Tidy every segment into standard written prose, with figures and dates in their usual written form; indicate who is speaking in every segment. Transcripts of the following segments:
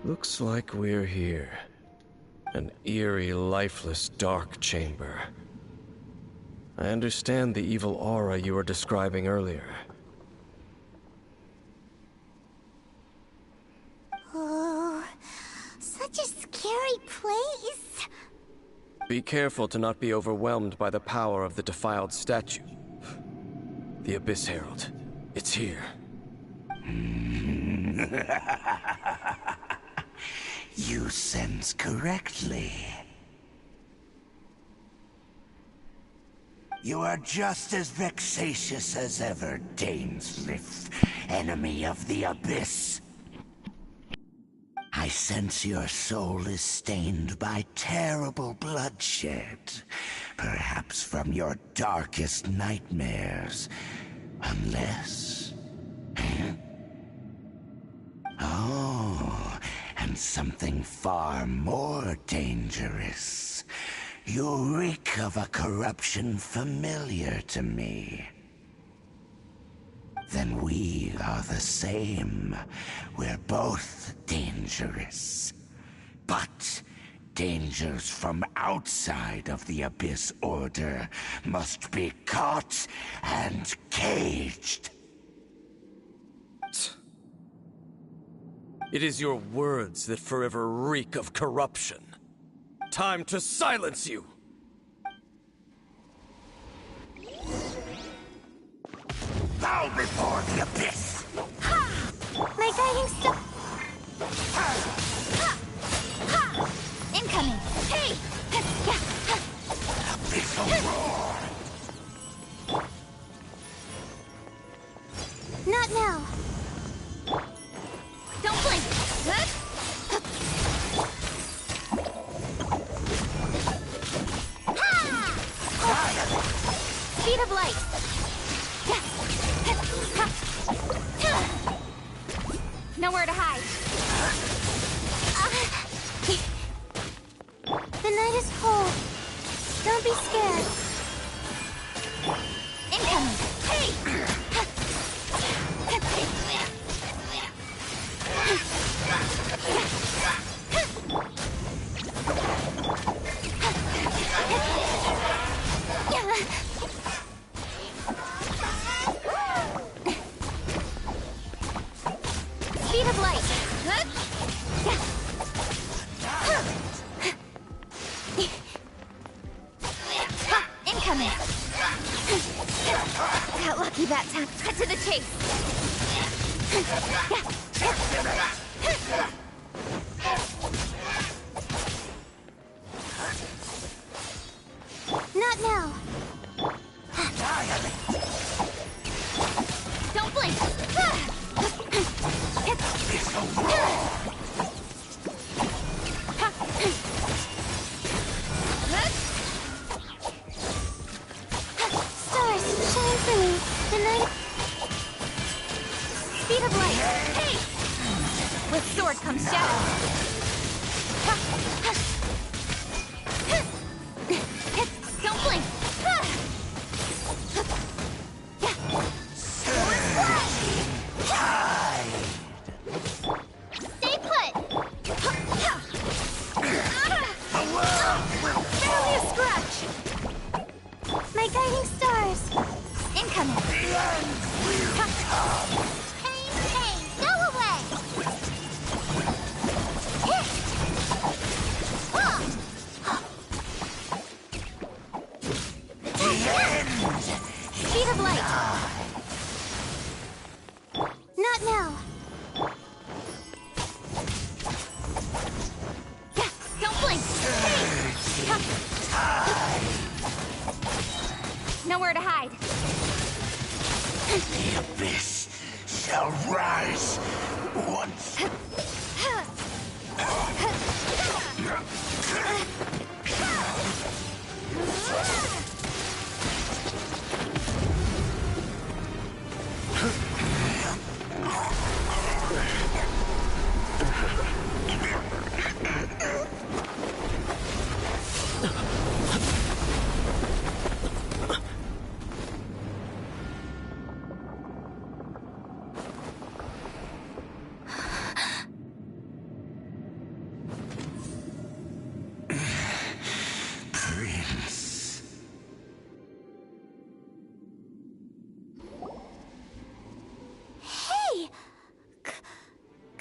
Speaker 1: Looks like we're here. An eerie, lifeless, dark chamber. I understand the evil aura you were describing earlier.
Speaker 2: Oh, such a scary place.
Speaker 1: Be careful to not be overwhelmed by the power of the defiled statue. The Abyss Herald. It's here.
Speaker 3: You sense correctly. You are just as vexatious as ever, Dainsliff, enemy of the Abyss. I sense your soul is stained by terrible bloodshed, perhaps from your darkest nightmares, unless... Oh, and something far more dangerous. You reek of a corruption familiar to me. Then we are the same. We're both dangerous. But dangers from outside of the Abyss Order must be caught and caged.
Speaker 1: It is your words that forever reek of corruption. Time to silence you!
Speaker 3: Bow before the Abyss!
Speaker 2: Ha! My guiding star. Ha! Ha! Incoming. Hey!
Speaker 3: Abyssal roar!
Speaker 2: Not now. Don't blink. Speed of light. Nowhere to hide. The night is cold. Don't be scared. Incoming. Hey! Speed of light. Incoming. Got lucky that time. Cut to the chase. Not now. Don't blink. Stars, shine for me. The night. Speed of light. Hey! With sword comes shadow. Don't blink. Stay put. Barely a scratch. My guiding stars. Incoming. Pain, pain, go away. Speed of light. Not now. Don't blink. Nowhere to hide.
Speaker 3: The Abyss shall rise once.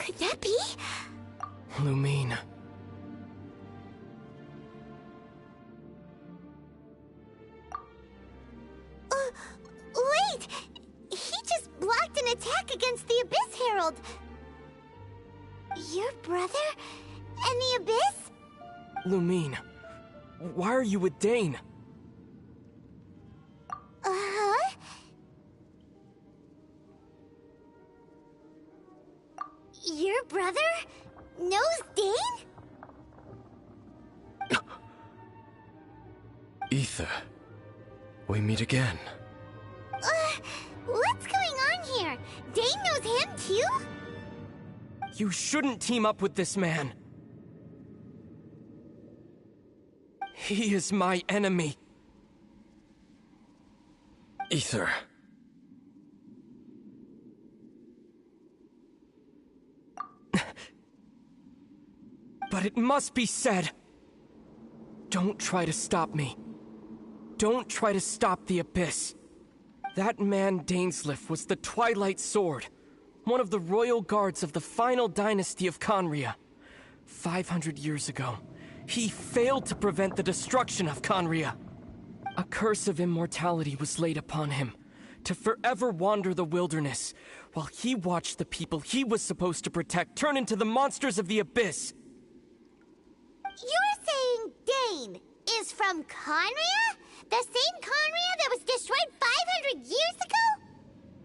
Speaker 2: Could that be?
Speaker 4: Lumine.
Speaker 2: Wait! He just blocked an attack against the Abyss Herald! Your brother? And the Abyss?
Speaker 4: Lumine, why are you with Dane?
Speaker 2: Uh-huh? Your brother knows Dane?
Speaker 1: Ether, we meet again.
Speaker 2: What's going on here? Dane knows him too?
Speaker 4: You shouldn't team up with this man. He is my enemy.
Speaker 1: Ether.
Speaker 4: But it must be said. Don't try to stop me. Don't try to stop the Abyss. That man Dainsleif was the Twilight Sword, one of the royal guards of the final dynasty of Conria. 500 years ago, he failed to prevent the destruction of Conria. A curse of immortality was laid upon him, to forever wander the wilderness, while he watched the people he was supposed to protect turn into the monsters of the Abyss.
Speaker 2: You're saying Dane is from Conria? The same Conria that was destroyed 500 years ago?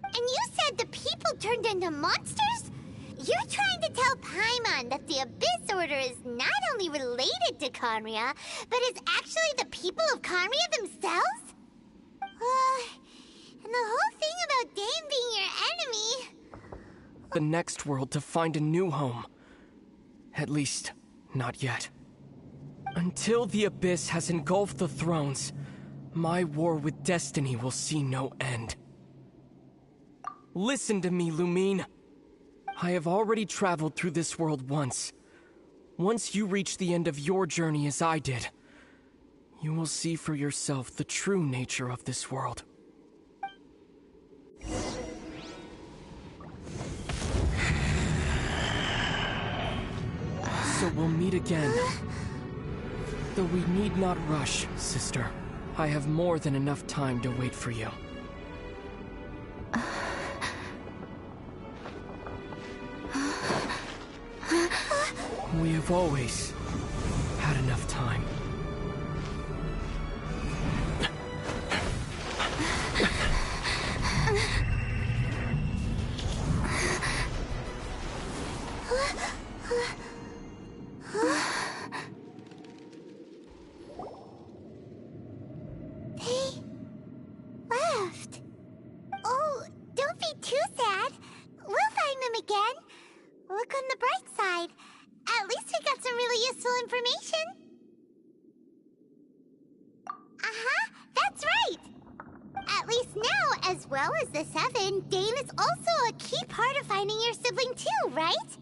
Speaker 2: And you said the people turned into monsters? You're trying to tell Paimon that the Abyss Order is not only related to Conria, but is actually the people of Conria themselves? And the whole thing about Dane being your enemy...
Speaker 4: The next world to find a new home. At least, not yet. Until the Abyss has engulfed the thrones, my war with destiny will see no end. Listen to me, Lumine. I have already traveled through this world once. Once you reach the end of your journey as I did, you will see for yourself the true nature of this world. So we'll meet again. Though we need not rush, sister. I have more than enough time to wait for you. We have always had enough time.
Speaker 2: They left. Oh, don't be too sad. We'll find them again. Look on the bright side. At least we got some really useful information. Uh-huh, that's right. At least now, as well as the Seven, Dane is also a key part of finding your sibling too, right?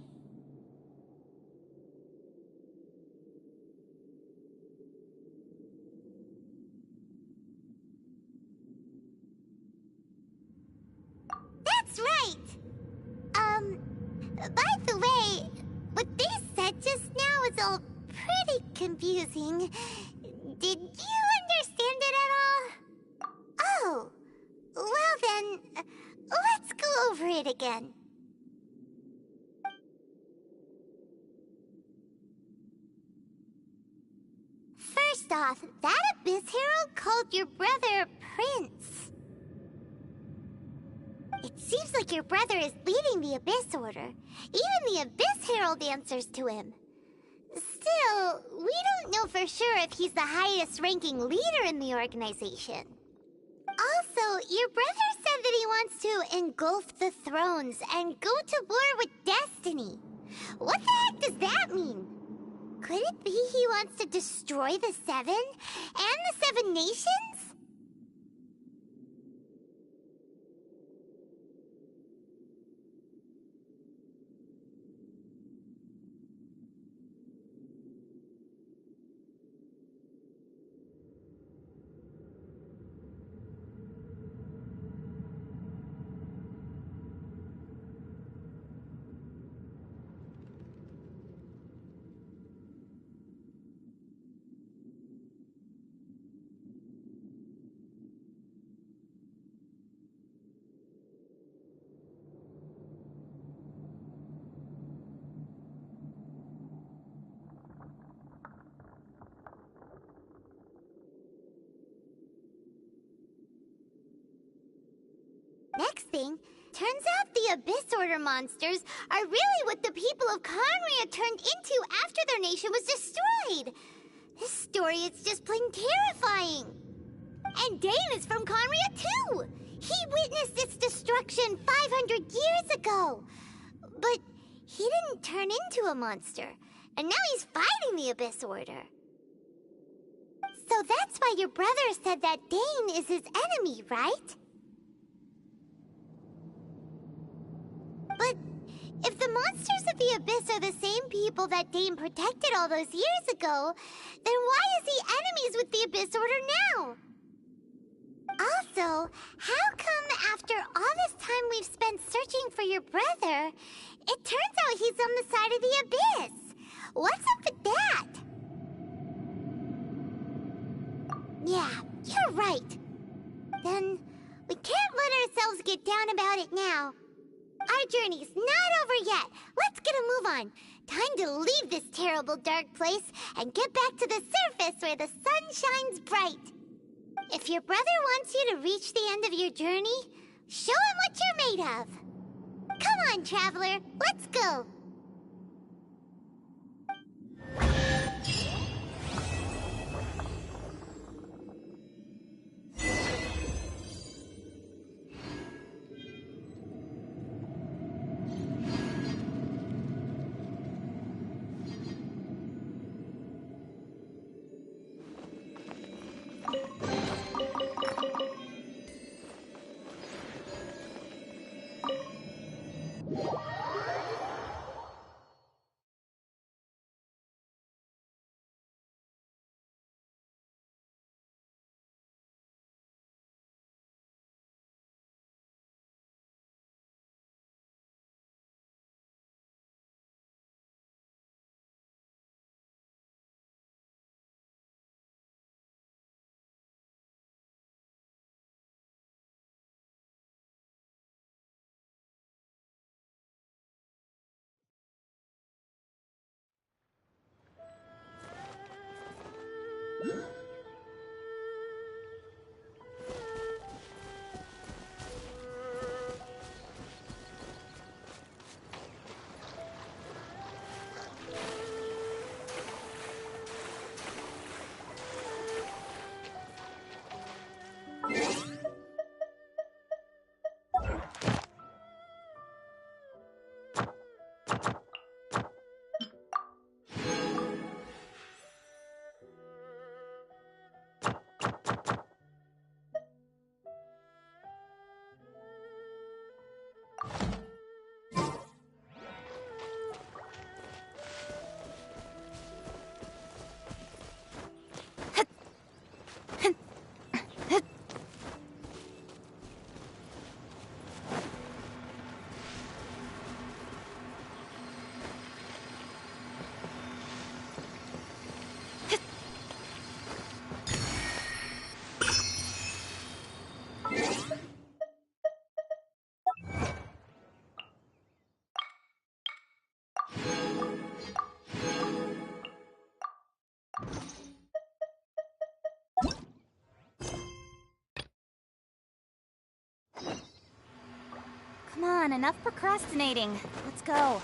Speaker 2: That's right! By the way, what they said just now is all pretty confusing. Did you understand it at all? Oh, well then, let's go over it again. First off, that Abyss Herald called your brother Prince. It seems like your brother is leading the Abyss Order. Even the Abyss Herald answers to him. Still, we don't know for sure if he's the highest-ranking leader in the organization. Also, your brother said that he wants to engulf the thrones and go to war with destiny. What the heck does that mean? Could it be he wants to destroy the Seven and the Seven Nations? Next thing, turns out the Abyss Order monsters are really what the people of Conria turned into after their nation was destroyed. This story is just plain terrifying. And Dane is from Conria too. He witnessed its destruction 500 years ago. But he didn't turn into a monster. And now he's fighting the Abyss Order. So that's why your brother said that Dane is his enemy, right? But if the monsters of the Abyss are the same people that Dane protected all those years ago, then why is he enemies with the Abyss Order now? Also, how come after all this time we've spent searching for your brother, it turns out he's on the side of the Abyss? What's up with that? Yeah, you're right. Then we can't let ourselves get down about it now. Our journey's not over yet. Let's get a move on. Time to leave this terrible dark place and get back to the surface where the sun shines bright. If your brother wants you to reach the end of your journey, show him what you're made of. Come on, traveler. Let's go.
Speaker 5: Come on, enough procrastinating. Let's go.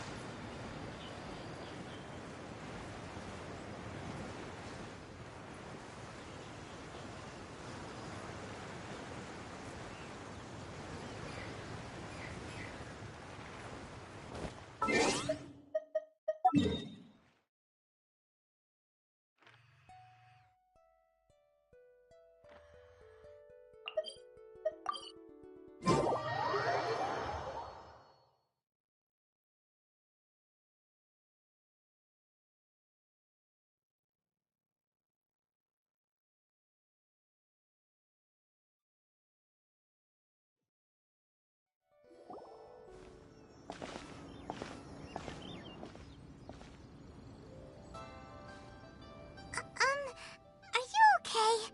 Speaker 2: Are you okay?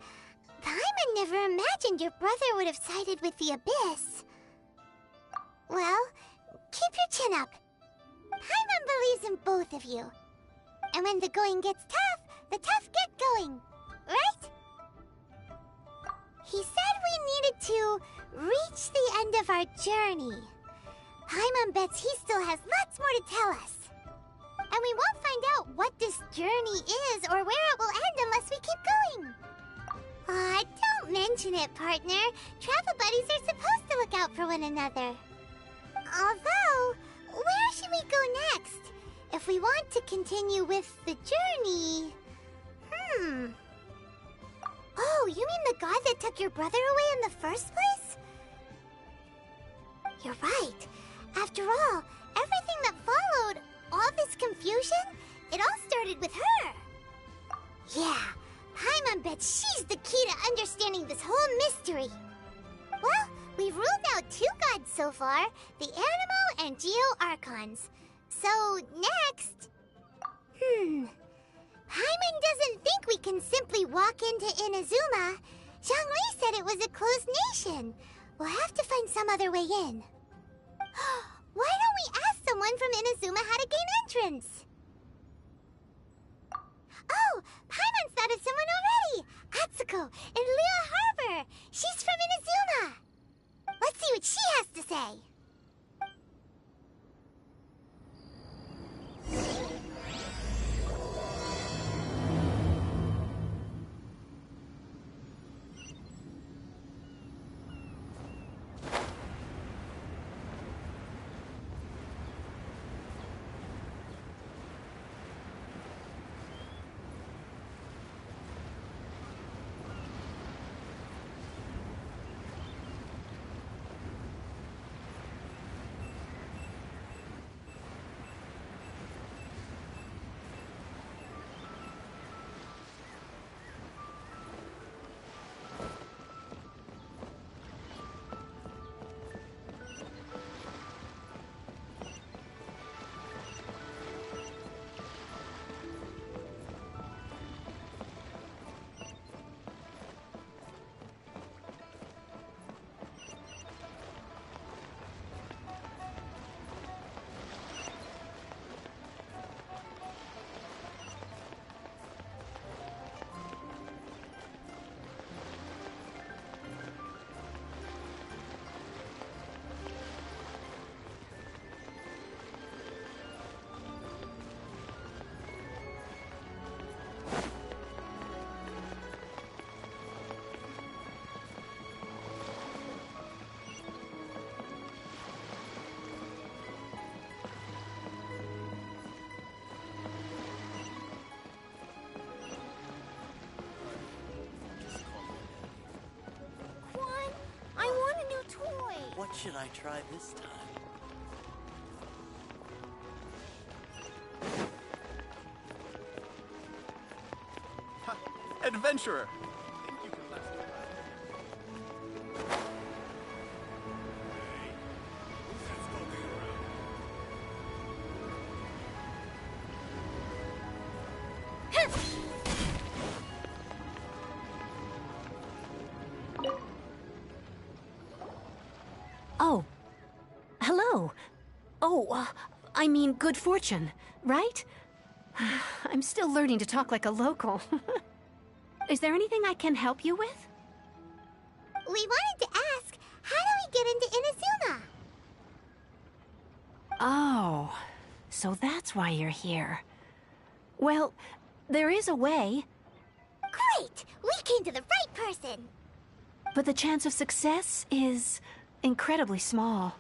Speaker 2: Paimon never imagined your brother would have sided with the Abyss. Well, keep your chin up. Paimon believes in both of you. And when the going gets tough, the tough get going. Right? He said we needed to reach the end of our journey. Paimon bets he still has lots more to tell us. And we won't find out what this journey is or where it will end unless we keep going. Aw, don't mention it, partner. Travel buddies are supposed to look out for one another. Although, where should we go next? If we want to continue with the journey... Oh, you mean the god that took your brother away in the first place? You're right. After all, everything that followed, all this confusion, it all started with her. Yeah, Paimon bets she's the key to understanding this whole mystery. Well, we've ruled out 2 gods so far, the Animo and Geo Archons. So, next... Paimon doesn't think we can simply walk into Inazuma. Zhongli said it was a closed nation. We'll have to find some other way in. Why don't we ask someone from Inazuma how to gain entrance? Oh, Paimon's thought of someone already! Atsuko, in Liyue Harbor! She's from Inazuma! Let's see what she has to say.
Speaker 6: What should I try this time? Ha! Adventurer! Think you can last
Speaker 7: Oh. Hello. Oh, I mean good fortune, right? I'm still learning to talk like a local. Is there anything I can help you with?
Speaker 2: We wanted to ask, how do we get into Inazuma?
Speaker 7: Oh, so that's why you're here. Well, there is a way.
Speaker 2: Great! We came to the right person!
Speaker 7: But the chance of success is incredibly small.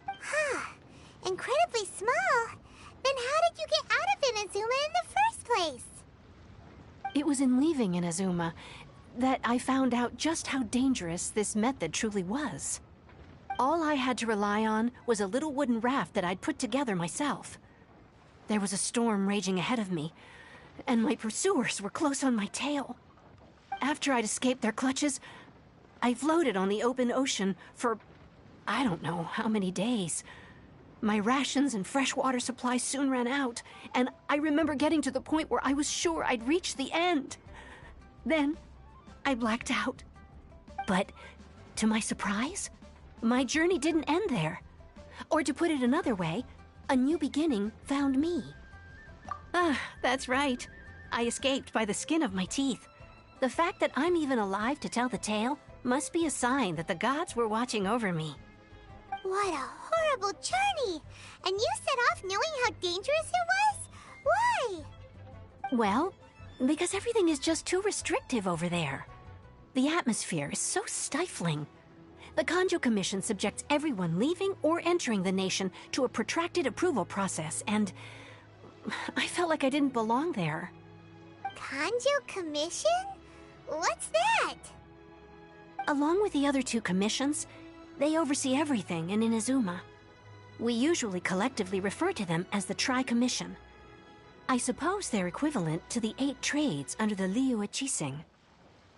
Speaker 2: Huh. Incredibly small? Then how did you get out of Inazuma in the first place?
Speaker 7: It was in leaving Inazuma that I found out just how dangerous this method truly was. All I had to rely on was a little wooden raft that I'd put together myself. There was a storm raging ahead of me, and my pursuers were close on my tail. After I'd escaped their clutches, I floated on the open ocean for I don't know how many days. My rations and fresh water supply soon ran out, and I remember getting to the point where I was sure I'd reached the end. Then, I blacked out. But, to my surprise, my journey didn't end there. Or to put it another way, a new beginning found me. Ah, that's right. I escaped by the skin of my teeth. The fact that I'm even alive to tell the tale must be a sign that the gods were watching over me.
Speaker 2: What a horrible journey! And you set off knowing how dangerous it was? Why?
Speaker 7: Well, because everything is just too restrictive over there. The atmosphere is so stifling. The Kanjo Commission subjects everyone leaving or entering the nation to a protracted approval process, and I felt like I didn't belong there.
Speaker 2: Kanjo Commission? What's that?
Speaker 7: Along with the other two commissions, they oversee everything in Inazuma. We usually collectively refer to them as the Tri-Commission. I suppose they're equivalent to the 8 trades under the Liyue Chising.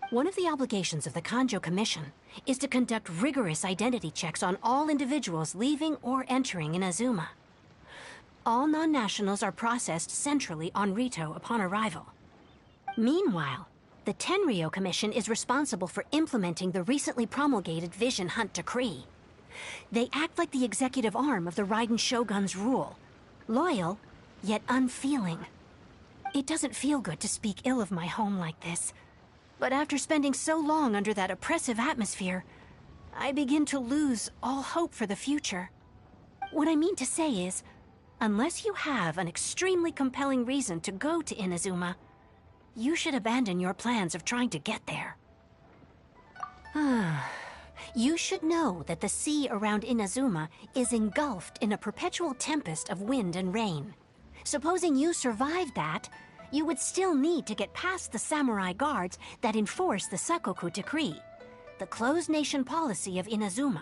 Speaker 7: One of the obligations of the Kanjo Commission is to conduct rigorous identity checks on all individuals leaving or entering Inazuma. All non-nationals are processed centrally on Rito upon arrival. Meanwhile, the Tenryo Commission is responsible for implementing the recently promulgated Vision Hunt Decree. They act like the executive arm of the Raiden Shogun's rule. Loyal, yet unfeeling. It doesn't feel good to speak ill of my home like this. But after spending so long under that oppressive atmosphere, I begin to lose all hope for the future. What I mean to say is, unless you have an extremely compelling reason to go to Inazuma, you should abandon your plans of trying to get there. You should know that the sea around Inazuma is engulfed in a perpetual tempest of wind and rain. Supposing you survived that, you would still need to get past the samurai guards that enforce the Sakoku Decree, the closed nation policy of Inazuma.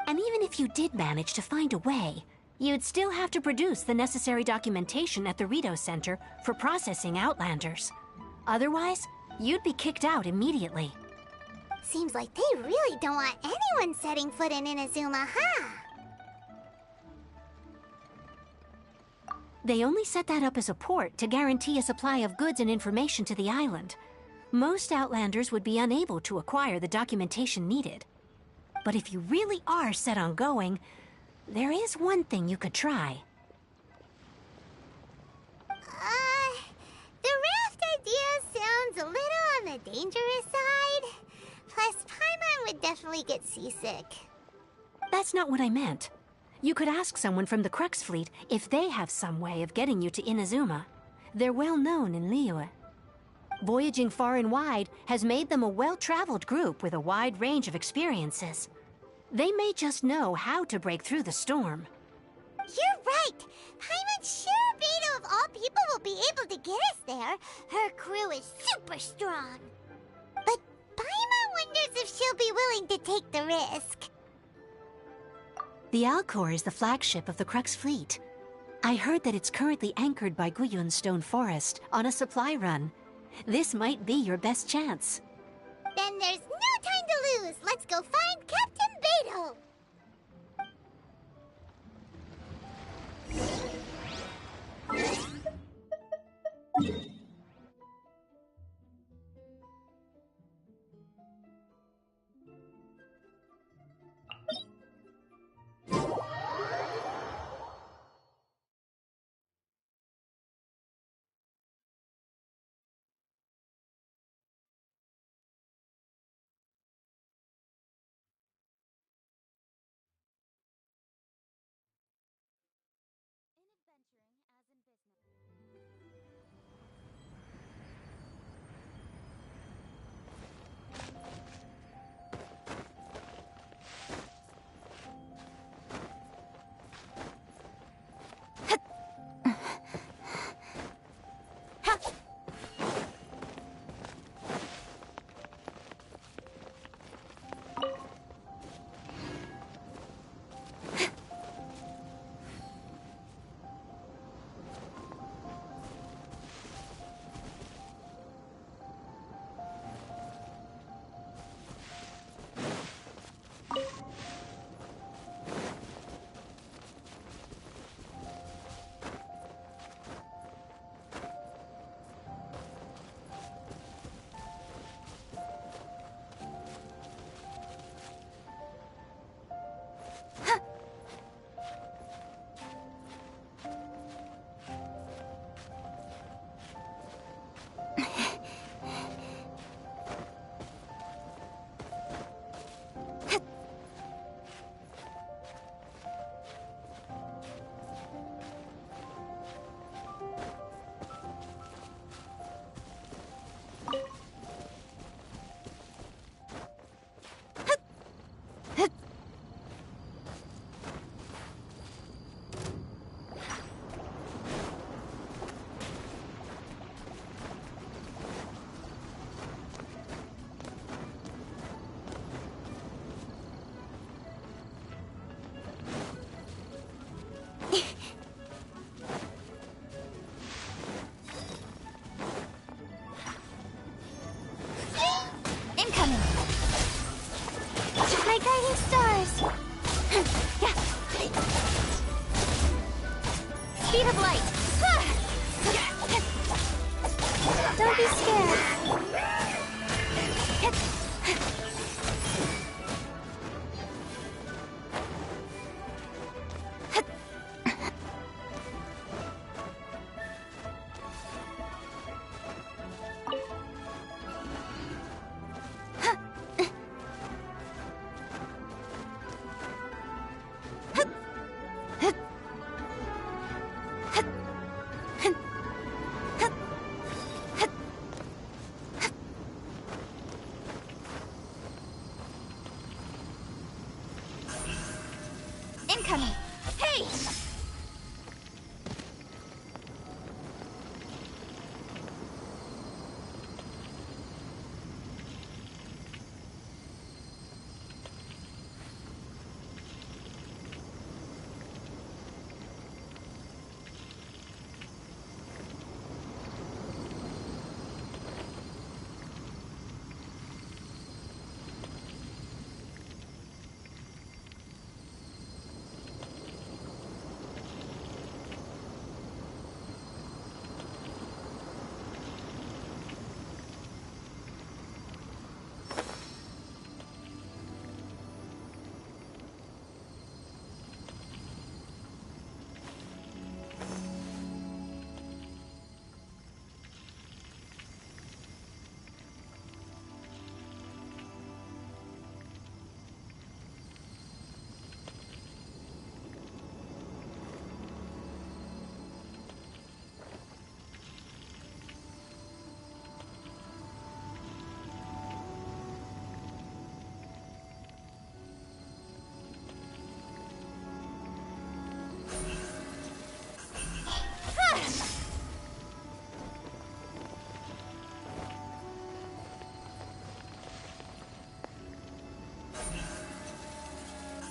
Speaker 7: And even if you did manage to find a way, you'd still have to produce the necessary documentation at the Rito Center for processing Outlanders. Otherwise, you'd be kicked out immediately.
Speaker 2: Seems like they really don't want anyone setting foot in Inazuma, huh?
Speaker 7: They only set that up as a port to guarantee a supply of goods and information to the island. Most Outlanders would be unable to acquire the documentation needed. But if you really are set on going, there is one thing you could try.
Speaker 2: The raft idea sounds a little on the dangerous side. Plus, Paimon would definitely get seasick.
Speaker 7: That's not what I meant. You could ask someone from the Crux Fleet if they have some way of getting you to Inazuma. They're well known in Liyue. Voyaging far and wide has made them a well-traveled group with a wide range of experiences. They may just know how to break through the storm.
Speaker 2: You're right! Paimon sure Beto of all people will be able to get us there. Her crew is super strong. But Paimon wonders if she'll be willing to take the risk.
Speaker 7: The Alcor is the flagship of the Crux Fleet. I heard that it's currently anchored by Guyun Stone Forest on a supply run. This might be your best chance.
Speaker 2: Then there's no time to lose. Let's go find Captain Beto.
Speaker 5: incoming! Hey!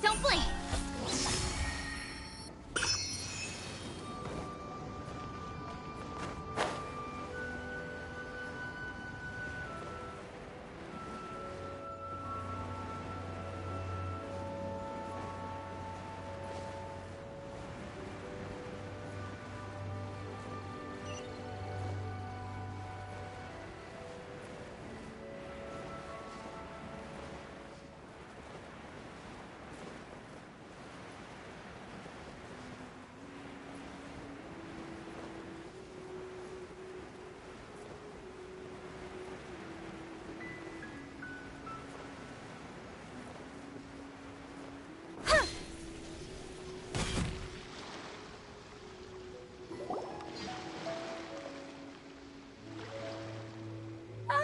Speaker 5: Don't blink!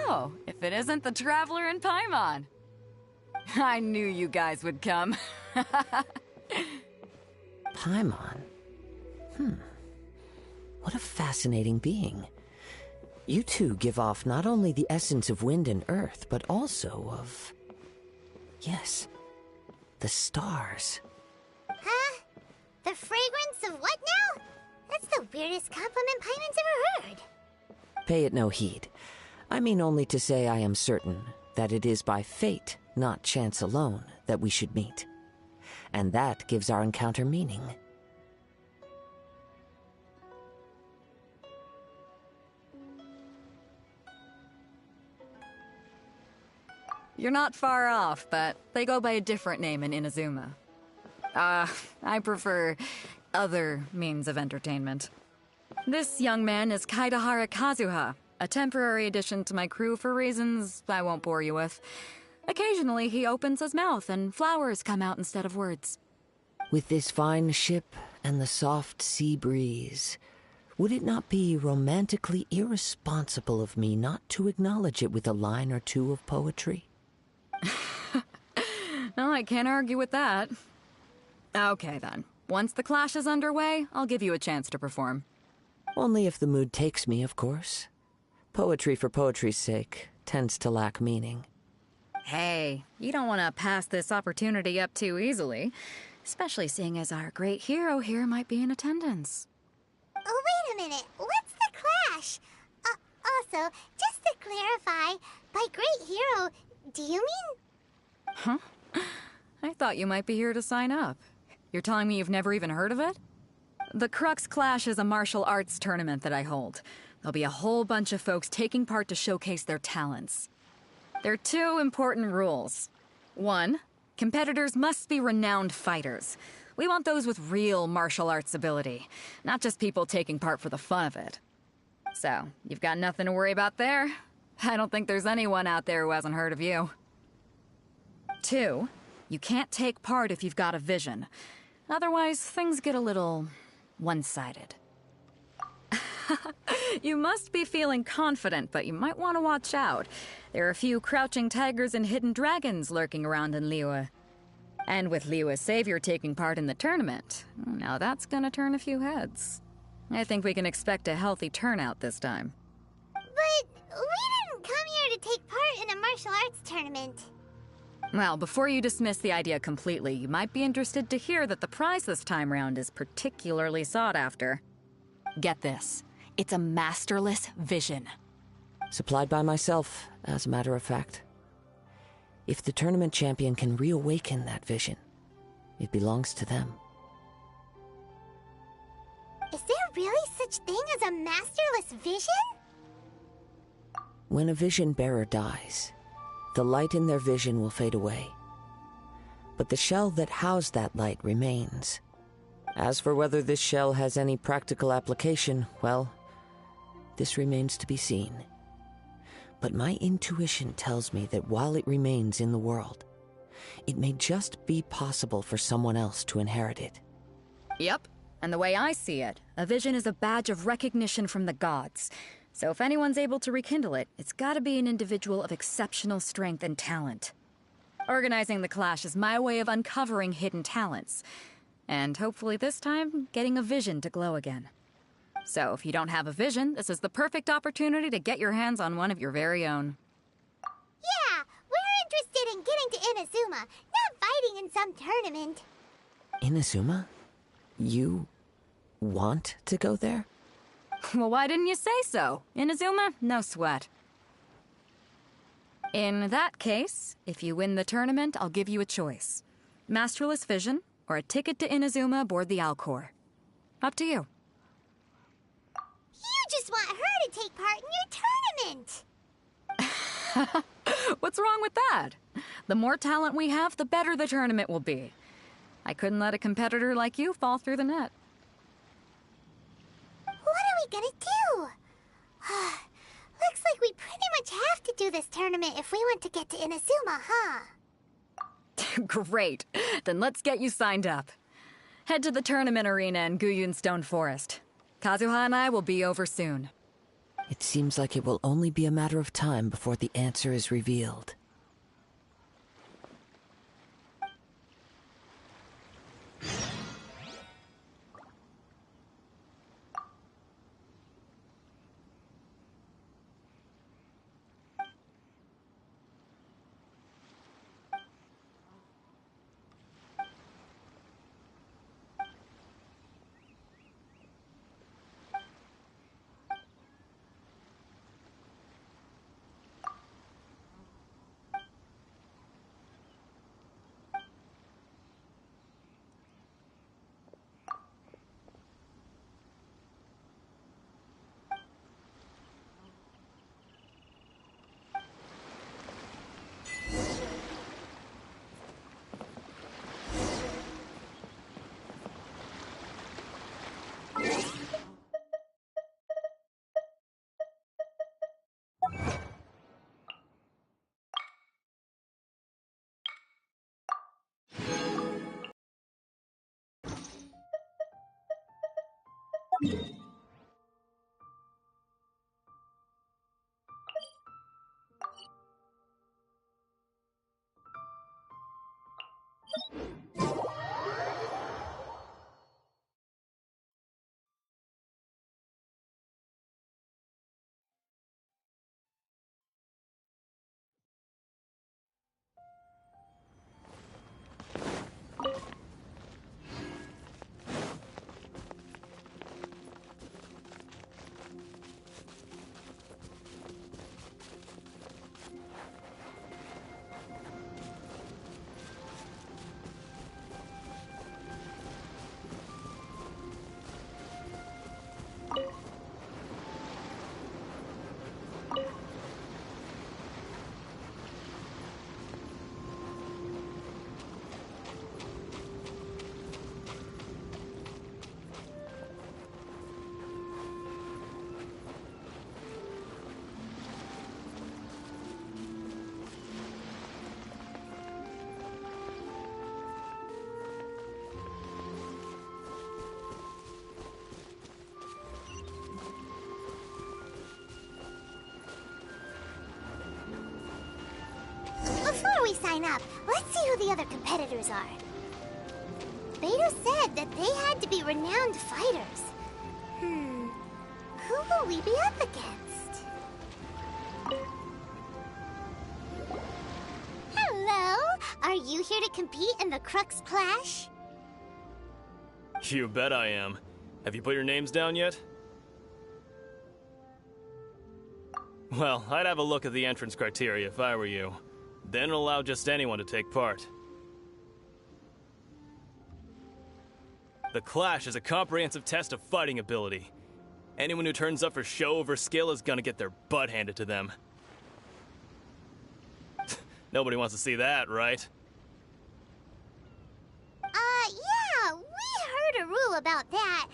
Speaker 8: Oh, if it isn't the Traveler in Paimon. I knew you guys would come.
Speaker 9: Paimon? What a fascinating being. You two give off not only the essence of wind and earth, but also of... yes, the stars.
Speaker 2: Huh? The fragrance of what now? That's the weirdest compliment Paimon's ever heard.
Speaker 9: Pay it no heed. I mean only to say I am certain that it is by fate, not chance alone, that we should meet. And that gives our encounter meaning.
Speaker 8: You're not far off, but they go by a different name in Inazuma. I prefer other means of entertainment. This young man is Kaidahara Kazuha, a temporary addition to my crew for reasons I won't bore you with. Occasionally, he opens his mouth and flowers come out instead of words.
Speaker 9: With this fine ship and the soft sea breeze, would it not be romantically irresponsible of me not to acknowledge it with a line or two of poetry?
Speaker 8: No, I can't argue with that. Okay, then. Once the clash is underway, I'll give you a chance to perform.
Speaker 9: Only if the mood takes me, of course. Poetry for poetry's sake tends to lack meaning.
Speaker 8: Hey, you don't want to pass this opportunity up too easily, especially seeing as our great hero here might be in attendance.
Speaker 2: Oh, wait a minute. What's the clash? Also, just to clarify, by great hero, do you mean...
Speaker 8: Huh? I thought you might be here to sign up. You're telling me you've never even heard of it? The Crux Clash is a martial arts tournament that I hold. There'll be a whole bunch of folks taking part to showcase their talents. There are 2 important rules. 1, competitors must be renowned fighters. We want those with real martial arts ability, not just people taking part for the fun of it. So, you've got nothing to worry about there. I don't think there's anyone out there who hasn't heard of you. 2, you can't take part if you've got a vision. Otherwise, things get a little one-sided. You must be feeling confident, but you might want to watch out. There are a few crouching tigers and hidden dragons lurking around in Liyue. And with Liu as savior taking part in the tournament, now that's gonna turn a few heads. I think we can expect a healthy turnout this time.
Speaker 2: But we didn't come here to take part in a martial arts tournament.
Speaker 8: Well, before you dismiss the idea completely, you might be interested to hear that the prize this time round is particularly sought after.
Speaker 7: Get this. It's a masterless vision.
Speaker 9: Supplied by myself, as a matter of fact. If the tournament champion can reawaken that vision, it belongs to them.
Speaker 2: Is there really such thing as a masterless vision?
Speaker 9: When a vision bearer dies, the light in their vision will fade away. But the shell that housed that light remains. As for whether this shell has any practical application, well, this remains to be seen. But my intuition tells me that while it remains in the world, it may just be possible for someone else to inherit it.
Speaker 8: Yep, and the way I see it, a vision is a badge of recognition from the gods. So if anyone's able to rekindle it, it's gotta be an individual of exceptional strength and talent. Organizing the clash is my way of uncovering hidden talents. And hopefully this time, getting a vision to glow again. So if you don't have a vision, this is the perfect opportunity to get your hands on one of your very own.
Speaker 2: Yeah, we're interested in getting to Inazuma, not fighting in some tournament.
Speaker 9: Inazuma? You want to go there?
Speaker 8: Well, why didn't you say so? Inazuma? No sweat. In that case, if you win the tournament, I'll give you a choice. Masterless Vision, or a ticket to Inazuma aboard the Alcor. Up to you.
Speaker 2: You just want her to take part in your tournament!
Speaker 8: What's wrong with that? The more talent we have, the better the tournament will be. I couldn't let a competitor like you fall through the net.
Speaker 2: What are we gonna do? Looks like we pretty much have to do this tournament if we want to get to Inazuma, huh?
Speaker 8: Great. Then let's get you signed up. Head to the tournament arena in Guyun Stone Forest. Kazuha and I will be over soon.
Speaker 9: It seems like it will only be a matter of time before the answer is revealed.
Speaker 2: line up. Let's see who the other competitors are. Beto said that they had to be renowned fighters. Who will we be up against? Hello? Are you here to compete in the Crux Clash?
Speaker 10: You bet I am. Have you put your names down yet? Well, I'd have a look at the entrance criteria if I were you. Then allow just anyone to take part. The Clash is a comprehensive test of fighting ability. Anyone who turns up for show over skill is gonna get their butt handed to them. Nobody wants to see that, right?
Speaker 2: Yeah, we heard a rule about that.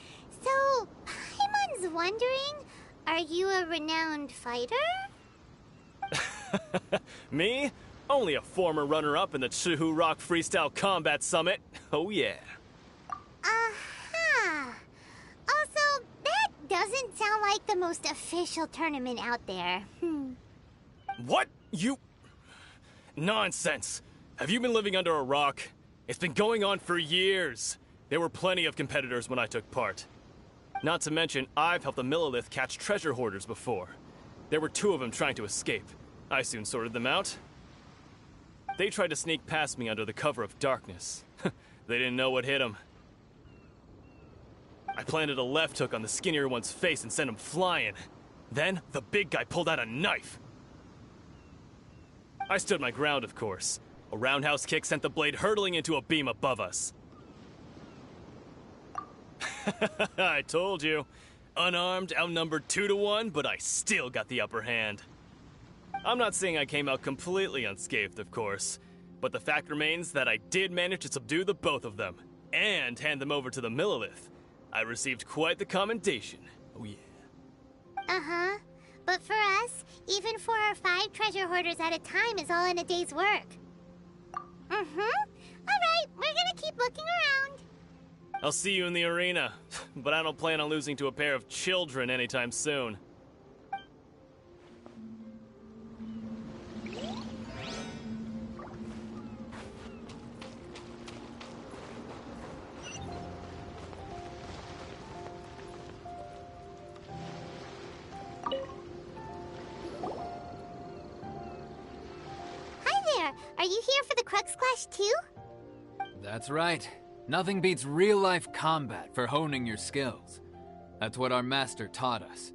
Speaker 2: So, Paimon's wondering, are you a renowned fighter?
Speaker 10: Me? Only a former runner-up in the Chihu Rock Freestyle Combat Summit. Oh yeah.
Speaker 2: Also, that doesn't sound like the most official tournament out there.
Speaker 10: What? You... Nonsense. Have you been living under a rock? It's been going on for years. There were plenty of competitors when I took part. Not to mention, I've helped the Millilith catch treasure hoarders before. There were 2 of them trying to escape. I soon sorted them out. They tried to sneak past me under the cover of darkness. They didn't know what hit them. I planted a left hook on the skinnier one's face and sent him flying. Then, the big guy pulled out a knife. I stood my ground, of course. A roundhouse kick sent the blade hurtling into a beam above us. I told you. Unarmed, outnumbered 2 to 1, but I still got the upper hand. I'm not saying I came out completely unscathed, of course, but the fact remains that I did manage to subdue the both of them, and hand them over to the Millilith. I received quite the commendation. Oh yeah.
Speaker 2: Uh-huh. But for us, even 4 or 5 treasure hoarders at a time is all in a day's work. Alright, we're gonna keep looking around.
Speaker 10: I'll see you in the arena, but I don't plan on losing to a pair of children anytime soon.
Speaker 2: Are you here for the Crux Clash too?
Speaker 11: That's right. Nothing beats real-life combat for honing your skills. That's what our master taught us.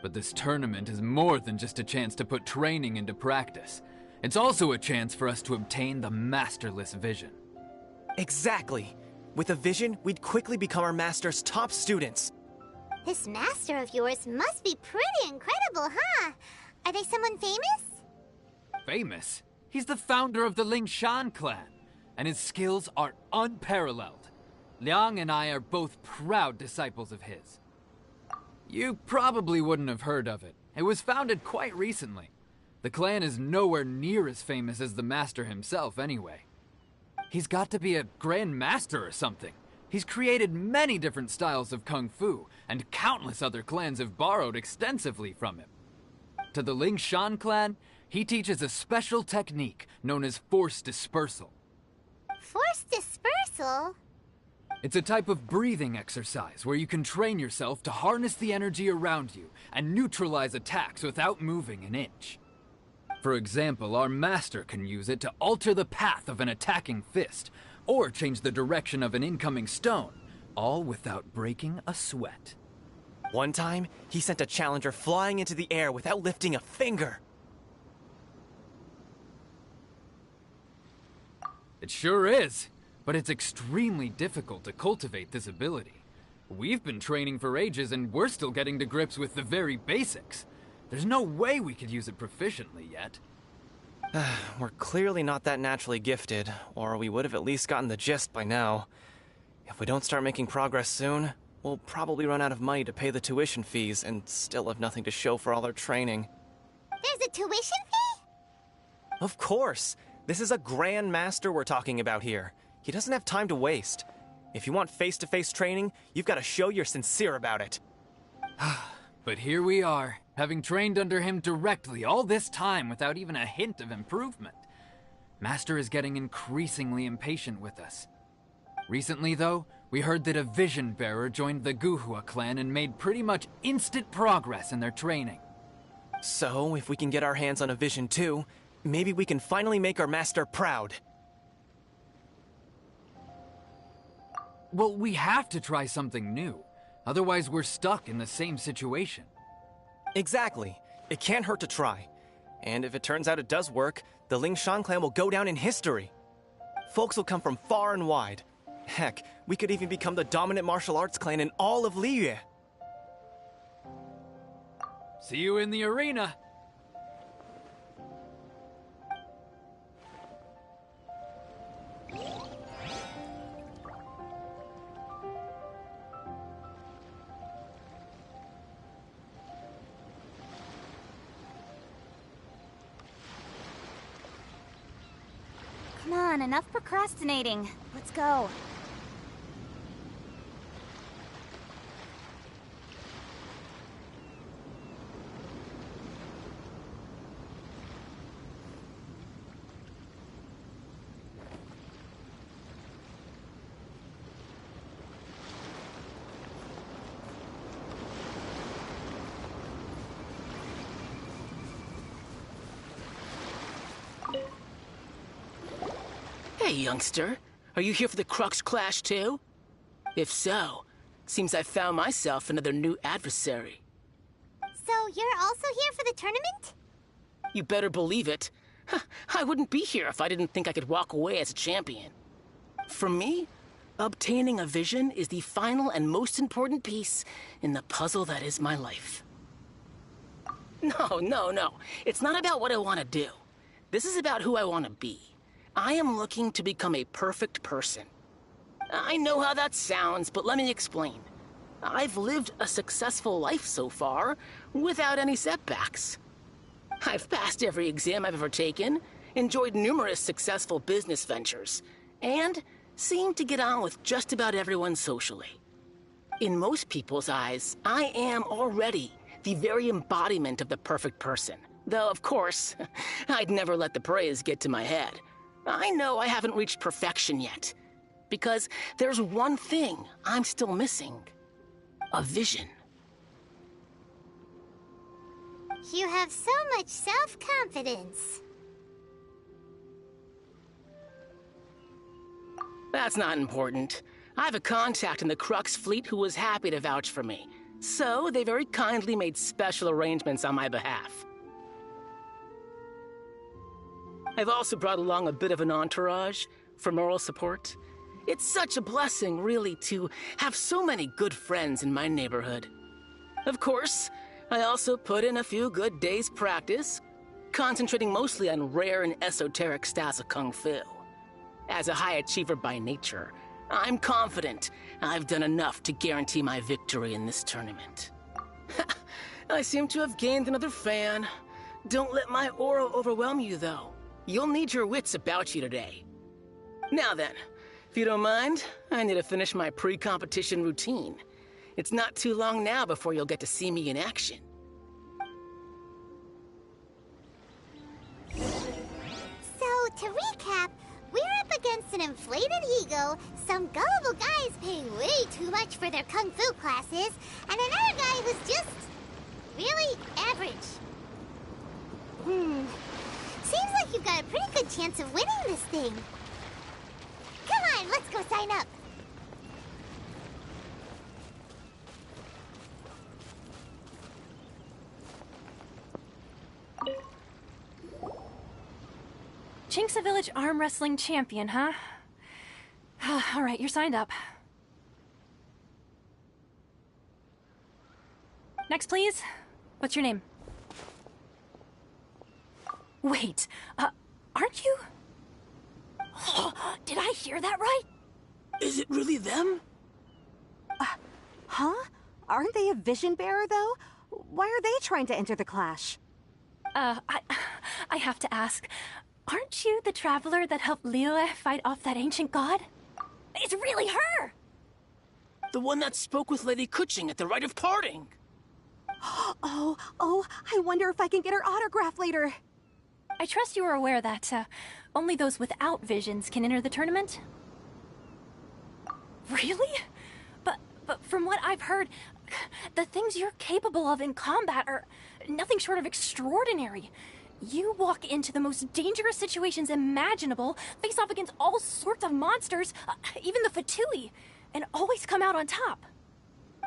Speaker 11: But this tournament is more than just a chance to put training into practice. It's also a chance for us to obtain the masterless vision.
Speaker 12: Exactly. With a vision, we'd quickly become our master's top students.
Speaker 2: This master of yours must be pretty incredible, huh? Are they someone famous?
Speaker 11: Famous? He's the founder of the Lingshan clan, and his skills are unparalleled. Liang and I are both proud disciples of his. You probably wouldn't have heard of it. It was founded quite recently. The clan is nowhere near as famous as the master himself, anyway. He's got to be a grand master or something. He's created many different styles of kung fu, and countless other clans have borrowed extensively from him. To the Lingshan clan, he teaches a special technique known as force dispersal.
Speaker 2: Force dispersal?
Speaker 11: It's a type of breathing exercise where you can train yourself to harness the energy around you and neutralize attacks without moving an inch. For example, our master can use it to alter the path of an attacking fist, or change the direction of an incoming stone, all without breaking a sweat.
Speaker 12: One time, he sent a challenger flying into the air without lifting a finger.
Speaker 11: It sure is, but it's extremely difficult to cultivate this ability. We've been training for ages and we're still getting to grips with the very basics. There's no way we could use it proficiently yet.
Speaker 12: We're clearly not that naturally gifted, or we would have at least gotten the gist by now. If we don't start making progress soon, we'll probably run out of money to pay the tuition fees and still have nothing to show for all our training.
Speaker 2: There's a tuition fee?
Speaker 12: Of course! This is a Grand Master we're talking about here. He doesn't have time to waste. If you want face-to-face training, you've got to show you're sincere about it.
Speaker 11: But here we are, having trained under him directly all this time without even a hint of improvement. Master is getting increasingly impatient with us. Recently, though, we heard that a Vision Bearer joined the Guhua clan and made pretty much instant progress in their training.
Speaker 12: So, if we can get our hands on a Vision too, maybe we can finally make our master proud.
Speaker 11: Well, we have to try something new. Otherwise, we're stuck in the same situation.
Speaker 12: Exactly. It can't hurt to try. And if it turns out it does work, the Lingshan clan will go down in history. Folks will come from far and wide. Heck, we could even become the dominant martial arts clan in all of Liyue.
Speaker 11: See you in the arena.
Speaker 5: Come on, enough procrastinating. Let's go.
Speaker 13: Hey, youngster. Are you here for the Crux Clash, too? If so, seems I found myself another new adversary.
Speaker 2: So you're also here for the tournament?
Speaker 13: You better believe it. I wouldn't be here if I didn't think I could walk away as a champion. For me, obtaining a vision is the final and most important piece in the puzzle that is my life. No. It's not about what I want to do. This is about who I want to be. I am looking to become a perfect person. I know how that sounds, but let me explain. I've lived a successful life so far, without any setbacks. I've passed every exam I've ever taken, enjoyed numerous successful business ventures, and seemed to get on with just about everyone socially. In most people's eyes, I am already the very embodiment of the perfect person. Though, of course, I'd never let the praise get to my head. I know I haven't reached perfection yet, because there's one thing I'm still missing. A vision.
Speaker 2: You have so much self-confidence.
Speaker 13: That's not important. I have a contact in the Crux fleet who was happy to vouch for me, so they very kindly made special arrangements on my behalf. I've also brought along a bit of an entourage for moral support. It's such a blessing, really, to have so many good friends in my neighborhood. Of course, I also put in a few good days' practice, concentrating mostly on rare and esoteric styles of Kung Fu. As a high achiever by nature, I'm confident I've done enough to guarantee my victory in this tournament. I seem to have gained another fan. Don't let my aura overwhelm you, though. You'll need your wits about you today. Now then, if you don't mind, I need to finish my pre-competition routine. It's not too long now before you'll get to see me in action.
Speaker 2: So, to recap, we're up against an inflated ego, some gullible guys paying way too much for their kung fu classes, and another guy who's just really average. Seems like you've got a pretty good chance of winning this thing. Come on, let's go sign up.
Speaker 7: Chinksa Village Arm Wrestling Champion, huh? All right, you're signed up. Next, please. What's your name? Wait, aren't you? Did I hear that right?
Speaker 13: Is it really them?
Speaker 14: Huh? Aren't they a vision bearer, though? Why are they trying to enter the clash?
Speaker 7: I have to ask, aren't you the traveler that helped Liyue fight off that ancient god? It's really her!
Speaker 13: The one that spoke with Lady Kuching at the rite of parting.
Speaker 14: Oh, I wonder if I can get her autograph later.
Speaker 5: I trust you are aware that only those without visions can enter the tournament? Really? But from what I've heard, the things you're capable of in combat are nothing short of extraordinary. You walk into the most dangerous situations imaginable, face off against all sorts of monsters, even the Fatui, and always come out on top.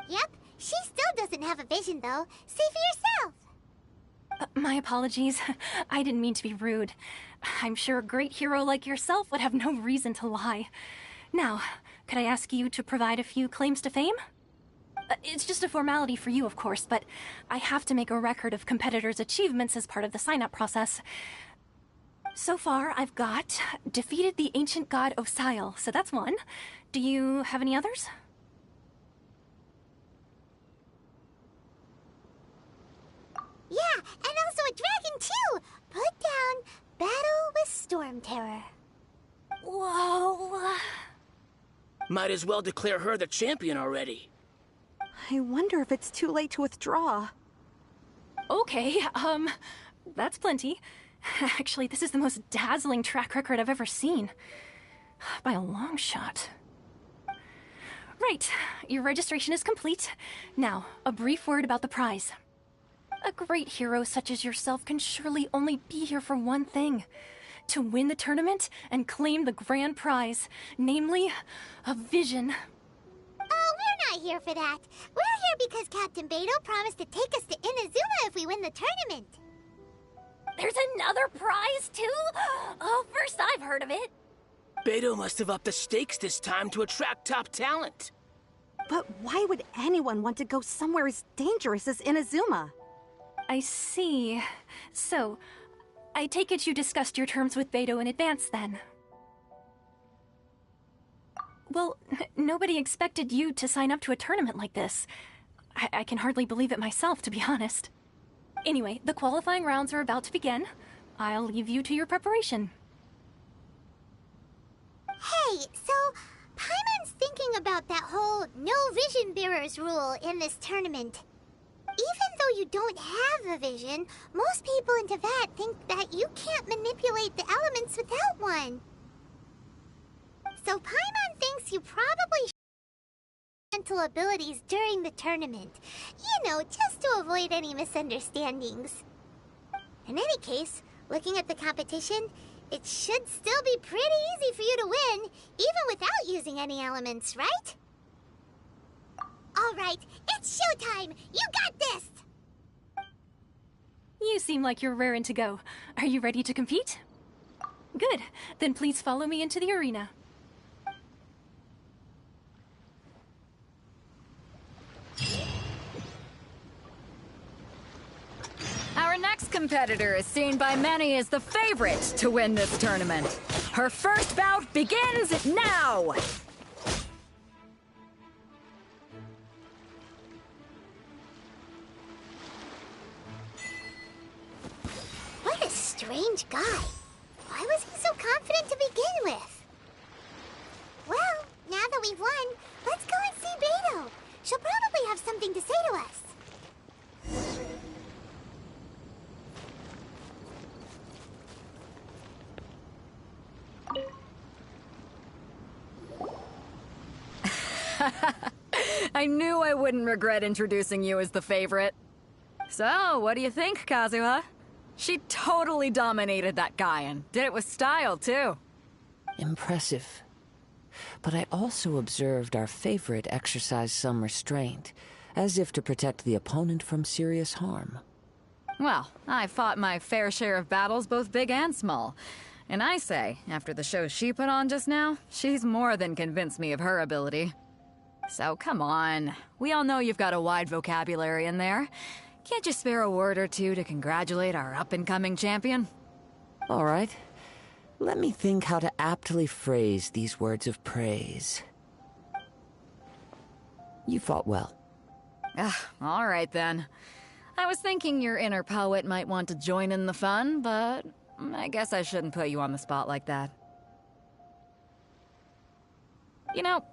Speaker 2: Yep, she still doesn't have a vision though. Say for yourself.
Speaker 5: My apologies. I didn't mean to be rude. I'm sure a great hero like yourself would have no reason to lie. Now, could I ask you to provide a few claims to fame? It's just a formality for you, of course, but I have to make a record of competitors' achievements as part of the sign-up process. So far, I've got defeated the ancient god Osile, so that's one. Do you have any others?
Speaker 2: Yeah, and also a dragon too! Put down Battle with Storm Terror.
Speaker 5: Whoa.
Speaker 13: Might as well declare her the champion already.
Speaker 14: I wonder if it's too late to withdraw.
Speaker 5: Okay, that's plenty. Actually, this is the most dazzling track record I've ever seen. By a long shot. Right, your registration is complete. Now, a brief word about the prize. A great hero such as yourself can surely only be here for one thing. To win the tournament and claim the grand prize, namely, a vision.
Speaker 2: Oh, we're not here for that. We're here because Captain Beto promised to take us to Inazuma if we win the tournament.
Speaker 5: There's another prize, too? Oh, first I've heard of it.
Speaker 13: Beto must have upped the stakes this time to attract top talent.
Speaker 14: But why would anyone want to go somewhere as dangerous as Inazuma?
Speaker 5: I see. So, I take it you discussed your terms with Beto in advance, then? Well, nobody expected you to sign up to a tournament like this. I can hardly believe it myself, to be honest. Anyway, the qualifying rounds are about to begin. I'll leave you to your preparation.
Speaker 2: Hey, so Paimon's thinking about that whole no vision bearers rule in this tournament. Even though you don't have a vision, most people in Teyvat think that you can't manipulate the elements without one. So Paimon thinks you probably should mental abilities during the tournament. You know, just to avoid any misunderstandings. In any case, looking at the competition, it should still be pretty easy for you to win, even without using any elements, right? Alright, it's showtime! You got this!
Speaker 5: You seem like you're raring to go. Are you ready to compete? Good. Then please follow me into the arena.
Speaker 8: Our next competitor is seen by many as the favorite to win this tournament. Her first bout begins now!
Speaker 2: What a strange guy. Why was he so confident to begin with? Well, now that we've won, let's go and see Beto. She'll probably have something to say to us.
Speaker 8: I knew I wouldn't regret introducing you as the favorite. So, what do you think, Kazuha? She totally dominated that guy and did it with style, too.
Speaker 9: Impressive. But I also observed our favorite exercise some restraint, as if to protect the opponent from serious harm.
Speaker 8: Well, I fought my fair share of battles, both big and small. And I say, after the show she put on just now, she's more than convinced me of her ability. So come on, we all know you've got a wide vocabulary in there. Can't you spare a word or two to congratulate our up-and-coming champion?
Speaker 9: All right. Let me think how to aptly phrase these words of praise. You fought well.
Speaker 8: All right then. I was thinking your inner poet might want to join in the fun, but I guess I shouldn't put you on the spot like that. You know,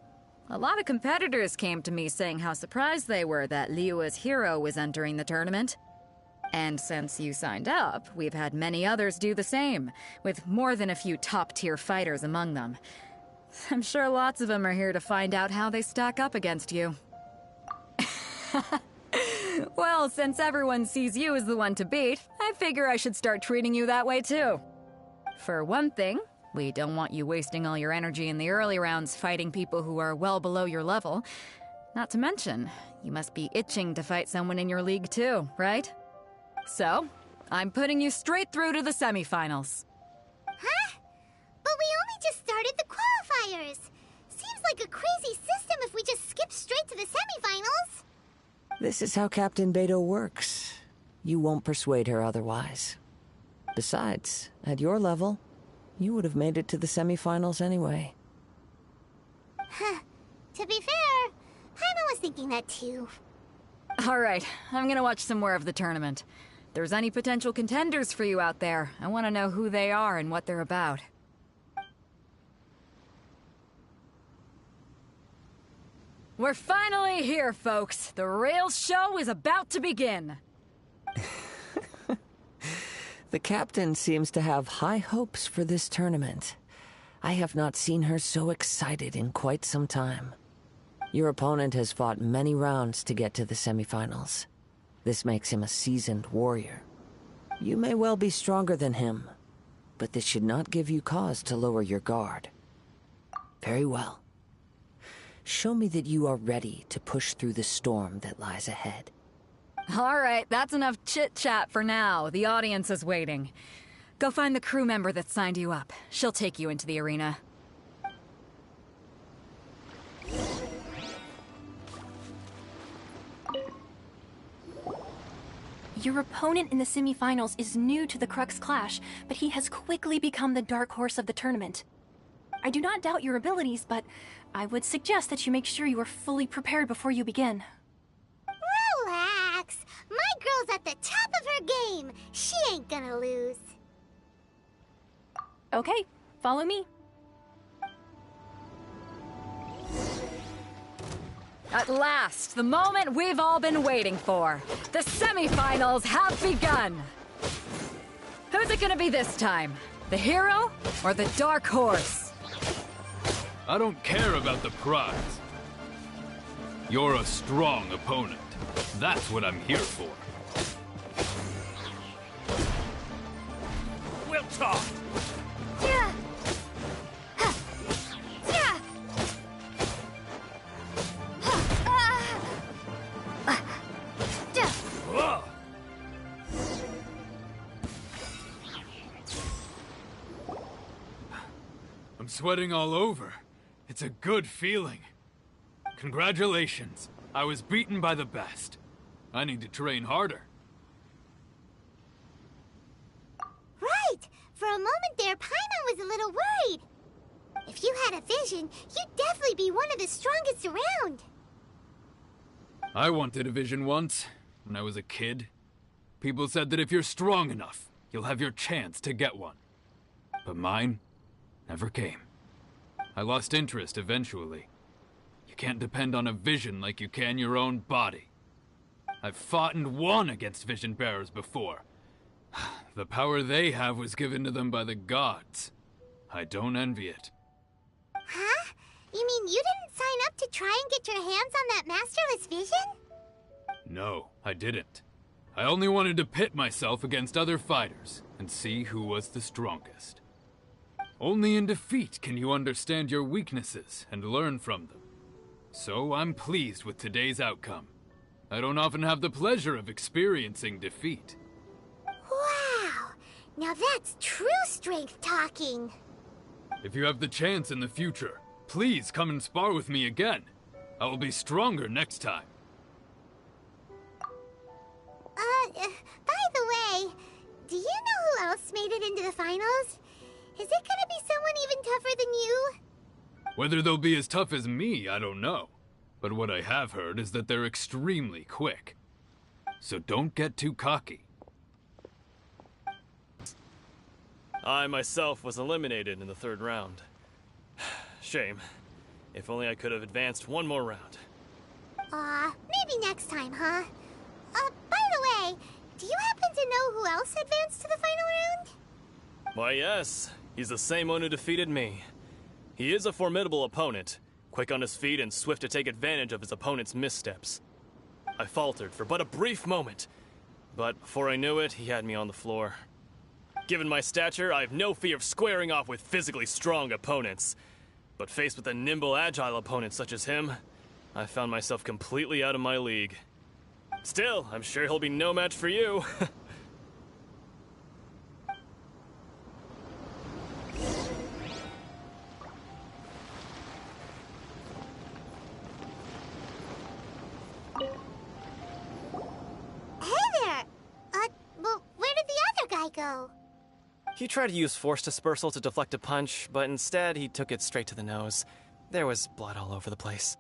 Speaker 8: a lot of competitors came to me saying how surprised they were that Liyue's hero was entering the tournament. And since you signed up, we've had many others do the same, with more than a few top-tier fighters among them. I'm sure lots of them are here to find out how they stack up against you. Well, since everyone sees you as the one to beat, I figure I should start treating you that way too. For one thing, we don't want you wasting all your energy in the early rounds fighting people who are well below your level. Not to mention, you must be itching to fight someone in your league too, right? So, I'm putting you straight through to the semifinals.
Speaker 2: Huh? But we only just started the qualifiers. Seems like a crazy system if we just skip straight to the semifinals.
Speaker 9: This is how Captain Beto works. You won't persuade her otherwise. Besides, at your level, you would have made it to the semifinals anyway.
Speaker 2: Huh. To be fair, Paimon was thinking that too.
Speaker 8: Alright, I'm gonna watch some more of the tournament. If there's any potential contenders for you out there, I want to know who they are and what they're about. We're finally here, folks. The rails show is about to begin.
Speaker 9: The captain seems to have high hopes for this tournament. I have not seen her so excited in quite some time. Your opponent has fought many rounds to get to the semifinals. This makes him a seasoned warrior. You may well be stronger than him, but this should not give you cause to lower your guard. Very well. Show me that you are ready to push through the storm that lies ahead.
Speaker 8: Alright, that's enough chit-chat for now. The audience is waiting. Go find the crew member that signed you up. She'll take you into the arena.
Speaker 5: Your opponent in the semifinals is new to the Crux Clash, but he has quickly become the dark horse of the tournament. I do not doubt your abilities, but I would suggest that you make sure you are fully prepared before you begin.
Speaker 2: Relax. My girl's at the top of her game. She ain't gonna lose.
Speaker 5: Okay, follow me.
Speaker 8: At last, the moment we've all been waiting for. The semifinals have begun. Who's it gonna be this time? The hero or the dark horse?
Speaker 15: I don't care about the prize. You're a strong opponent. That's what I'm here for. We'll talk!
Speaker 2: Yeah. Yeah.
Speaker 15: I'm sweating all over. It's a good feeling. Congratulations. I was beaten by the best. I need to train harder.
Speaker 2: Right. For a moment there, Paimon was a little worried. If you had a vision, you'd definitely be one of the strongest around.
Speaker 15: I wanted a vision once, when I was a kid. People said that if you're strong enough, you'll have your chance to get one. But mine never came. I lost interest eventually. You can't depend on a vision like you can your own body. I've fought and won against vision bearers before. The power they have was given to them by the gods. I don't envy it.
Speaker 2: Huh? You mean you didn't sign up to try and get your hands on that masterless vision?
Speaker 15: No, I didn't. I only wanted to pit myself against other fighters and see who was the strongest. Only in defeat can you understand your weaknesses and learn from them. So I'm pleased with today's outcome. I don't often have the pleasure of experiencing defeat.
Speaker 2: Wow! Now that's true strength talking.
Speaker 15: If you have the chance in the future, please come and spar with me again. I will be stronger next time.
Speaker 2: By the way, do you know who else made it into the finals? Is it gonna be someone even tougher than you?
Speaker 15: Whether they'll be as tough as me, I don't know. But what I have heard is that they're extremely quick. So don't get too cocky.
Speaker 10: I myself was eliminated in the third round. Shame. If only I could have advanced one more round.
Speaker 2: Maybe next time, huh? By the way, do you happen to know who else advanced to the final round?
Speaker 10: Why, yes. He's the same one who defeated me. He is a formidable opponent, quick on his feet and swift to take advantage of his opponent's missteps. I faltered for but a brief moment, but before I knew it, he had me on the floor. Given my stature, I have no fear of squaring off with physically strong opponents. But faced with a nimble, agile opponent such as him, I found myself completely out of my league. Still, I'm sure he'll be no match for you.
Speaker 2: Well, where did the other guy go?
Speaker 12: He tried to use force dispersal to deflect a punch, but instead he took it straight to the nose. There was blood all over the place.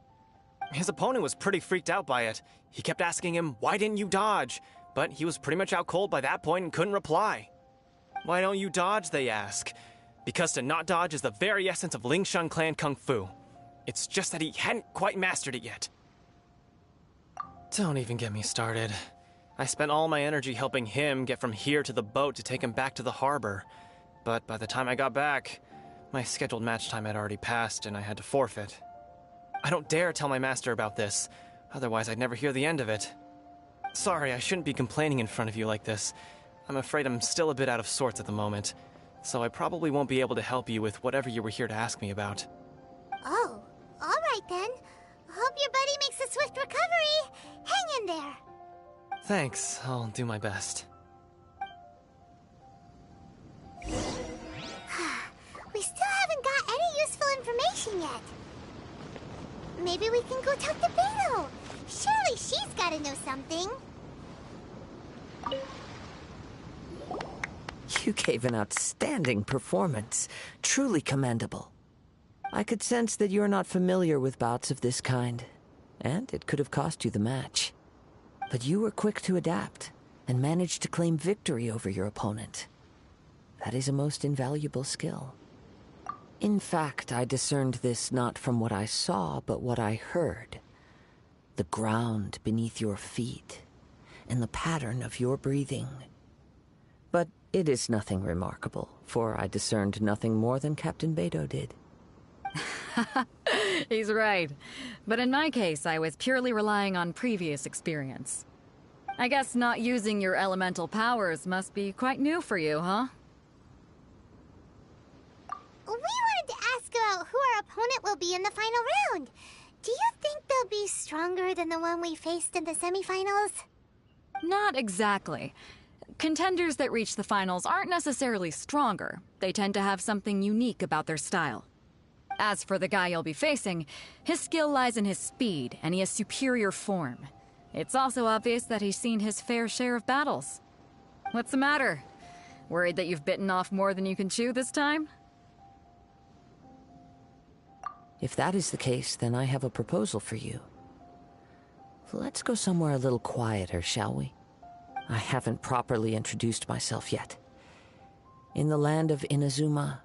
Speaker 12: His opponent was pretty freaked out by it. He kept asking him, "Why didn't you dodge?" But he was pretty much out cold by that point and couldn't reply. "Why don't you dodge?" they ask. Because to not dodge is the very essence of Lingshan clan kung fu. It's just that he hadn't quite mastered it yet. Don't even get me started. I spent all my energy helping him get from here to the boat to take him back to the harbor. But by the time I got back, my scheduled match time had already passed and I had to forfeit. I don't dare tell my master about this, otherwise I'd never hear the end of it. Sorry, I shouldn't be complaining in front of you like this. I'm afraid I'm still a bit out of sorts at the moment, so I probably won't be able to help you with whatever you were here to ask me about.
Speaker 2: Oh, alright then. Hope your buddy makes a swift recovery. Hang in there.
Speaker 12: Thanks, I'll do my best.
Speaker 2: We still haven't got any useful information yet. Maybe we can go talk to Beto. Surely she's gotta know something.
Speaker 9: You gave an outstanding performance. Truly commendable. I could sense that you're not familiar with bouts of this kind, and it could have cost you the match. But you were quick to adapt, and managed to claim victory over your opponent. That is a most invaluable skill. In fact, I discerned this not from what I saw, but what I heard. The ground beneath your feet, and the pattern of your breathing. But it is nothing remarkable, for I discerned nothing more than Captain Beto did.
Speaker 8: He's right. But in my case, I was purely relying on previous experience. I guess not using your elemental powers must be quite new for you, huh?
Speaker 2: We wanted to ask about who our opponent will be in the final round. Do you think they'll be stronger than the one we faced in the semifinals?
Speaker 8: Not exactly. Contenders that reach the finals aren't necessarily stronger. They tend to have something unique about their style. As for the guy you'll be facing, his skill lies in his speed, and he has superior form. It's also obvious that he's seen his fair share of battles. What's the matter? Worried that you've bitten off more than you can chew this time?
Speaker 9: If that is the case, then I have a proposal for you. Let's go somewhere a little quieter, shall we? I haven't properly introduced myself yet. In the land of Inazuma,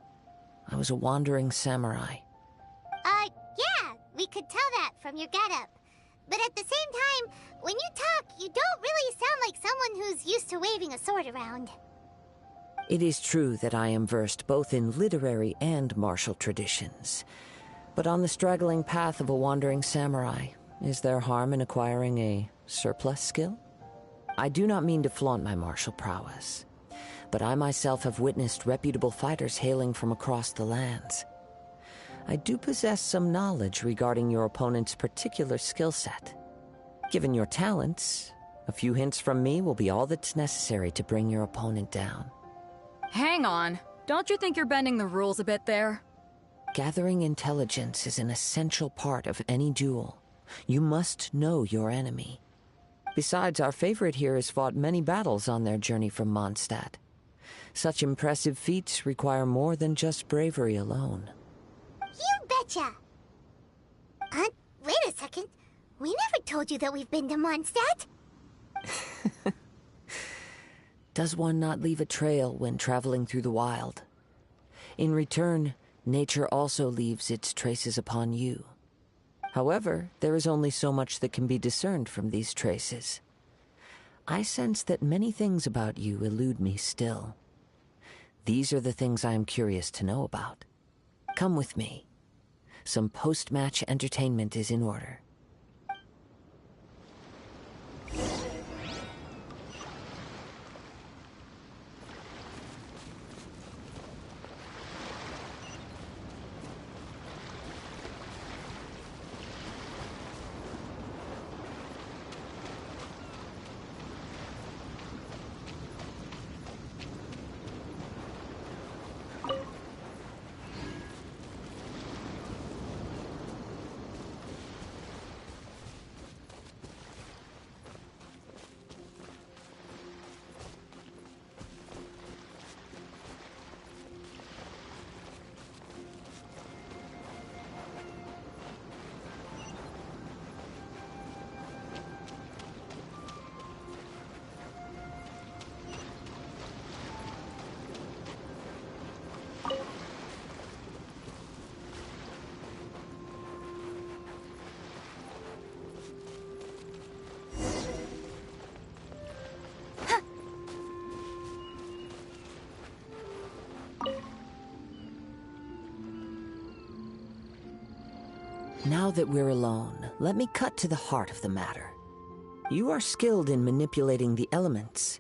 Speaker 9: I was a wandering samurai.
Speaker 2: Yeah, we could tell that from your getup. But at the same time, when you talk, you don't really sound like someone who's used to waving a sword around.
Speaker 9: It is true that I am versed both in literary and martial traditions. But on the straggling path of a wandering samurai, is there harm in acquiring a surplus skill? I do not mean to flaunt my martial prowess, but I myself have witnessed reputable fighters hailing from across the lands. I do possess some knowledge regarding your opponent's particular skill set. Given your talents, a few hints from me will be all that's necessary to bring your opponent down.
Speaker 8: Hang on. Don't you think you're bending the rules a bit there?
Speaker 9: Gathering intelligence is an essential part of any duel. You must know your enemy. Besides, our favorite here has fought many battles on their journey from Mondstadt. Such impressive feats require more than just bravery alone.
Speaker 2: You betcha! Wait a second. We never told you that we've been to Mondstadt.
Speaker 9: Does one not leave a trail when traveling through the wild? In return, nature also leaves its traces upon you. However, there is only so much that can be discerned from these traces. I sense that many things about you elude me still. These are the things I am curious to know about. Come with me. Some post-match entertainment is in order. Now that we're alone, let me cut to the heart of the matter. You are skilled in manipulating the elements,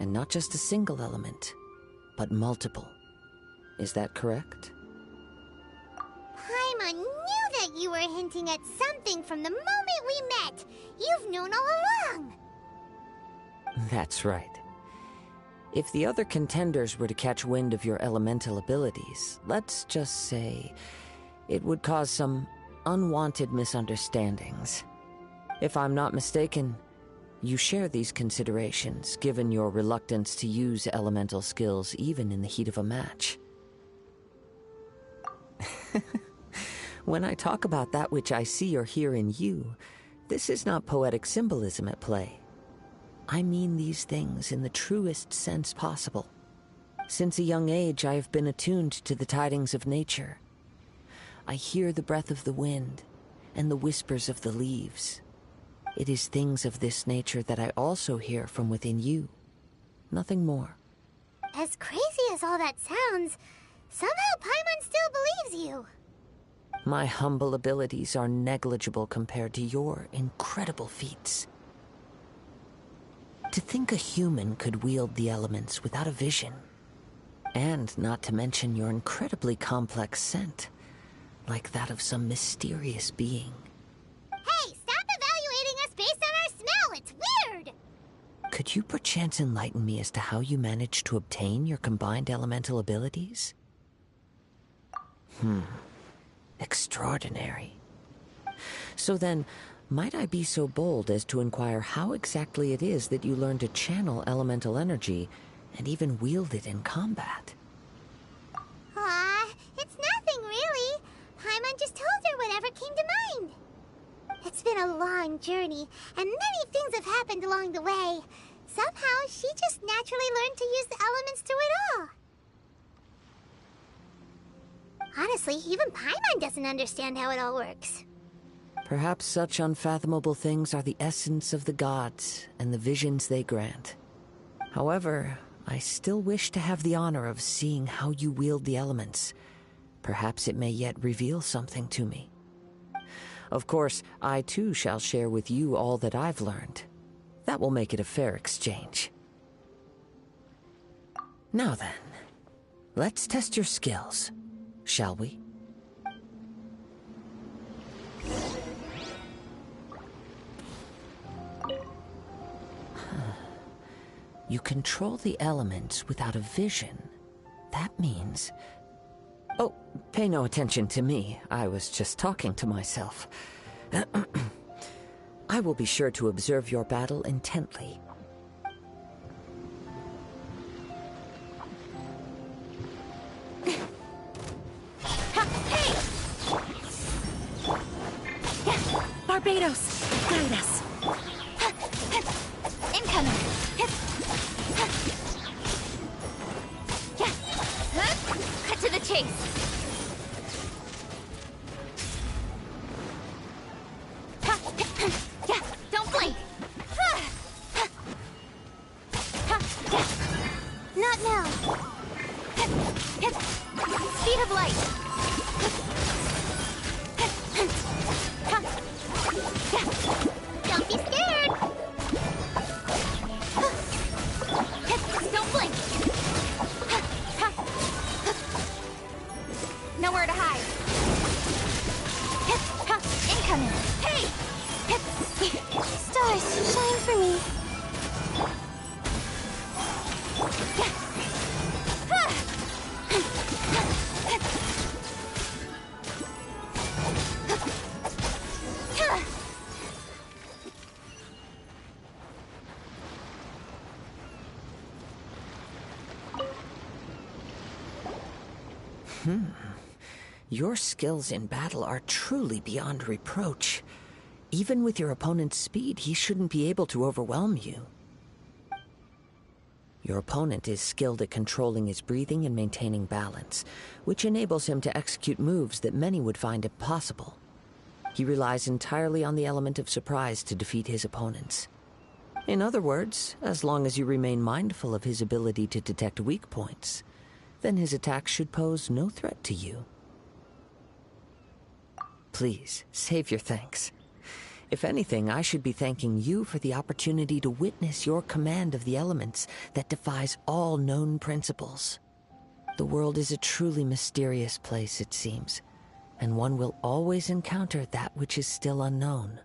Speaker 9: and not just a single element, but multiple. Is that correct?
Speaker 2: Paimon knew that you were hinting at something from the moment we met. You've known all along.
Speaker 9: That's right. If the other contenders were to catch wind of your elemental abilities, let's just say it would cause some unwanted misunderstandings. If I'm not mistaken, you share these considerations, given your reluctance to use elemental skills even in the heat of a match. When I talk about that which I see or hear in you, this is not poetic symbolism at play. I mean these things in the truest sense possible. Since a young age, I have been attuned to the tidings of nature. I hear the breath of the wind and the whispers of the leaves. It is things of this nature that I also hear from within you. Nothing more.
Speaker 2: As crazy as all that sounds, somehow Paimon still believes you.
Speaker 9: My humble abilities are negligible compared to your incredible feats. To think a human could wield the elements without a vision. And not to mention your incredibly complex scent. Like that of some mysterious being.
Speaker 2: Hey, stop evaluating us based on our smell! It's weird!
Speaker 9: Could you perchance enlighten me as to how you managed to obtain your combined elemental abilities? Extraordinary. So then, might I be so bold as to inquire how exactly it is that you learned to channel elemental energy and even wield it in combat?
Speaker 2: It's nothing really. Paimon just told her whatever came to mind. It's been a long journey, and many things have happened along the way. Somehow, she just naturally learned to use the elements through it all. Honestly, even Paimon doesn't understand how it all works.
Speaker 9: Perhaps such unfathomable things are the essence of the gods and the visions they grant. However, I still wish to have the honor of seeing how you wield the elements. Perhaps it may yet reveal something to me. Of course, I too shall share with you all that I've learned. That will make it a fair exchange. Now then, let's test your skills, shall we? You control the elements without a vision. That means... Oh, pay no attention to me. I was just talking to myself. I will be sure to observe your battle intently.
Speaker 5: Hey! Barbados, guide us. Incoming. Cut to the chase. Don't blink.
Speaker 9: Your skills in battle are truly beyond reproach. Even with your opponent's speed, he shouldn't be able to overwhelm you. Your opponent is skilled at controlling his breathing and maintaining balance, which enables him to execute moves that many would find impossible. He relies entirely on the element of surprise to defeat his opponents. In other words, as long as you remain mindful of his ability to detect weak points, then his attacks should pose no threat to you. Please, save your thanks. If anything, I should be thanking you for the opportunity to witness your command of the elements that defies all known principles. The world is a truly mysterious place, it seems, and one will always encounter that which is still unknown.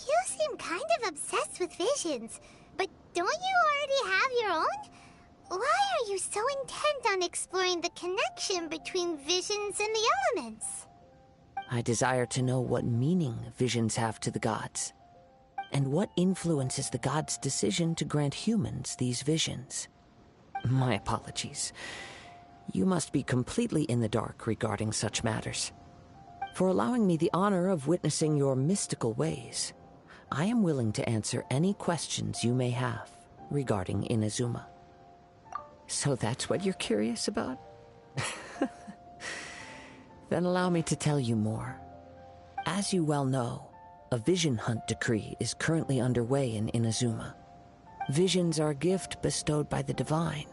Speaker 2: You seem kind of obsessed with visions, but don't you already have your own? Why are you so intent on exploring the connection between visions and the elements?
Speaker 9: I desire to know what meaning visions have to the gods, and what influences the gods' decision to grant humans these visions. My apologies. You must be completely in the dark regarding such matters. For allowing me the honor of witnessing your mystical ways, I am willing to answer any questions you may have regarding Inazuma. So that's what you're curious about? Then allow me to tell you more. As you well know, a vision hunt decree is currently underway in Inazuma. Visions are a gift bestowed by the divine.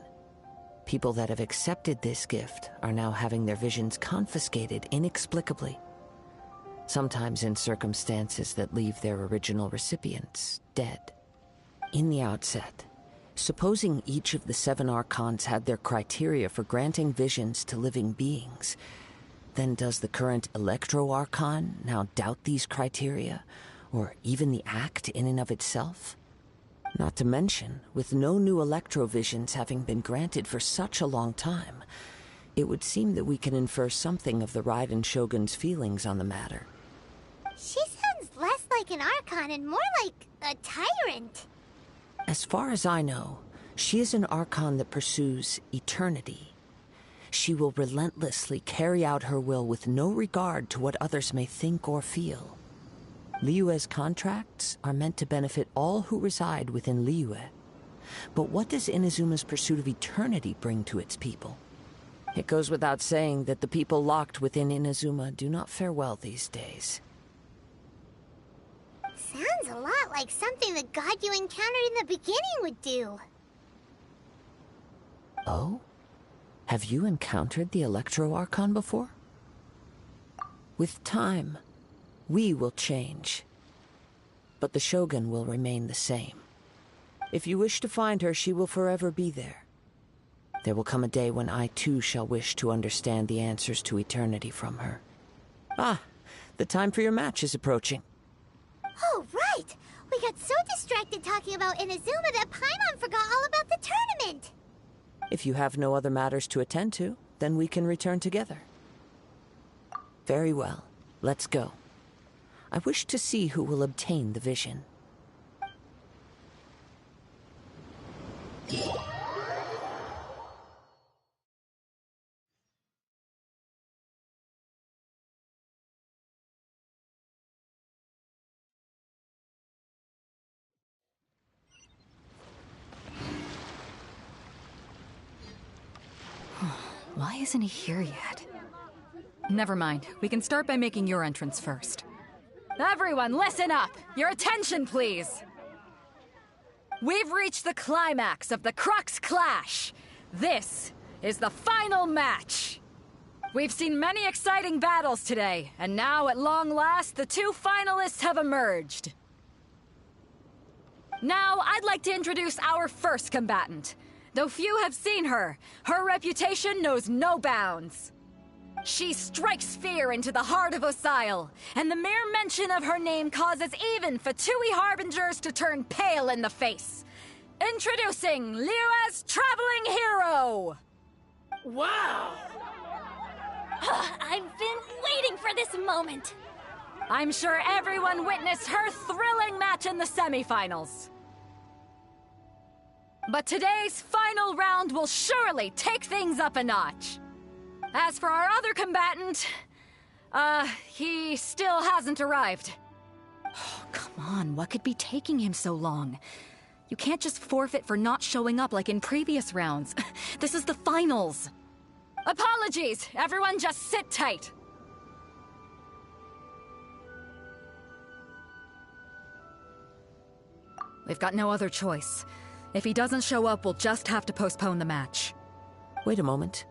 Speaker 9: People that have accepted this gift are now having their visions confiscated inexplicably, sometimes in circumstances that leave their original recipients dead. In the outset, supposing each of the 7 archons had their criteria for granting visions to living beings, then does the current Electro-Archon now doubt these criteria, or even the act in and of itself? Not to mention, with no new Electro-Visions having been granted for such a long time, it would seem that we can infer something of the Raiden Shogun's feelings on the matter.
Speaker 2: She sounds less like an Archon and more like a tyrant.
Speaker 9: As far as I know, she is an Archon that pursues eternity. She will relentlessly carry out her will with no regard to what others may think or feel. Liyue's contracts are meant to benefit all who reside within Liyue. But what does Inazuma's pursuit of eternity bring to its people? It goes without saying that the people locked within Inazuma do not fare well these days.
Speaker 2: Sounds a lot like something the god you encountered in the beginning would do.
Speaker 9: Oh? Have you encountered the Electro-Archon before? With time, we will change. But the Shogun will remain the same. If you wish to find her, she will forever be there. There will come a day when I too shall wish to understand the answers to eternity from her. Ah, the time for your match is approaching.
Speaker 2: Oh, right! We got so distracted talking about Inazuma that Paimon forgot all about the tournament!
Speaker 9: If you have no other matters to attend to, then we can return together. Very well. Let's go. I wish to see who will obtain the vision.
Speaker 8: Why isn't he here yet? Never mind. We can start by making your entrance first. Everyone, listen up! Your attention, please! We've reached the climax of the Crux Clash! This is the final match! We've seen many exciting battles today, and now, at long last, the 2 finalists have emerged. Now, I'd like to introduce our first combatant. Though few have seen her, her reputation knows no bounds. She strikes fear into the heart of Osile, and the mere mention of her name causes even Fatui Harbingers to turn pale in the face. Introducing Liyue's traveling hero!
Speaker 13: Wow!
Speaker 5: I've been waiting for this moment.
Speaker 8: I'm sure everyone witnessed her thrilling match in the semifinals. But today's final round will surely take things up a notch. As for our other combatant, he still hasn't arrived. Oh, come on, what could be taking him so long? You can't just forfeit for not showing up like in previous rounds. This is the finals. Apologies! Everyone just sit tight! We've got no other choice. If he doesn't show up, we'll just have to postpone the match.
Speaker 9: Wait a moment.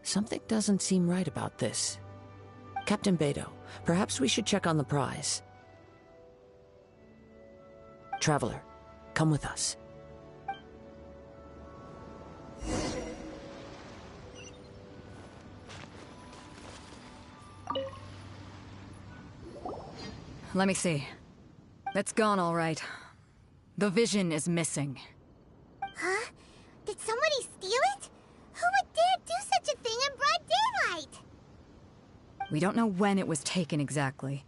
Speaker 9: Something doesn't seem right about this. Captain Beto, perhaps we should check on the prize. Traveler, come with us.
Speaker 8: Let me see. It's gone all right. The vision is missing.
Speaker 2: Huh? Did somebody steal it? Who would dare do such a thing in broad daylight?
Speaker 8: We don't know when it was taken exactly.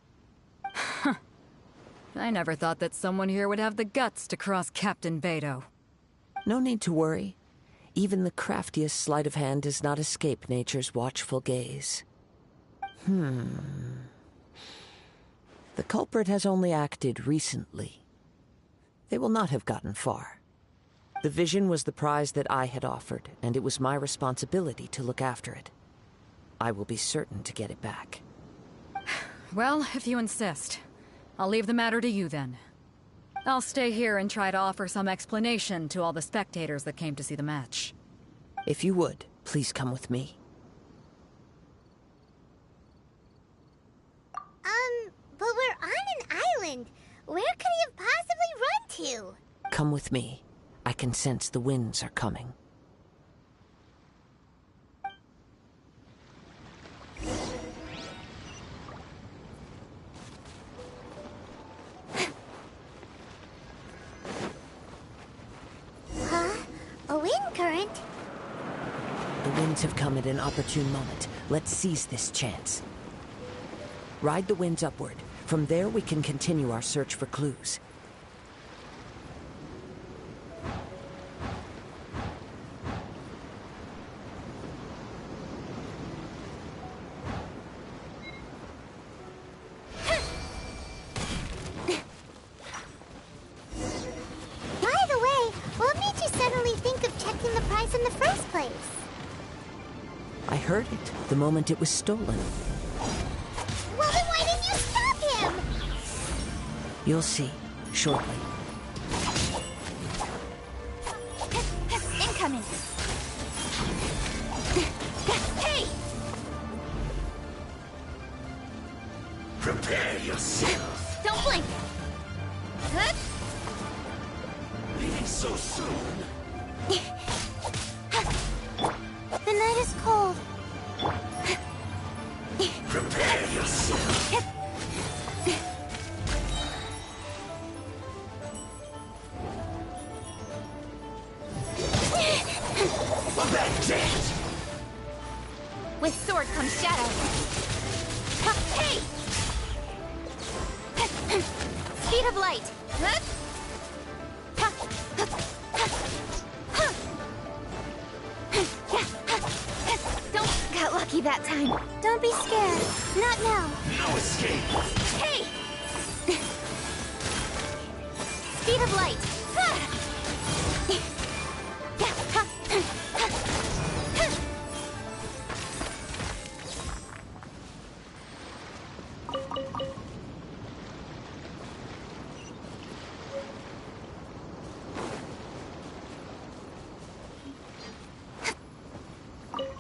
Speaker 8: I never thought that someone here would have the guts to cross Captain Beto.
Speaker 9: No need to worry. Even the craftiest sleight of hand does not escape nature's watchful gaze. The culprit has only acted recently. They will not have gotten far. The vision was the prize that I had offered, and it was my responsibility to look after it. I will be certain to get it back.
Speaker 8: Well, if you insist. I'll leave the matter to you then. I'll stay here and try to offer some explanation to all the spectators that came to see the match.
Speaker 9: If you would, please come with me.
Speaker 2: But we're on an island. Where could he have possibly run to?
Speaker 9: Come with me. I can sense the winds are coming.
Speaker 2: Huh? A wind current?
Speaker 9: The winds have come at an opportune moment. Let's seize this chance. Ride the winds upward. From there, we can continue our search for clues.
Speaker 2: By the way, what made you suddenly think of checking the prize in the first place?
Speaker 9: I heard it the moment it was stolen.
Speaker 2: Well, then why didn't you stop him?
Speaker 9: You'll see, shortly.
Speaker 2: Incoming. Hey!
Speaker 3: Prepare yourself.
Speaker 2: Don't blink. Huh?
Speaker 3: Leaving so soon.
Speaker 2: The night is cold.
Speaker 3: Prepare yourself. Abandoned.
Speaker 2: With sword comes shadow. Hey! Speed of light. Got lucky that time. Don't be scared. Not now.
Speaker 3: No escape.
Speaker 2: Hey! Speed of light.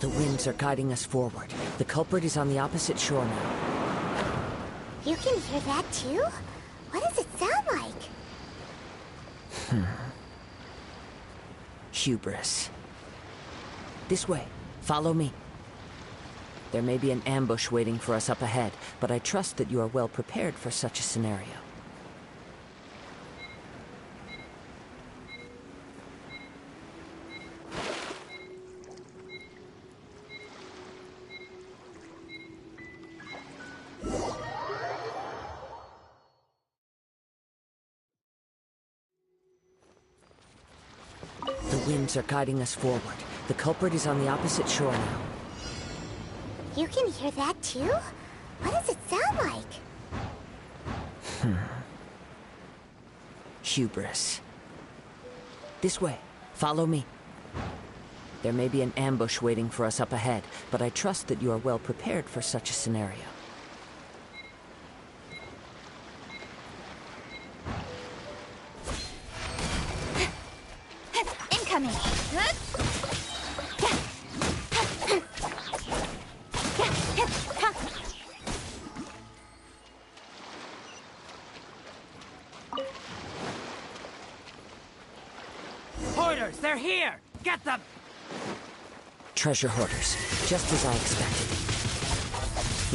Speaker 9: The winds are guiding us forward. The culprit is on the opposite shore now.
Speaker 2: You can hear that too? What does it sound like?
Speaker 9: Hubris. This way. Follow me. There may be an ambush waiting for us up ahead, but I trust that you are well prepared for such a scenario. The winds are guiding us forward. The culprit is on the opposite shore now.
Speaker 2: You can hear that too? What does it sound like?
Speaker 9: Hubris. This way. Follow me. There may be an ambush waiting for us up ahead, but I trust that you are well prepared for such a scenario.
Speaker 2: Incoming!
Speaker 16: Hoarders, they're here! Get them!
Speaker 9: Treasure hoarders, just as I expected.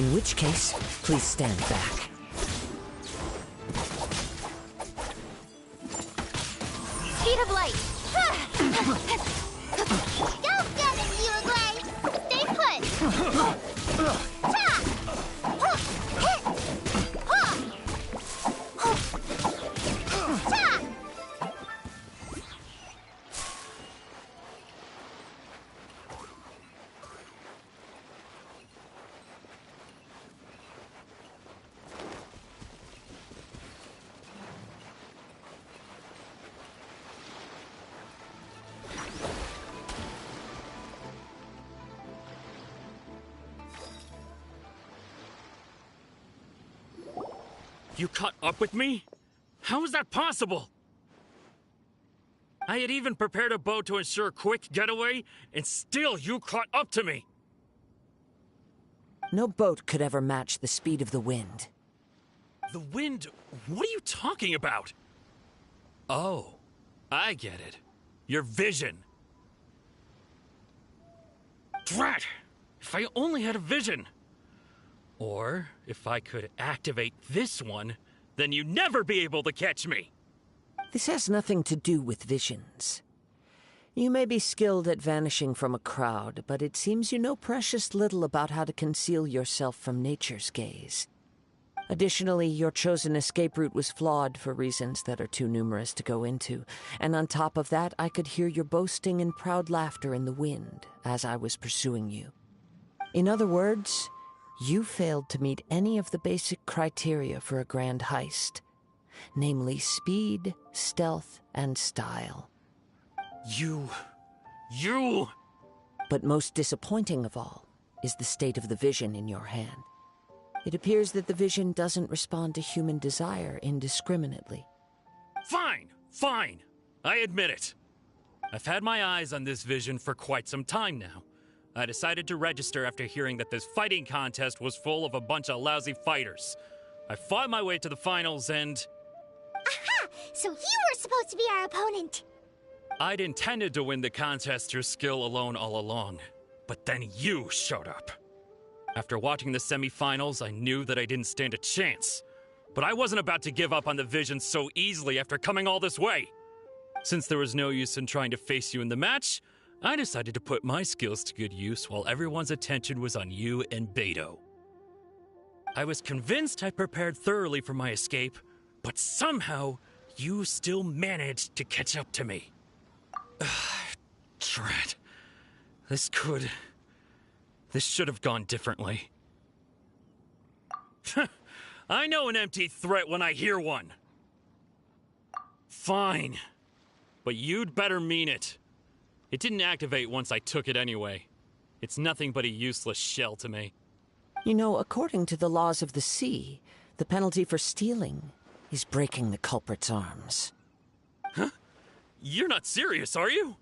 Speaker 9: In which case, please stand back.
Speaker 2: Speed of light! Don't get it, Uruguay! Stay put! Ta! Hit! Ta!
Speaker 17: You caught up with me? How is that possible? I had even prepared a boat to ensure a quick getaway, and still you caught up to me!
Speaker 9: No boat could ever match the speed of the wind.
Speaker 17: The wind? What are you talking about? Oh, I get it. Your vision. Drat! If I only had a vision! Or, if I could activate this one, then you'd never be able to catch me!
Speaker 9: This has nothing to do with visions. You may be skilled at vanishing from a crowd, but it seems you know precious little about how to conceal yourself from nature's gaze. Additionally, your chosen escape route was flawed for reasons that are too numerous to go into, and on top of that, I could hear your boasting and proud laughter in the wind as I was pursuing you. In other words, you failed to meet any of the basic criteria for a grand heist, namely speed, stealth, and style.
Speaker 17: You...
Speaker 9: But most disappointing of all is the state of the vision in your hand. It appears that the vision doesn't respond to human desire indiscriminately.
Speaker 17: Fine. I admit it. I've had my eyes on this vision for quite some time now. I decided to register after hearing that this fighting contest was full of a bunch of lousy fighters. I fought my way to the finals and...
Speaker 2: Aha! So you were supposed to be our opponent!
Speaker 17: I'd intended to win the contest through skill alone all along, but then you showed up. After watching the semi-finals, I knew that I didn't stand a chance. But I wasn't about to give up on the vision so easily after coming all this way. Since there was no use in trying to face you in the match, I decided to put my skills to good use while everyone's attention was on you and Beto. I was convinced I prepared thoroughly for my escape, but somehow you still managed to catch up to me. Drat. This should have gone differently. I know an empty threat when I hear one. Fine. But you'd better mean it. It didn't activate once I took it anyway. It's nothing but a useless shell to me.
Speaker 9: You know, according to the laws of the sea, the penalty for stealing is breaking the culprit's arms.
Speaker 17: Huh? You're not serious, are you?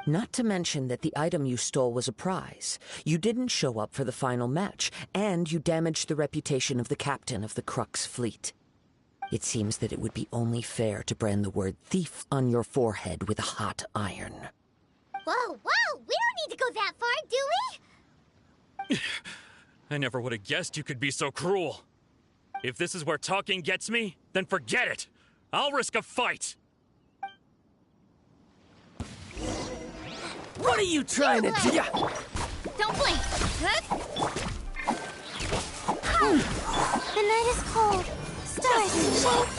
Speaker 9: Not to mention that the item you stole was a prize. You didn't show up for the final match, and you damaged the reputation of the captain of the Crux fleet. It seems that it would be only fair to brand the word thief on your forehead with a hot iron.
Speaker 2: Whoa! We don't need to go that far, do we?
Speaker 17: I never would have guessed you could be so cruel. If this is where talking gets me, then forget it. I'll risk a fight.
Speaker 16: What are you trying to do?
Speaker 2: Don't blink! The night is cold. Stars shake.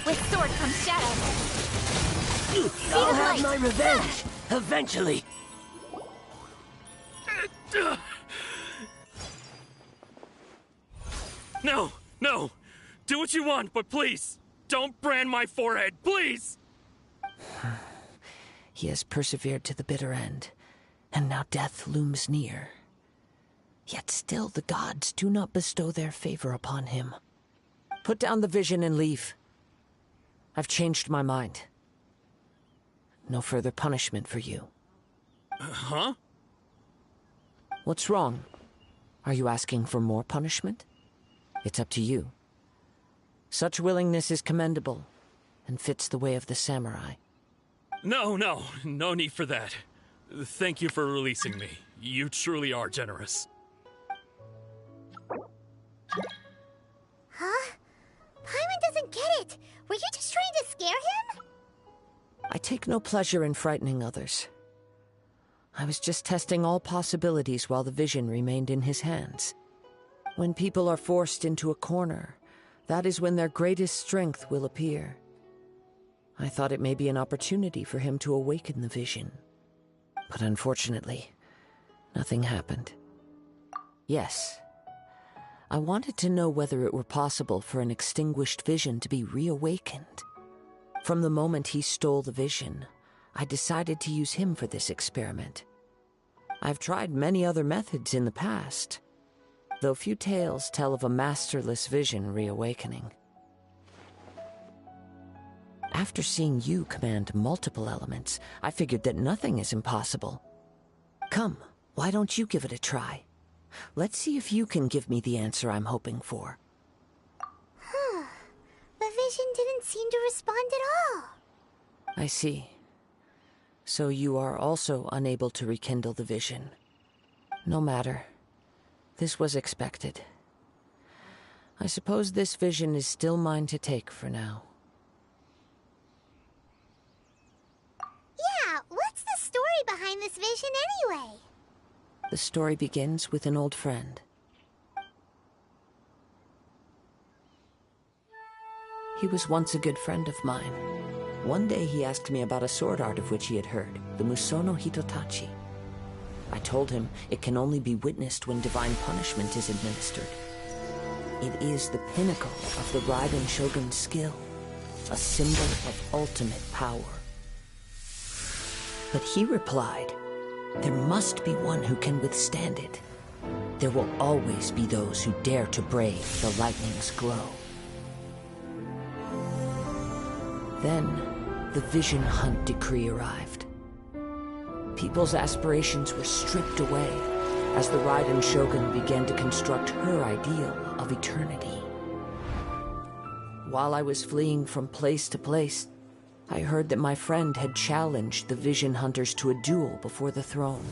Speaker 2: With sword comes shadow.
Speaker 16: I'll have my revenge, eventually.
Speaker 17: No! No! Do what you want, but please, don't brand my forehead, please!
Speaker 9: He has persevered to the bitter end, and now death looms near. Yet still the gods do not bestow their favor upon him. Put down the vision and leave. I've changed my mind. No further punishment for you.
Speaker 17: Huh?
Speaker 9: What's wrong? Are you asking for more punishment? It's up to you. Such willingness is commendable, and fits the way of the samurai.
Speaker 17: No need for that. Thank you for releasing me. You truly are generous.
Speaker 2: Huh? Paimon doesn't get it. Were you just trying to scare him?
Speaker 9: I take no pleasure in frightening others. I was just testing all possibilities while the vision remained in his hands. When people are forced into a corner, that is when their greatest strength will appear. I thought it may be an opportunity for him to awaken the vision. But unfortunately, nothing happened. Yes, I wanted to know whether it were possible for an extinguished vision to be reawakened. From the moment he stole the vision, I decided to use him for this experiment. I've tried many other methods in the past, though few tales tell of a masterless vision reawakening. After seeing you command multiple elements, I figured that nothing is impossible. Come, why don't you give it a try? Let's see if you can give me the answer I'm hoping for.
Speaker 2: Huh. The vision didn't seem to respond at all.
Speaker 9: I see. So you are also unable to rekindle the vision. No matter. This was expected. I suppose this vision is still mine to take for now.
Speaker 2: Yeah, what's the story behind this vision anyway?
Speaker 9: The story begins with an old friend. He was once a good friend of mine. One day he asked me about a sword art of which he had heard, the Musono Hitotachi. I told him it can only be witnessed when divine punishment is administered. It is the pinnacle of the Raiden Shogun's skill, a symbol of ultimate power. But he replied, there must be one who can withstand it. There will always be those who dare to brave the lightning's glow. Then, the Vision Hunt decree arrived. People's aspirations were stripped away as the Raiden Shogun began to construct her ideal of eternity. While I was fleeing from place to place, I heard that my friend had challenged the Vision Hunters to a duel before the throne.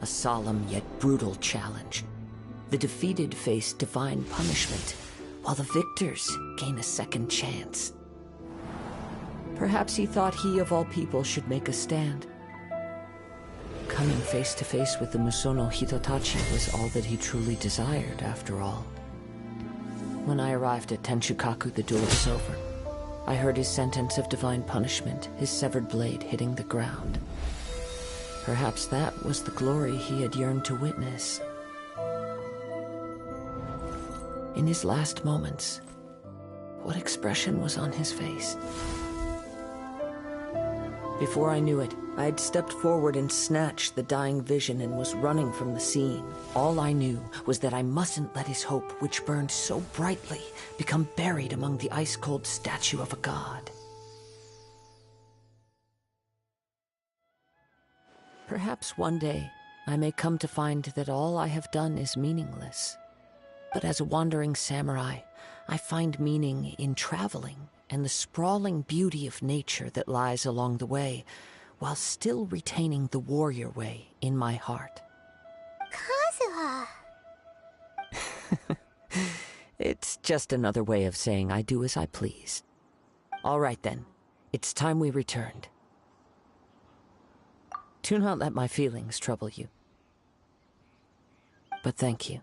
Speaker 9: A solemn yet brutal challenge. The defeated face divine punishment, while the victors gain a second chance. Perhaps he thought he of all people should make a stand. Coming face to face with the Musono Hitotachi was all that he truly desired, after all. When I arrived at Tenshukaku, the duel was over. I heard his sentence of divine punishment, his severed blade hitting the ground. Perhaps that was the glory he had yearned to witness. In his last moments, what expression was on his face? Before I knew it, I had stepped forward and snatched the dying vision and was running from the scene. All I knew was that I mustn't let his hope, which burned so brightly, become buried among the ice-cold statue of a god. Perhaps one day, I may come to find that all I have done is meaningless. But as a wandering samurai, I find meaning in traveling and the sprawling beauty of nature that lies along the way, while still retaining the warrior way in my heart.
Speaker 2: Kazuha!
Speaker 9: It's just another way of saying I do as I please. All right then, it's time we returned. Do not let my feelings trouble you. But thank you.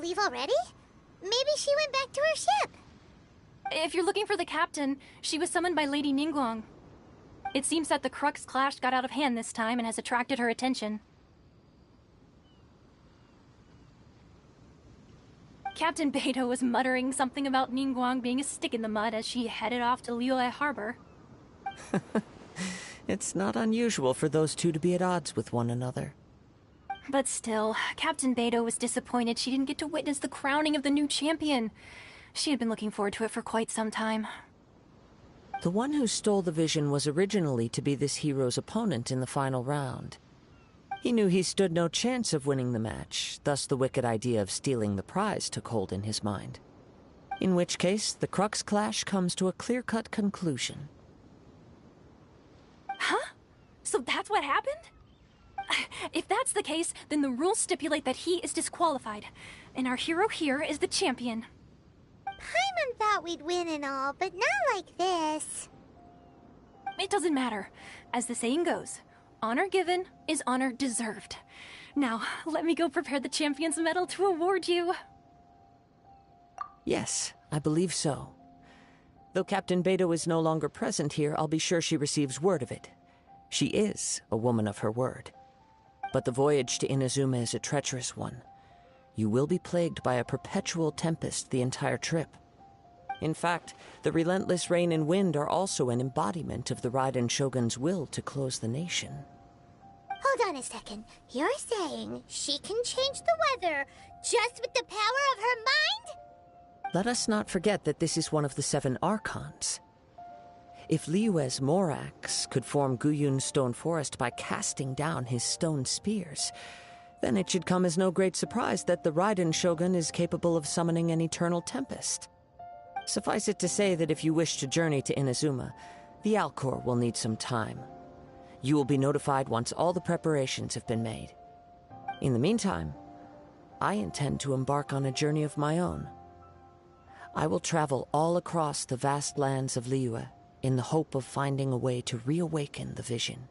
Speaker 2: leave already? Maybe she went back to her ship.
Speaker 5: If you're looking for the captain, she was summoned by Lady Ningguang. It seems that the Crux clash got out of hand this time and has attracted her attention. Captain Beidou was muttering something about Ningguang being a stick in the mud as she headed off to Liyue Harbor.
Speaker 9: It's not unusual for those two to be at odds with one another.
Speaker 5: But still, Captain Beidou was disappointed she didn't get to witness the crowning of the new champion. She had been looking forward to it for quite some time.
Speaker 9: The one who stole the vision was originally to be this hero's opponent in the final round. He knew he stood no chance of winning the match, thus the wicked idea of stealing the prize took hold in his mind. In which case, the Crux clash comes to a clear-cut conclusion.
Speaker 5: Huh? So that's what happened? If that's the case, then the rules stipulate that he is disqualified, and our hero here is the champion.
Speaker 2: Paimon thought we'd win and all, but not like this.
Speaker 5: It doesn't matter. As the saying goes, honor given is honor deserved. Now, let me go prepare the champion's medal to award you.
Speaker 9: Yes, I believe so. Though Captain Beidou is no longer present here, I'll be sure she receives word of it. She is a woman of her word. But the voyage to Inazuma is a treacherous one. You will be plagued by a perpetual tempest the entire trip. In fact, the relentless rain and wind are also an embodiment of the Raiden Shogun's will to close the nation.
Speaker 2: Hold on a second. You're saying she can change the weather just with the power of her mind?
Speaker 9: Let us not forget that this is one of the 7 Archons. If Liyue's Morax could form Guyun's stone forest by casting down his stone spears, then it should come as no great surprise that the Raiden Shogun is capable of summoning an eternal tempest. Suffice it to say that if you wish to journey to Inazuma, the Alcor will need some time. You will be notified once all the preparations have been made. In the meantime, I intend to embark on a journey of my own. I will travel all across the vast lands of Liyue in the hope of finding a way to reawaken the vision.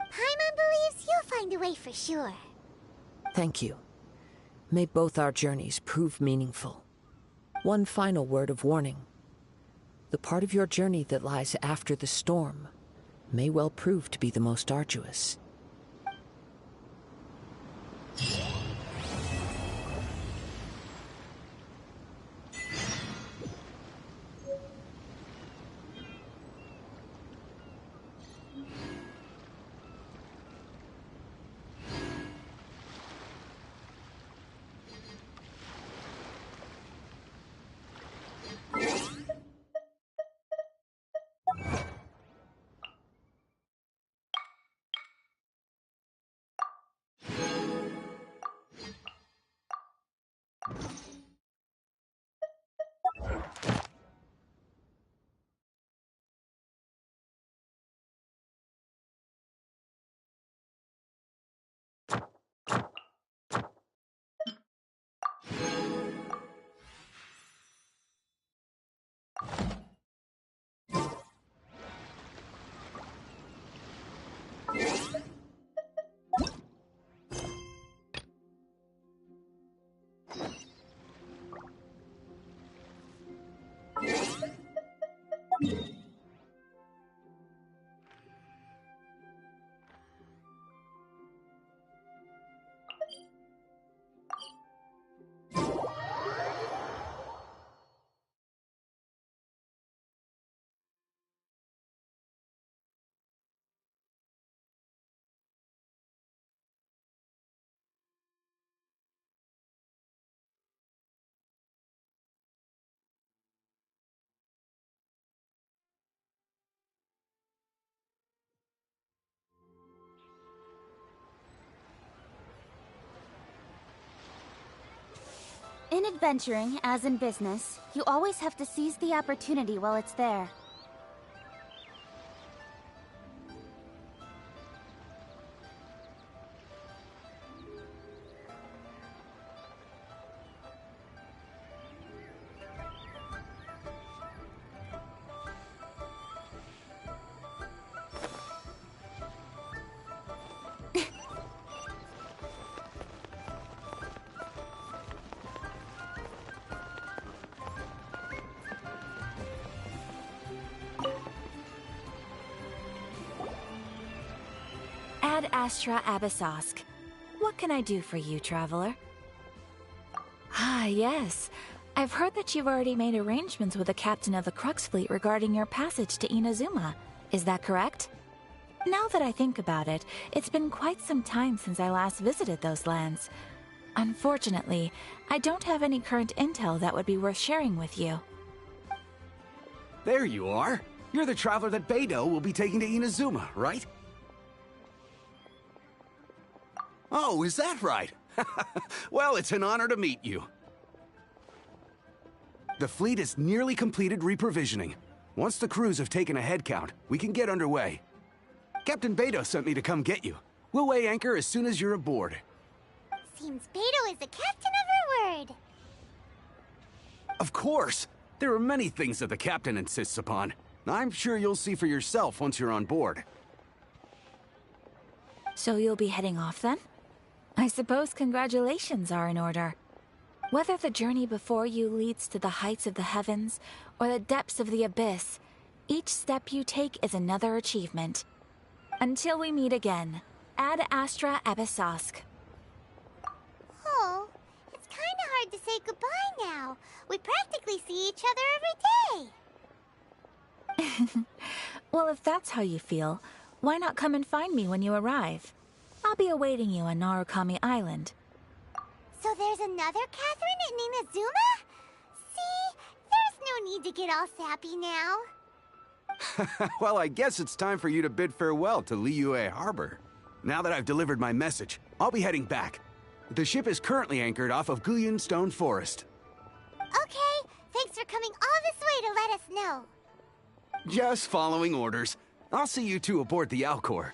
Speaker 2: Paimon believes you'll find a way for sure.
Speaker 9: Thank you. May both our journeys prove meaningful. One final word of warning. The part of your journey that lies after the storm may well prove to be the most arduous.
Speaker 18: In adventuring, as in business, you always have to seize the opportunity while it's there.
Speaker 19: Ad Astra Abyssosk. What can I do for you, traveler? Ah, yes. I've heard that you've already made arrangements with the captain of the Crux fleet regarding your passage to Inazuma. Is that correct? Now that I think about it, it's been quite some time since I last visited those lands. Unfortunately, I don't have any current intel that would be worth sharing with you.
Speaker 20: There you are. You're the traveler that Beidou will be taking to Inazuma, right? Oh, is that right? Well, it's an honor to meet you. The fleet is nearly completed reprovisioning. Once the crews have taken a head count, we can get underway. Captain Beidou sent me to come get you. We'll weigh anchor as soon as you're aboard.
Speaker 2: Seems Beidou is the captain of her word.
Speaker 20: Of course! There are many things that the captain insists upon. I'm sure you'll see for yourself once you're on board.
Speaker 19: So you'll be heading off then? I suppose congratulations are in order. Whether the journey before you leads to the heights of the heavens or the depths of the abyss, each step you take is another achievement. Until we meet again, Ad Astra Abyssosk.
Speaker 2: Oh, it's kinda hard to say goodbye now. We practically see each other every day.
Speaker 19: Well, if that's how you feel, why not come and find me when you arrive? I'll be awaiting you on Narukami Island.
Speaker 2: So there's another Catherine in Inazuma? See? There's no need to get all sappy now.
Speaker 20: Well, I guess it's time for you to bid farewell to Liyue Harbor. Now that I've delivered my message, I'll be heading back. The ship is currently anchored off of Guyun Stone Forest.
Speaker 2: Okay, thanks for coming all this way to let us know.
Speaker 20: Just following orders. I'll see you two aboard the Alcor.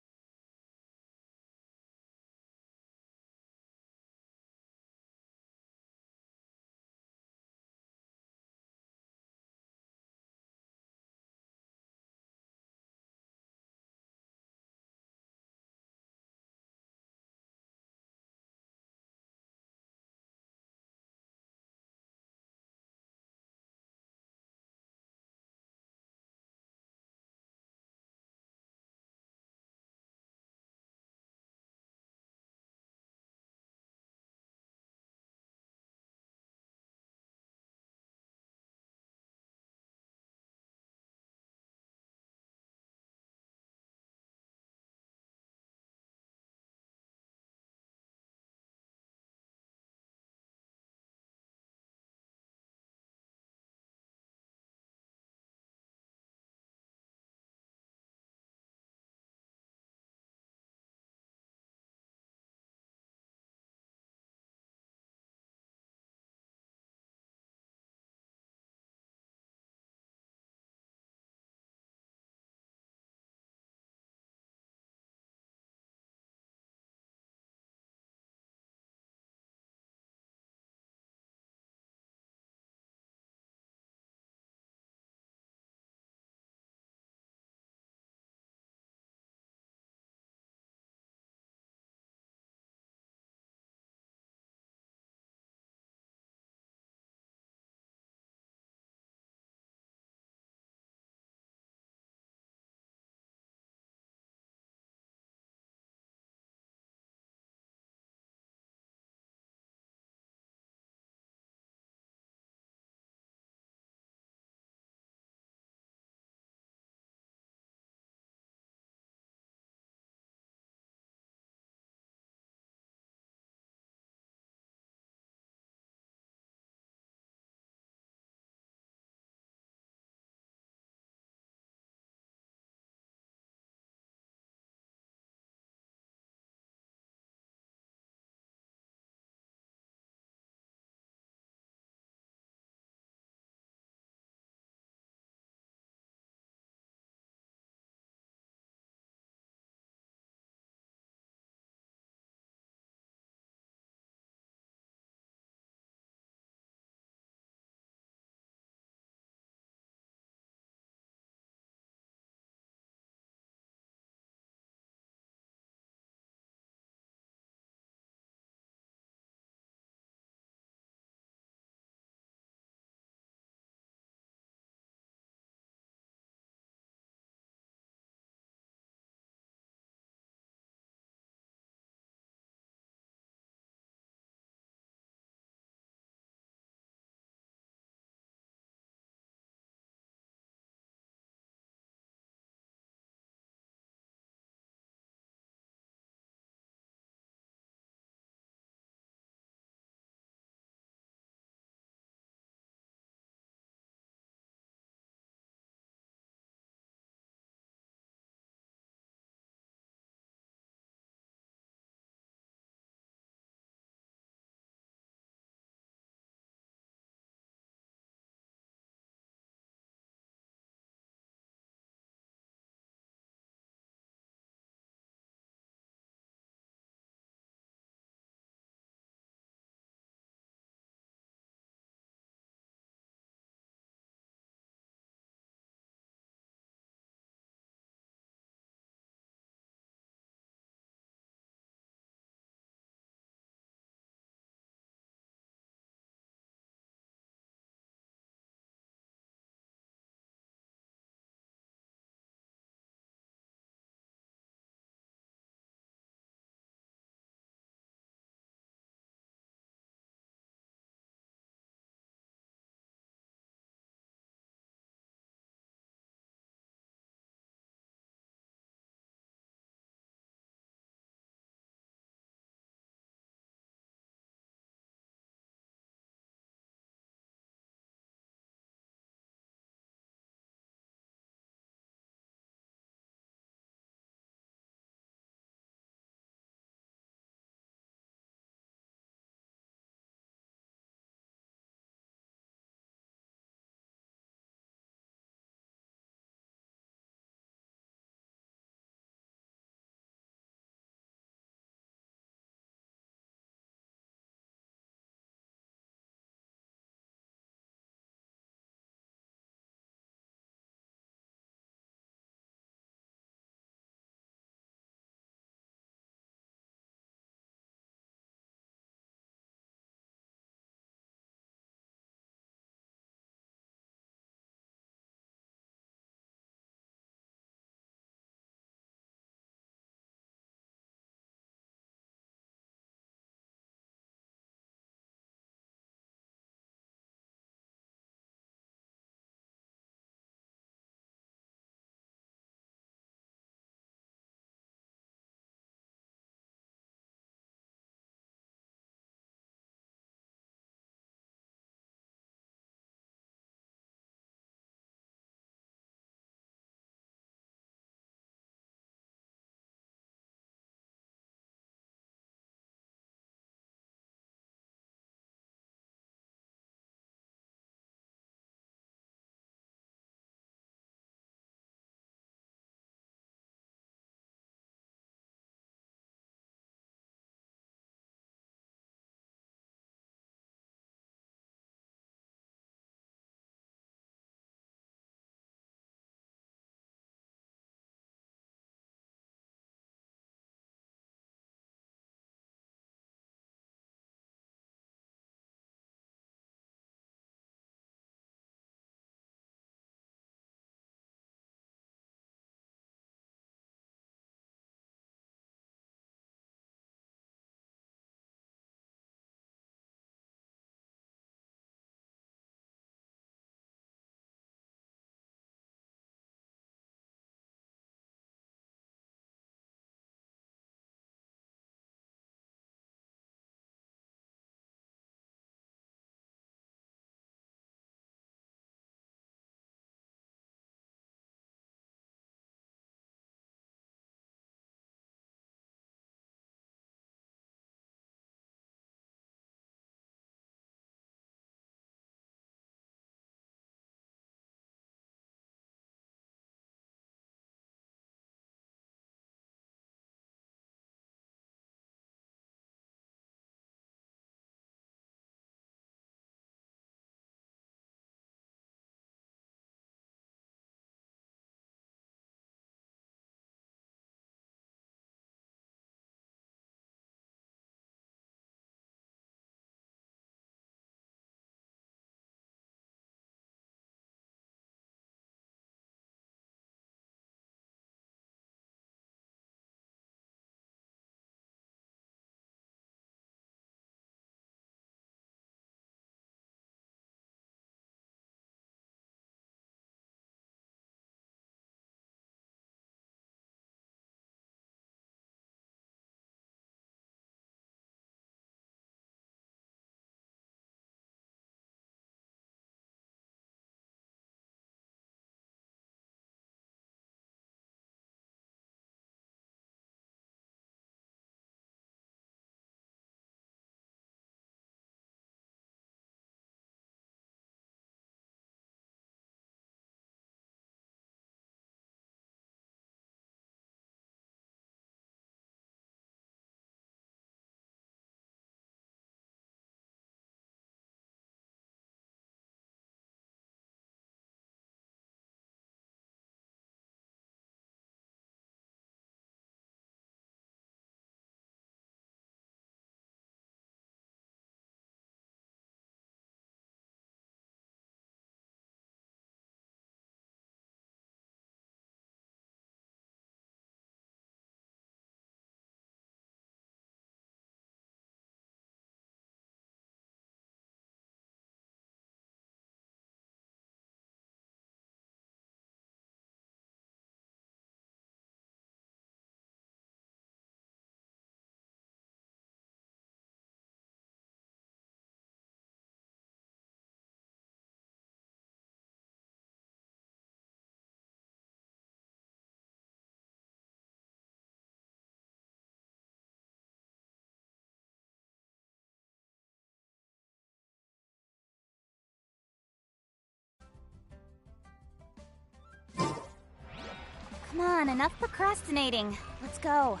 Speaker 18: Come on, enough procrastinating. Let's go.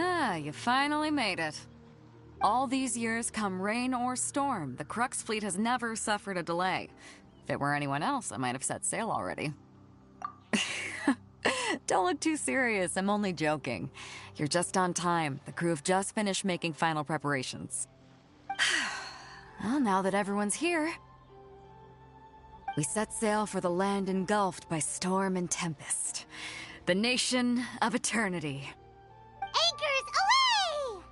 Speaker 8: Ah, you finally made it. All these years, come rain or storm, the Crux fleet has never suffered a delay. If it were anyone else, I might have set sail already. Don't look too serious, I'm only joking. You're just on time. The crew have just finished making final preparations. Well, now that everyone's here, we set sail for the land engulfed by storm and tempest. The nation of eternity.
Speaker 2: Anchors away!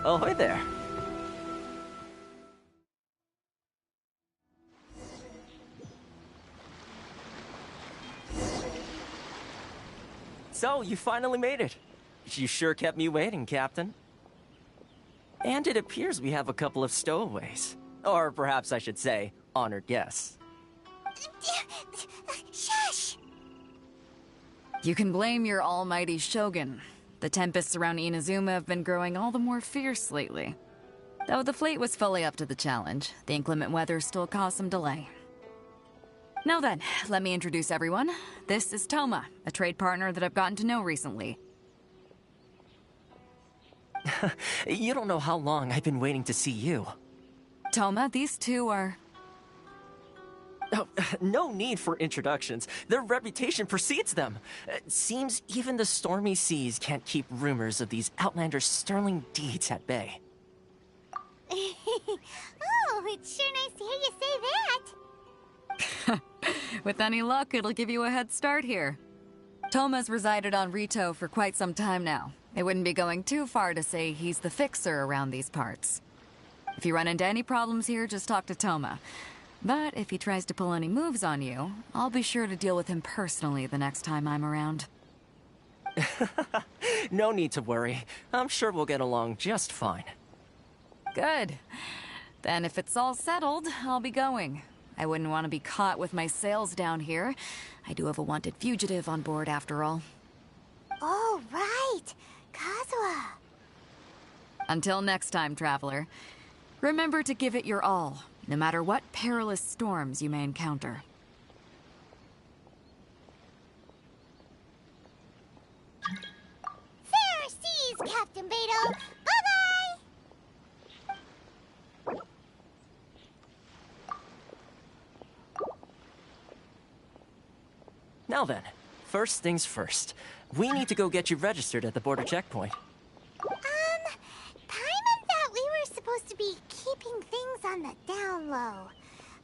Speaker 12: Ahoy there.
Speaker 21: So, you finally made it. You sure kept me waiting, Captain. And it appears we have a couple of stowaways. Or perhaps I should say, honored guests.
Speaker 2: Shush!
Speaker 8: You can blame your almighty Shogun. The tempests around Inazuma have been growing all the more fierce lately. Though the fleet was fully up to the challenge, the inclement weather still caused some delay. Now then, let me introduce everyone. This is Toma, a trade partner that I've gotten to know recently.
Speaker 21: You don't know how long I've been waiting to see you.
Speaker 8: Toma, these two are...
Speaker 21: Oh, no need for introductions. Their reputation precedes them. Seems even the stormy seas can't keep rumors of these outlanders' sterling deeds at bay.
Speaker 2: Oh, it's sure nice to hear you say that.
Speaker 8: With any luck, it'll give you a head start here. Toma's resided on Rito for quite some time now. It wouldn't be going too far to say he's the fixer around these parts. If you run into any problems here, just talk to Toma. But if he tries to pull any moves on you, I'll be sure to deal with him personally the next time I'm around.
Speaker 21: No need to worry. I'm sure we'll get along just fine.
Speaker 8: Good. Then if it's all settled, I'll be going. I wouldn't want to be caught with my sails down here. I do have a wanted fugitive on board after all.
Speaker 2: Oh, right. Kazuha.
Speaker 8: Until next time, traveler. Remember to give it your all, no matter what perilous storms you may encounter.
Speaker 2: Fair seas, Captain Beto. Bye-bye.
Speaker 21: Now then, first things first. We need to go get you registered at the border checkpoint.
Speaker 2: Paimon thought we were supposed to be keeping things on the down low.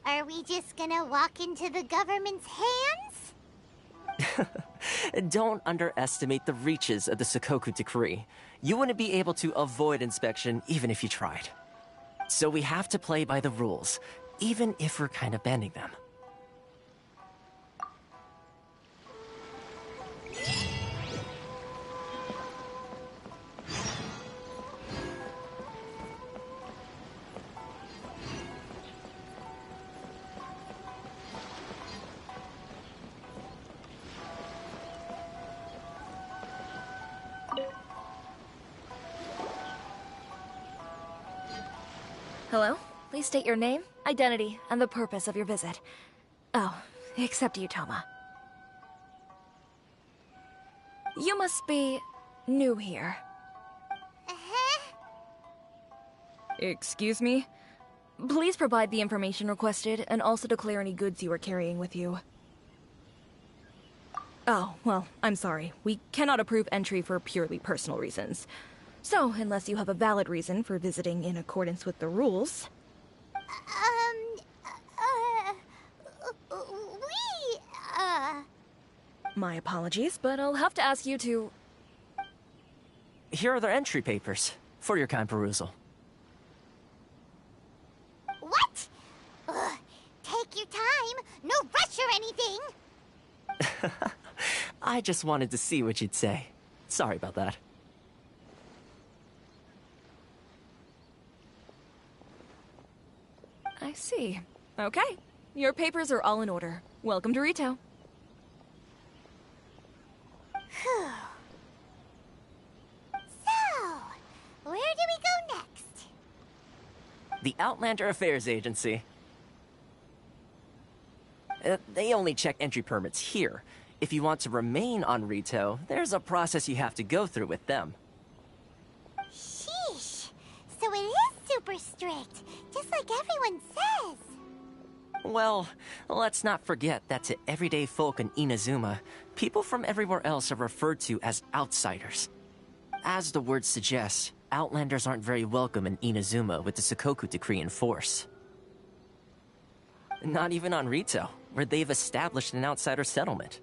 Speaker 2: Are we just gonna walk into the government's hands?
Speaker 21: Don't underestimate the reaches of the Sakoku Decree. You wouldn't be able to avoid inspection even if you tried. So we have to play by the rules, even if we're kind of bending them.
Speaker 19: Hello? Please state your name, identity, and the purpose of your visit. Oh, except you, Toma. You must be new here. Excuse me? Please provide the information requested and also declare any goods you are carrying with you. Oh, well, I'm sorry. We cannot approve entry for purely personal reasons. So, unless you have a valid reason for visiting in accordance with the rules... My apologies, but I'll have to ask you to...
Speaker 21: Here are their entry papers, for your kind perusal.
Speaker 2: What? Take your time. No rush or anything.
Speaker 21: I just wanted to see what you'd say. Sorry about that.
Speaker 19: I see. Okay. Your papers are all in order. Welcome to Rito.
Speaker 2: So, where do we go next?
Speaker 21: The Outlander Affairs Agency. They only check entry permits here. If you want to remain on Rito, there's a process you have to go through with them.
Speaker 2: Sheesh. So it is super strict, just like everyone says.
Speaker 21: Well, let's not forget that to everyday folk in Inazuma, people from everywhere else are referred to as outsiders. As the word suggests, Outlanders aren't very welcome in Inazuma with the Sakoku Decree in force. Not even on Rito, where they've established an outsider settlement.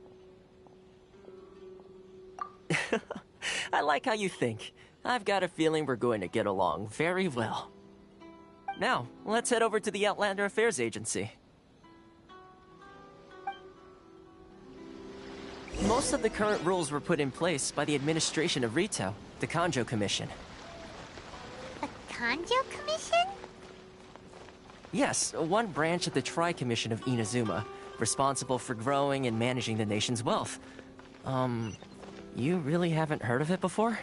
Speaker 21: I like how you think. I've got a feeling we're going to get along very well. Now, let's head over to the Outlander Affairs Agency. Most of the current rules were put in place by the administration of Rito, the Kanjo Commission.
Speaker 2: The Kanjo Commission?
Speaker 21: Yes, one branch of the Tri-Commission of Inazuma, responsible for growing and managing the nation's wealth. You really haven't heard of it before?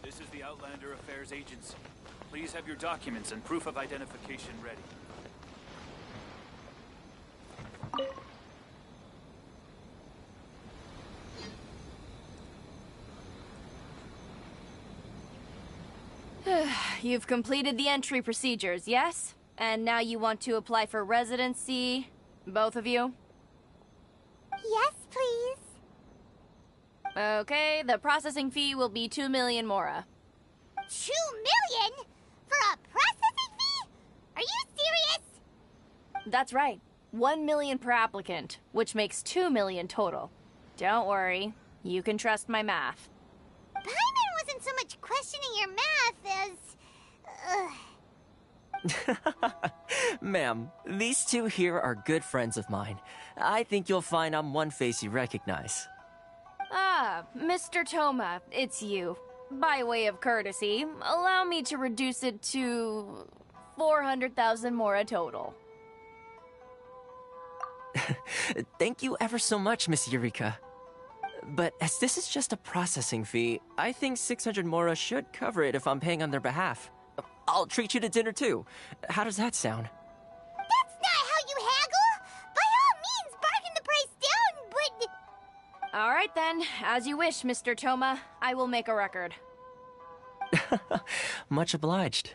Speaker 1: This is the Outlander Affairs Agency. Please have your documents and proof of identification ready.
Speaker 22: You've completed the entry procedures, yes? And now you want to apply for residency? Both of you?
Speaker 2: Yes, please.
Speaker 22: Okay, the processing fee will be 2 million mora.
Speaker 2: 2 million? For a processing fee? Are you serious?
Speaker 22: That's right. 1 million per applicant, which makes 2 million total. Don't worry, you can trust my math.
Speaker 2: Paimon wasn't so much questioning your math as...
Speaker 21: Ma'am, these two here are good friends of mine. I think you'll find I'm one face you recognize.
Speaker 22: Ah, Mr. Toma, it's you. By way of courtesy, allow me to reduce it to 400,000 mora total.
Speaker 21: Thank you ever so much, Miss Eureka. But as this is just a processing fee, I think 600 mora should cover it if I'm paying on their behalf. I'll treat you to dinner too. How does that sound?
Speaker 2: That's not how you haggle! By all means, bargain the price down, but...
Speaker 22: All right then, as you wish, Mr. Toma. I will make a record.
Speaker 21: Much obliged.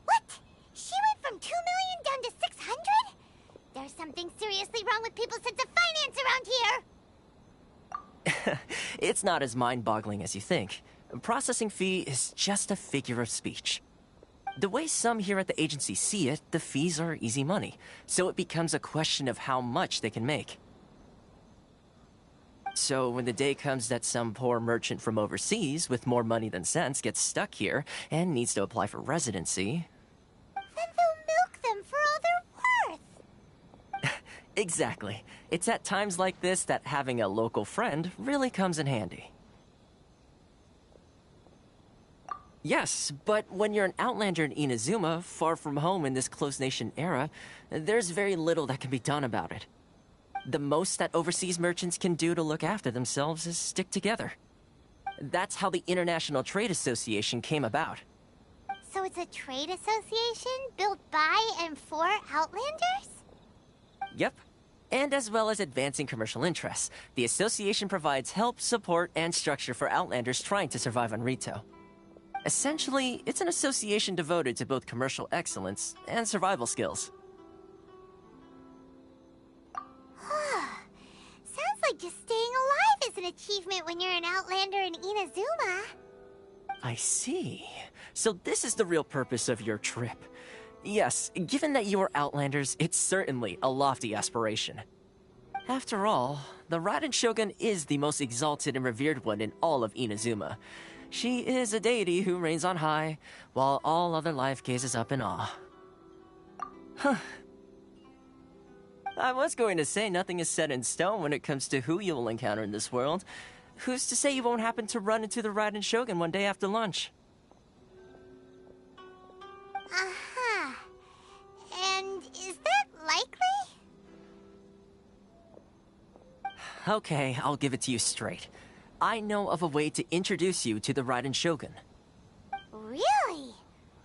Speaker 2: What? She went from 2 million down to 600? There's something seriously wrong with people's sense of finance around here!
Speaker 21: It's not as mind-boggling as you think. Processing fee is just a figure of speech. The way some here at the agency see it, the fees are easy money, so it becomes a question of how much they can make. So when the day comes that some poor merchant from overseas with more money than sense gets stuck here and needs to apply for residency...
Speaker 2: Then they'll milk them for all they're worth!
Speaker 21: Exactly. It's at times like this that having a local friend really comes in handy. Yes, but when you're an outlander in Inazuma, far from home in this closed nation era, there's very little that can be done about it. The most that overseas merchants can do to look after themselves is stick together. That's how the International Trade Association came about.
Speaker 2: So it's a trade association built by and for Outlanders?
Speaker 21: Yep. And as well as advancing commercial interests, the association provides help, support, and structure for Outlanders trying to survive on Rito. Essentially, it's an association devoted to both commercial excellence and survival skills.
Speaker 2: Sounds like just staying alive is an achievement when you're an Outlander in Inazuma.
Speaker 21: I see. So this is the real purpose of your trip. Yes, given that you are Outlanders, it's certainly a lofty aspiration. After all, the Raiden Shogun is the most exalted and revered one in all of Inazuma. She is a deity who reigns on high, while all other life gazes up in awe. Huh. I was going to say nothing is set in stone when it comes to who you will encounter in this world. Who's to say you won't happen to run into the Raiden Shogun one day after lunch?
Speaker 2: Uh-huh. And is that likely?
Speaker 21: Okay, I'll give it to you straight. I know of a way to introduce you to the Raiden Shogun.
Speaker 2: Really?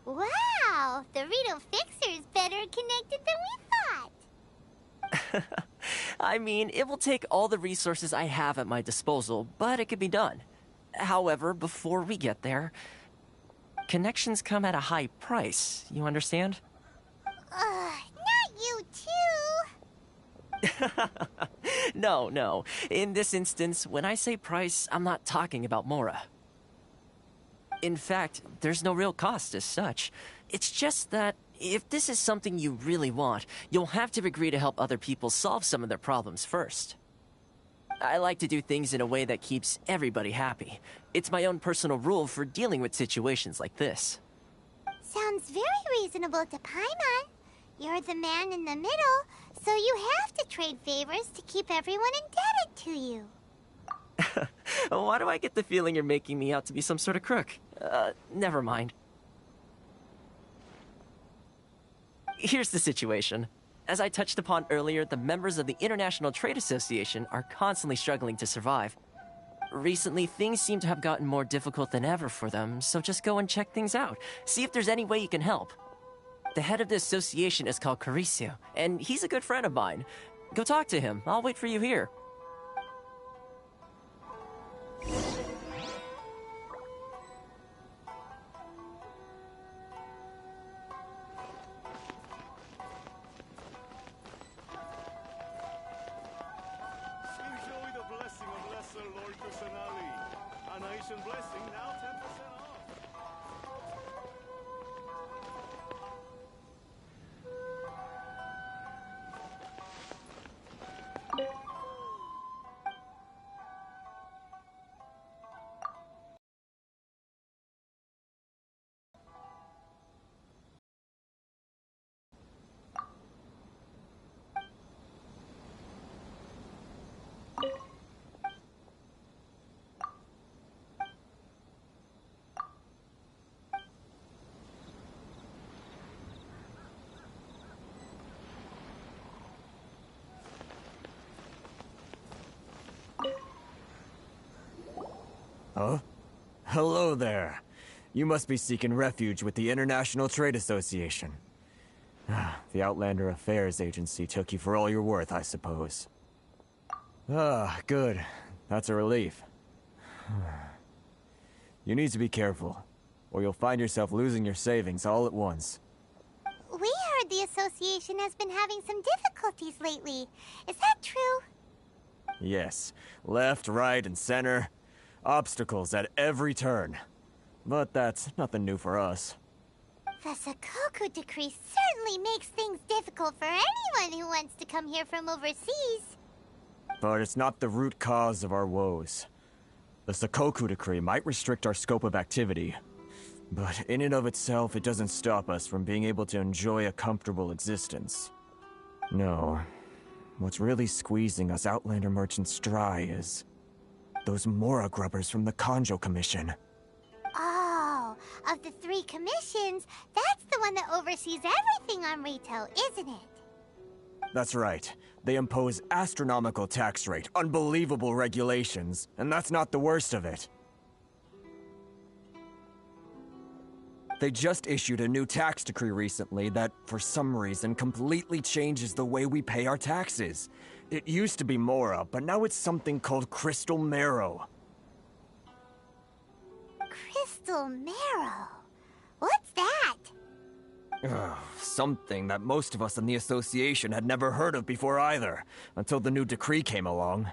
Speaker 2: Wow! The Rito Fixer's better connected than we thought!
Speaker 21: I mean, it will take all the resources I have at my disposal, but it can be done. However, before we get there, connections come at a high price, you understand?
Speaker 2: Not you too!
Speaker 21: No. In this instance, when I say price, I'm not talking about Mora. In fact, there's no real cost as such. It's just that if this is something you really want, you'll have to agree to help other people solve some of their problems first. I like to do things in a way that keeps everybody happy. It's my own personal rule for dealing with situations like this.
Speaker 2: Sounds very reasonable to Paimon. You're the man in the middle, so you have to trade favors to keep everyone indebted to you.
Speaker 21: Why do I get the feeling you're making me out to be some sort of crook? Never mind. Here's the situation. As I touched upon earlier, the members of the International Trade Association are constantly struggling to survive. Recently, things seem to have gotten more difficult than ever for them, so just go and check things out. See if there's any way you can help. The head of the association is called Caricio, and he's a good friend of mine. Go talk to him. I'll wait for you here.
Speaker 10: tuition blessing now 10% off.
Speaker 4: Huh? Hello there. You must be seeking refuge with the International Trade Association. The Outlander Affairs Agency took you for all you're worth, I suppose. Good. That's a relief. You need to be careful, or you'll find yourself losing your savings all at once.
Speaker 2: We heard the association has been having some difficulties lately. Is that true?
Speaker 4: Yes. Left, right, and center. Obstacles at every turn. But that's nothing new for us.
Speaker 2: The Sakoku decree certainly makes things difficult for anyone who wants to come here from overseas.
Speaker 4: But it's not the root cause of our woes. The Sakoku decree might restrict our scope of activity, but in and of itself, it doesn't stop us from being able to enjoy a comfortable existence. No. What's really squeezing us Outlander merchants dry is those Mora grubbers from the Kanjo Commission.
Speaker 2: Oh, of the 3 commissions, that's the one that oversees everything on retail, isn't it?
Speaker 4: That's right. They impose astronomical tax rate, unbelievable regulations, and that's not the worst of it. They just issued a new tax decree recently that, for some reason, completely changes the way we pay our taxes. It used to be Mora, but now it's something called Crystal Marrow.
Speaker 2: Crystal Marrow? What's that?
Speaker 4: Something that most of us in the association had never heard of before either, until the new decree came along.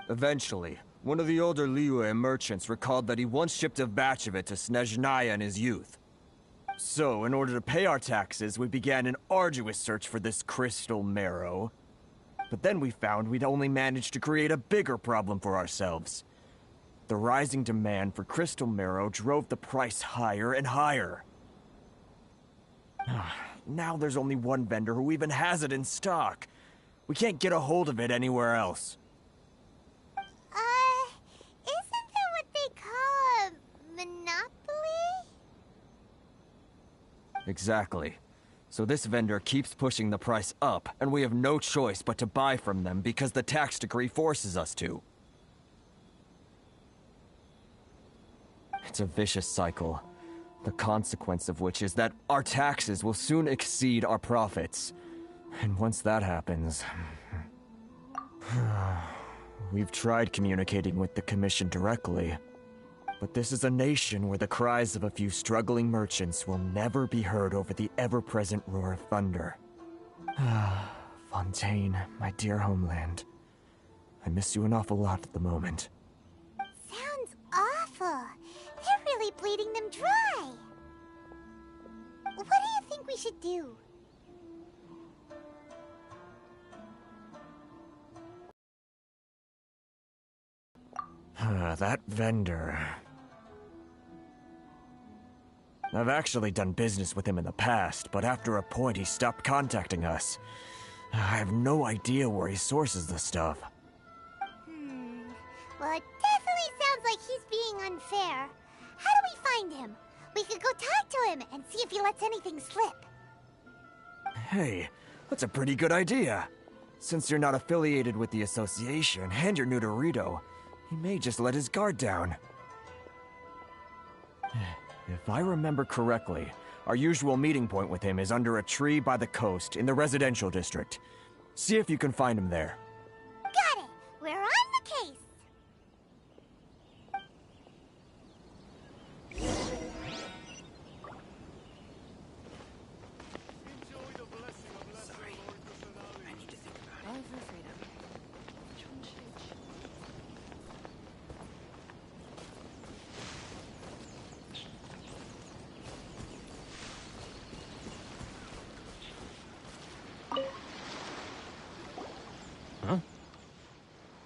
Speaker 4: Eventually, one of the older Liyue merchants recalled that he once shipped a batch of it to Snezhnaya in his youth. So, in order to pay our taxes, we began an arduous search for this crystal marrow. But then we found we'd only managed to create a bigger problem for ourselves. The rising demand for crystal marrow drove the price higher and higher. Now there's only one vendor who even has it in stock. We can't get a hold of it anywhere else.
Speaker 2: Isn't that what they call a monopoly?
Speaker 4: Exactly. So this vendor keeps pushing the price up, and we have no choice but to buy from them because the tax decree forces us to. It's a vicious cycle. The consequence of which is that our taxes will soon exceed our profits. And once that happens... We've tried communicating with the Commission directly, but this is a nation where the cries of a few struggling merchants will never be heard over the ever-present roar of thunder. Fontaine, my dear homeland. I miss you an awful lot at the moment.
Speaker 2: Sounds awful. They're really bleeding them dry. What do you think we should do?
Speaker 4: That vendor... I've actually done business with him in the past, but after a point he stopped contacting us. I have no idea where he sources the stuff.
Speaker 2: Well, it definitely sounds like he's being unfair. How do we find him? We could go talk to him and see if he lets anything slip.
Speaker 4: Hey, that's a pretty good idea. Since you're not affiliated with the association and you're new to Rito, he may just let his guard down. If I remember correctly, our usual meeting point with him is under a tree by the coast in the residential district. See if you can find him there.
Speaker 2: Got it! We're on the case!
Speaker 6: Sorry. I need to think about it.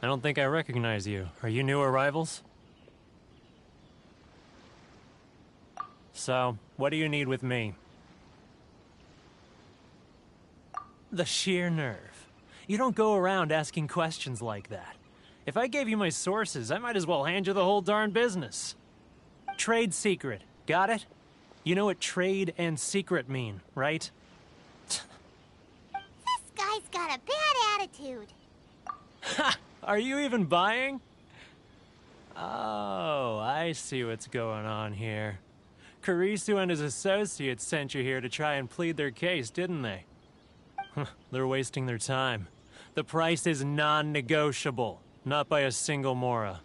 Speaker 7: don't think I recognize you. Are you new arrivals? So, what do you need with me? The sheer nerve. You don't go around asking questions like that. If I gave you my sources, I might as well hand you the whole darn business. Trade secret. Got it? You know what trade and secret mean, right?
Speaker 2: This guy's got a bad attitude.
Speaker 7: Ha! Are you even buying? Oh, I see what's going on here. Kurisu and his associates sent you here to try and plead their case, didn't they? They're wasting their time. The price is non-negotiable, not by a single Mora.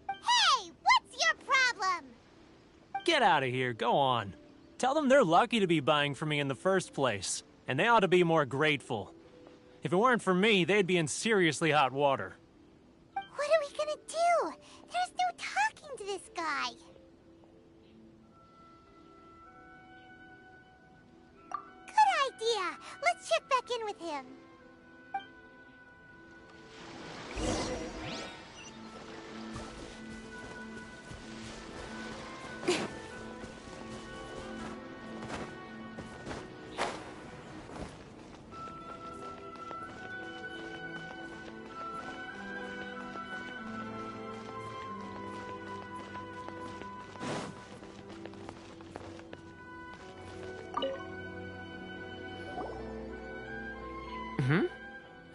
Speaker 2: Hey, what's your problem?
Speaker 7: Get out of here, go on. Tell them they're lucky to be buying from me in the first place, and they ought to be more grateful. If it weren't for me, they'd be in seriously hot water.
Speaker 2: What are we gonna do? There's no talking to this guy. Good idea. Let's check back in with him.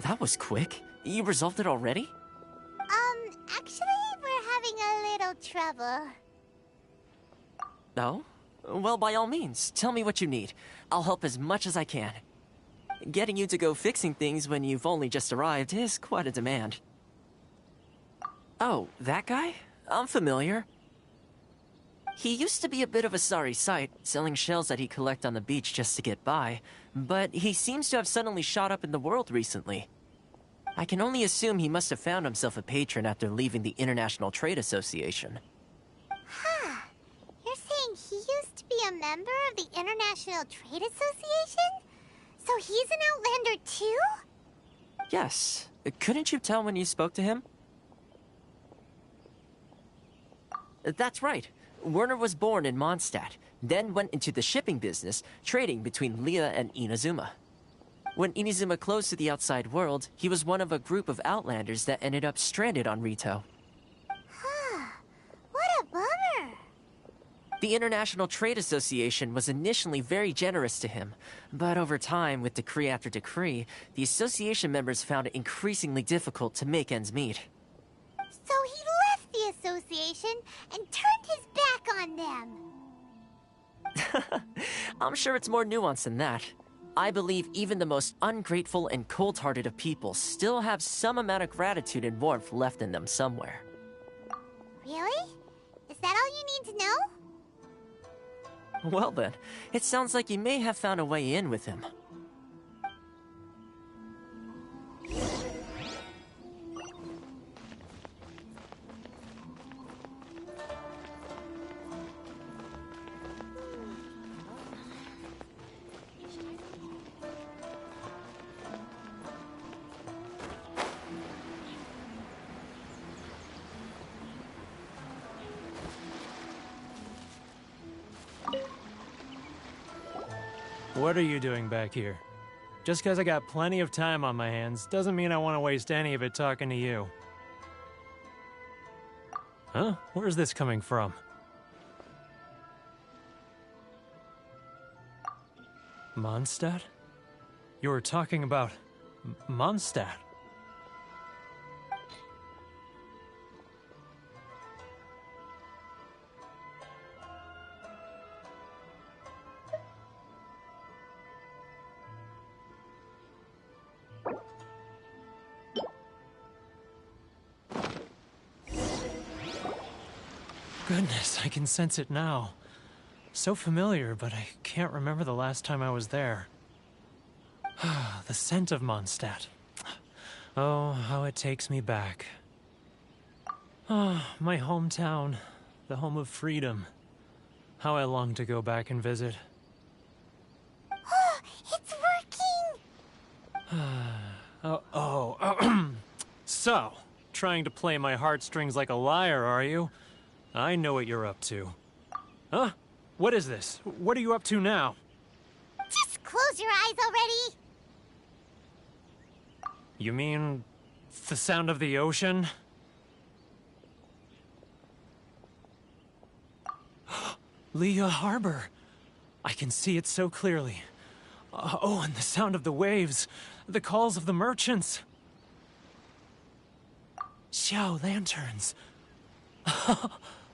Speaker 21: That was quick. You resolved it already?
Speaker 2: Actually, we're having a little trouble.
Speaker 21: No? Well, by all means, tell me what you need. I'll help as much as I can. Getting you to go fixing things when you've only just arrived is quite a demand. Oh, that guy? I'm familiar. He used to be a bit of a sorry sight, selling shells that he'd collect on the beach just to get by, but he seems to have suddenly shot up in the world recently. I can only assume he must have found himself a patron after leaving the International Trade Association.
Speaker 2: Huh. You're saying he used to be a member of the International Trade Association? So he's an Outlander too?
Speaker 21: Yes. Couldn't you tell when you spoke to him? That's right. Werner was born in Mondstadt, then went into the shipping business, trading between Leah and Inazuma. When Inazuma closed to the outside world, he was one of a group of Outlanders that ended up stranded on Rito.
Speaker 2: Huh. What a bummer.
Speaker 21: The International Trade Association was initially very generous to him, but over time, with decree after decree, the association members found it increasingly difficult to make ends meet.
Speaker 2: So he left the association and turned his back on them.
Speaker 21: I'm sure it's more nuanced than that. I believe even the most ungrateful and cold-hearted of people still have some amount of gratitude and warmth left in them somewhere.
Speaker 2: Really? Is that all you need to know?
Speaker 21: Well then, it sounds like you may have found a way in with him.
Speaker 7: What are you doing back here? Just because I got plenty of time on my hands doesn't mean I want to waste any of it talking to you. Huh? Where's this coming from? Mondstadt? You were talking about Mondstadt. Goodness, I can sense it now. So familiar, but I can't remember the last time I was there. The scent of Mondstadt. Oh, how it takes me back. Oh, my hometown, the home of freedom. How I long to go back and visit.
Speaker 2: Oh, it's working!
Speaker 7: So, trying to play my heartstrings like a liar, are you? I know what you're up to. Huh? What is this? What are you up to now?
Speaker 2: Just close your eyes already!
Speaker 7: You mean the sound of the ocean? Leah Harbor. I can see it so clearly. Oh, and the sound of the waves. The calls of the merchants. Xiao lanterns.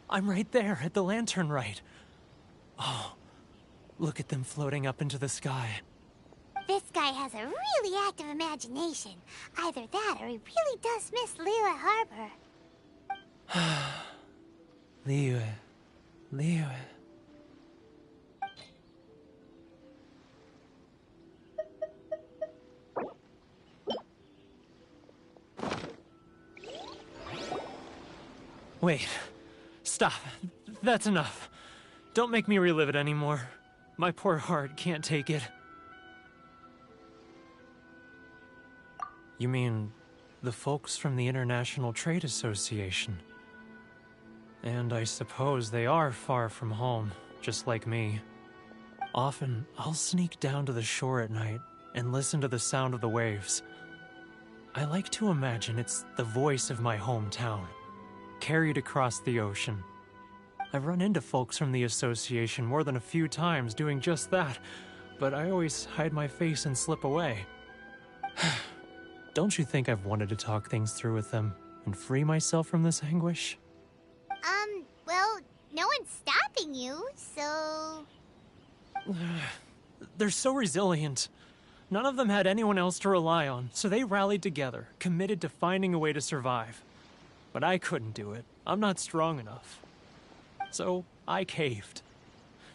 Speaker 7: I'm right there at the lantern right. Oh, look at them floating up into the sky.
Speaker 2: This guy has a really active imagination. Either that or he really does miss Liyue Harbor.
Speaker 7: Liyue. Wait. Stop. That's enough. Don't make me relive it anymore. My poor heart can't take it. You mean the folks from the International Trade Association? And I suppose they are far from home, just like me. Often, I'll sneak down to the shore at night and listen to the sound of the waves. I like to imagine it's the voice of my hometown, carried across the ocean. I've run into folks from the association more than a few times doing just that, but I always hide my face and slip away. Don't you think I've wanted to talk things through with them and free myself from this anguish?
Speaker 2: Well, no one's stopping you, so...
Speaker 7: They're so resilient. None of them had anyone else to rely on, so they rallied together, committed to finding a way to survive. But I couldn't do it. I'm not strong enough. So I caved.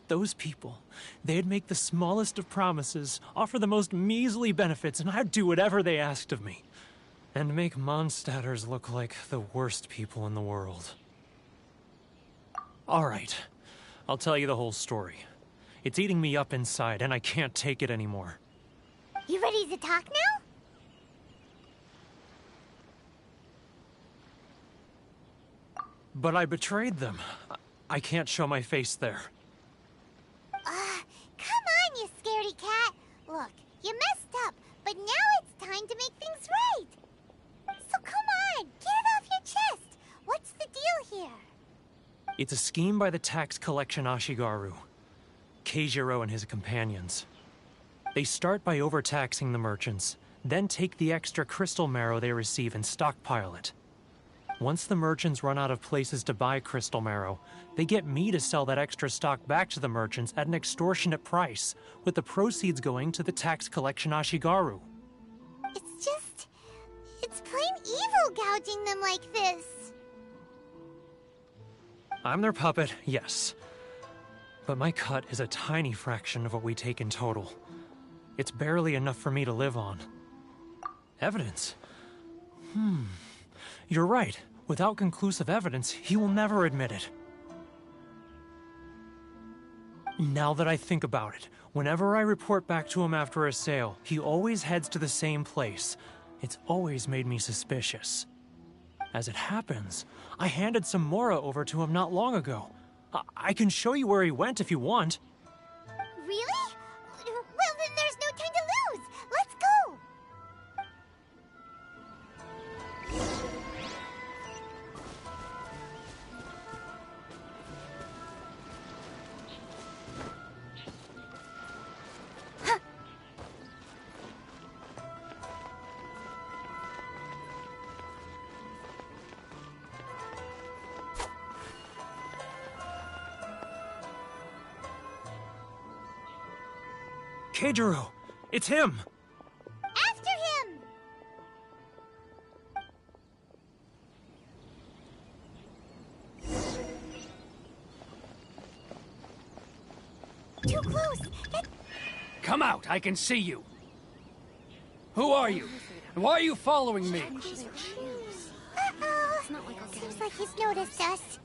Speaker 7: Those people, they'd make the smallest of promises, offer the most measly benefits, and I'd do whatever they asked of me. And make Mondstadters look like the worst people in the world. All right, I'll tell you the whole story. It's eating me up inside, and I can't take it anymore.
Speaker 2: You ready to talk now?
Speaker 7: But I betrayed them. I can't show my face there.
Speaker 2: Come on, you scaredy cat. Look, you messed up, but now it's time to make things right. So come on, get it off your chest. What's the deal here?
Speaker 7: It's a scheme by the tax collection Ashigaru, Keijiro and his companions. They start by overtaxing the merchants, then take the extra crystal marrow they receive and stockpile it. Once the merchants run out of places to buy crystal marrow, they get me to sell that extra stock back to the merchants at an extortionate price, with the proceeds going to the tax collection Ashigaru.
Speaker 2: It's plain evil gouging them like this.
Speaker 7: I'm their puppet, yes. But my cut is a tiny fraction of what we take in total. It's barely enough for me to live on. Evidence? You're right. Without conclusive evidence, he will never admit it. Now that I think about it, whenever I report back to him after a sale, he always heads to the same place. It's always made me suspicious. As it happens, I handed some Mora over to him not long ago. I can show you where he went if you want.
Speaker 2: Really? Well, then there's no time to lose. Let's go.
Speaker 7: Keijiro! It's him!
Speaker 2: After him! Too close!
Speaker 16: Come out! I can see you! Who are you? And why are you following me?
Speaker 2: Uh-oh! Seems like he's noticed us.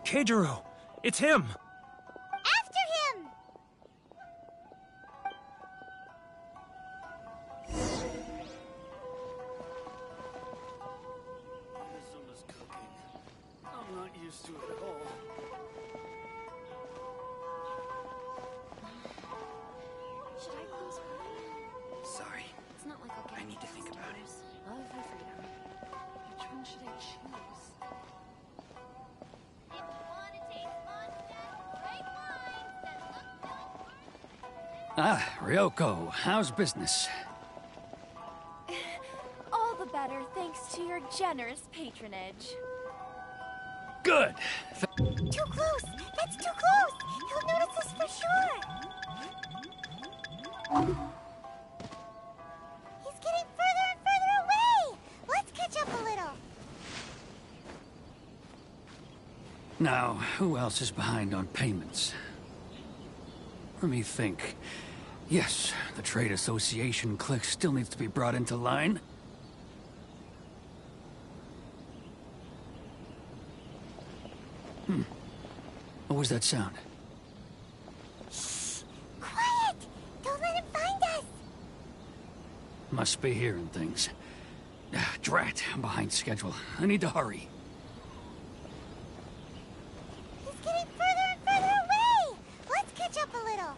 Speaker 7: Keijiro! It's him!
Speaker 2: After him!
Speaker 16: Mizuna's cooking. I'm not used to it at all.
Speaker 11: Should I close early?
Speaker 6: Sorry.
Speaker 11: It's not like I'll get
Speaker 6: I need to think about it.
Speaker 11: Love your freedom. Which one should I choose?
Speaker 16: Ah, Ryoko, how's business?
Speaker 22: All the better thanks to your generous patronage.
Speaker 16: Good!
Speaker 2: Too close! That's too close! He'll notice us for sure! He's getting further and further away! Let's catch up a little!
Speaker 16: Now, who else is behind on payments? Let me think. Yes, the Trade Association clique still needs to be brought into line. What was that sound?
Speaker 2: Quiet! Don't let him find us!
Speaker 16: Must be hearing things. Drat, I'm behind schedule. I need to hurry.
Speaker 2: He's getting further and further away! Let's catch up a little!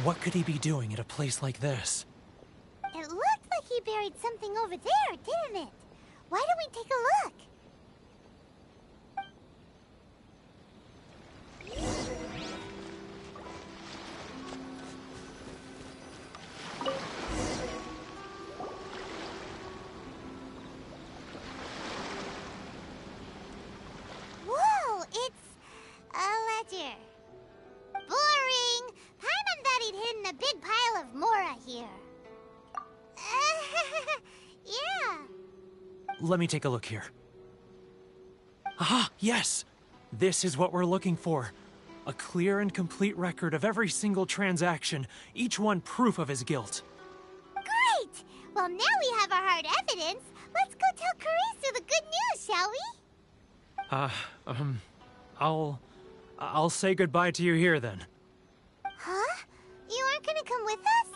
Speaker 7: What could he be doing at a place like this?
Speaker 2: It looked like he buried something over there, didn't it? Why don't we take a look? Whoa, it's a ledger. Boring! Paimon thought he'd hidden a big pile of Mora here. Yeah.
Speaker 7: Let me take a look here. Ah, yes! This is what we're looking for. A clear and complete record of every single transaction, each one proof of his guilt.
Speaker 2: Great! Well, now we have our hard evidence. Let's go tell Karisu the good news, shall we?
Speaker 7: I'll say goodbye to you here then.
Speaker 2: Huh? You aren't gonna come with us?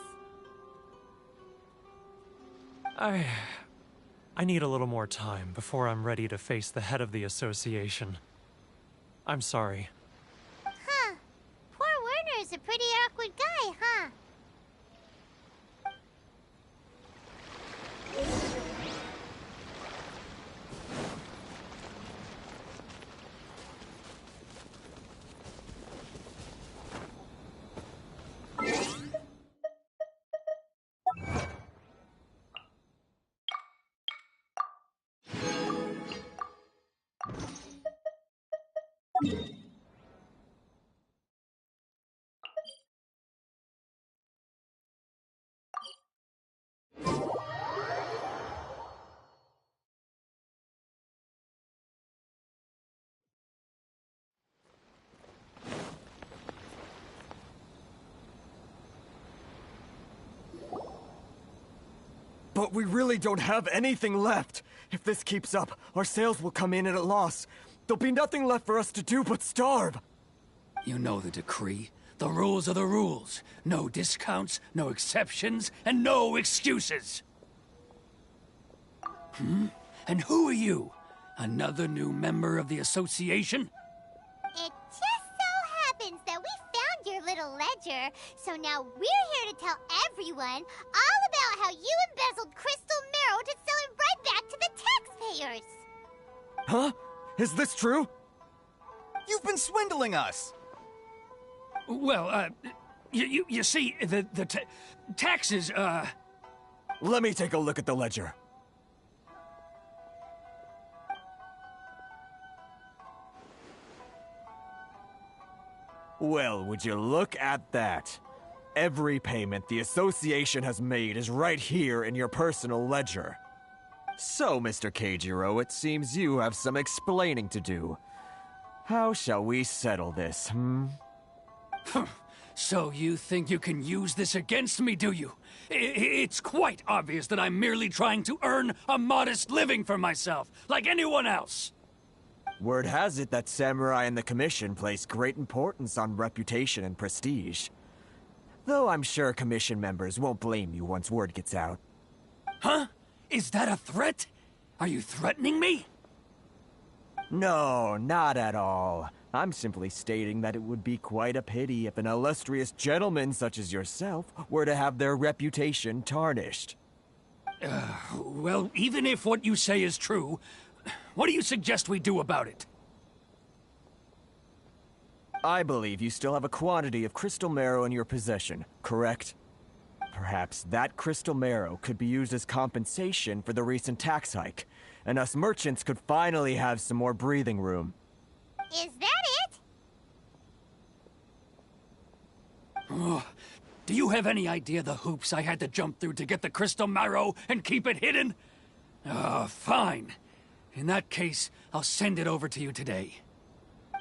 Speaker 7: I need a little more time before I'm ready to face the head of the association. I'm sorry.
Speaker 2: Huh. Poor Werner's a pretty awkward guy, huh?
Speaker 4: But we really don't have anything left. If this keeps up, our sales will come in at a loss. There'll be nothing left for us to do but starve.
Speaker 16: You know the decree. The rules are the rules. No discounts, no exceptions, and no excuses. And who are you? Another new member of the association?
Speaker 2: It just so happens that we found your little ledger, so now we're here to tell everyone all about how you embezzled crystal marrow to sell it right back to the taxpayers.
Speaker 4: Huh? Is this true?
Speaker 14: You've been swindling us!
Speaker 16: Well, you see, the taxes,
Speaker 4: Let me take a look at the ledger. Well, would you look at that? Every payment the association has made is right here in your personal ledger. So, Mr. Keijiro, it seems you have some explaining to do. How shall we settle this,
Speaker 16: So you think you can use this against me, do you? It's quite obvious that I'm merely trying to earn a modest living for myself, like anyone else.
Speaker 4: Word has it that Samurai and the Commission place great importance on reputation and prestige. Though I'm sure Commission members won't blame you once word gets out.
Speaker 16: Huh? Is that a threat? Are you threatening me?
Speaker 4: No, not at all. I'm simply stating that it would be quite a pity if an illustrious gentleman such as yourself were to have their reputation tarnished.
Speaker 16: Well, even if what you say is true, what do you suggest we do about it?
Speaker 4: I believe you still have a quantity of crystal marrow in your possession, correct? Perhaps that crystal marrow could be used as compensation for the recent tax hike, and us merchants could finally have some more breathing room.
Speaker 2: Is that it?
Speaker 16: Oh, do you have any idea the hoops I had to jump through to get the crystal marrow and keep it hidden? Fine. In that case, I'll send it over to you today.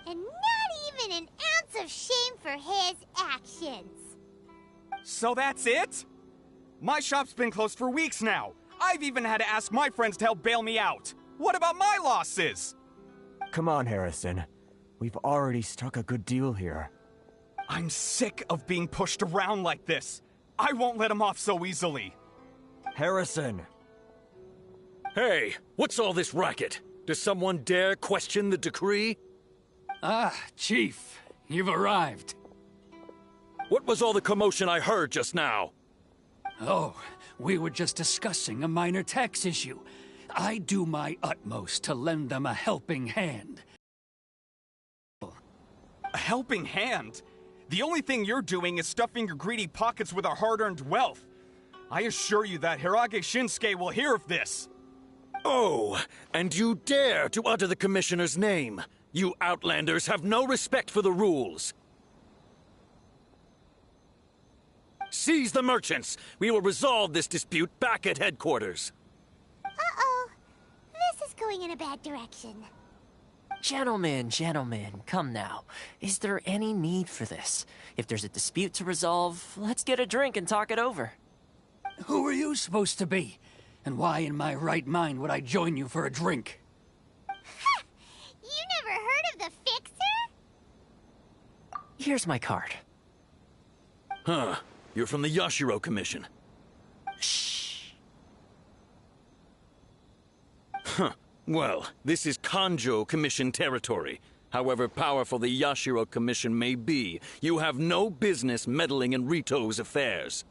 Speaker 2: And not even an ounce of shame for his actions.
Speaker 14: So that's it? My shop's been closed for weeks now. I've even had to ask my friends to help bail me out. What about my losses?
Speaker 4: Come on, Harrison. We've already struck a good deal here.
Speaker 14: I'm sick of being pushed around like this. I won't let him off so easily.
Speaker 4: Harrison!
Speaker 17: Hey, what's all this racket? Does someone dare question the decree?
Speaker 16: Ah, Chief, you've arrived.
Speaker 17: What was all the commotion I heard just now?
Speaker 16: Oh, we were just discussing a minor tax issue. I do my utmost to lend them a helping hand.
Speaker 14: A helping hand? The only thing you're doing is stuffing your greedy pockets with our hard-earned wealth. I assure you that Hirage Shinsuke will hear of this.
Speaker 17: Oh, and you dare to utter the Commissioner's name. You Outlanders have no respect for the rules. Seize the merchants. We will resolve this dispute back at headquarters.
Speaker 2: Uh-oh. This is going in a bad direction.
Speaker 21: Gentlemen, come now. Is there any need for this? If there's a dispute to resolve, let's get a drink and talk it over.
Speaker 16: Who are you supposed to be? And why in my right mind would I join you for a drink?
Speaker 2: Ha! You never heard of the Fixer?
Speaker 21: Here's my card.
Speaker 17: Huh. You're from the Yashiro Commission.
Speaker 21: Shh.
Speaker 17: Huh. Well, this is Kanjo Commission territory. However powerful the Yashiro Commission may be, you have no business meddling in Rito's affairs.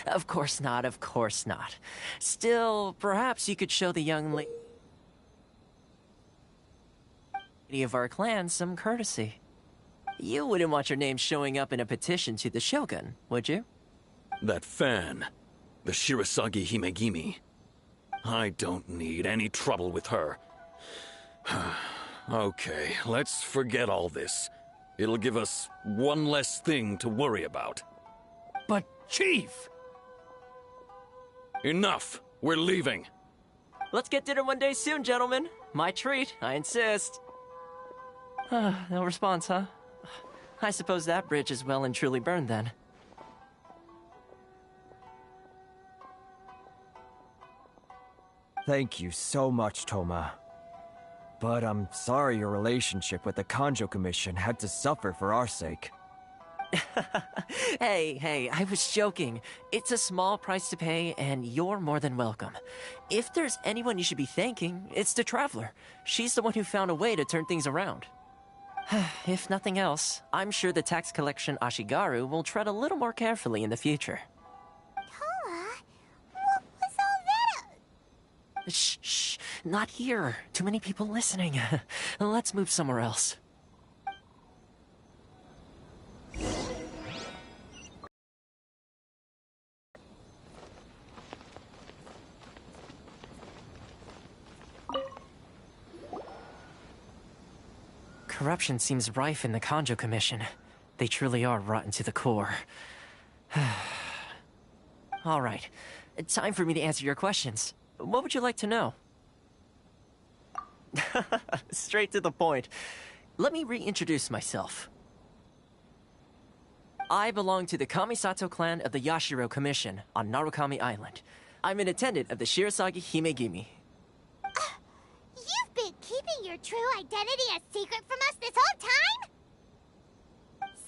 Speaker 21: Of course not, of course not. Still, perhaps you could show the young lady of our clan some courtesy. You wouldn't want your name showing up in a petition to the Shogun, would you?
Speaker 17: That fan, the Shirasagi Himegimi. I don't need any trouble with her. Okay, let's forget all this. It'll give us one less thing to worry about.
Speaker 16: But, Chief!
Speaker 17: Enough! We're leaving.
Speaker 21: Let's get dinner one day soon, gentlemen. My treat, I insist. No response, huh? I suppose that bridge is well and truly burned then.
Speaker 4: Thank you so much, Toma. But I'm sorry your relationship with the Kanjo Commission had to suffer for our sake.
Speaker 21: Hey, I was joking. It's a small price to pay, and you're more than welcome. If there's anyone you should be thanking, it's the Traveler. She's the one who found a way to turn things around. If nothing else, I'm sure the tax collection Ashigaru will tread a little more carefully in the future.
Speaker 2: Toma, what was all that?
Speaker 21: Shh, not here. Too many people listening. Let's move somewhere else. Corruption seems rife in the Kanjo Commission. They truly are rotten to the core. All right. Time for me to answer your questions. What would you like to know? Straight to the point. Let me reintroduce myself. I belong to the Kamisato clan of the Yashiro Commission on Narukami Island. I'm an attendant of the Shirasagi Himegimi.
Speaker 2: You've been keeping your true identity a secret from us this whole time?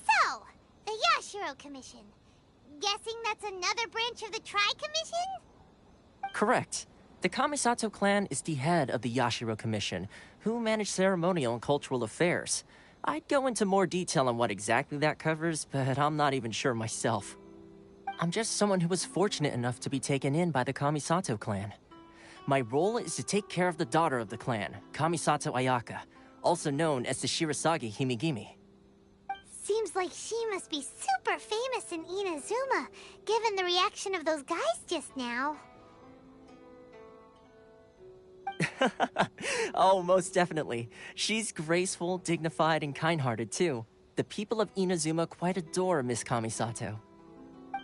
Speaker 2: So, the Yashiro Commission. Guessing that's another branch of the Tri-Commission?
Speaker 21: Correct. The Kamisato clan is the head of the Yashiro Commission, who manage ceremonial and cultural affairs. I'd go into more detail on what exactly that covers, but I'm not even sure myself. I'm just someone who was fortunate enough to be taken in by the Kamisato clan. My role is to take care of the daughter of the clan, Kamisato Ayaka, also known as the Shirasagi Himegimi.
Speaker 2: Seems like she must be super famous in Inazuma, given the reaction of those guys just now.
Speaker 21: Oh, most definitely. She's graceful, dignified, and kind-hearted, too. The people of Inazuma quite adore Miss Kamisato.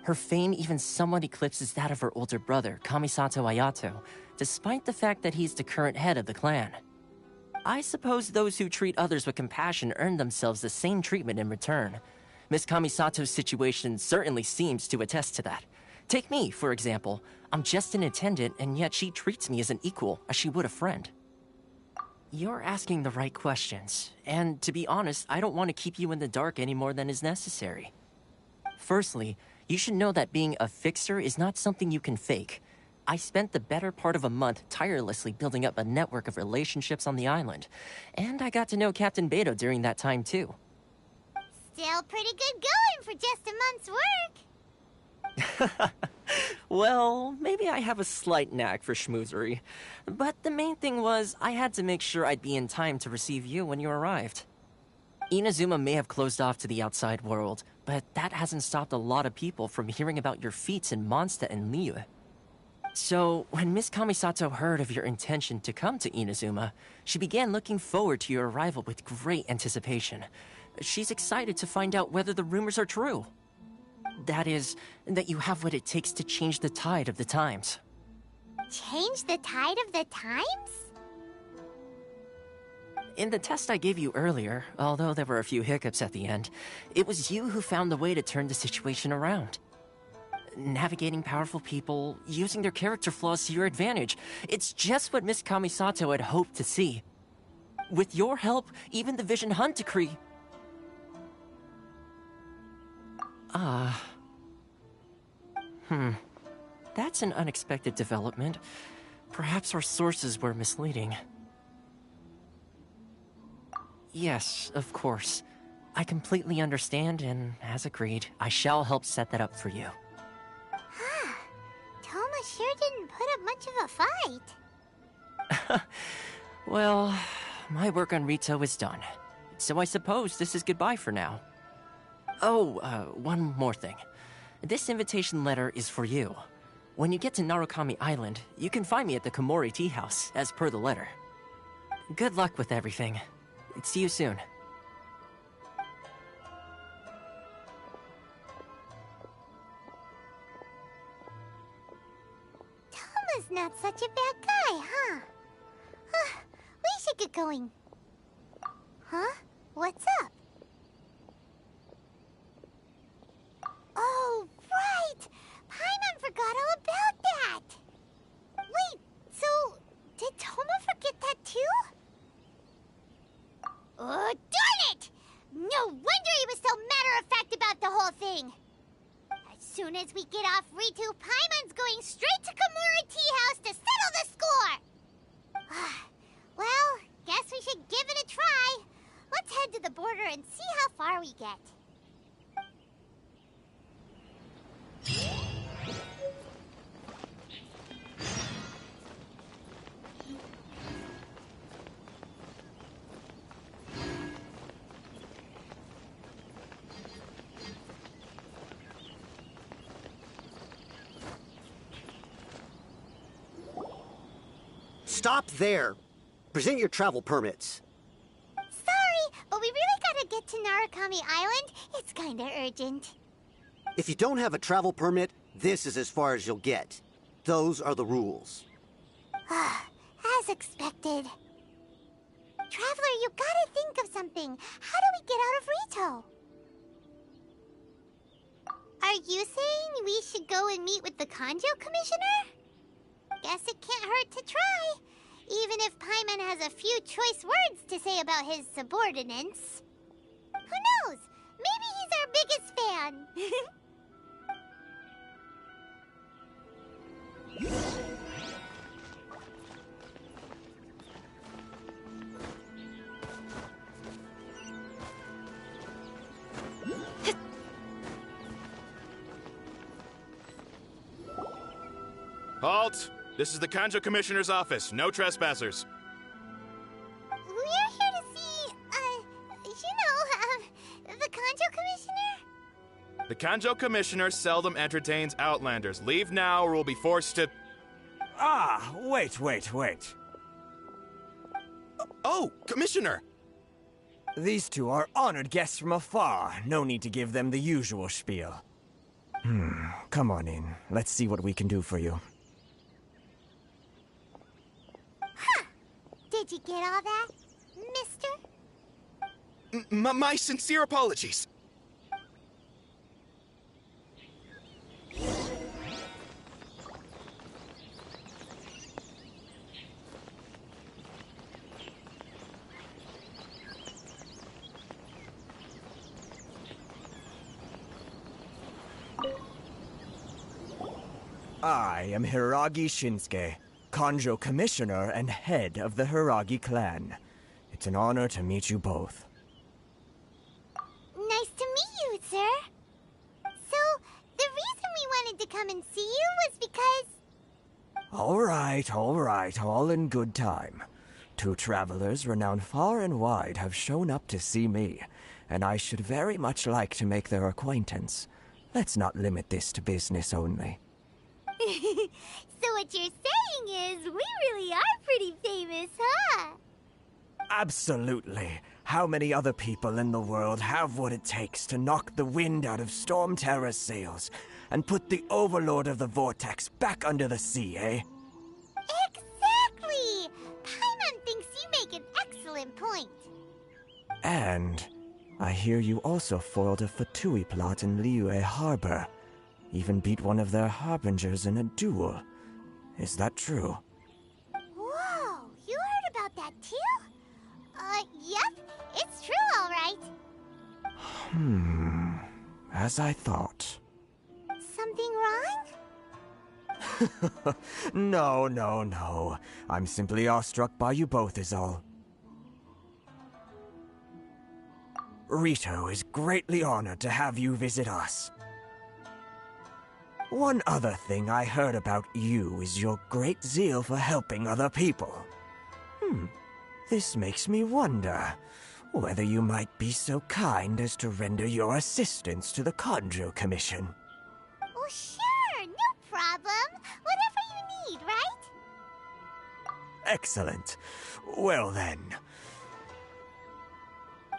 Speaker 21: Her fame even somewhat eclipses that of her older brother, Kamisato Ayato, despite the fact that he's the current head of the clan. I suppose those who treat others with compassion earn themselves the same treatment in return. Miss Kamisato's situation certainly seems to attest to that. Take me, for example. I'm just an attendant, and yet she treats me as an equal, as she would a friend. You're asking the right questions, and to be honest, I don't want to keep you in the dark any more than is necessary. Firstly, you should know that being a fixer is not something you can fake. I spent the better part of a month tirelessly building up a network of relationships on the island, and I got to know Captain Beto during that time too.
Speaker 2: Still pretty good going for just a month's work.
Speaker 21: Well, maybe I have a slight knack for schmoozery. But the main thing was, I had to make sure I'd be in time to receive you when you arrived. Inazuma may have closed off to the outside world, but that hasn't stopped a lot of people from hearing about your feats in Mondstadt and Liyue. So, when Miss Kamisato heard of your intention to come to Inazuma, she began looking forward to your arrival with great anticipation. She's excited to find out whether the rumors are true. That is, that you have what it takes to change the tide of the times.
Speaker 2: Change the tide of the times?
Speaker 21: In the test I gave you earlier, although there were a few hiccups at the end, it was you who found the way to turn the situation around. Navigating powerful people, using their character flaws to your advantage. It's just what Miss Kamisato had hoped to see. With your help, even the Vision Hunt decree... That's an unexpected development. Perhaps our sources were misleading. Yes, of course. I completely understand, and as agreed, I shall help set that up for you.
Speaker 2: Toma sure didn't put up much of a fight.
Speaker 21: Well, my work on Rito is done. So I suppose this is goodbye for now. Oh, one more thing. This invitation letter is for you. When you get to Narukami Island, you can find me at the Komori Tea House, as per the letter. Good luck with everything. See you soon.
Speaker 2: Toma's not such a bad guy, huh? We should get going. Huh? What's up? Oh, right! Paimon forgot all about that! Wait, so did Toma forget that too? Oh, darn it! No wonder he was so matter-of-fact about the whole thing! As soon as we get off Ritu, Paimon's going straight to Komori Tea House to settle the score! Well, guess we should give it a try. Let's head to the border and see how far we get.
Speaker 13: Stop there. Present your travel permits.
Speaker 2: Sorry, but we really gotta get to Murakami Island, it's kinda urgent.
Speaker 13: If you don't have a travel permit, this is as far as you'll get. Those are the rules.
Speaker 2: As expected. Traveler, you gotta think of something. How do we get out of Rito? Are you saying we should go and meet with the Kanjo Commissioner? Guess it can't hurt to try. Even if Paimon has a few choice words to say about his subordinates. Who knows? Maybe he's our biggest fan.
Speaker 3: Halt! This is the Kanjo Commissioner's office. No trespassers.
Speaker 2: We're here to see, the Kanjo Commissioner?
Speaker 3: The Kanjo Commissioner seldom entertains Outlanders. Leave now or we'll be forced to...
Speaker 4: Ah, wait.
Speaker 3: Oh, Commissioner!
Speaker 4: These two are honored guests from afar. No need to give them the usual spiel. Come on in. Let's see what we can do for you.
Speaker 2: Did you get all that, mister?
Speaker 3: My sincere apologies.
Speaker 4: I am Hiragi Shinsuke, Kanjo Commissioner and head of the Hiragi clan. It's an honor to meet you both.
Speaker 2: Nice to meet you, sir. So, the reason we wanted to come and see you was because...
Speaker 4: All right, all in good time. Two travelers renowned far and wide have shown up to see me, and I should very much like to make their acquaintance. Let's not limit this to business only.
Speaker 2: So what you're saying is, we really are pretty famous, huh?
Speaker 4: Absolutely. How many other people in the world have what it takes to knock the wind out of Storm Terror's sails and put the Overlord of the Vortex back under the sea, eh?
Speaker 2: Exactly! Paimon thinks you make an excellent point.
Speaker 4: And I hear you also foiled a Fatui plot in Liyue Harbor. Even beat one of their harbingers in a duel. Is that true?
Speaker 2: Whoa, you heard about that too? Yep, it's true, all right.
Speaker 4: As I thought.
Speaker 2: Something wrong?
Speaker 4: No. I'm simply awestruck by you both is all. Rito is greatly honored to have you visit us. One other thing I heard about you is your great zeal for helping other people. This makes me wonder whether you might be so kind as to render your assistance to the Kanjo Commission.
Speaker 2: Oh, sure, no problem. Whatever you need, right?
Speaker 4: Excellent. Well then.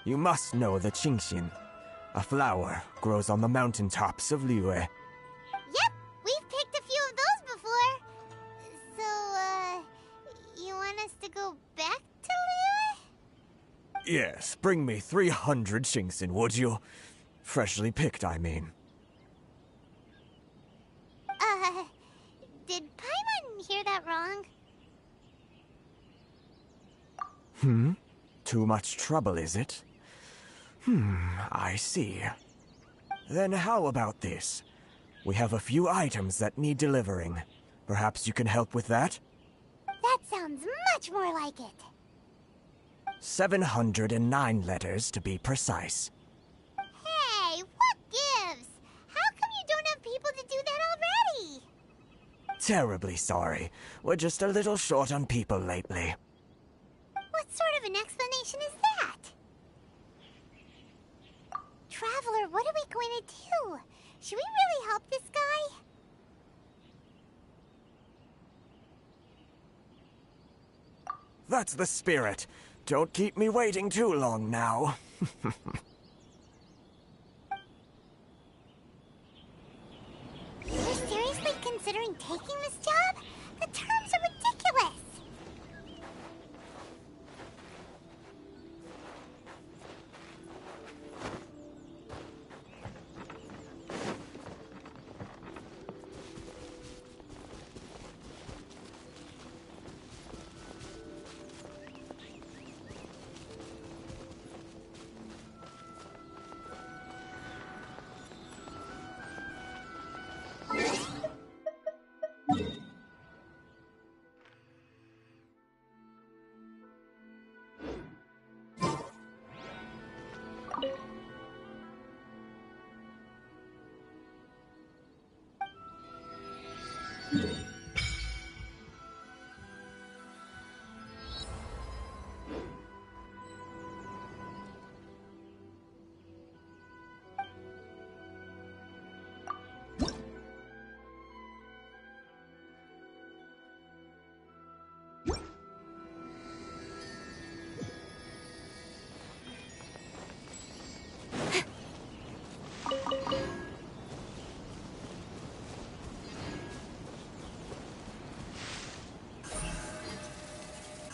Speaker 4: You must know the Qingxian. A flower grows on the mountaintops of Liyue.
Speaker 2: Yep, we've picked a few of those before. So, you want us to go back to Liyue?
Speaker 4: Yes, bring me 300 Qingxian, would you? Freshly picked, I mean.
Speaker 2: Did Paimon hear that wrong?
Speaker 4: Too much trouble, is it? I see. Then how about this? We have a few items that need delivering. Perhaps you can help with that?
Speaker 2: That sounds much more like it.
Speaker 4: 709 letters to be precise.
Speaker 2: Hey, what gives? How come you don't have people to do that already?
Speaker 4: Terribly sorry. We're just a little short on people lately.
Speaker 2: What sort of an explanation is that? Traveler, what are we going to do? Should we really help this guy?
Speaker 4: That's the spirit. Don't keep me waiting too long now.
Speaker 2: taking this job? The terms are ridiculous.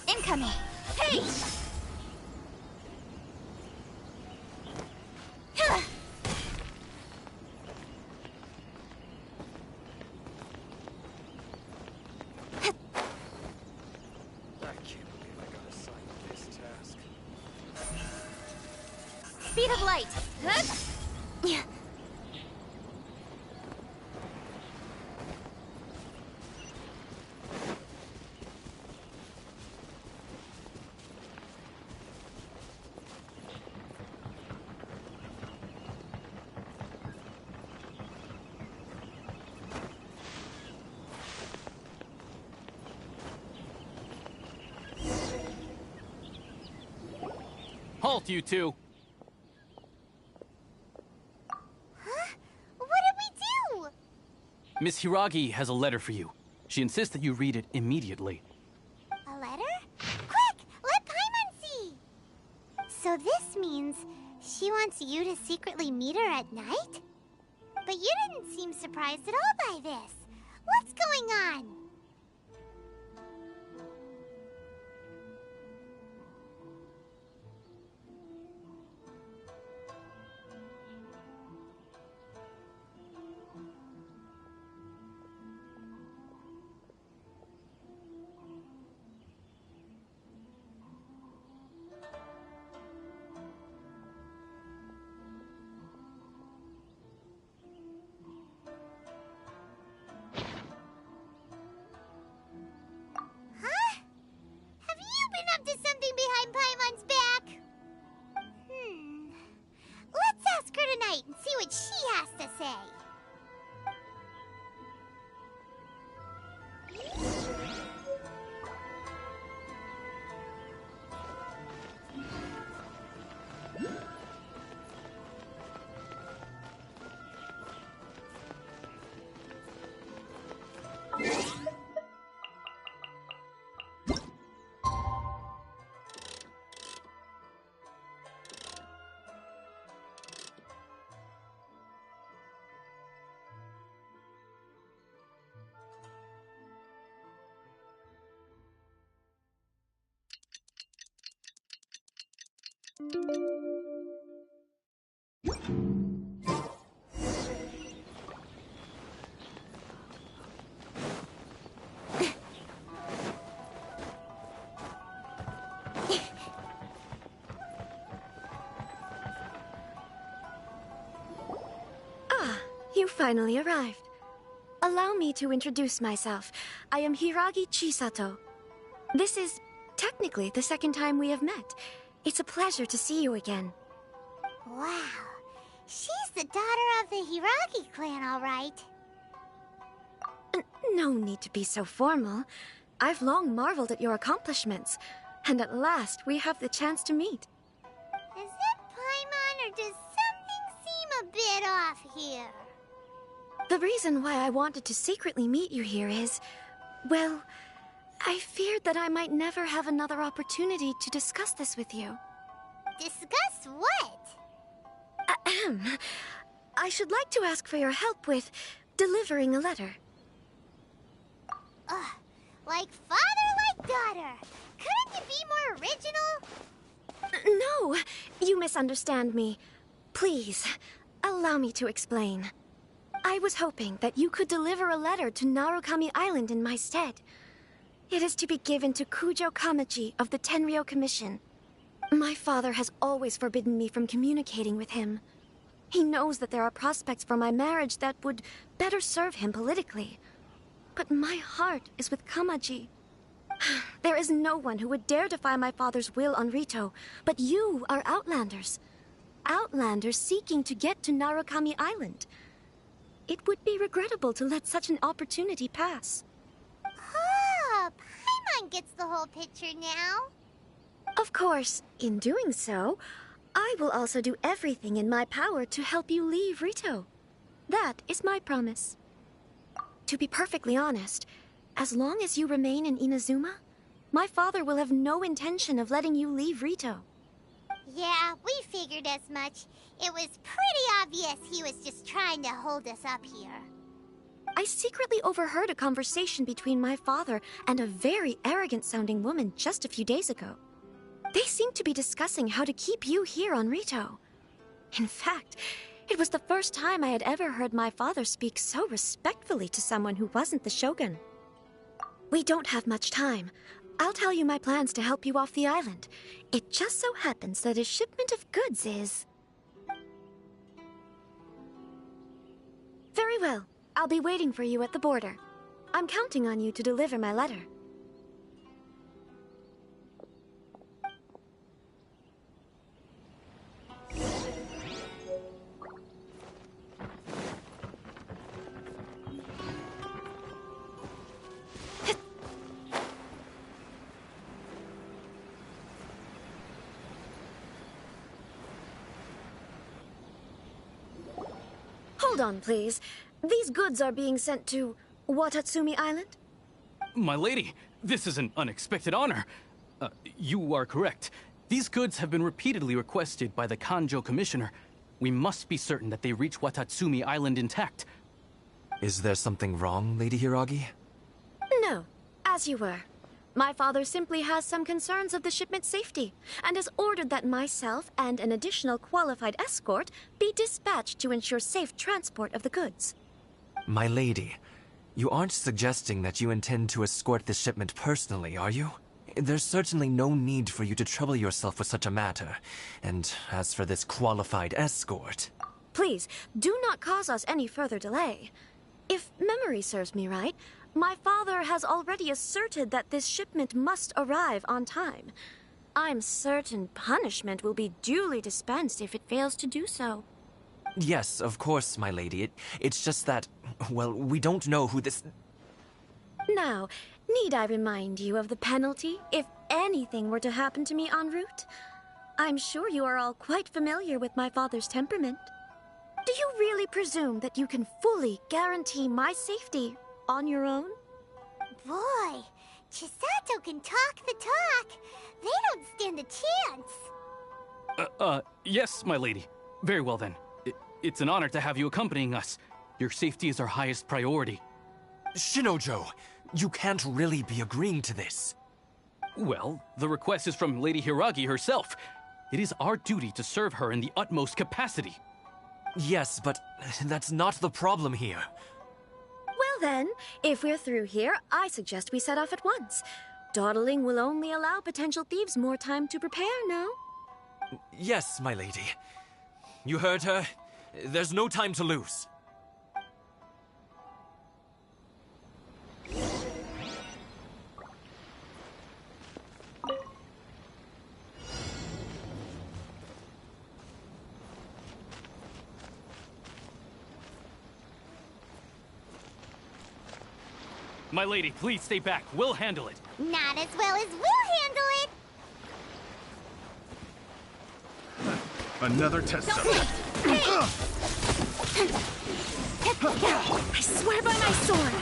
Speaker 2: Incoming. Hey! Speed of light. Yeah.
Speaker 5: Halt, you two!
Speaker 2: Huh? What did we do?
Speaker 5: Miss Hiragi has a letter for you. She insists that you read it immediately.
Speaker 2: A letter? Quick! Let Paimon see! So this means she wants you to secretly meet her at night? But you didn't seem surprised at all by this. What's going on? Up to something behind Paimon's back? Let's ask her tonight and see what she has to say.
Speaker 15: You finally arrived. Allow me to introduce myself. I am Hiragi Chisato. This is technically the second time we have met. It's a pleasure to see you again.
Speaker 2: Wow. She's the daughter of the Hiragi clan, all right.
Speaker 15: No need to be so formal. I've long marveled at your accomplishments. And at last, we have the chance to meet.
Speaker 2: Is it Paimon, or does something seem a bit off here?
Speaker 15: The reason why I wanted to secretly meet you here is, well, I feared that I might never have another opportunity to discuss this with you.
Speaker 2: Discuss what?
Speaker 15: I should like to ask for your help with delivering a letter.
Speaker 2: like father, like daughter. Couldn't you be more original?
Speaker 15: No, you misunderstand me. Please, allow me to explain. I was hoping that you could deliver a letter to Narukami Island in my stead. It is to be given to Kujo Kamachi of the Tenryou Commission. My father has always forbidden me from communicating with him. He knows that there are prospects for my marriage that would better serve him politically. But my heart is with Kamaji. There is no one who would dare defy my father's will on Rito, but you are Outlanders. Outlanders seeking to get to Narukami Island. It would be regrettable to let such an opportunity pass.
Speaker 2: Ah, Paimon gets the whole picture now.
Speaker 15: Of course, in doing so, I will also do everything in my power to help you leave Rito. That is my promise. To be perfectly honest, as long as you remain in Inazuma, my father will have no intention of letting you leave Rito.
Speaker 2: Yeah, we figured as much. It was pretty obvious he was just trying to hold us up here.
Speaker 15: I secretly overheard a conversation between my father and a very arrogant-sounding woman just a few days ago. They seemed to be discussing how to keep you here on Rito. In fact, it was the first time I had ever heard my father speak so respectfully to someone who wasn't the Shogun. We don't have much time. I'll tell you my plans to help you off the island. It just so happens that a shipment of goods is... Very well. I'll be waiting for you at the border. I'm counting on you to deliver my letter. Hold on, please. These goods are being sent to Watatsumi Island?
Speaker 5: My lady, this is an unexpected honor. You are correct. These goods have been repeatedly requested by the Kanjo Commissioner. We must be certain that they reach Watatsumi Island intact.
Speaker 9: Is there something wrong, Lady Hiragi?
Speaker 15: No, as you were. My father simply has some concerns of the shipment's safety, and has ordered that myself and an additional qualified escort be dispatched to ensure safe transport of the goods.
Speaker 9: My lady, you aren't suggesting that you intend to escort this shipment personally, are you? There's certainly no need for you to trouble yourself with such a matter. And as for this qualified escort...
Speaker 15: Please, do not cause us any further delay. If memory serves me right, my father has already asserted that this shipment must arrive on time. I'm certain punishment will be duly dispensed if it fails to do so.
Speaker 9: Yes, of course, my lady. It's just that, well, we don't know who this...
Speaker 15: Now, need I remind you of the penalty if anything were to happen to me en route? I'm sure you are all quite familiar with my father's temperament. Do you really presume that you can fully guarantee my safety on your own?
Speaker 2: Boy, Chisato can talk the talk. They don't stand a chance.
Speaker 5: Yes, my lady. Very well then. It's an honor to have you accompanying us. Your safety is our highest priority.
Speaker 9: Shinojo, you can't really be agreeing to this.
Speaker 5: Well, the request is from Lady Hiragi herself. It is our duty to serve her in the utmost capacity.
Speaker 9: Yes, but that's not the problem here.
Speaker 15: Well then, if we're through here, I suggest we set off at once. Dawdling will only allow potential thieves more time to prepare, no?
Speaker 9: Yes, my lady. You heard her. There's no time to lose.
Speaker 5: My lady, please stay back. We'll handle it.
Speaker 2: Not as well as we'll handle it.
Speaker 3: Another test subject.
Speaker 15: I swear by my sword.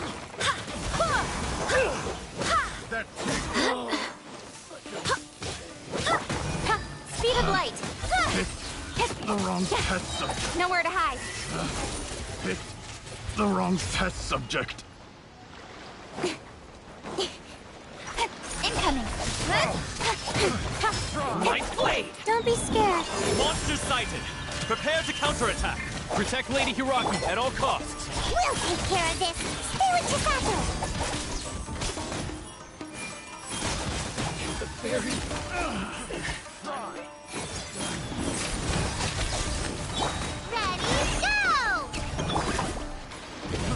Speaker 18: Speed of light.
Speaker 3: Picked the wrong test subject.
Speaker 18: Nowhere to hide.
Speaker 3: Picked the wrong test subject.
Speaker 10: sighted. Prepare to counterattack.
Speaker 5: Protect Lady Hiraki at all costs.
Speaker 2: We'll take care of this. Stay with Chisato.
Speaker 16: The fairy.
Speaker 2: Ready, go!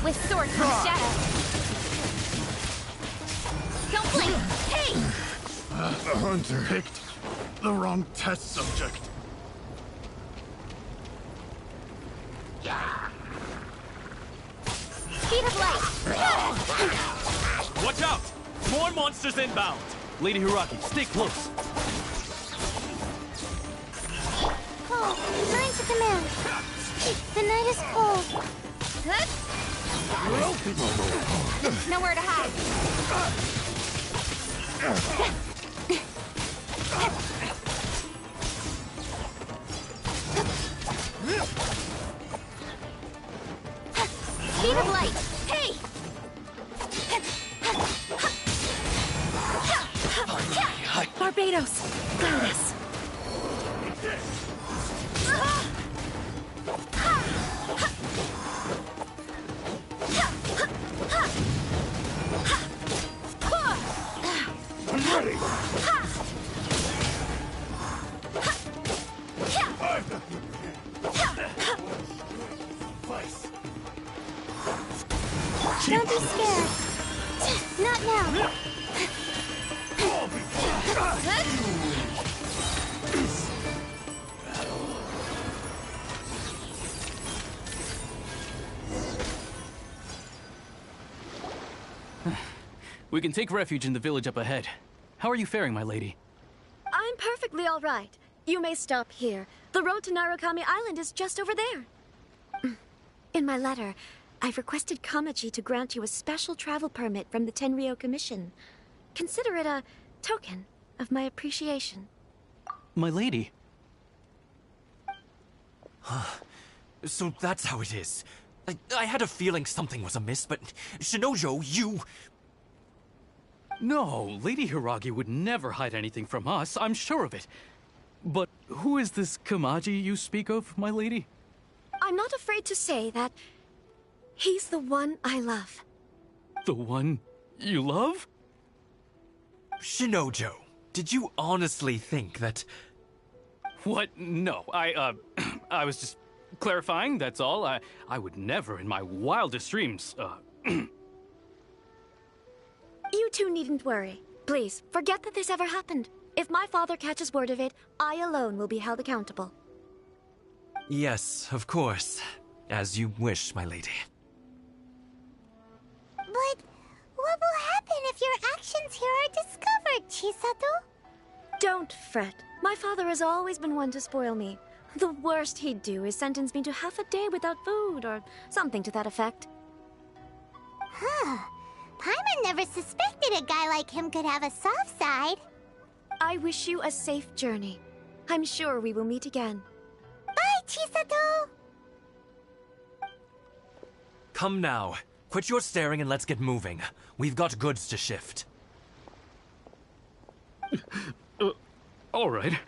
Speaker 18: With sword from shadow. Don't blink! Hey!
Speaker 12: The hunter picked the wrong test subject.
Speaker 18: Speed of light!
Speaker 10: Watch out! More monsters inbound!
Speaker 5: Lady Hiraki, stay close.
Speaker 2: Cold. Mine to command. The night is cold.
Speaker 18: Nowhere to hide. Speed of light! Hey!
Speaker 15: Barbados, guide us.
Speaker 12: I'm ready.
Speaker 2: Don't be scared. Not now.
Speaker 5: We can take refuge in the village up ahead. How are you faring, my lady?
Speaker 15: I'm perfectly all right. You may stop here. The road to Narukami Island is just over there. In my letter, I've requested Kamaji to grant you a special travel permit from the Tenryou Commission. Consider it a token of my appreciation.
Speaker 5: My lady.
Speaker 9: So that's how it is. I had a feeling something was amiss, but Shinojo, you...
Speaker 5: No, Lady Hiragi would never hide anything from us, I'm sure of it. But who is this Kamaji you speak of, my lady?
Speaker 15: I'm not afraid to say that he's the one I love.
Speaker 5: The one you love?
Speaker 9: Shinojo, did you honestly think that...
Speaker 5: What? No, I was just clarifying, that's all. I would never in my wildest dreams,
Speaker 15: You two needn't worry. Please, forget that this ever happened. If my father catches word of it, I alone will be held accountable.
Speaker 9: Yes, of course. As you wish, my lady.
Speaker 2: But what will happen if your actions here are discovered, Chisato?
Speaker 15: Don't fret. My father has always been one to spoil me. The worst he'd do is sentence me to half a day without food, or something to that effect.
Speaker 2: Huh. Paimon never suspected a guy like him could have a soft side.
Speaker 15: I wish you a safe journey. I'm sure we will meet again.
Speaker 2: Bye, Chisato!
Speaker 9: Come now. Quit your staring and let's get moving. We've got goods to shift.
Speaker 5: All right.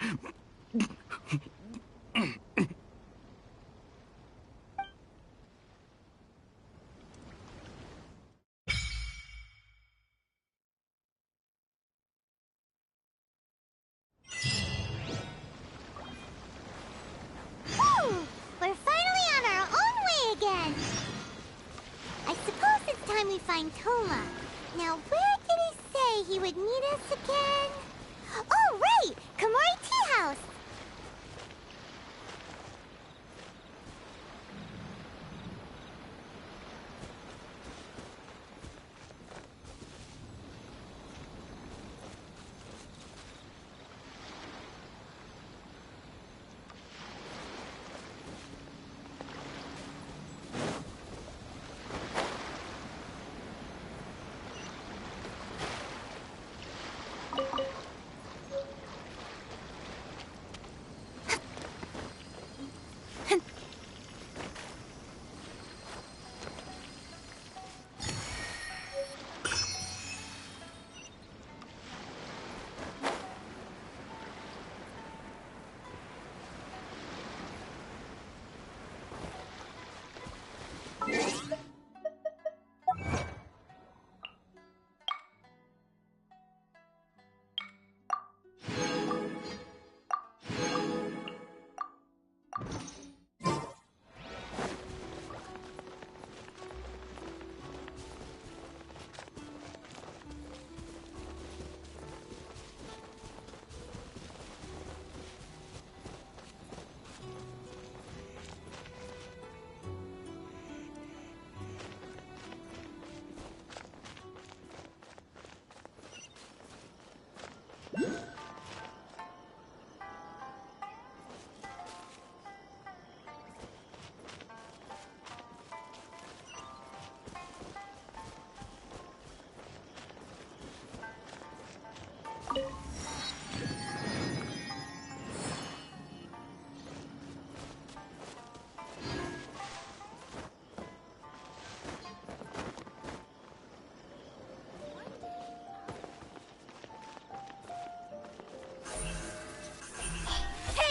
Speaker 2: We're finally on our own way again. I suppose it's time we find Toma. Now, where did he say he would meet us again? Oh, right! Komori Tea House!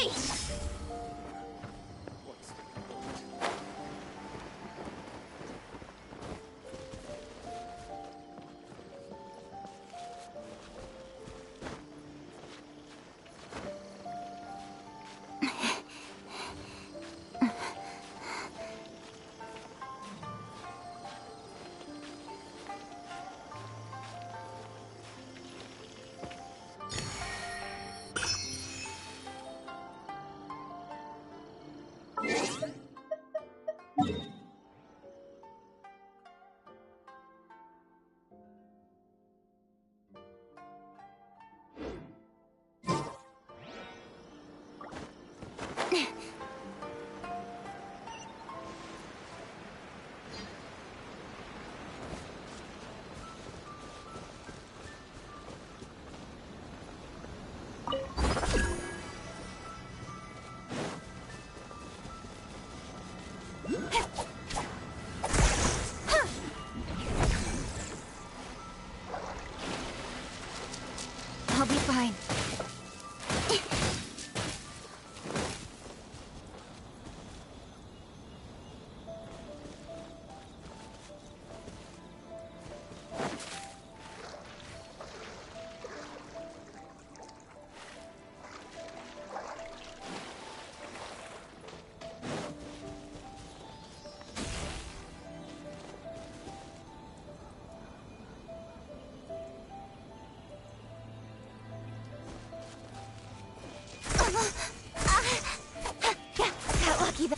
Speaker 15: Hey!
Speaker 18: I'll be fine. Got lucky that...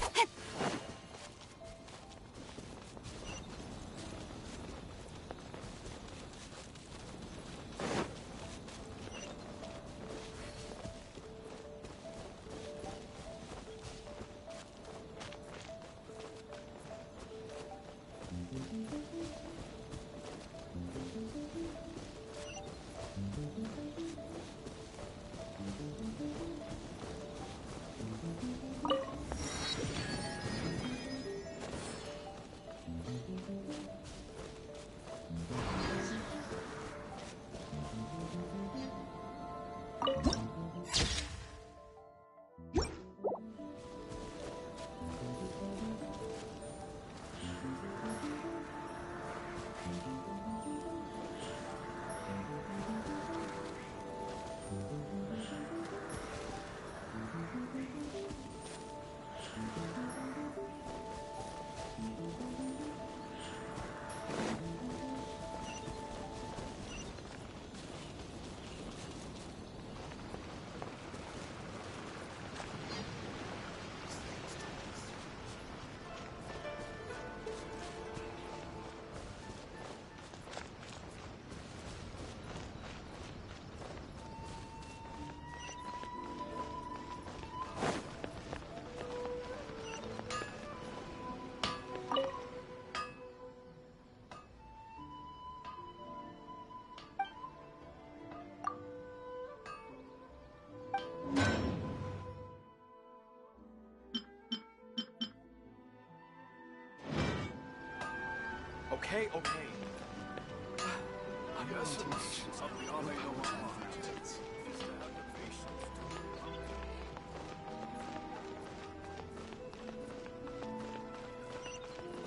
Speaker 14: Okay.
Speaker 12: I guess it's something all they don't want.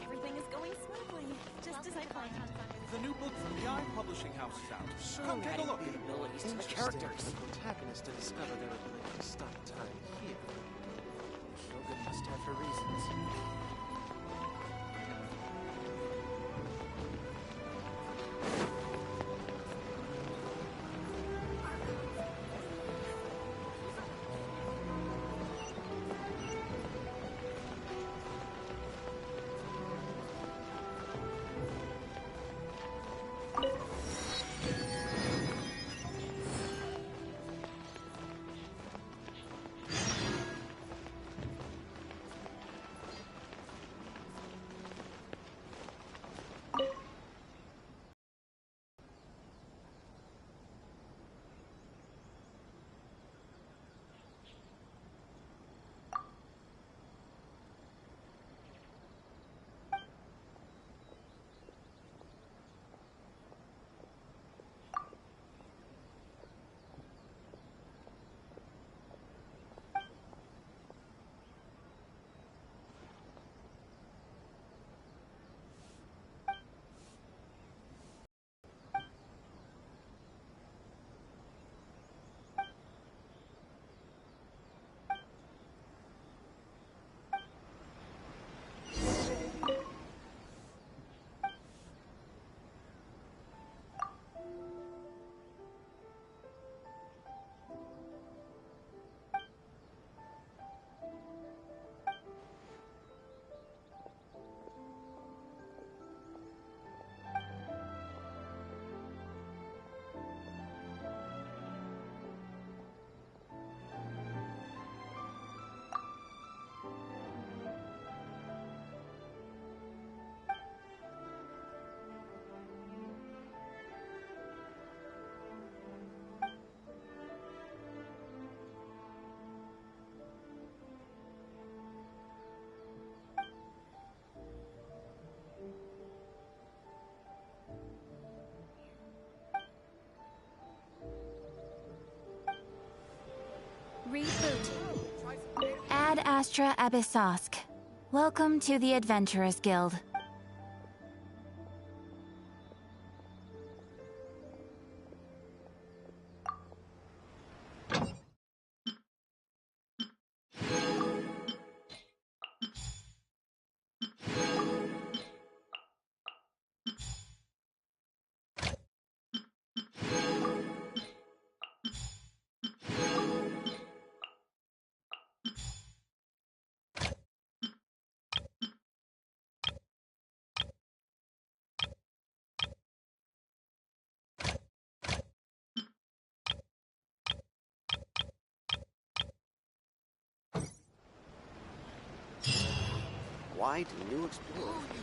Speaker 11: Everything is going smoothly, just as I planned.
Speaker 8: The new book from the Publishing House is out. Come take a look.
Speaker 21: Abilities to the characters.
Speaker 8: The protagonist to discover their ability to stop time here.
Speaker 21: Shogun must have her reasons.
Speaker 18: Astra Abyssosk. Welcome to the Adventurers Guild.
Speaker 13: Why do new explorers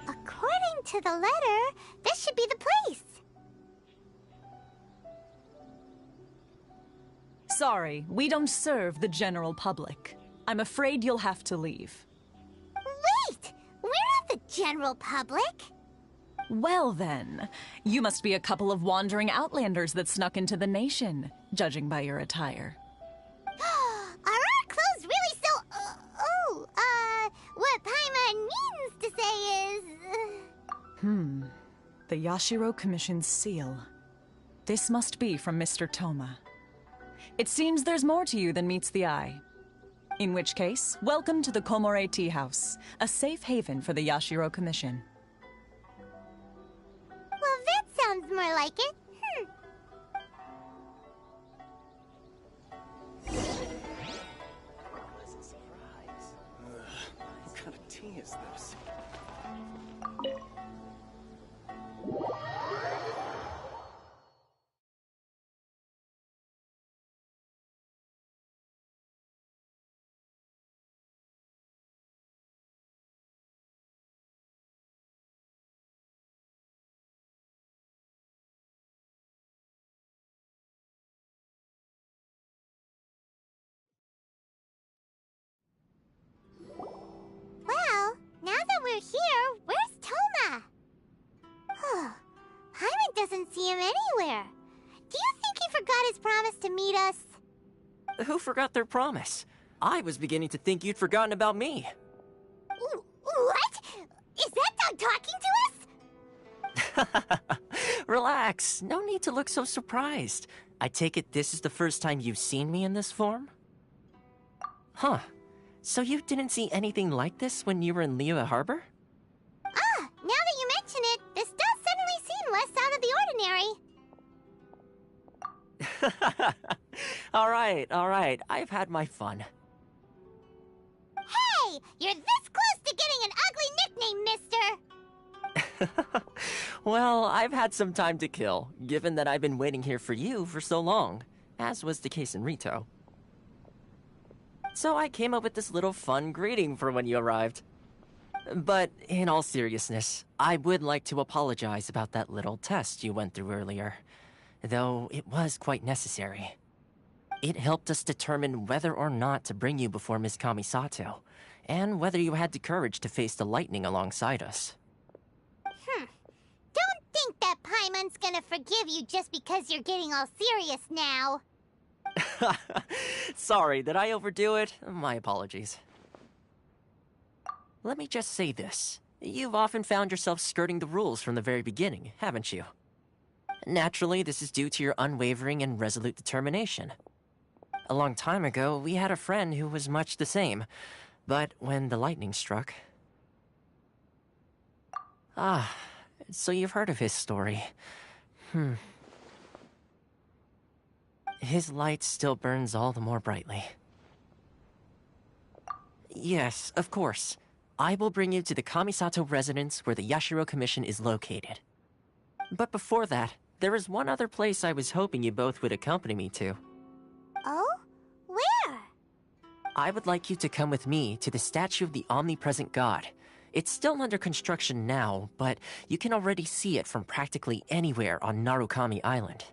Speaker 2: According to the letter, this should be the place.
Speaker 19: Sorry, we don't serve the general public. I'm afraid you'll have to leave.
Speaker 2: Wait! We're not the general public.
Speaker 19: Well then, you must be a couple of wandering outlanders that snuck into the nation, judging by your attire.
Speaker 2: Are our clothes really so... what Paimon means to say is...
Speaker 19: The Yashiro Commission's seal. This must be from Mr. Toma. It seems there's more to you than meets the eye. In which case, welcome to the Komore Tea House, a safe haven for the Yashiro Commission.
Speaker 2: Well, that sounds more like it.
Speaker 8: Pleasant surprise. What kind of tea is this?
Speaker 2: Well, now that we're here, where's Toma? Paimon doesn't see him anywhere. Do you think he forgot his promise to meet us?
Speaker 21: Who forgot their promise? I was beginning to think you'd forgotten about me.
Speaker 2: What? Is that dog talking to us?
Speaker 21: Relax. No need to look so surprised. I take it this is the first time you've seen me in this form? Huh. So you didn't see anything like this when you were in Liyue Harbor?
Speaker 2: Now that you mention it, this does suddenly seem less out of the ordinary.
Speaker 21: Alright. I've had my fun.
Speaker 2: Hey! You're this close to getting an ugly nickname, mister!
Speaker 21: Well, I've had some time to kill, given that I've been waiting here for you for so long, as was the case in Rito. So I came up with this little fun greeting for when you arrived. But in all seriousness, I would like to apologize about that little test you went through earlier. though it was quite necessary. It helped us determine whether or not to bring you before Miss Kamisato, and whether you had the courage to face the lightning alongside us.
Speaker 2: Don't think that Paimon's gonna forgive you just because you're getting all serious now.
Speaker 21: Sorry, did I overdo it? My apologies. Let me just say this. You've often found yourself skirting the rules from the very beginning, haven't you? Naturally, this is due to your unwavering and resolute determination. A long time ago, we had a friend who was much the same, but when the lightning struck... Ah, so you've heard of his story. His light still burns all the more brightly. Yes, of course. I will bring you to the Kamisato residence where the Yashiro Commission is located. But before that, there is one other place I was hoping you both would accompany me to.
Speaker 2: Oh? Where?
Speaker 21: I would like you to come with me to the statue of the omnipresent god. It's still under construction now, but you can already see it from practically anywhere on Narukami Island.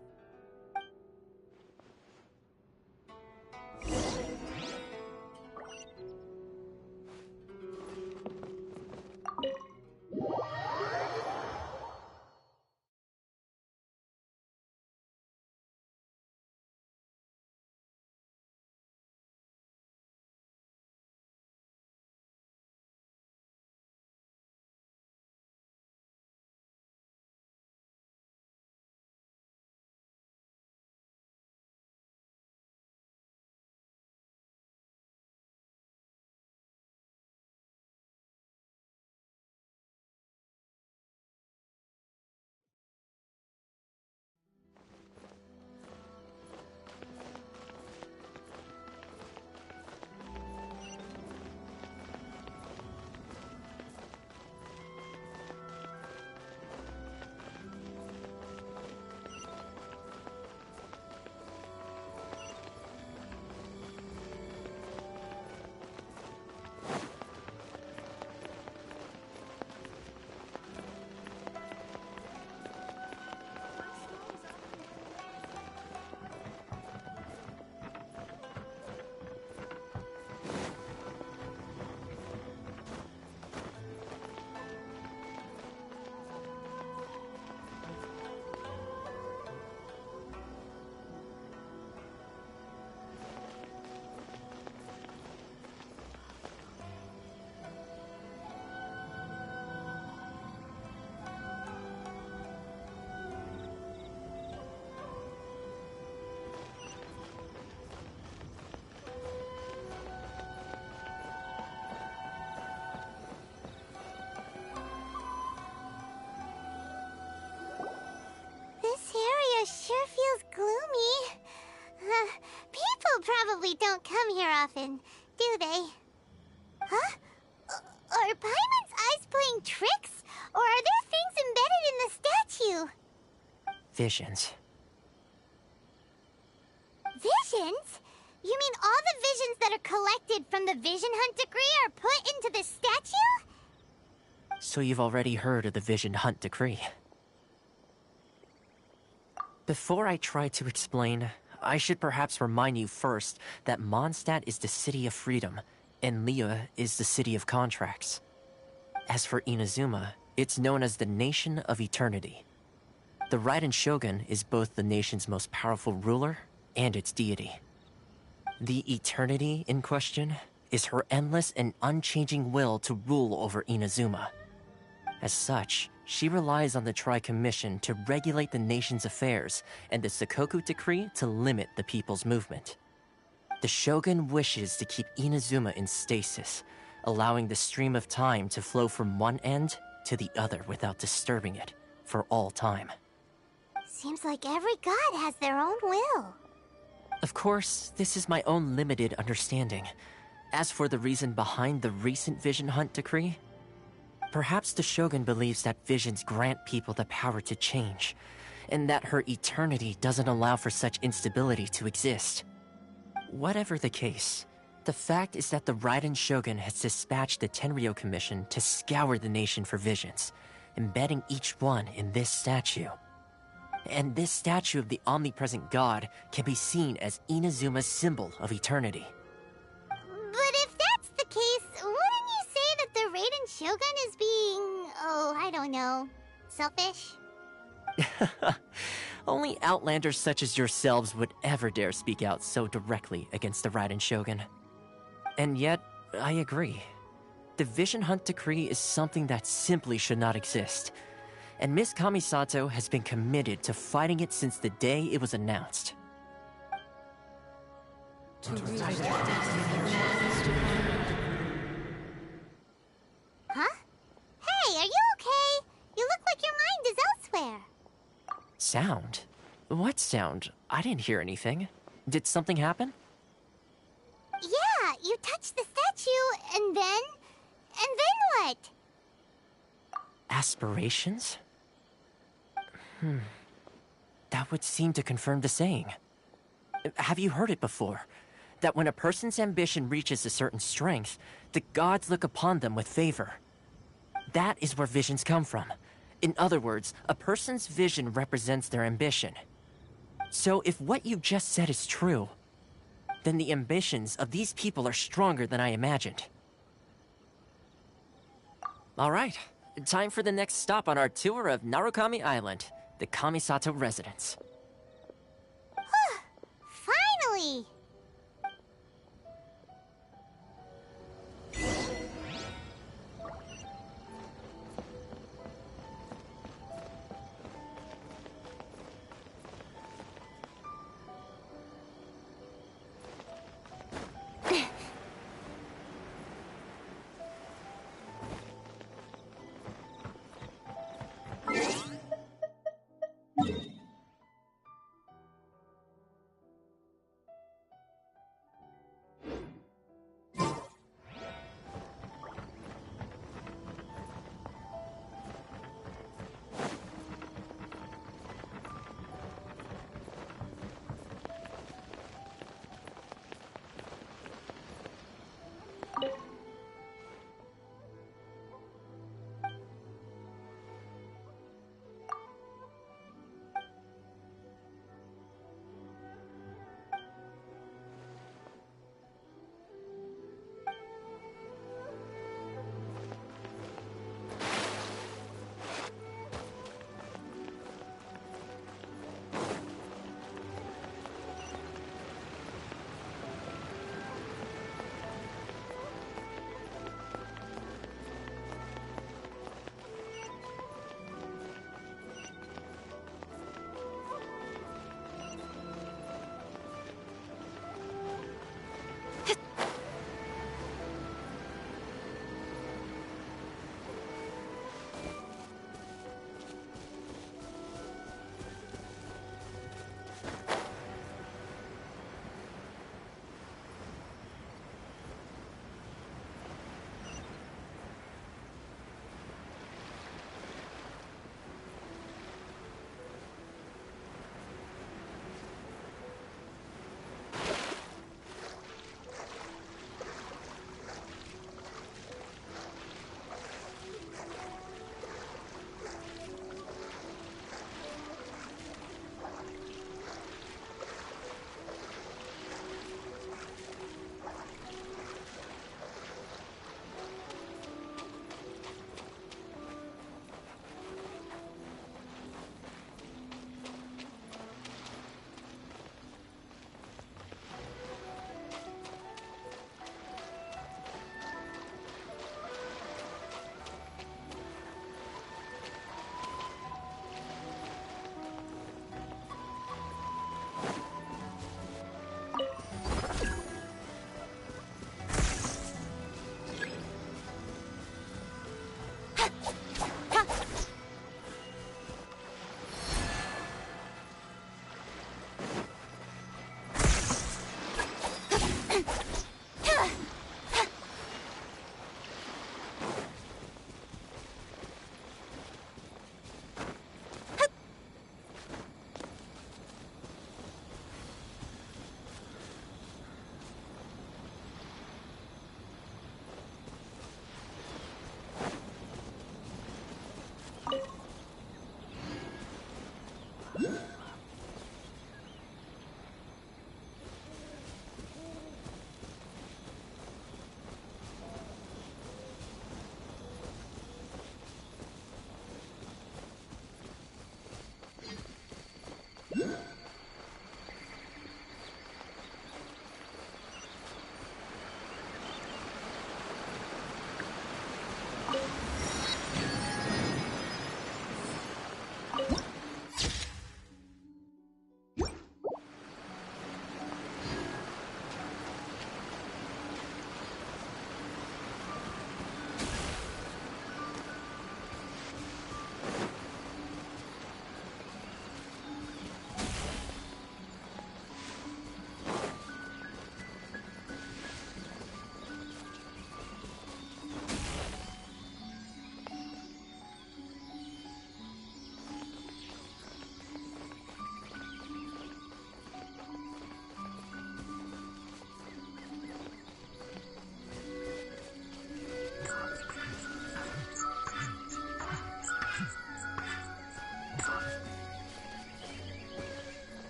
Speaker 2: Sure feels gloomy. People probably don't come here often, do they? Huh? Are Paimon's eyes playing tricks? Or are there things embedded in the statue?
Speaker 21: Visions.
Speaker 2: Visions? You mean all the visions that are collected from the Vision Hunt decree are put into the statue?
Speaker 21: So you've already heard of the Vision Hunt decree. Before I try to explain, I should perhaps remind you first that Mondstadt is the city of freedom, and Liyue is the city of contracts. As for Inazuma, it's known as the Nation of Eternity. The Raiden Shogun is both the nation's most powerful ruler and its deity. The Eternity in question is her endless and unchanging will to rule over Inazuma. As such, she relies on the Tri-Commission to regulate the nation's affairs and the Sakoku Decree to limit the people's movement. The Shogun wishes to keep Inazuma in stasis, allowing the stream of time to flow from one end to the other without disturbing it for all time.
Speaker 2: Seems like every god has their own will.
Speaker 21: Of course, this is my own limited understanding. As for the reason behind the recent Vision Hunt decree, perhaps the Shogun believes that visions grant people the power to change, and that her eternity doesn't allow for such instability to exist. Whatever the case, the fact is that the Raiden Shogun has dispatched the Tenryou Commission to scour the nation for visions, embedding each one in this statue. And this statue of the omnipresent god can be seen as Inazuma's symbol of eternity.
Speaker 2: But if that's the case, wouldn't you say that the Raiden Shogun is being, oh, I don't know, selfish?
Speaker 21: Only outlanders such as yourselves would ever dare speak out so directly against the Raiden Shogun. And yet, I agree. The Vision Hunt Decree is something that simply should not exist. And Miss Kamisato has been committed to fighting it since the day it was announced.
Speaker 2: Huh? Hey, are you okay? You look like your mind is elsewhere.
Speaker 21: Sound? What sound? I didn't hear anything. Did something happen?
Speaker 2: Yeah, you touched the statue, and then what?
Speaker 21: Aspirations? That would seem to confirm the saying. Have you heard it before? That when a person's ambition reaches a certain strength, the gods look upon them with favor. That is where visions come from. In other words, a person's vision represents their ambition. So if what you just said is true, then the ambitions of these people are stronger than I imagined. All right, time for the next stop on our tour of Narukami Island, the Kamisato residence.
Speaker 2: Finally!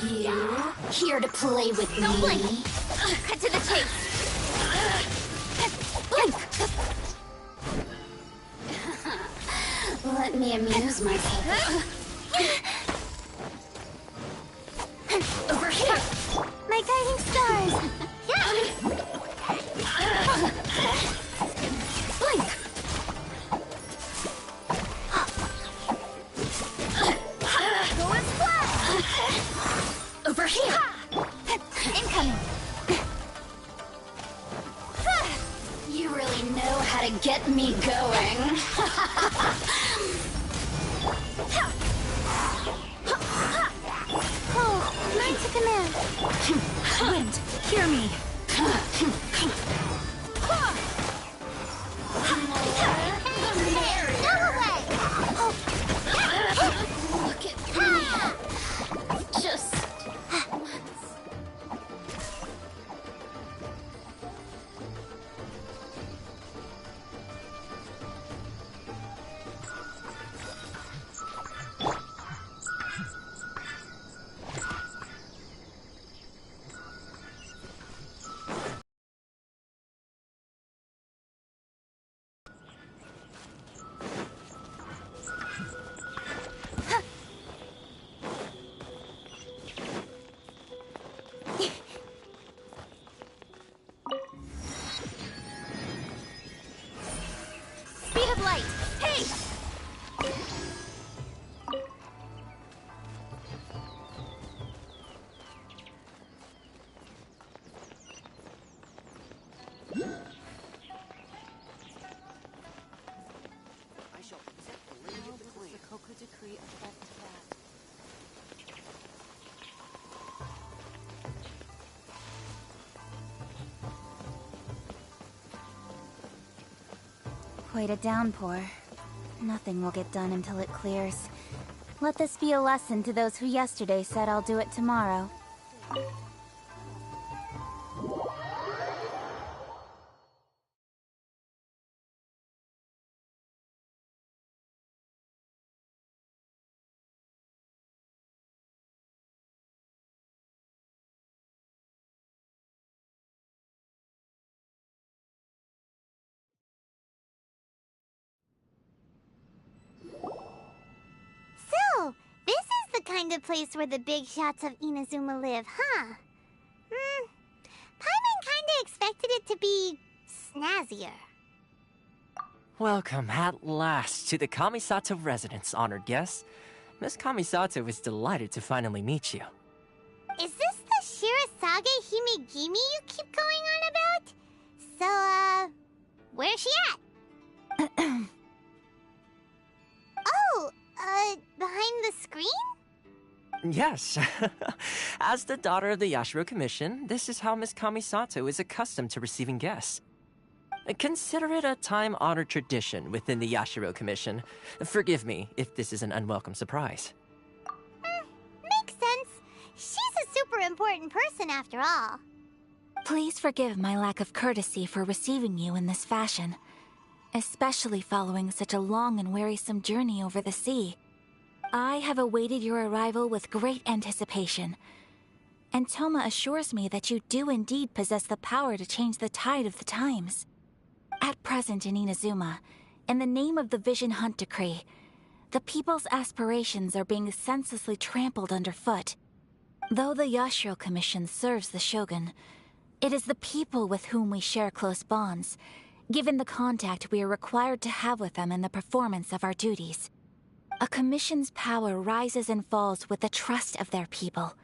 Speaker 1: You here to play with me?
Speaker 2: Don't blink! Cut to the chase! Blink!
Speaker 1: Let me amuse myself.
Speaker 2: Over here! My guiding stars! Yeah! Blink! Go and fly! Over here! Incoming!
Speaker 1: You really know how to get me going.
Speaker 2: Oh, learn to command.
Speaker 19: Wind, hear me.
Speaker 2: Go away!
Speaker 1: Look at me. Just...
Speaker 2: Speed of light! Hey!
Speaker 18: Quite a downpour. Nothing will get done until it clears. Let this be a lesson to those who yesterday said I'll do it tomorrow.
Speaker 2: So, this is the kind of place where the big shots of Inazuma live, huh? Paimon kinda expected it to be... snazzier.
Speaker 21: Welcome at last to the Kamisato residence, honored guests. Miss Kamisato is delighted to finally meet you.
Speaker 2: Is this the Shirazage Himegimi you keep going on about? So, where's she at? Oh, behind the screen?
Speaker 21: Yes. As the daughter of the Yashiro Commission, this is how Miss Kamisato is accustomed to receiving guests. Consider it a time-honored tradition within the Yashiro Commission. Forgive me if this is an unwelcome surprise.
Speaker 2: Makes sense. She's a super important person after all.
Speaker 18: Please forgive my lack of courtesy for receiving you in this fashion, especially following such a long and wearisome journey over the sea. I have awaited your arrival with great anticipation, and Toma assures me that you do indeed possess the power to change the tide of the times. At present in Inazuma, in the name of the Vision Hunt Decree, the people's aspirations are being senselessly trampled underfoot. Though the Yashiro Commission serves the Shogun, it is the people with whom we share close bonds, given the contact we are required to have with them in the performance of our duties. A commission's power rises and falls with the trust of their people.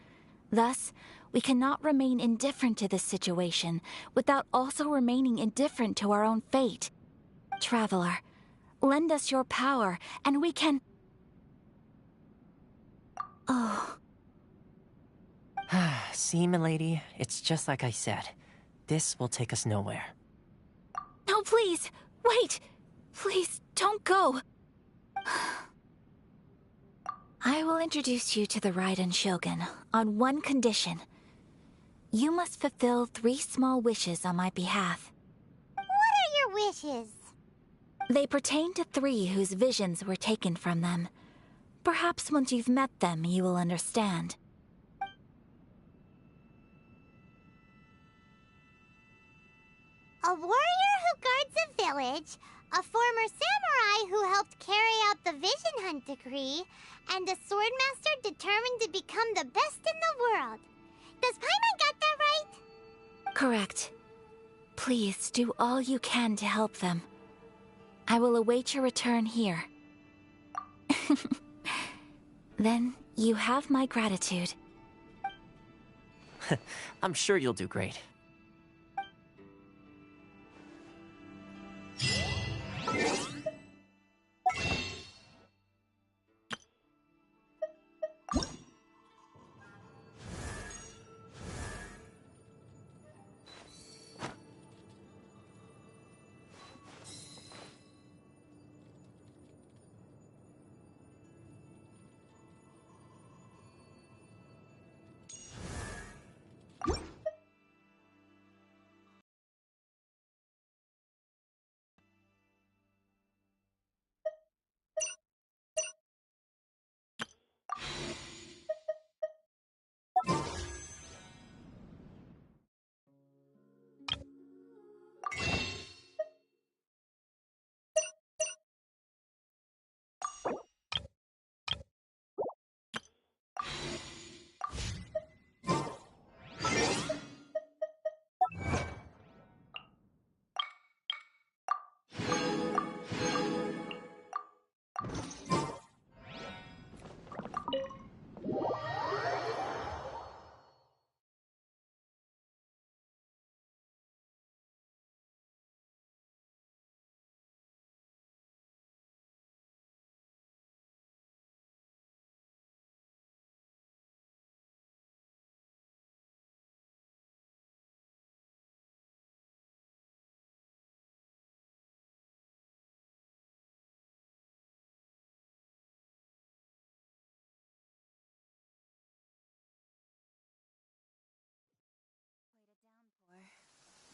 Speaker 18: Thus, we cannot remain indifferent to this situation without also remaining indifferent to our own fate. Traveler, lend us your power, and we can... Oh.
Speaker 21: See, milady, it's just like I said. This will take us nowhere.
Speaker 18: No, please! Wait! Please, don't go! I will introduce you to the Raiden Shogun on one condition. You must fulfill 3 small wishes on my behalf.
Speaker 2: What are your wishes?
Speaker 18: They pertain to 3 whose visions were taken from them. Perhaps once you've met them, you will understand.
Speaker 2: A warrior who guards a village, a former samurai who helped carry out the Vision Hunt decree, and a swordmaster determined to become the best in the world. Does Paimon got that right?
Speaker 18: Correct. Please do all you can to help them. I will await your return here. Then you have my gratitude.
Speaker 21: I'm sure you'll do great.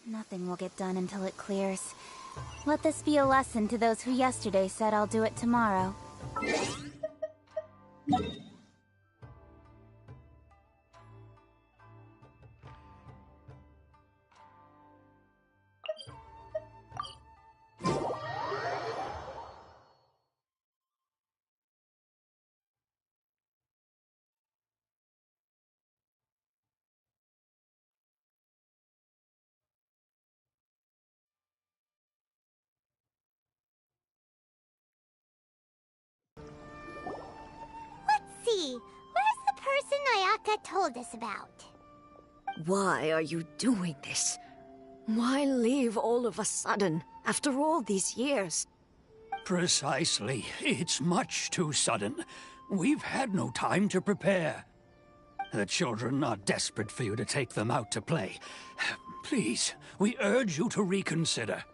Speaker 18: Nothing will get done until it clears. Let this be a lesson to those who yesterday said I'll do it tomorrow.
Speaker 2: See, where's the person Ayaka told us about?
Speaker 6: Why are you doing this? Why leave all of a sudden, after all these years?
Speaker 16: Precisely. It's much too sudden. We've had no time to prepare. The children are desperate for you to take them out to play. Please, we urge you to reconsider.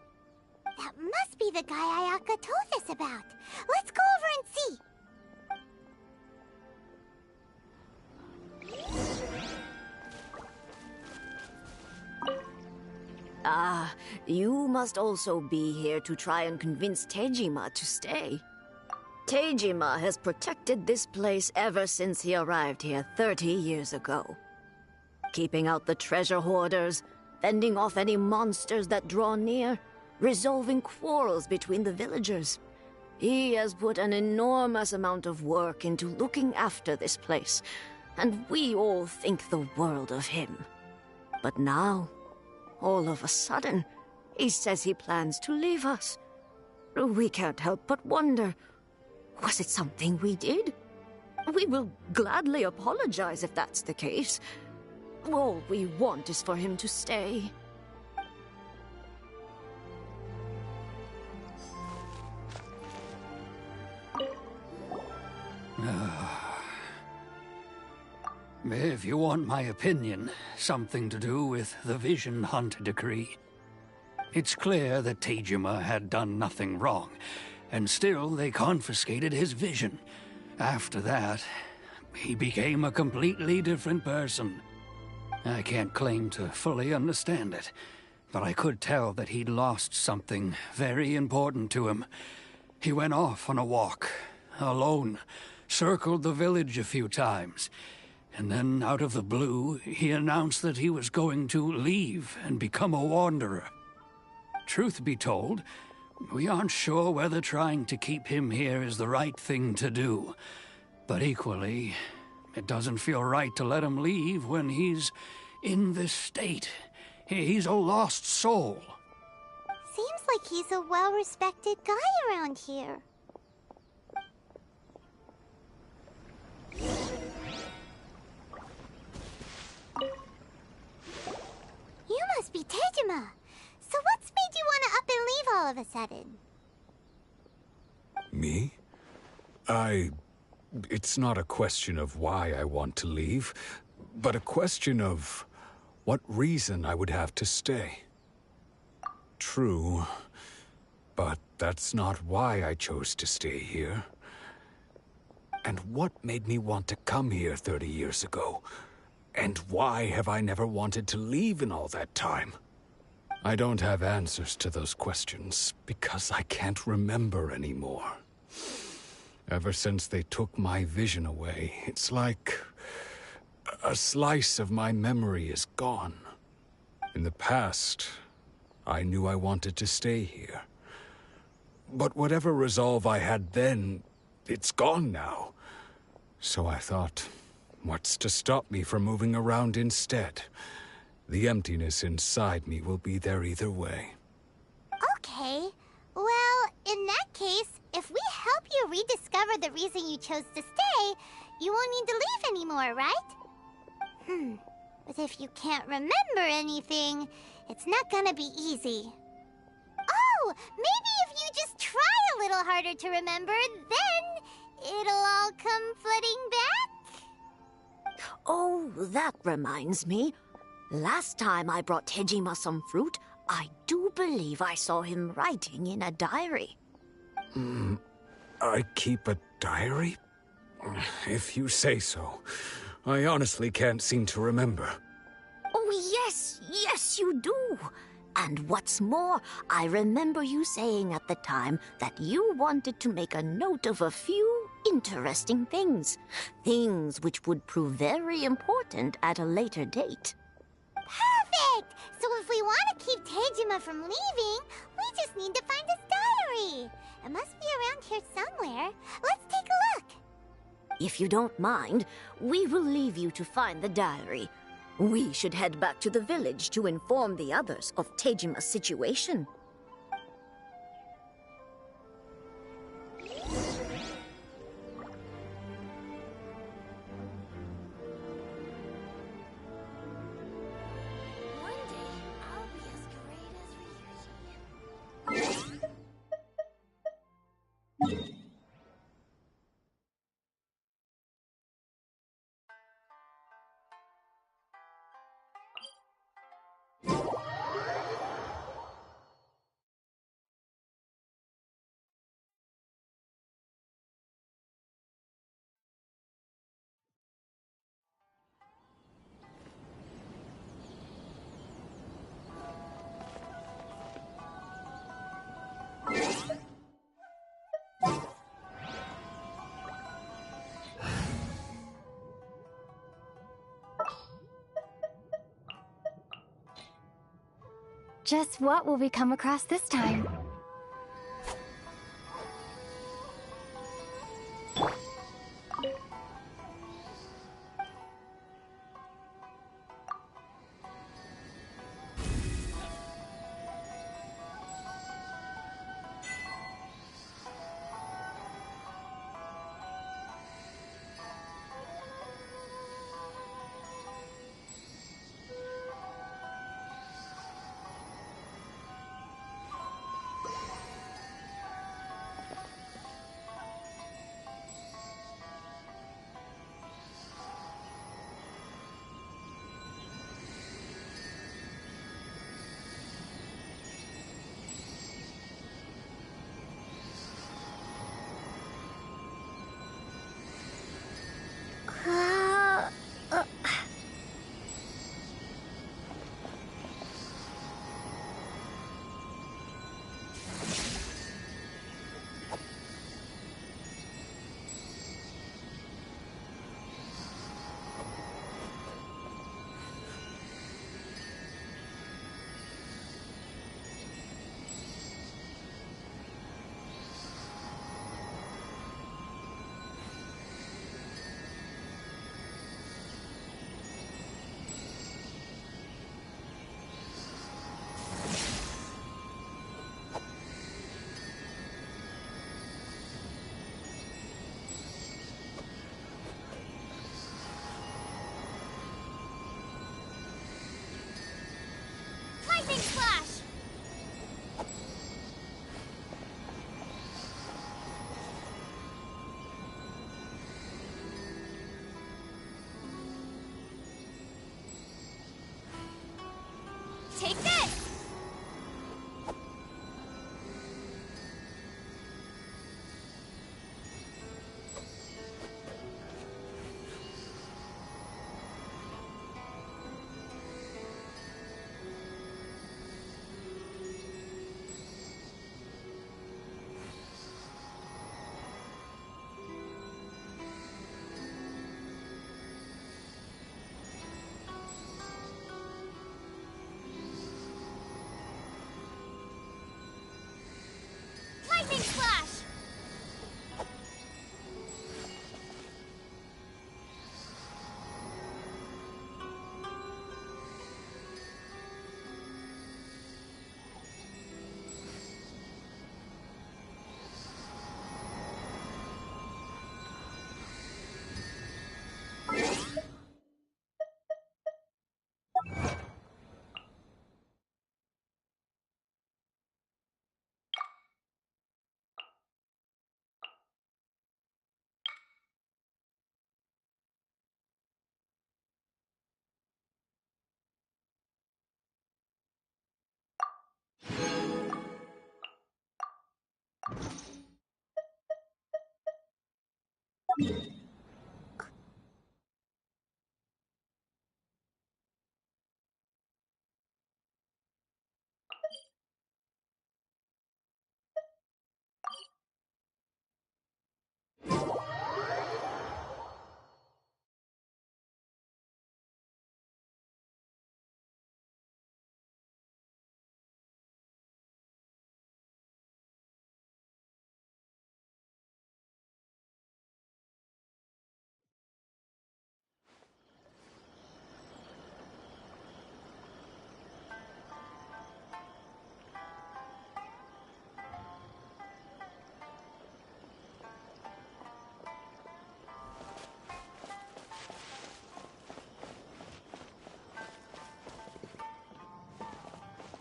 Speaker 2: That must be the guy Ayaka told us about. Let's go over and see.
Speaker 6: Ah, you must also be here to try and convince Tejima to stay. Tejima has protected this place ever since he arrived here 30 years ago. Keeping out the treasure hoarders, fending off any monsters that draw near, resolving quarrels between the villagers. He has put an enormous amount of work into looking after this place, and we all think the world of him. But now, all of a sudden, he says he plans to leave us. We can't help but wonder, was it something we did? We will gladly apologize if that's the case. All we want is for him to stay.
Speaker 16: If you want my opinion, something to do with the Vision Hunt decree. It's clear that Tejima had done nothing wrong, and still they confiscated his vision. After that, he became a completely different person. I can't claim to fully understand it, but I could tell that he'd lost something very important to him. He went off on a walk, alone, circled the village a few times, and then, out of the blue, he announced that he was going to leave and become a wanderer. truth be told, we aren't sure whether trying to keep him here is the right thing to do. But equally, it doesn't feel right to let him leave when he's in this state. He's a lost soul.
Speaker 2: Seems like he's a well-respected guy around here. You must be Tejima. So what's made you want to up and leave all of a sudden?
Speaker 20: Me? It's not a question of why I want to leave, but a question of what reason I would have to stay. True, but that's not why I chose to stay here. And what made me want to come here 30 years ago? And why have I never wanted to leave in all that time? I don't have answers to those questions because I can't remember anymore. Ever since they took my vision away, it's like a slice of my memory is gone. In the past, I knew I wanted to stay here. But whatever resolve I had then, it's gone now. So I thought, what's to stop me from moving around instead? The emptiness inside me will be there either way.
Speaker 2: Okay. Well, in that case, if we help you rediscover the reason you chose to stay, you won't need to leave anymore, right? But if you can't remember anything, it's not gonna be easy. Oh, maybe if you just try a little harder to remember, then it'll all come flooding back?
Speaker 6: Oh, that reminds me. Last time I brought Tejima some fruit, I do believe I saw him writing in a diary.
Speaker 20: I keep a diary? If you say so. I honestly can't seem to remember.
Speaker 6: Oh, yes, you do. And what's more, I remember you saying at the time that you wanted to make a note of a few interesting things. Things which would prove very important at a later date.
Speaker 2: Perfect! So if we want to keep Tejima from leaving, we just need to find his diary. It must be around here somewhere. Let's take a look.
Speaker 6: If you don't mind, we will leave you to find the diary. We should head back to the village to inform the others of Tejima's situation.
Speaker 22: Just what will we come across this time?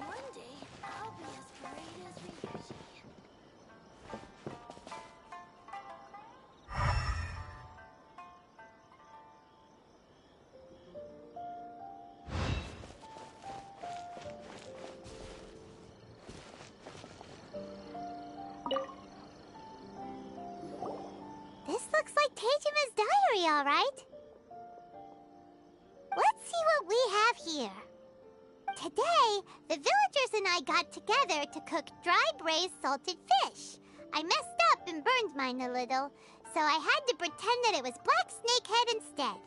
Speaker 2: One day, I'll be as great as Ryuji. This looks like Teijima's diary, all right. Let's see what we have here. Today, the villagers and I got together to cook dry braised salted fish. I messed up and burned mine a little, so I had to pretend that it was black snakehead instead.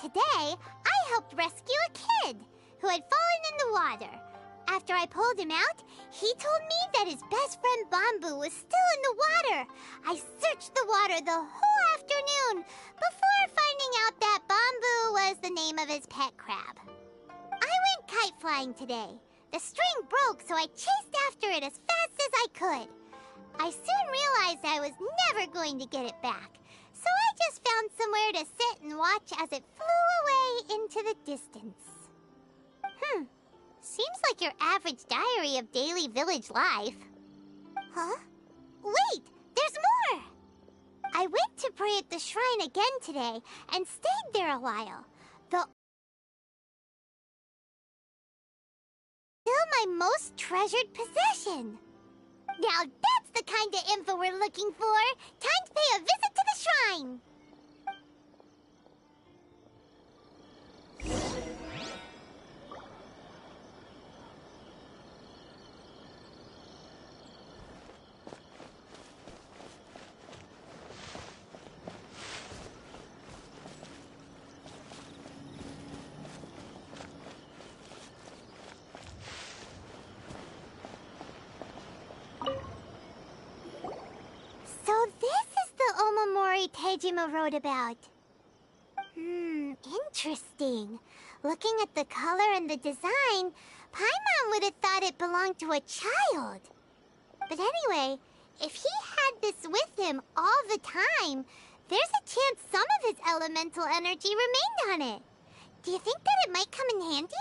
Speaker 2: Today, I helped rescue a kid who had fallen in the water. After I pulled him out, he told me that his best friend Bamboo was still in the water. I searched the water the whole afternoon before finding out that Bamboo was the name of his pet crab. I went kite flying today. The string broke, so I chased after it as fast as I could. I soon realized I was never going to get it back, so I just found somewhere to sit and watch as it flew away into the distance. Seems like your average diary of daily village life. Huh? Wait, there's more! I went to pray at the shrine again today and stayed there a while. Still my most treasured possession. Now that's the kind of info we're looking for. Time to pay a visit to the shrine. So this is the Omamori Tejima wrote about. Interesting. Looking at the color and the design, Paimon would have thought it belonged to a child. But anyway, if he had this with him all the time, there's a chance some of his elemental energy remained on it. Do you think that it might come in handy?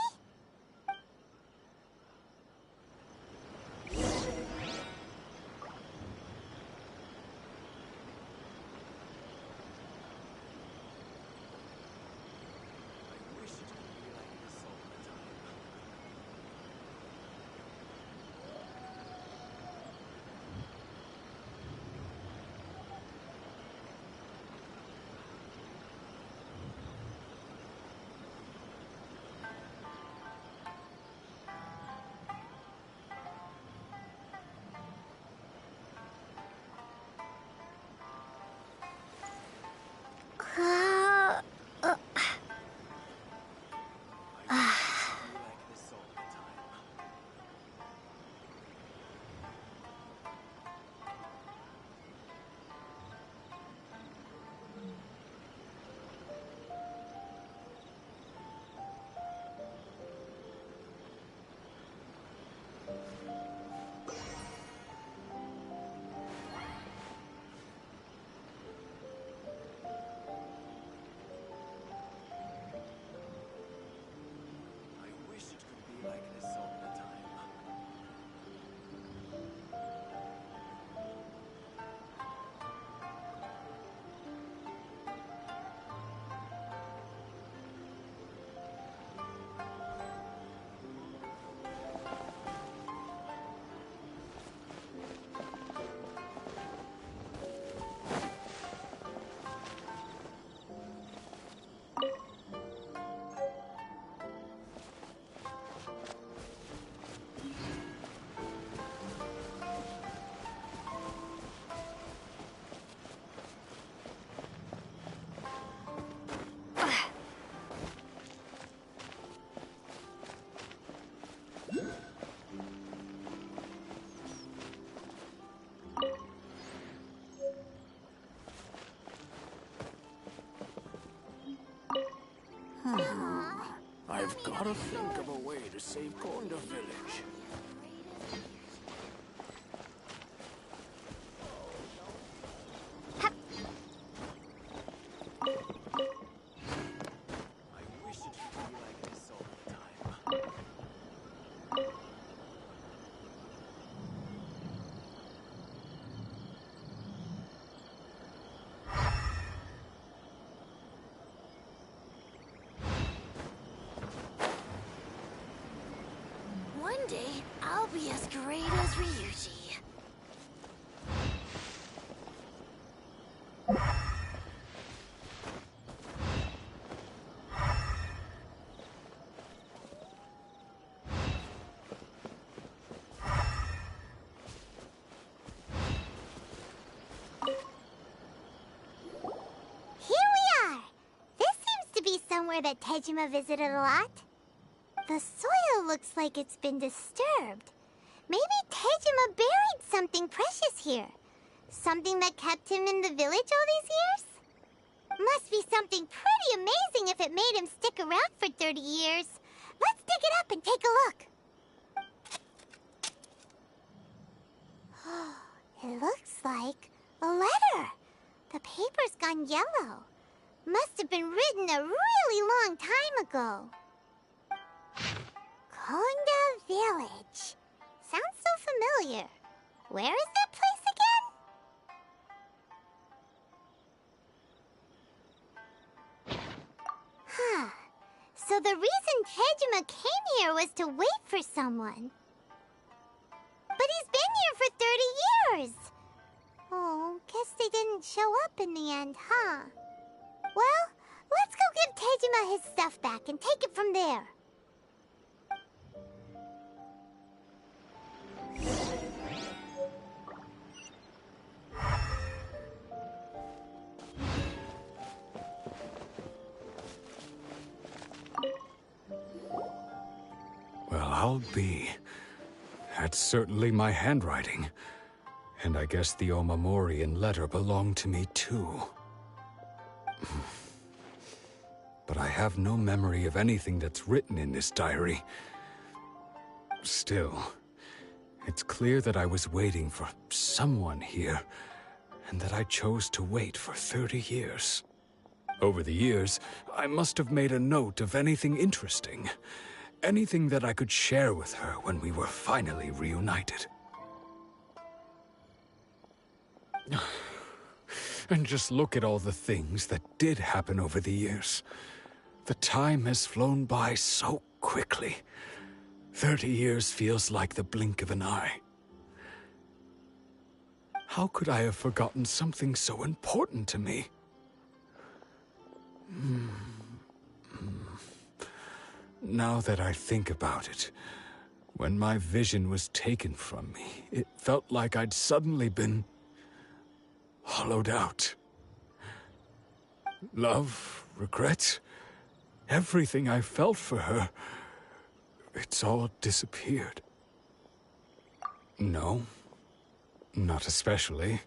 Speaker 7: I've gotta think of a way to save Konda Village.
Speaker 2: One day, I'll be as great as Ryuji. Here we are! This seems to be somewhere that Tejima visited a lot. The soil looks like it's been disturbed. Maybe Tejima buried something precious here. Something that kept him in the village all these years? Must be something pretty amazing if it made him stick around for 30 years. Let's dig it up and take a look. It looks like a letter. The paper's gone yellow. Must have been written a really long time ago. Konda Village. Sounds so familiar. Where is that place again? Huh. So the reason Tejima came here was to wait for someone. But he's been here for 30 years. Oh, guess they didn't show up in the end, huh? Well, let's go give Tejima his stuff back and take it from there.
Speaker 20: Well, I'll be. That's certainly my handwriting. And I guess the Omamorian letter belonged to me too. But I have no memory of anything that's written in this diary. Still, it's clear that I was waiting for someone here, and that I chose to wait for 30 years. Over the years, I must have made a note of anything interesting. Anything that I could share with her when we were finally reunited. And just look at all the things that did happen over the years. The time has flown by so quickly. 30 years feels like the blink of an eye. How could I have forgotten something so important to me? Now that I think about it, when my vision was taken from me, it felt like I'd suddenly been hollowed out. Love, regret, everything I felt for her, it's all disappeared. No, not especially.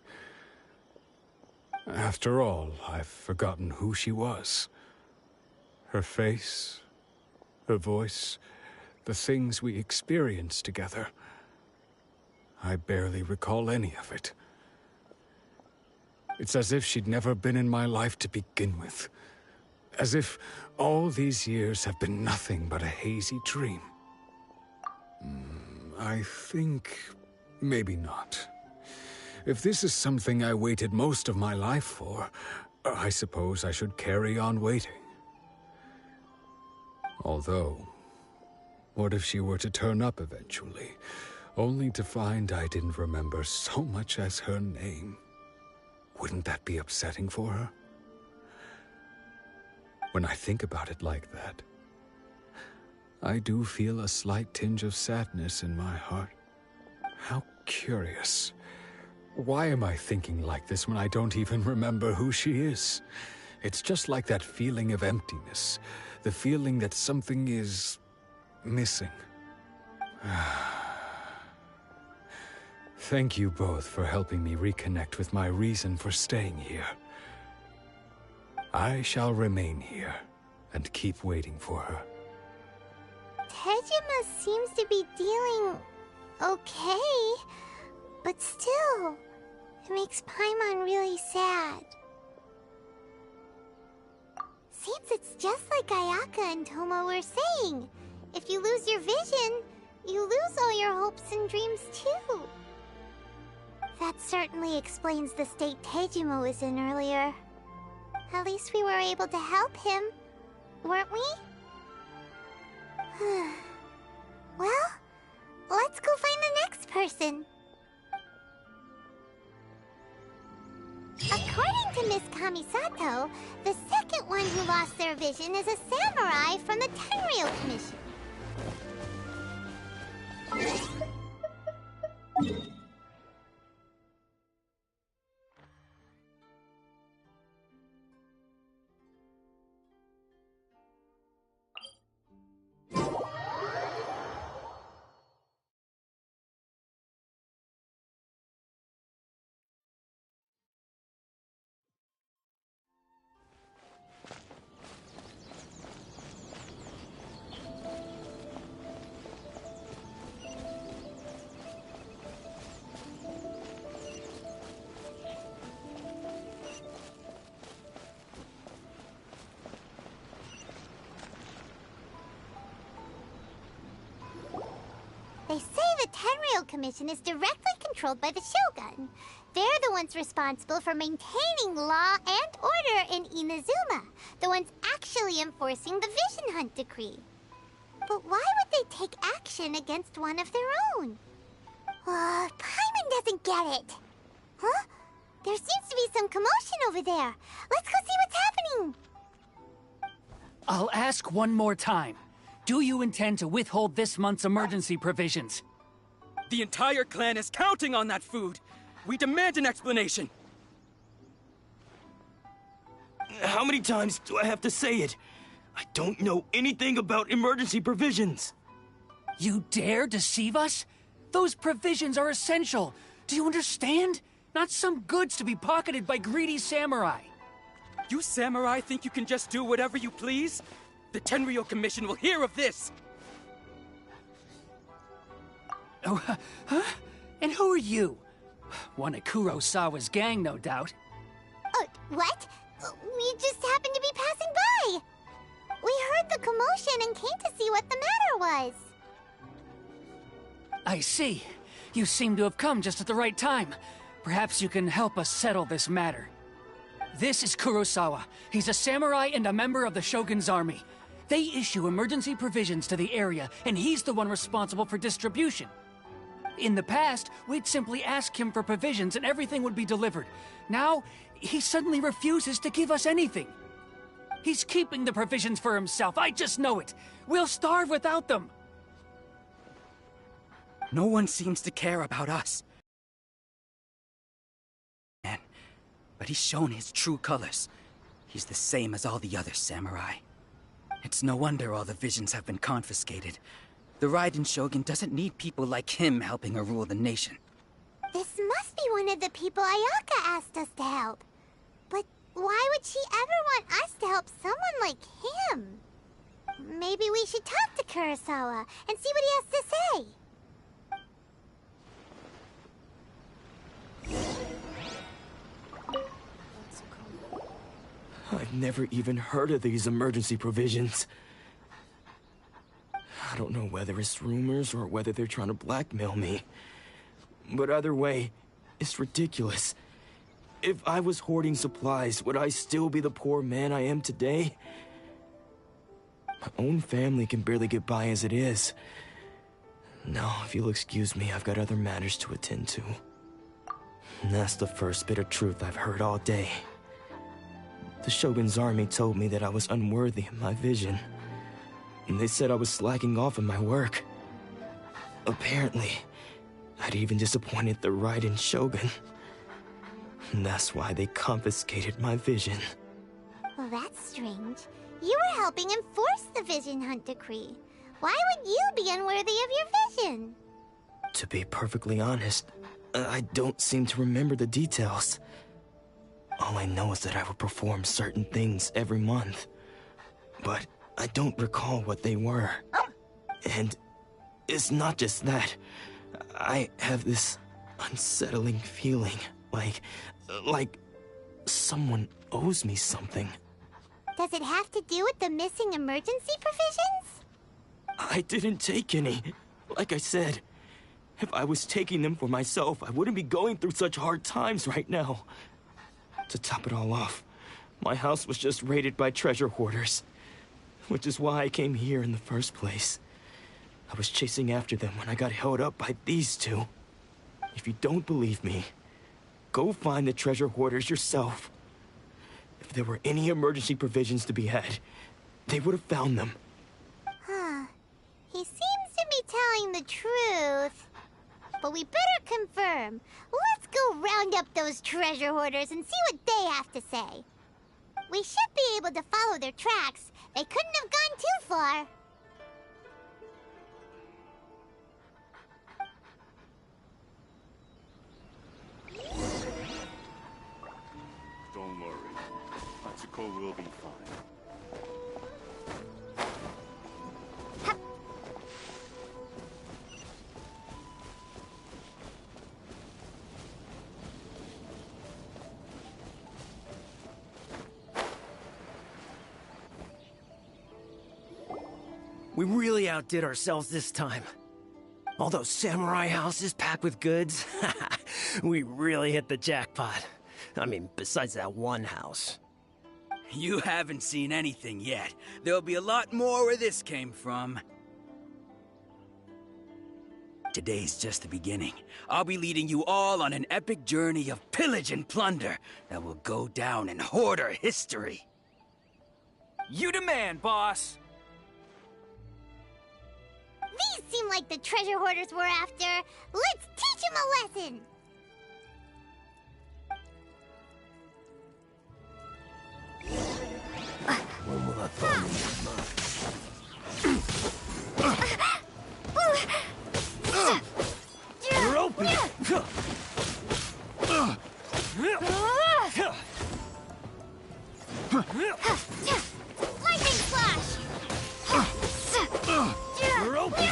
Speaker 20: After all, I've forgotten who she was. Her face, her voice, the things we experienced together. I barely recall any of it. It's as if she'd never been in my life to begin with. As if all these years have been nothing but a hazy dream. I think maybe not. If this is something I waited most of my life for, I suppose I should carry on waiting. Although, what if she were to turn up eventually, only to find I didn't remember so much as her name? Wouldn't that be upsetting for her? When I think about it like that, I do feel a slight tinge of sadness in my heart. How curious. Why am I thinking like this when I don't even remember who she is? It's just like that feeling of emptiness, the feeling that something is missing. Thank you both for helping me reconnect with my reason for staying here. I shall remain here and keep waiting for her.
Speaker 2: Tejima seems to be dealing okay, but still, it makes Paimon really sad. Seems it's just like Ayaka and Toma were saying. If you lose your vision, you lose all your hopes and dreams too. That certainly explains the state Tejima was in earlier. At least we were able to help him, weren't we? Well, let's go find the next person. According to Miss Kamisato, the second one who lost their vision is a samurai from the Tenryou Commission. They say the Tenryou Commission is directly controlled by the Shogun. They're the ones responsible for maintaining law and order in Inazuma, the ones actually enforcing the Vision Hunt decree. But why would they take action against one of their own? Paimon doesn't get it. Huh? There seems to be some commotion over there. Let's go see what's happening.
Speaker 16: I'll ask one more time. Do you intend to withhold this month's emergency provisions?
Speaker 4: The entire clan is counting on that food. We demand an explanation.
Speaker 17: How many times do I have to say it? I don't know anything about emergency provisions.
Speaker 16: You dare deceive us? Those provisions are essential. Do you understand? Not some goods to be pocketed by greedy samurai.
Speaker 4: You samurai think you can just do whatever you please? The Tenryou Commission will hear of this!
Speaker 16: Oh, huh? And who are you? One of Kurosawa's gang, no doubt.
Speaker 2: What? We just happened to be passing by. We heard the commotion and came to see what the matter was.
Speaker 16: I see. You seem to have come just at the right time. Perhaps you can help us settle this matter. This is Kurosawa. He's a samurai and a member of the Shogun's army. They issue emergency provisions to the area, and he's the one responsible for distribution. In the past, we'd simply ask him for provisions and everything would be delivered. Now, he suddenly refuses to give us anything. He's keeping the provisions for himself, I just know it. We'll starve without them.
Speaker 4: No one seems to care about us. But he's shown his true colors. He's the same as all the other samurai. It's no wonder all the visions have been confiscated. The Raiden Shogun doesn't need people like him helping her rule the nation.
Speaker 2: This must be one of the people Ayaka asked us to help. But why would she ever want us to help someone like him? Maybe we should talk to Kurosawa and see what he has to say.
Speaker 17: I've never even heard of these emergency provisions. I don't know whether it's rumors or whether they're trying to blackmail me. But either way, it's ridiculous. If I was hoarding supplies, would I still be the poor man I am today? My own family can barely get by as it is. Now, if you'll excuse me, I've got other matters to attend to. And that's the first bit of truth I've heard all day. The Shogun's army told me that I was unworthy of my vision. And they said I was slacking off in my work. Apparently, I'd even disappointed the Raiden Shogun. And that's why they confiscated my vision.
Speaker 2: Well, that's strange. You were helping enforce the Vision Hunt decree. Why would you be unworthy of your vision?
Speaker 17: To be perfectly honest, I don't seem to remember the details. All I know is that I would perform certain things every month. But I don't recall what they were. And it's not just that. I have this unsettling feeling, like someone owes me something.
Speaker 2: Does it have to do with the missing emergency provisions?
Speaker 17: I didn't take any. Like I said, if I was taking them for myself, I wouldn't be going through such hard times right now. To top it all off, my house was just raided by treasure hoarders, which is why I came here in the first place. I was chasing after them when I got held up by these two. If you don't believe me, go find the treasure hoarders yourself. If there were any emergency provisions to be had, they would have found them.
Speaker 2: Huh. He seems to be telling the truth. But we better confirm. Let's go round up those treasure hoarders and see what they have to say. We should be able to follow their tracks. They couldn't have gone too far.
Speaker 12: Don't worry. Atsuko will be fine.
Speaker 3: We really outdid ourselves this time. All those samurai houses packed with goods. We really hit the jackpot. I mean, besides that one house.
Speaker 4: You haven't seen anything yet. There'll be a lot more where this came from. Today's just the beginning. I'll be leading you all on an epic journey of pillage and plunder that will go down in hoarder history.
Speaker 14: You demand, boss!
Speaker 2: These seem like the treasure hoarders we're after. Let's teach them a lesson!
Speaker 3: When will I find You're open!
Speaker 2: Lightning flash!
Speaker 3: You're open!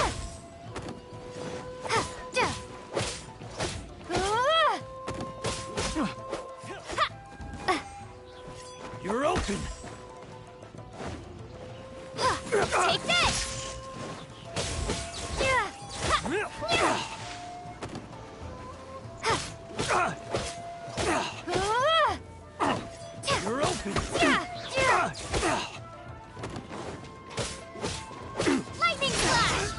Speaker 3: You're open!
Speaker 2: Take this!
Speaker 3: You're open!
Speaker 2: Lightning flash!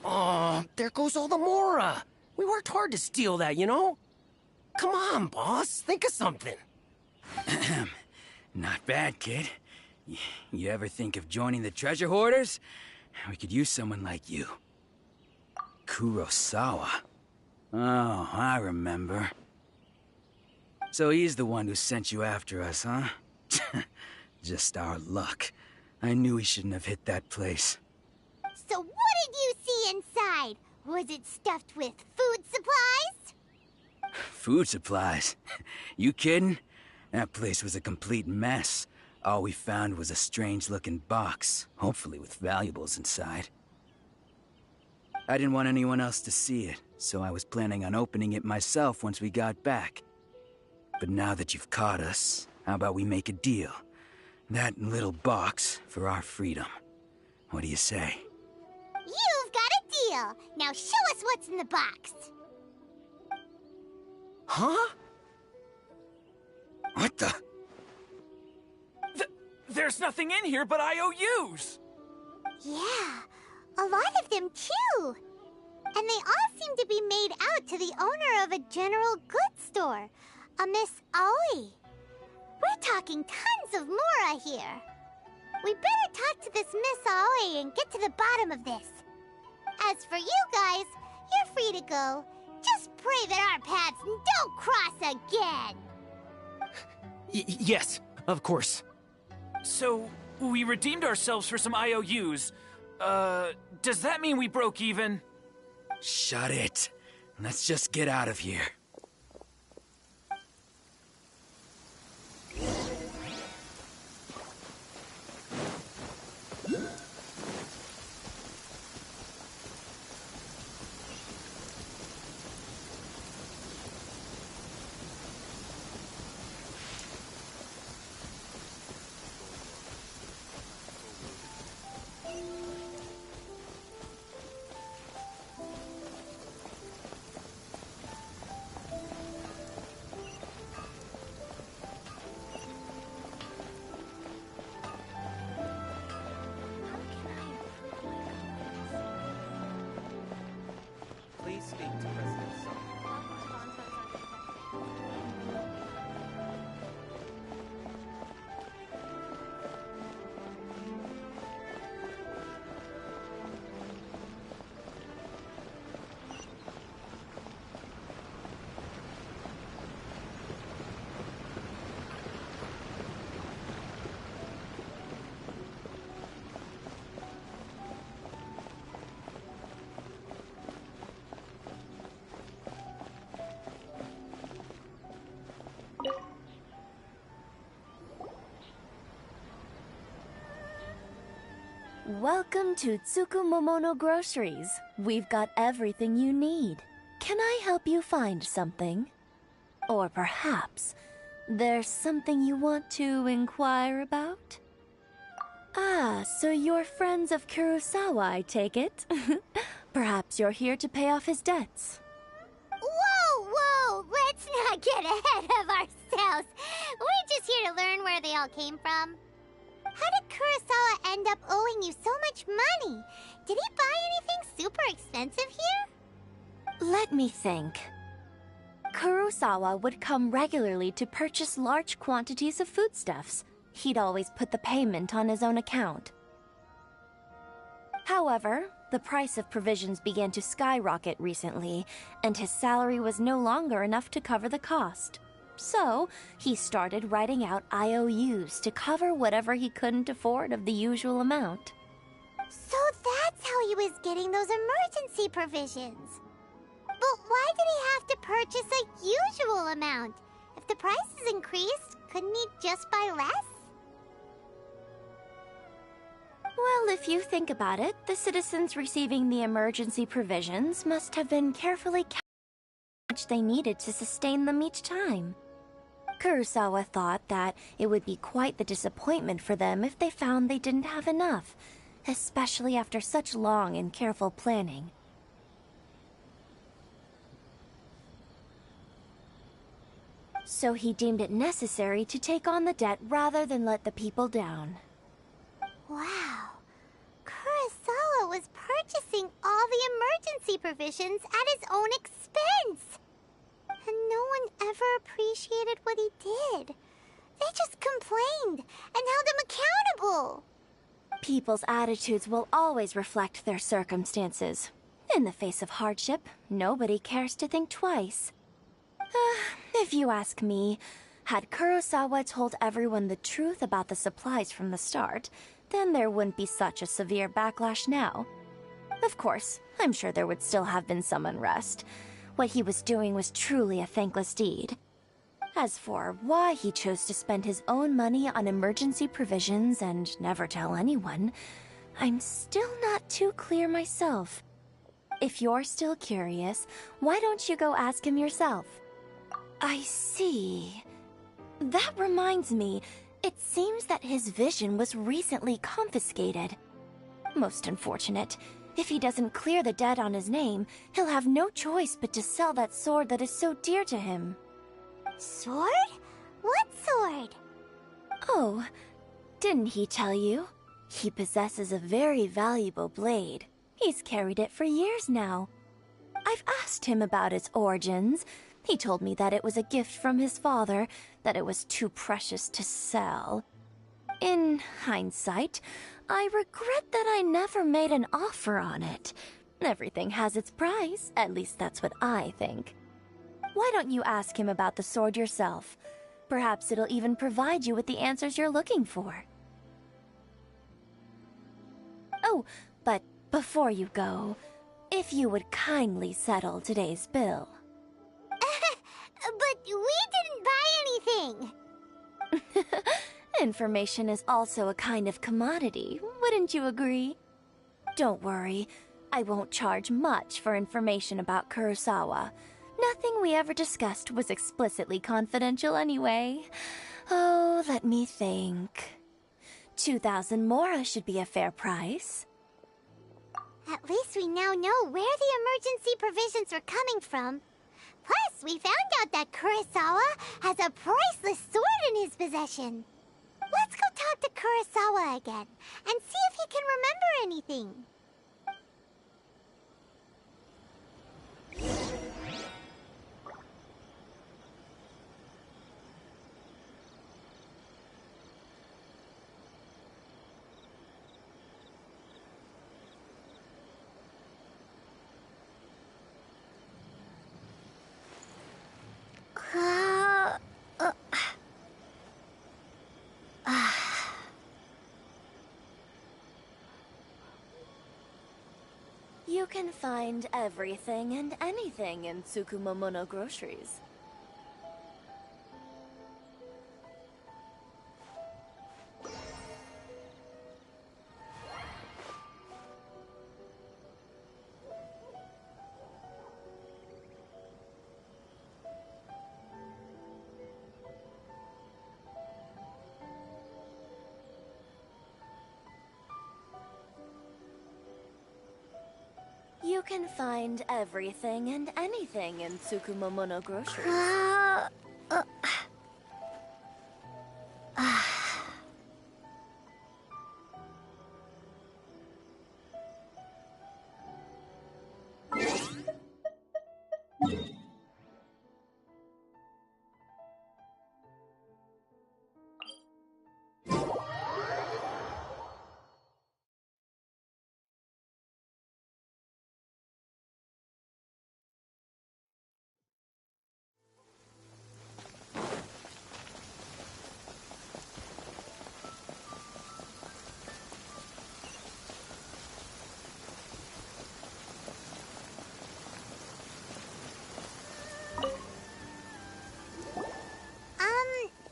Speaker 3: Oh, there goes all the Mora. We worked hard to steal that, you know? Come on, boss. Think of something.
Speaker 4: Not bad, kid. You ever think of joining the treasure hoarders? We could use someone like you. Kurosawa. Oh, I remember. So he's the one who sent you after us, huh? Just our luck. I knew he shouldn't have hit that place.
Speaker 2: So what did you see inside? Was it stuffed with food supplies?
Speaker 4: Food supplies? You kidding? That place was a complete mess. All we found was a strange-looking box, hopefully with valuables inside. I didn't want anyone else to see it, so I was planning on opening it myself once we got back. But now that you've caught us, how about we make a deal? That little box for our freedom. What do you say?
Speaker 2: You've got a deal. Now show us what's in the box.
Speaker 3: Huh?
Speaker 4: What the?
Speaker 14: There's nothing in here but IOUs!
Speaker 2: Yeah, a lot of them too. And they all seem to be made out to the owner of a general goods store, a Miss Aoi. We're talking tons of Mora here. We better talk to this Miss Aoi and get to the bottom of this. As for you guys, you're free to go. Just pray that our paths don't cross again.
Speaker 3: Yes, of course.
Speaker 14: So,
Speaker 9: We redeemed ourselves for some IOUs. Does that mean we broke even?
Speaker 4: Shut it. Let's just get out of here.
Speaker 21: Please speak to President Song.
Speaker 10: Welcome to Tsukumomono Groceries. We've got everything you need. Can I help you find something? Or perhaps there's something you want to inquire about? Ah, so you're friends of Kurosawa, I take it? Perhaps you're here to pay off his debts.
Speaker 2: Whoa, whoa! Let's not get ahead of ourselves. We're just here to learn where they all came from. How did Kurosawa end up owing you so much money? Did he buy anything super expensive here?
Speaker 10: Let me think. Kurosawa would come regularly to purchase large quantities of foodstuffs. He'd always put the payment on his own account. However, the price of provisions began to skyrocket recently, and his salary was no longer enough to cover the cost. So, he started writing out IOUs to cover whatever he couldn't afford of the usual amount.
Speaker 2: So that's how he was getting those emergency provisions. But why did he have to purchase a usual amount? If the prices increased, couldn't he just buy less?
Speaker 10: Well, if you think about it, the citizens receiving the emergency provisions must have been carefully calculating how much they needed to sustain them each time. Kurosawa thought that it would be quite the disappointment for them if they found they didn't have enough, especially after such long and careful planning. So he deemed it necessary to take on the debt rather than let the people down.
Speaker 2: Wow. Kurosawa was purchasing all the emergency provisions at his own expense. And no one ever appreciated what he did. They just complained and held him accountable.
Speaker 10: People's attitudes will always reflect their circumstances. In the face of hardship, nobody cares to think twice. If you ask me, had Kurosawa told everyone the truth about the supplies from the start, then there wouldn't be such a severe backlash now. Of course, I'm sure there would still have been some unrest. What he was doing was truly a thankless deed. As for why he chose to spend his own money on emergency provisions and never tell anyone, I'm still not too clear myself. If you're still curious, why don't you go ask him yourself? I see. That reminds me, it seems that his vision was recently confiscated. Most unfortunate. If he doesn't clear the debt on his name, he'll have no choice but to sell that sword that is so dear to him.
Speaker 2: Sword? What sword?
Speaker 10: Oh, didn't he tell you? He possesses a very valuable blade. He's carried it for years now. I've asked him about its origins. He told me that it was a gift from his father, that it was too precious to sell. In hindsight, I regret that I never made an offer on it. Everything has its price, at least that's what I think. Why don't you ask him about the sword yourself? Perhaps it'll even provide you with the answers you're looking for. Oh, but before you go, if you would kindly settle today's bill.
Speaker 2: But we didn't buy anything!
Speaker 10: Information is also a kind of commodity, wouldn't you agree? Don't worry, I won't charge much for information about Kurosawa. Nothing we ever discussed was explicitly confidential anyway. Oh, let me think. 2,000 mora should be a fair price.
Speaker 2: At least we now know where the emergency provisions are coming from. Plus, we found out that Kurosawa has a priceless sword in his possession. Let's go talk to Kurosawa again, and see if he can remember anything.
Speaker 10: You can find everything and anything in Tsukumomono groceries. You can find everything and anything in Tsukumomono groceries.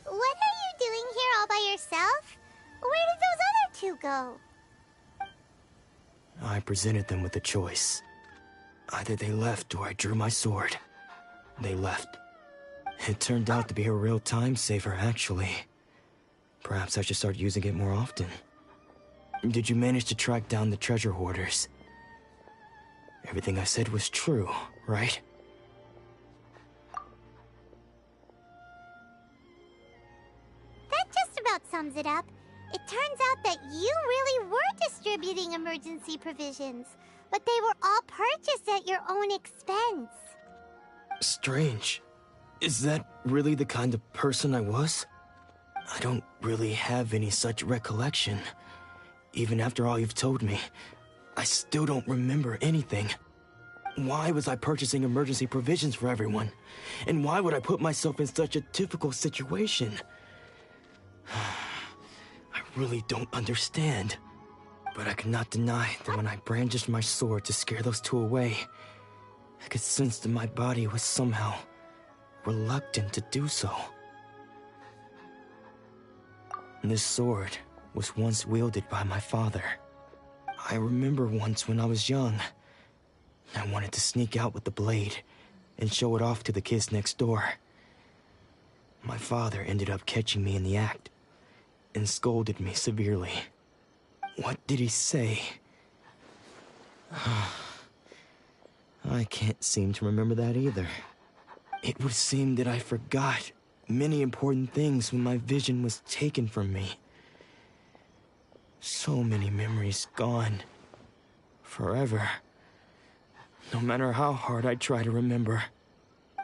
Speaker 2: What are you doing here all by yourself? Where did those other two go?
Speaker 17: I presented them with a choice. Either they left or I drew my sword. They left. It turned out to be a real time saver, actually. Perhaps I should start using it more often. Did you manage to track down the treasure hoarders? Everything I said was true, right?
Speaker 2: That just about sums it up. It turns out that you really were distributing emergency provisions, but they were all purchased at your own expense.
Speaker 17: Strange. Is that really the kind of person I was? I don't really have any such recollection. Even after all you've told me, I still don't remember anything. Why was I purchasing emergency provisions for everyone? And why would I put myself in such a difficult situation? I really don't understand. But I cannot deny that when I brandished my sword to scare those two away, I could sense that my body was somehow reluctant to do so. This sword was once wielded by my father. I remember once when I was young, I wanted to sneak out with the blade and show it off to the kids next door. My father ended up catching me in the act and scolded me severely. What did he say? I can't seem to remember that either. It would seem that I forgot many important things when my vision was taken from me. So many memories gone. Forever. No matter how hard I try to remember,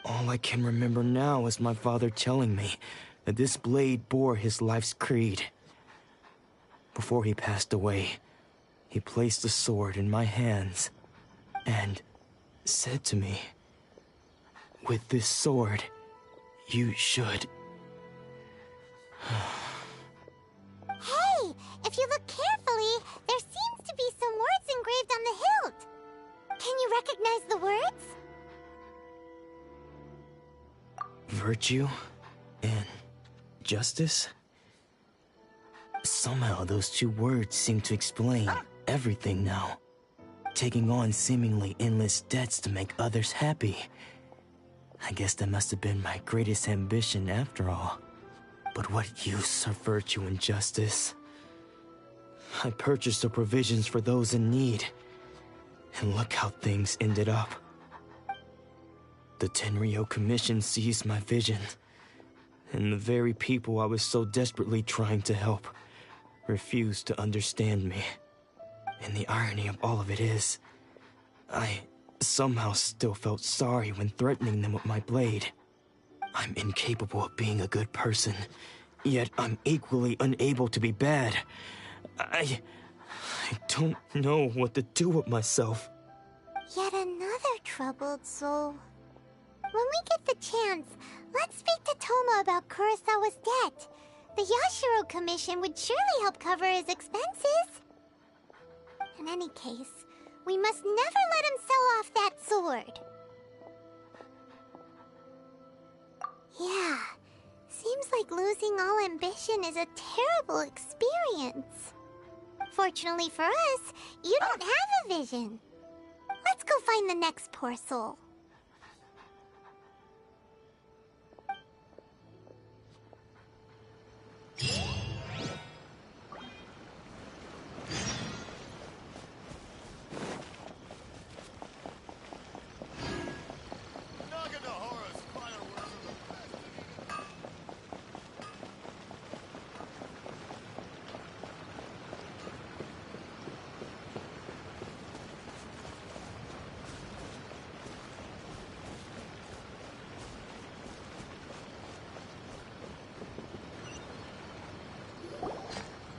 Speaker 17: all I can remember now is my father telling me that this blade bore his life's creed. Before he passed away, he placed the sword in my hands and said to me, "With this sword, you should..."
Speaker 2: Hey, if you look carefully, there seems to be some some words engraved on the hilt. Can you recognize the words?
Speaker 17: Virtue and justice? Somehow those two words seem to explain everything now. Taking on seemingly endless debts to make others happy. I guess that must have been my greatest ambition after all. But what use are virtue and justice? I purchased the provisions for those in need. And look how things ended up. The Tenryo Commission seized my vision. And the very people I was so desperately trying to help refused to understand me. And the irony of all of it is, I somehow still felt sorry when threatening them with my blade. I'm incapable of being a good person, yet I'm equally unable to be bad. I don't know what to do with myself.
Speaker 2: Yet another troubled soul. When we get the chance, let's speak to Toma about Kurosawa's debt. The Yashiro Commission would surely help cover his expenses. In any case, we must never let him sell off that sword. Yeah, seems like losing all ambition is a terrible experience. Fortunately for us, you don't have a vision. Let's go find the next poor soul.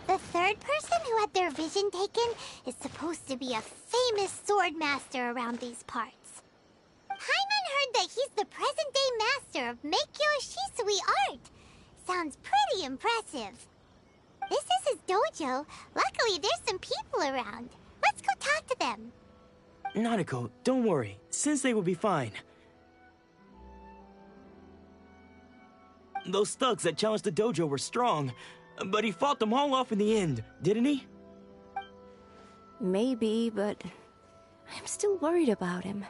Speaker 2: The third person who had their vision taken is supposed to be a famous sword master around these parts. Hyman heard that he's the present-day master of Meikyo Shisui art. Sounds pretty impressive. This is his dojo. Luckily, there's some people around. Let's go talk to them.
Speaker 17: Nanako, don't worry. Sensei will be fine. Those thugs that challenged the dojo were strong, but he fought them all off in the end, didn't he?
Speaker 6: Maybe, but I'm still worried about him.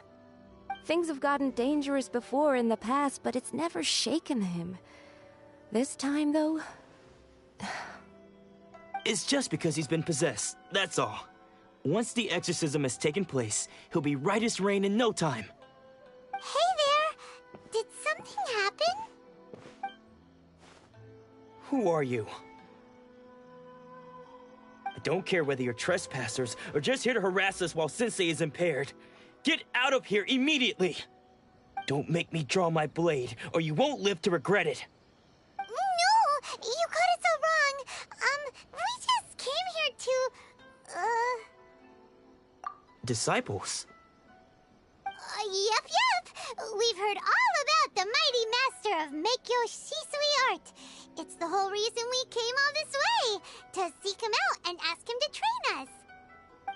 Speaker 6: Things have gotten dangerous before in the past, but it's never shaken him. This time, though...
Speaker 17: It's just because he's been possessed, that's all. Once the exorcism has taken place, he'll be right as rain in no time.
Speaker 2: Hey there! Did something happen?
Speaker 17: Who are you? I don't care whether you're trespassers or just here to harass us while Sensei is impaired. Get out of here immediately! Don't make me draw my blade, or you won't live to regret it.
Speaker 2: No! You got it so wrong! We just came here to...
Speaker 17: Disciples?
Speaker 2: Yep! We've heard all about the mighty master of Meikyo Shisui art. It's the whole reason we came all this way, to seek him out and ask him to train us.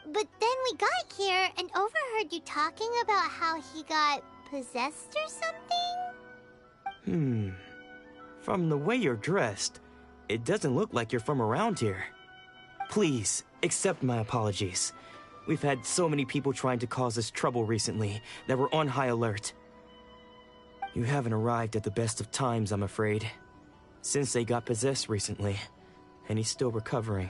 Speaker 2: But then we got here and overheard you talking about how he got possessed or something?
Speaker 17: From the way you're dressed, it doesn't look like you're from around here. Please, accept my apologies. We've had so many people trying to cause us trouble recently that we're on high alert. You haven't arrived at the best of times, I'm afraid. Sensei got possessed recently, and he's still recovering.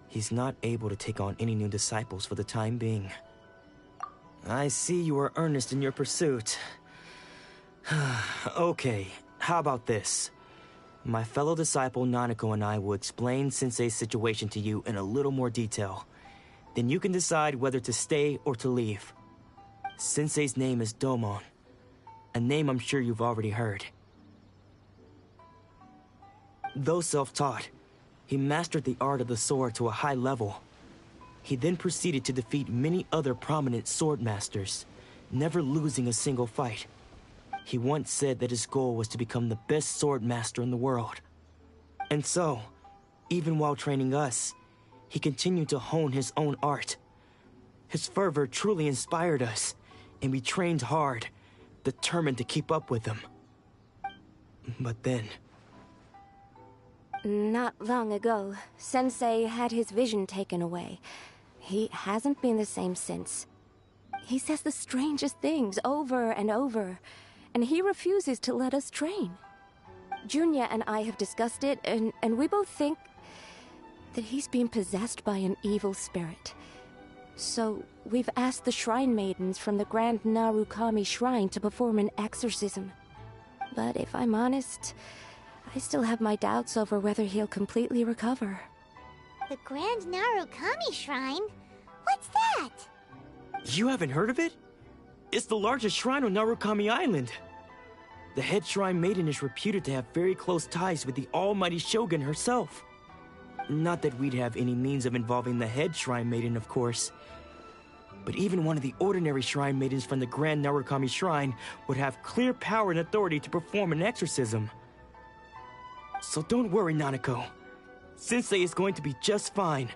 Speaker 17: He's not able to take on any new disciples for the time being. I see you are earnest in your pursuit. Okay, how about this? My fellow disciple Nanako and I will explain Sensei's situation to you in a little more detail. Then you can decide whether to stay or to leave. Sensei's name is Domon, a name I'm sure you've already heard. Though self-taught, he mastered the art of the sword to a high level. He then proceeded to defeat many other prominent sword masters, never losing a single fight. He once said that his goal was to become the best sword master in the world. And so, even while training us, he continued to hone his own art. His fervor truly inspired us, and we trained hard, determined to keep up with him. But then...
Speaker 10: Not long ago, Sensei had his vision taken away. He hasn't been the same since. He says the strangest things over and over, and he refuses to let us train. Junya and I have discussed it, and we both think that he's been possessed by an evil spirit. So we've asked the shrine maidens from the Grand Narukami Shrine to perform an exorcism. But if I'm honest, I still have my doubts over whether he'll completely recover.
Speaker 2: The Grand Narukami Shrine? What's that?
Speaker 17: You haven't heard of it? It's the largest shrine on Narukami Island. The head shrine maiden is reputed to have very close ties with the almighty Shogun herself. Not that we'd have any means of involving the head shrine maiden, of course. But even one of the ordinary shrine maidens from the Grand Narukami Shrine would have clear power and authority to perform an exorcism. So don't worry, Nanako. Sensei is going to be just fine.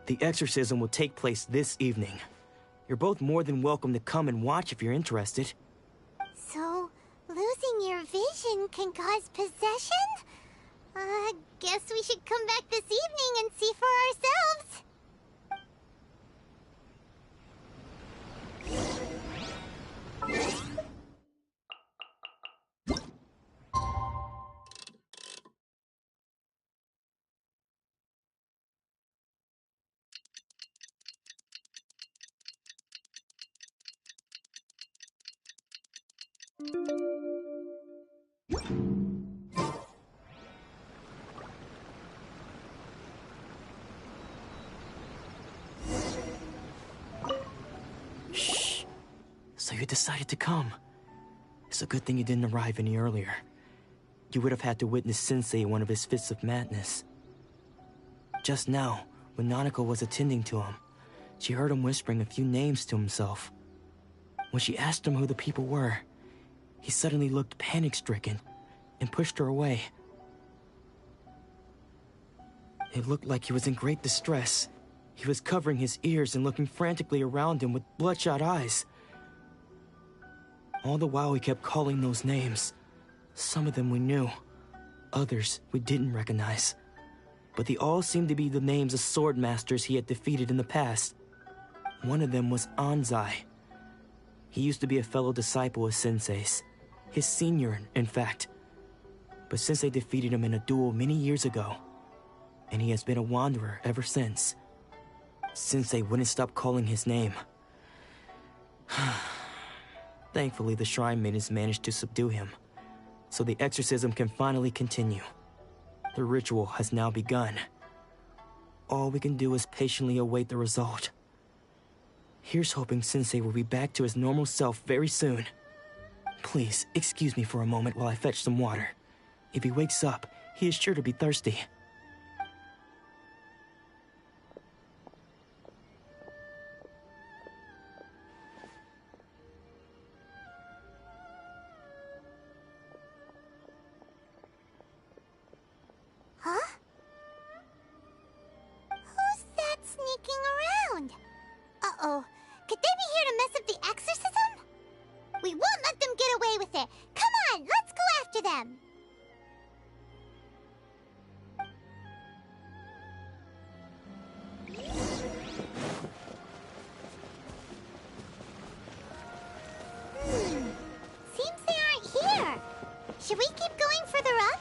Speaker 17: The exorcism will take place this evening. You're both more than welcome to come and watch if you're interested.
Speaker 2: So, losing your vision can cause possession? Guess we should come back this evening and see for ourselves.
Speaker 17: Shh. So you decided to come. It's a good thing you didn't arrive any earlier. You would have had to witness Sensei in one of his fits of madness. Just now, when Nanako was attending to him, she heard him whispering a few names to himself. When she asked him who the people were, he suddenly looked panic-stricken and pushed her away. It looked like he was in great distress. He was covering his ears and looking frantically around him with bloodshot eyes. All the while he kept calling those names. Some of them we knew, others we didn't recognize. But they all seemed to be the names of sword masters he had defeated in the past. One of them was Anzai. He used to be a fellow disciple of Sensei's. His senior, in fact. But Sensei defeated him in a duel many years ago, and he has been a wanderer ever since. Sensei wouldn't stop calling his name. Thankfully, the shrine maidens managed to subdue him, so the exorcism can finally continue. The ritual has now begun. All we can do is patiently await the result. Here's hoping Sensei will be back to his normal self very soon. Please, excuse me for a moment while I fetch some water. If he wakes up, he is sure to be thirsty.
Speaker 2: Huh? Who's that sneaking around? Uh-oh. Could they be here to mess up the exorcism? We won't let them get away with it. Come on, let's go after them. Seems they aren't here. Should we keep going further up?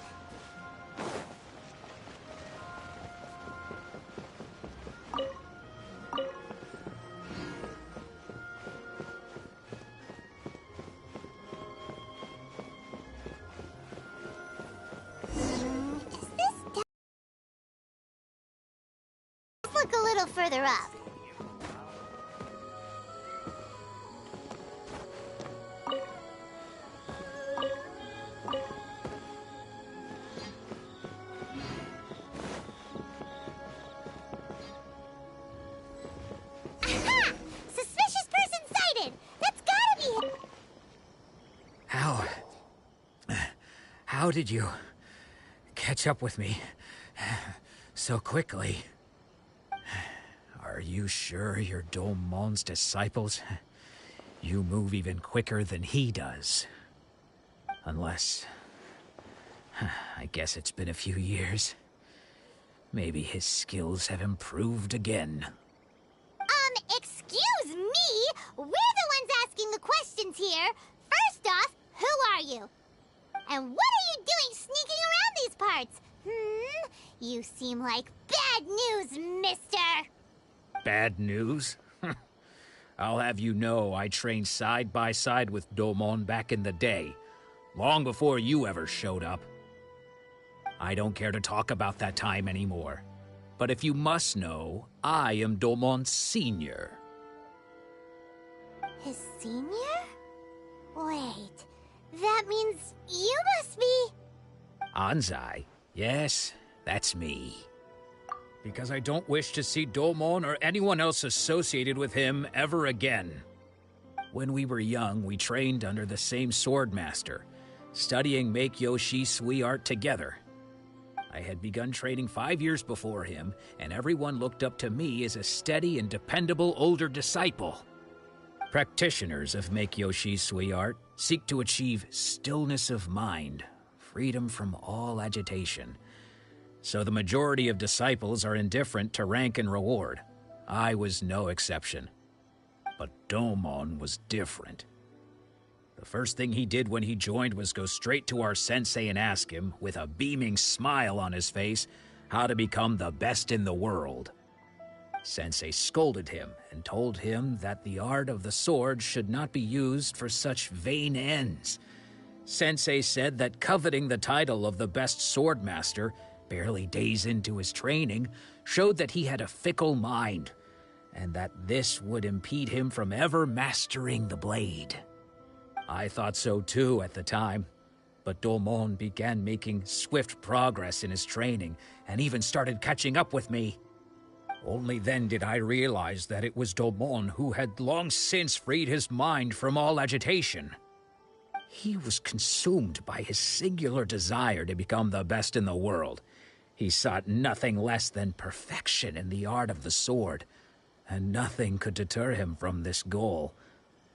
Speaker 2: Let's look a little further up. Aha! Suspicious person sighted! That's gotta be it!
Speaker 4: How did you catch up with me
Speaker 5: So quickly. Are you sure you're Domon's disciples? You move even quicker than he does. Unless... I guess it's been a few years. Maybe his skills have improved again.
Speaker 2: Excuse me? We're the ones asking the questions here. First off, who are you? And what are you doing sneaking around these parts? You seem like bad news, mister.
Speaker 5: Bad news? I'll have you know I trained side by side with Domon back in the day, long before you ever showed up. I don't care to talk about that time anymore. But if you must know, I am Domon's senior.
Speaker 2: His senior? Wait, that means you must be...
Speaker 5: Anzai? Yes, that's me. Because I don't wish to see Domon or anyone else associated with him ever again. When we were young, we trained under the same swordmaster, studying Make-Yoshi Sui art together. I had begun training 5 years before him, and everyone looked up to me as a steady and dependable older disciple. Practitioners of Make-Yoshi Sui art seek to achieve stillness of mind, freedom from all agitation. So the majority of disciples are indifferent to rank and reward. I was no exception. But Domon was different. The first thing he did when he joined was go straight to our sensei and ask him, with a beaming smile on his face, how to become the best in the world. Sensei scolded him and told him that the art of the sword should not be used for such vain ends. Sensei said that coveting the title of the best swordmaster, barely days into his training, showed that he had a fickle mind, and that this would impede him from ever mastering the blade. I thought so too at the time, but Domon began making swift progress in his training and even started catching up with me. Only then did I realize that it was Domon who had long since freed his mind from all agitation. He was consumed by his singular desire to become the best in the world. He sought nothing less than perfection in the art of the sword, and nothing could deter him from this goal,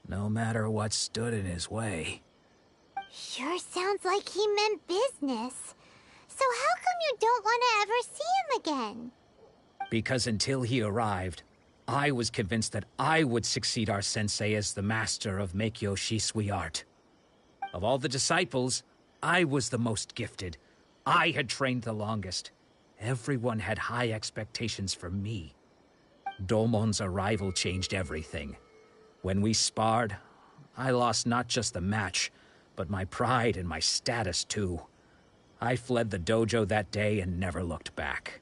Speaker 5: no matter what stood in his way.
Speaker 2: Sure sounds like he meant business. So how come you don't want to ever see him again?
Speaker 5: Because until he arrived, I was convinced that I would succeed our sensei as the master of Make-Yoshi Sui art. Of all the disciples, I was the most gifted. I had trained the longest. Everyone had high expectations for me. Domon's arrival changed everything. When we sparred, I lost not just the match, but my pride and my status too. I fled the dojo that day and never looked back.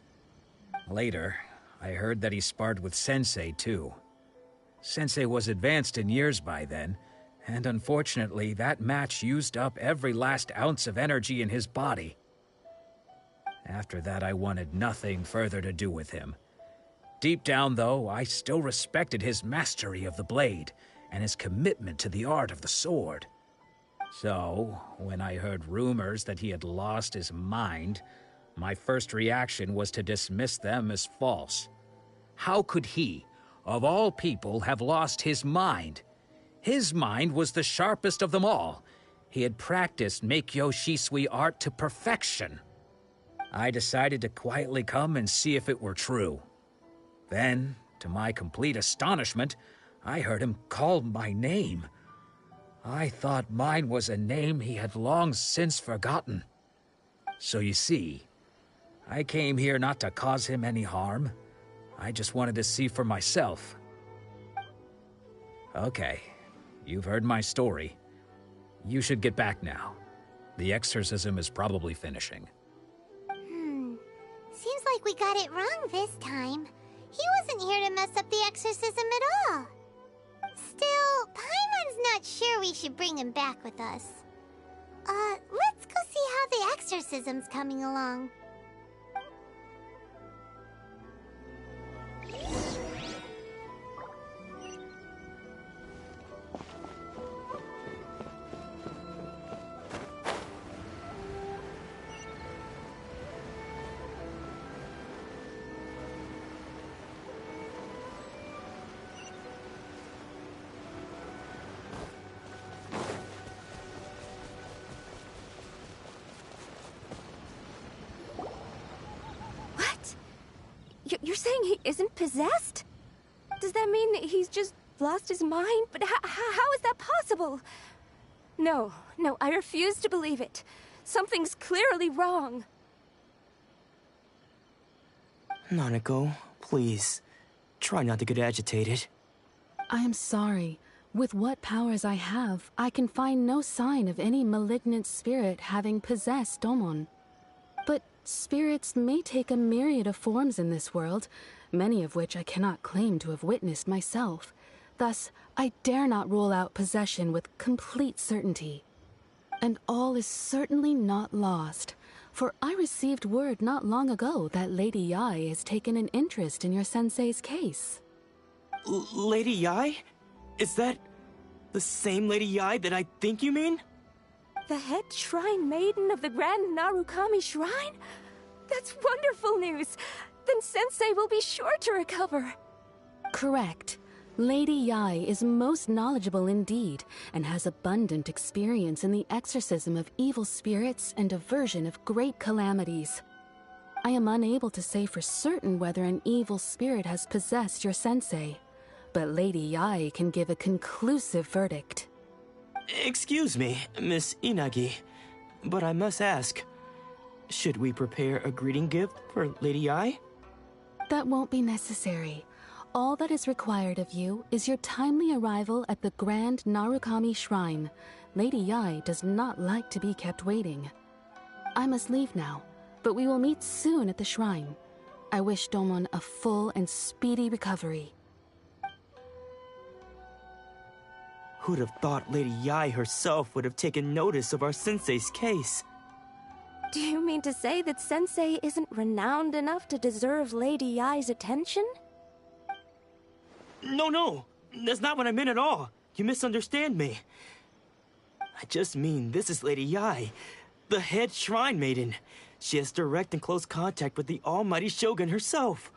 Speaker 5: Later, I heard that he sparred with Sensei too. Sensei was advanced in years by then, and unfortunately that match used up every last ounce of energy in his body. After that, I wanted nothing further to do with him. Deep down, though, I still respected his mastery of the blade and his commitment to the art of the sword. So, when I heard rumors that he had lost his mind, my first reaction was to dismiss them as false. How could he, of all people, have lost his mind? His mind was the sharpest of them all. He had practiced Make-Yoshi Sui art to perfection. I decided to quietly come and see if it were true. Then, to my complete astonishment, I heard him call my name. I thought mine was a name he had long since forgotten. So you see, I came here not to cause him any harm. I just wanted to see for myself. Okay, you've heard my story. You should get back now. The exorcism is probably finishing.
Speaker 2: Seems like we got it wrong this time. He wasn't here to mess up the exorcism at all. Still, Paimon's not sure we should bring him back with us. Let's go see how the exorcism's coming along.
Speaker 11: he isn't possessed? Does that mean he's just lost his mind? But how is that possible? No, I refuse to believe it. Something's clearly wrong.
Speaker 17: Nanako, please. Try not to get agitated.
Speaker 15: I am sorry. With what powers I have, I can find no sign of any malignant spirit having possessed Domon. But spirits may take a myriad of forms in this world, many of which I cannot claim to have witnessed myself. Thus, I dare not rule out possession with complete certainty. And all is certainly not lost, for I received word not long ago that Lady Yai has taken an interest in your sensei's case.
Speaker 17: Lady Yai? Is that the same Lady Yai that I think you mean?
Speaker 11: The head shrine maiden of the Grand Narukami Shrine? That's wonderful news! Then Sensei will be sure to recover.
Speaker 15: Correct. Lady Yai is most knowledgeable indeed, and has abundant experience in the exorcism of evil spirits and aversion of great calamities. I am unable to say for certain whether an evil spirit has possessed your sensei, but Lady Yai can give a conclusive verdict.
Speaker 17: Excuse me, Miss Inagi, but I must ask, should we prepare a greeting gift for Lady Yai?
Speaker 15: That won't be necessary. All that is required of you is your timely arrival at the Grand Narukami Shrine. Lady Yai does not like to be kept waiting. I must leave now, but we will meet soon at the shrine. I wish Domon a full and speedy recovery.
Speaker 17: Who'd have thought Lady Yai herself would have taken notice of our sensei's case?
Speaker 11: Do you mean to say that Sensei isn't renowned enough to deserve Lady Yai's attention?
Speaker 17: No, that's not what I meant at all. You misunderstand me. I just mean this is Lady Yai, the head shrine maiden. She has direct and close contact with the almighty Shogun herself.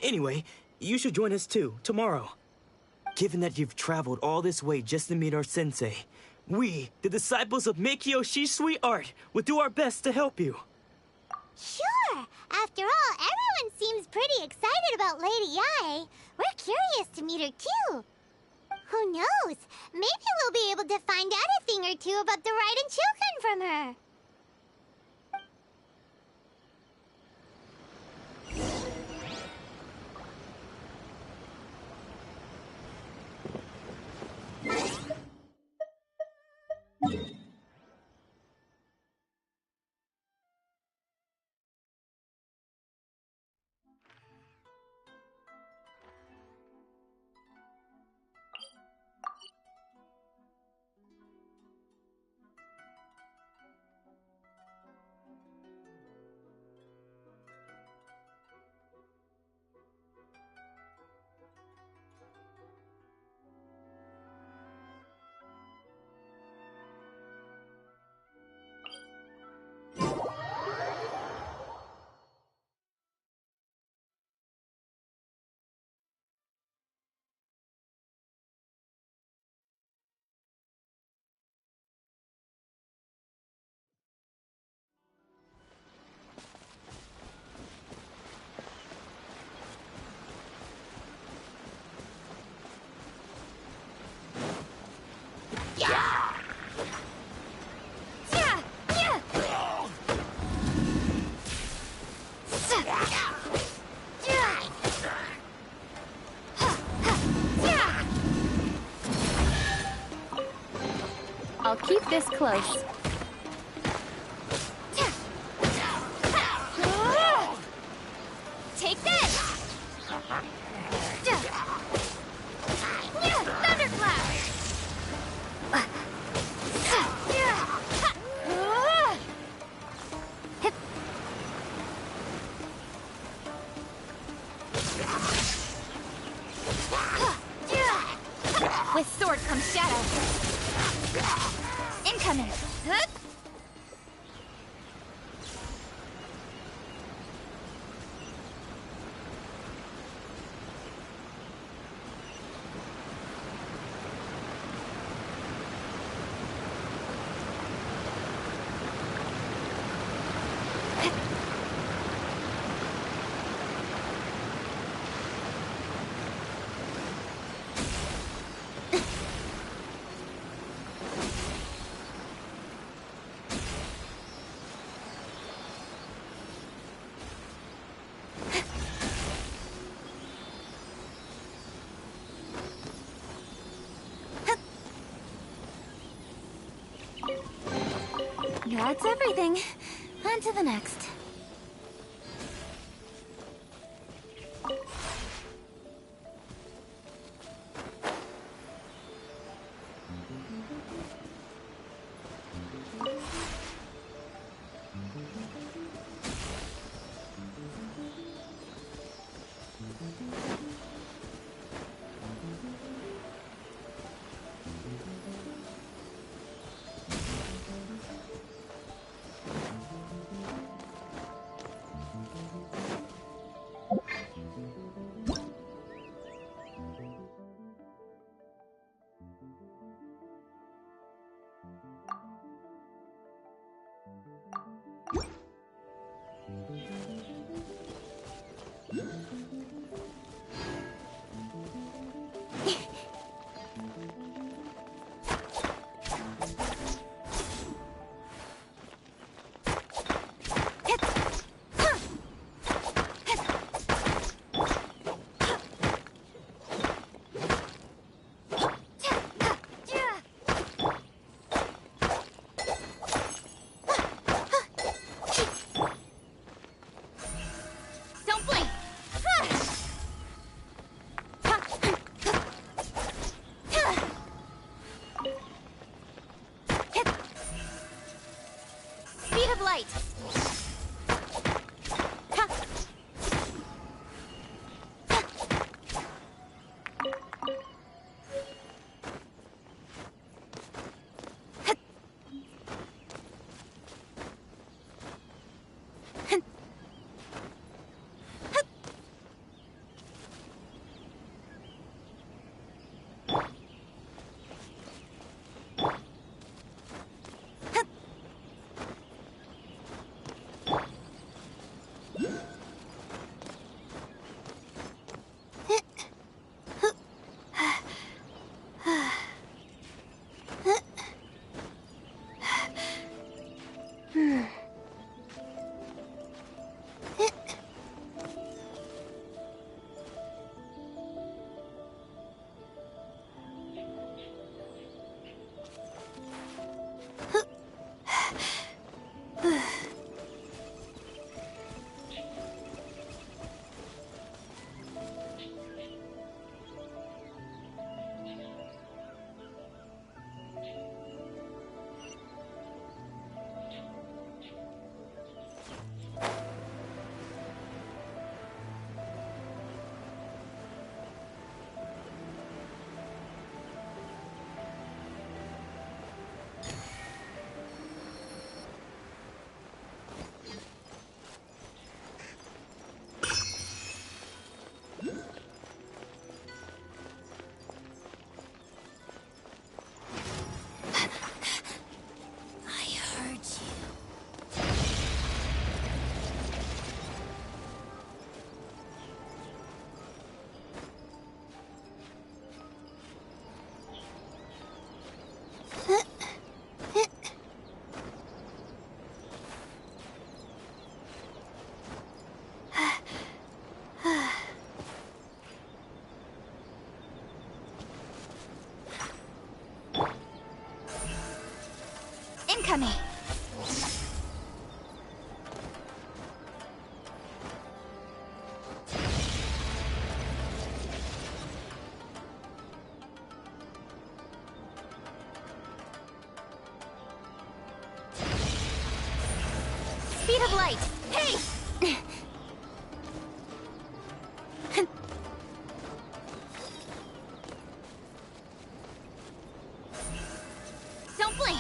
Speaker 17: Anyway, you should join us too, tomorrow. Given that you've traveled all this way just to meet our sensei, we, the disciples of Meikyo Shisui Art, will do our best to help you.
Speaker 2: Sure! After all, everyone seems pretty excited about Lady Yai. We're curious to meet her too. Who knows? Maybe we'll be able to find out a thing or two about the Raiden Shogun from her.
Speaker 22: I'll keep this close.
Speaker 2: Take this! Thunderclap!
Speaker 22: With sword comes shadow. Incoming. That's everything. On to the next. Incoming! Speed of light! Hey! Don't blink!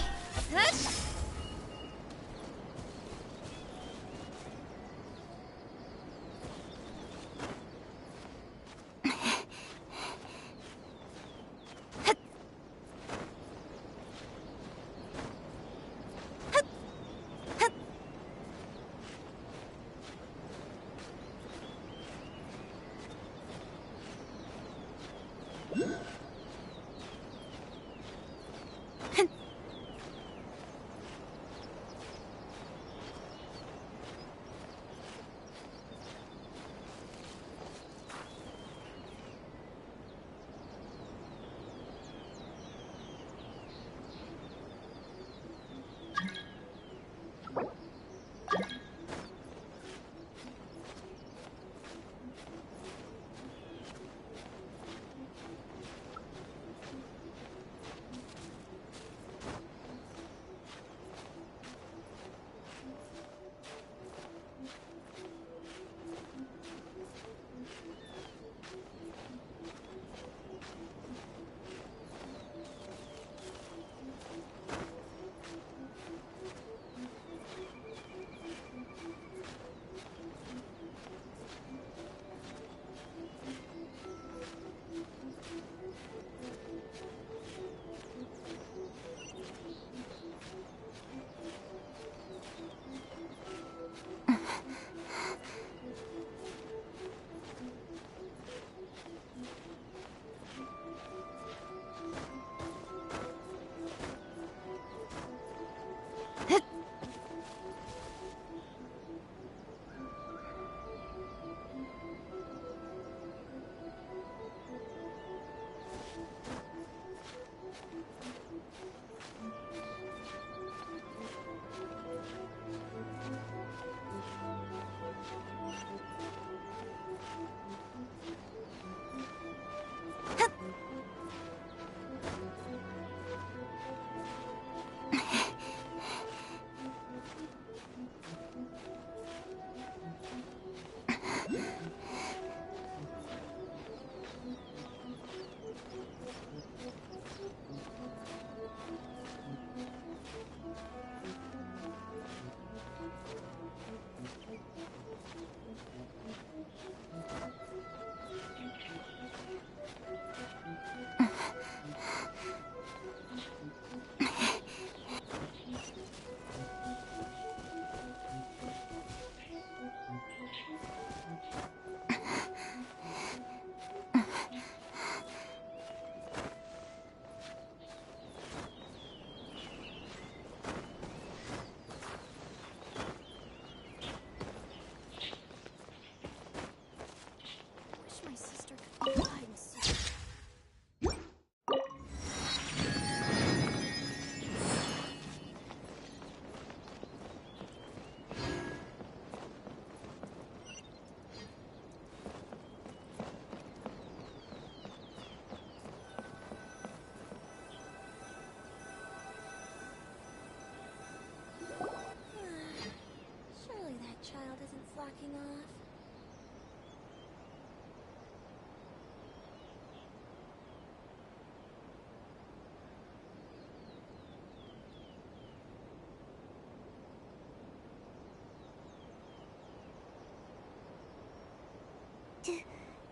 Speaker 8: taking off.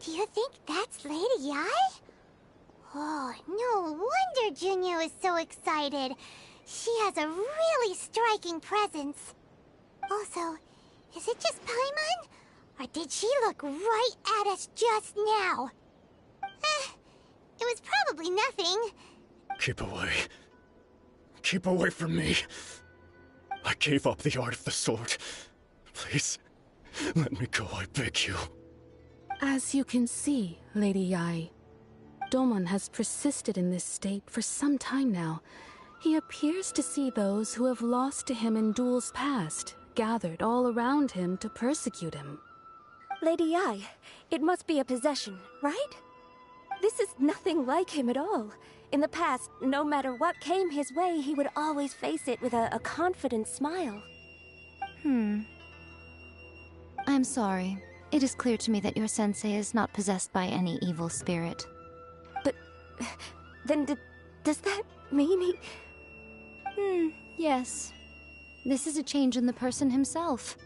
Speaker 2: Do you think that's Lady Yi? Oh, no wonder Junior is so excited. She has a really striking presence. Also, is it just Paimon? Or did she look right at us just now? It was probably nothing.
Speaker 12: Keep away. Keep away from me. I gave up the art of the sword. Please, let me go, I beg you.
Speaker 15: As you can see, Lady Yi, Domon has persisted in this state for some time now. He appears to see those who have lost to him in duels past, gathered all around him to persecute him.
Speaker 11: Lady Yi, it must be a possession, right? This is nothing like him at all. In the past, no matter what came his way, he would always face it with a confident smile.
Speaker 13: I'm sorry. It is clear to me that your sensei is not possessed by any evil spirit.
Speaker 11: But then does that mean he...
Speaker 13: Yes. This is a change in the person himself.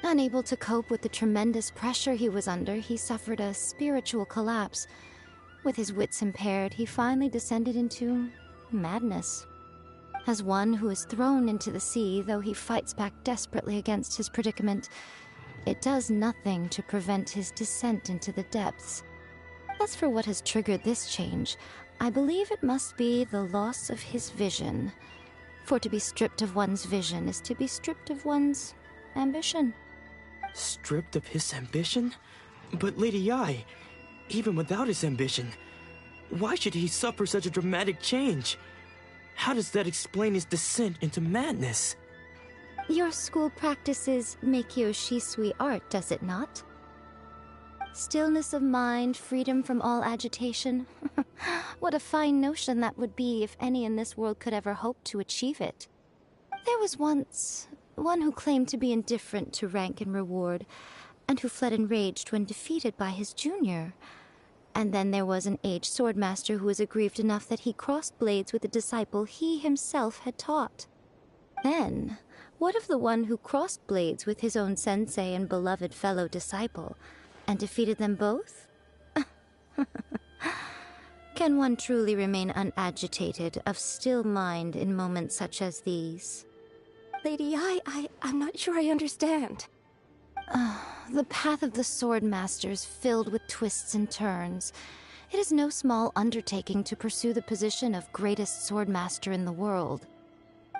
Speaker 13: Unable to cope with the tremendous pressure he was under, he suffered a spiritual collapse. With his wits impaired, he finally descended into madness. As one who is thrown into the sea, though he fights back desperately against his predicament, it does nothing to prevent his descent into the depths. As for what has triggered this change, I believe it must be the loss of his vision. For to be stripped of one's vision is to be stripped of one's ambition.
Speaker 17: Stripped of his ambition? But Lady Yi, even without his ambition, why should he suffer such a dramatic change? How does that explain his descent into madness?
Speaker 13: Your school practices Meikyo Shisui art, does it not? Stillness of mind, freedom from all agitation. What a fine notion that would be if any in this world could ever hope to achieve it. There was once one who claimed to be indifferent to rank and reward, and who fled enraged when defeated by his junior. And then there was an aged swordmaster who was aggrieved enough that he crossed blades with a disciple he himself had taught. Then, what of the one who crossed blades with his own sensei and beloved fellow disciple, and defeated them both? Can one truly remain unagitated, of still mind in moments such as these?
Speaker 11: Lady Yi, I'm not sure I understand.
Speaker 13: The path of the swordmaster is filled with twists and turns. It is no small undertaking to pursue the position of greatest swordmaster in the world.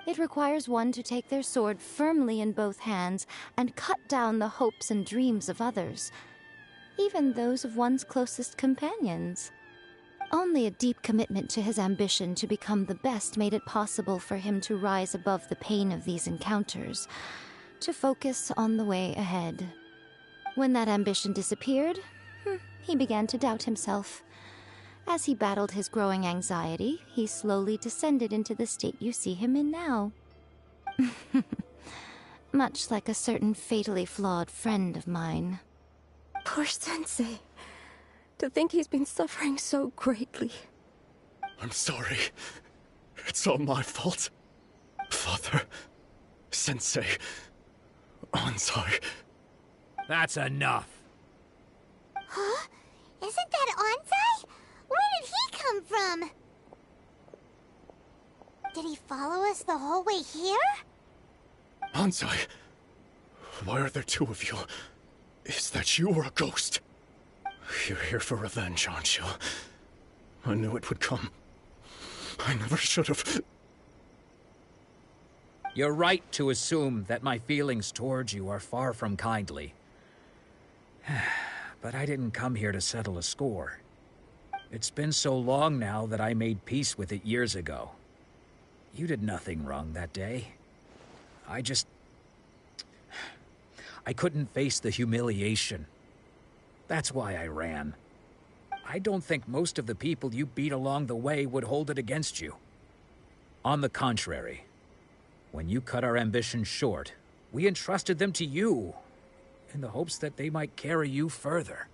Speaker 13: It requires one to take their sword firmly in both hands and cut down the hopes and dreams of others, even those of one's closest companions. Only a deep commitment to his ambition to become the best made it possible for him to rise above the pain of these encounters, to focus on the way ahead. When that ambition disappeared, he began to doubt himself. As he battled his growing anxiety, he slowly descended into the state you see him in now. Much like a certain fatally flawed friend of mine.
Speaker 11: Poor Sensei. To think he's been suffering so greatly.
Speaker 12: I'm sorry. It's all my fault. Father, Sensei, Anzai.
Speaker 5: That's enough.
Speaker 2: Huh? Isn't that Anzai? Where did he come from? Did he follow us the whole way here?
Speaker 12: Anzai, why are there two of you? Is that you or a ghost? You're here for revenge, aren't you? I knew it would come. I never should have.
Speaker 5: You're right to assume that my feelings towards you are far from kindly. But I didn't come here to settle a score. It's been so long now that I made peace with it years ago. You did nothing wrong that day. I couldn't face the humiliation. That's why I ran. I don't think most of the people you beat along the way would hold it against you. On the contrary, when you cut our ambitions short, we entrusted them to you. in the hopes that they might carry you further.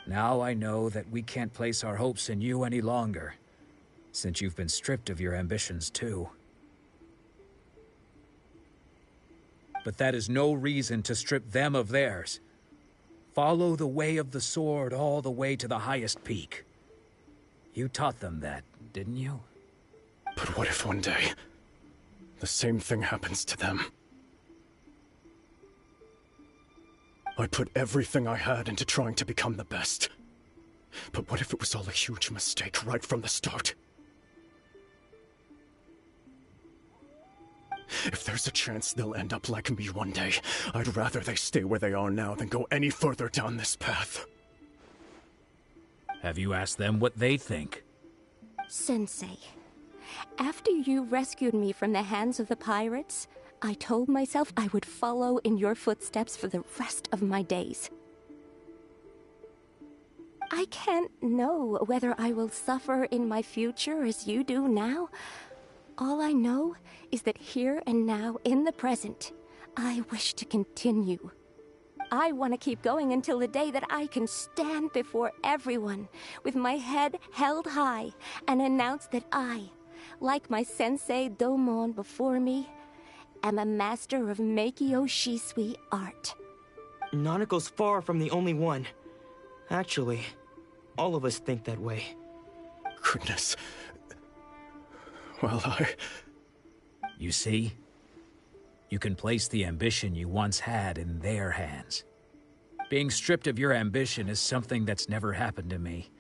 Speaker 5: Now I know that we can't place our hopes in you any longer, since you've been stripped of your ambitions too. But that is no reason to strip them of theirs. Follow the way of the sword all the way to the highest peak. You taught them that, didn't you?
Speaker 12: But what if one day, the same thing happens to them? I put everything I had into trying to become the best. But what if it was all a huge mistake right from the start? If there's a chance they'll end up like me one day, I'd rather they stay where they are now than go any further down this path.
Speaker 5: Have you asked them what they think?
Speaker 11: Sensei, after you rescued me from the hands of the pirates, I told myself I would follow in your footsteps for the rest of my days. I can't know whether I will suffer in my future as you do now. All I know is that here and now, in the present, I wish to continue. I want to keep going until the day that I can stand before everyone with my head held high and announce that I, like my sensei Domon before me, am a master of Meikyo Shisui art.
Speaker 17: Nanako's far from the only one. Actually, all of us think that way.
Speaker 12: Goodness. Well,
Speaker 5: You see? You can place the ambition you once had in their hands. Being stripped of your ambition is something that's never happened to me,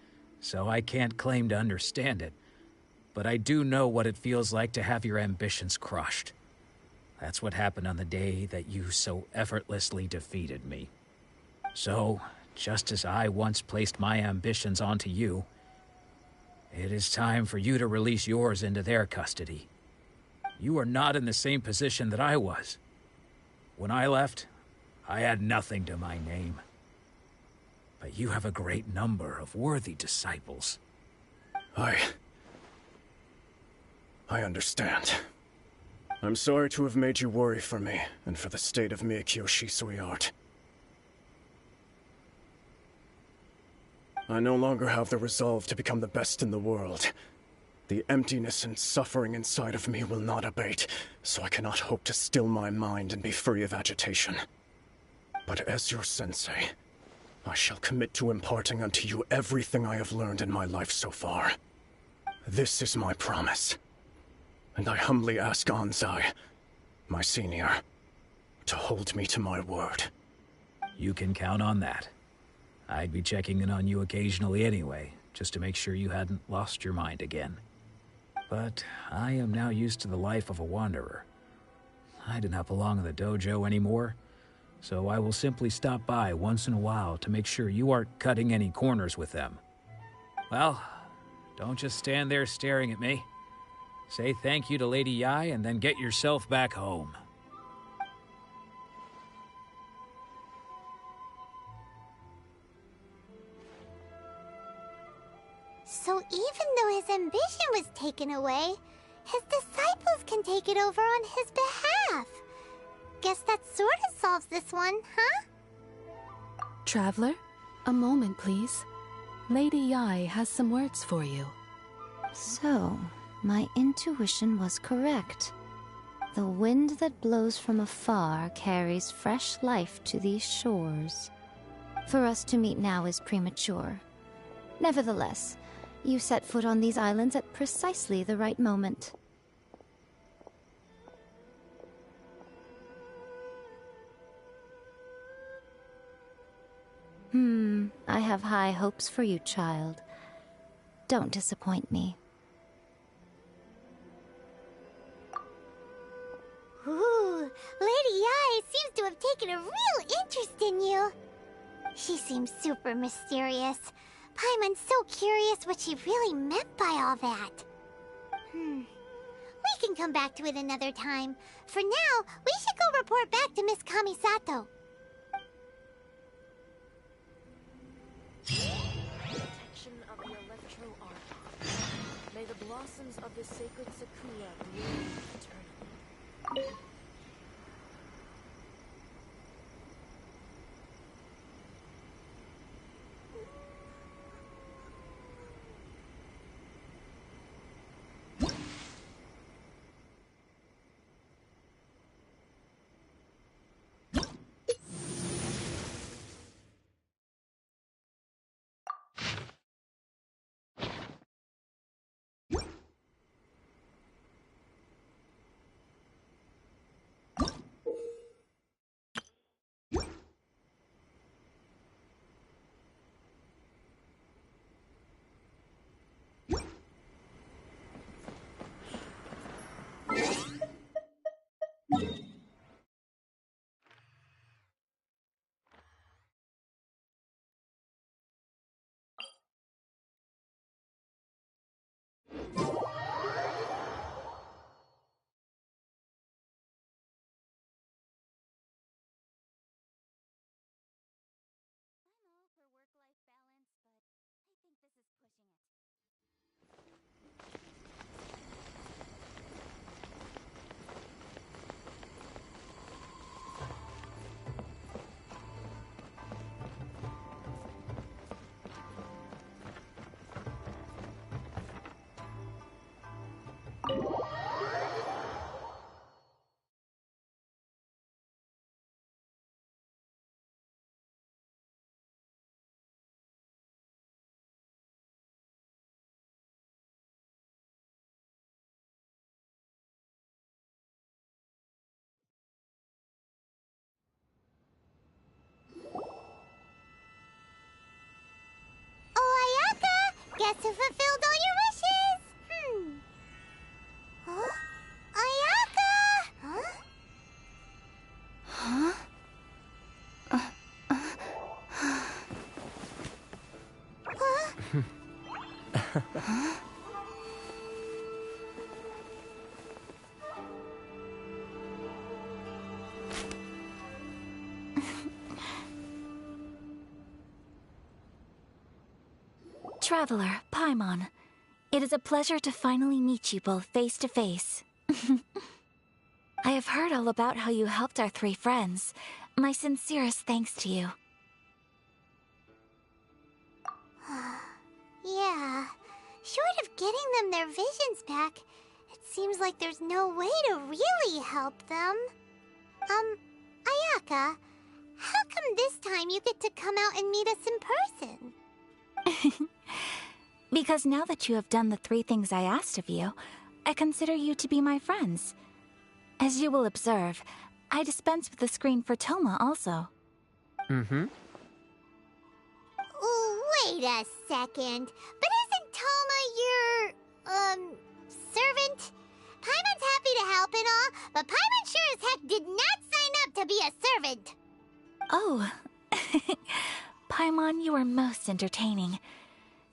Speaker 5: so I can't claim to understand it. But I do know what it feels like to have your ambitions crushed. That's what happened on the day that you so effortlessly defeated me. So, just as I once placed my ambitions onto you, it is time for you to release yours into their custody. You are not in the same position that I was. When I left, I had nothing to my name. But you have a great number of worthy disciples.
Speaker 12: I understand. I'm sorry to have made you worry for me, and for the state of Meikyo Shisui art. I no longer have the resolve to become the best in the world. The emptiness and suffering inside of me will not abate, so I cannot hope to still my mind and be free of agitation. But as your sensei, I shall commit to imparting unto you everything I have learned in my life so far. This is my promise. And I humbly ask Anzai, my senior, to hold me to my word.
Speaker 5: You can count on that. I'd be checking in on you occasionally anyway, just to make sure you hadn't lost your mind again. But I am now used to the life of a wanderer. I do not belong in the dojo anymore, so I will simply stop by once in a while to make sure you aren't cutting any corners with them. Well, don't just stand there staring at me. Say thank you to Lady Yai and then get yourself back home.
Speaker 2: So even though his ambition was taken away, his disciples can take it over on his behalf. Guess that sort of solves this one, huh?
Speaker 15: Traveler, a moment, please. Lady Yai has some words for you.
Speaker 13: So, my intuition was correct. The wind that blows from afar carries fresh life to these shores. For us to meet now is premature. Nevertheless, you set foot on these islands at precisely the right moment. I have high hopes for you, child. Don't disappoint me.
Speaker 2: Ooh, Lady Yai seems to have taken a real interest in you. She seems super mysterious. Paimon's so curious what she really meant by all that. We can come back to it another time. For now, we should go report back to Miss Kamisato.
Speaker 8: Protection of the electro art. May the blossoms of the sacred sakura bloom eternally.
Speaker 2: Oh, Ayaka! Guess who fulfilled all your wishes? Huh? Ayaka! Huh?
Speaker 13: Huh?
Speaker 2: Huh?
Speaker 18: Traveler, Paimon, it is a pleasure to finally meet you both face to face. I have heard all about how you helped our three friends. My sincerest thanks to you.
Speaker 2: Yeah. Short of getting them their visions back, it seems like there's no way to really help them. Ayaka, how come this time you get to come out and meet us in person?
Speaker 18: Because now that you have done the three things I asked of you, I consider you to be my friends. As you will observe, I dispense with the screen for Toma also.
Speaker 21: Mm-hmm.
Speaker 2: Wait a second. But isn't Toma your, servant? Paimon's happy to help and all, but Paimon sure as heck did not sign up to be a servant.
Speaker 18: Oh. Paimon, you are most entertaining.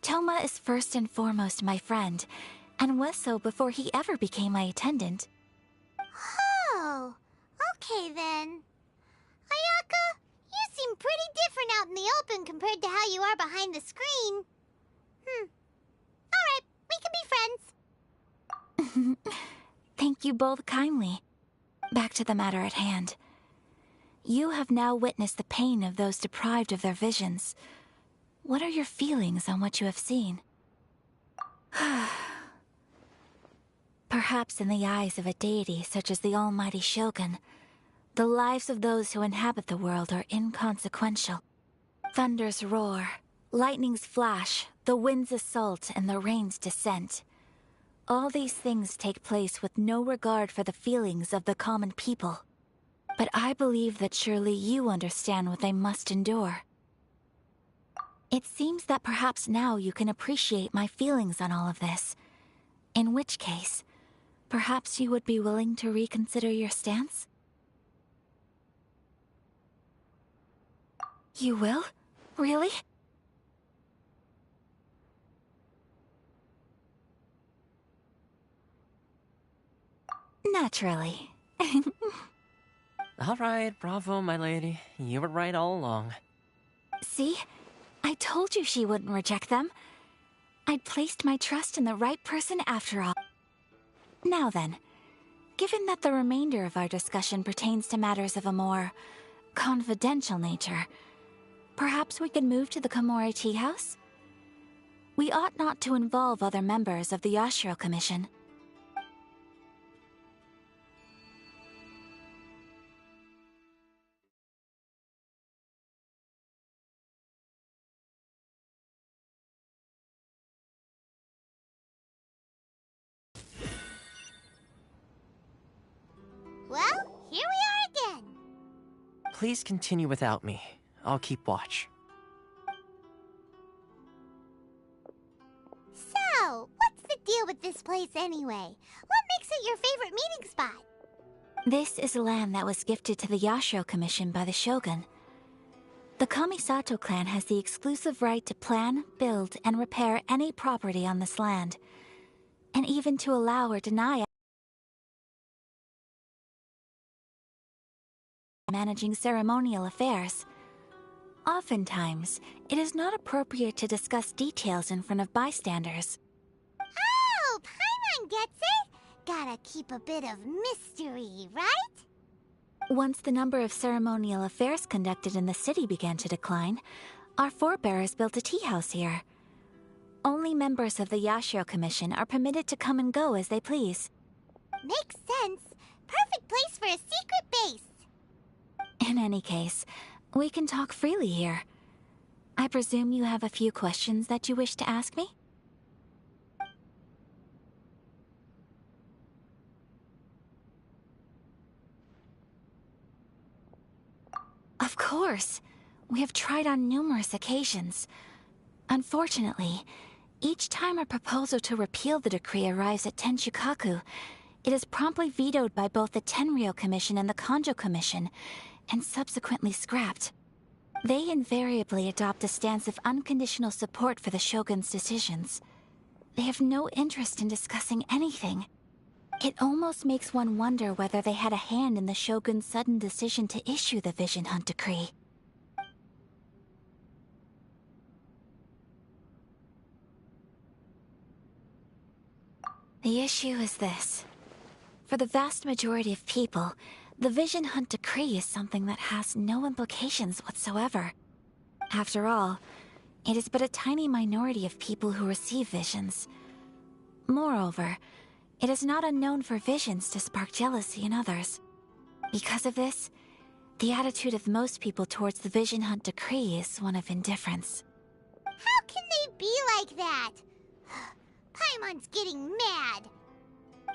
Speaker 18: Toma is first and foremost my friend, and was so before he ever became my attendant.
Speaker 2: Oh, okay then. Ayaka, you seem pretty different out in the open compared to how you are behind the screen. Alright, we can be friends.
Speaker 18: Thank you both kindly. Back to the matter at hand. You have now witnessed the pain of those deprived of their visions. What are your feelings on what you have seen? Perhaps in the eyes of a deity such as the almighty Shogun, the lives of those who inhabit the world are inconsequential. Thunders roar, lightnings flash, the winds assault, and the rains descent. All these things take place with no regard for the feelings of the common people. But I believe that surely you understand what they must endure. It seems that perhaps now you can appreciate my feelings on all of this. In which case, perhaps you would be willing to reconsider your stance? You will? Really? Naturally.
Speaker 21: All right, bravo, my lady. You were right all along.
Speaker 18: See? I told you she wouldn't reject them. I'd placed my trust in the right person after all. Now then, given that the remainder of our discussion pertains to matters of a more confidential nature, perhaps we could move to the Komori Tea House? We ought not to involve other members of the Yashiro Commission.
Speaker 2: Well, here we are again.
Speaker 21: Please continue without me. I'll keep watch.
Speaker 2: So, what's the deal with this place anyway? What makes it your favorite meeting spot?
Speaker 18: This is land that was gifted to the Yashiro Commission by the Shogun. The Kamisato clan has the exclusive right to plan, build, and repair any property on this land, and even to allow or deny managing ceremonial affairs. Oftentimes, it is not appropriate to discuss details in front of bystanders.
Speaker 2: Oh, Paimon gets it! Gotta keep a bit of mystery, right?
Speaker 18: Once the number of ceremonial affairs conducted in the city began to decline, our forebears built a tea house here. Only members of the Yashiro Commission are permitted to come and go as they please.
Speaker 2: Makes sense. Perfect place for a secret base.
Speaker 18: In any case, we can talk freely here. I presume you have a few questions that you wish to ask me? Of course. We have tried on numerous occasions. Unfortunately, each time a proposal to repeal the decree arrives at Tenshukaku, it is promptly vetoed by both the Tenryou Commission and the Kanjo Commission, and subsequently scrapped. They invariably adopt a stance of unconditional support for the Shogun's decisions. They have no interest in discussing anything. It almost makes one wonder whether they had a hand in the Shogun's sudden decision to issue the Vision Hunt Decree. The issue is this. For the vast majority of people, the Vision Hunt Decree is something that has no implications whatsoever. After all, it is but a tiny minority of people who receive visions. Moreover, it is not unknown for visions to spark jealousy in others. Because of this, the attitude of most people towards the Vision Hunt Decree is one of indifference.
Speaker 2: How can they be like that? Paimon's getting mad.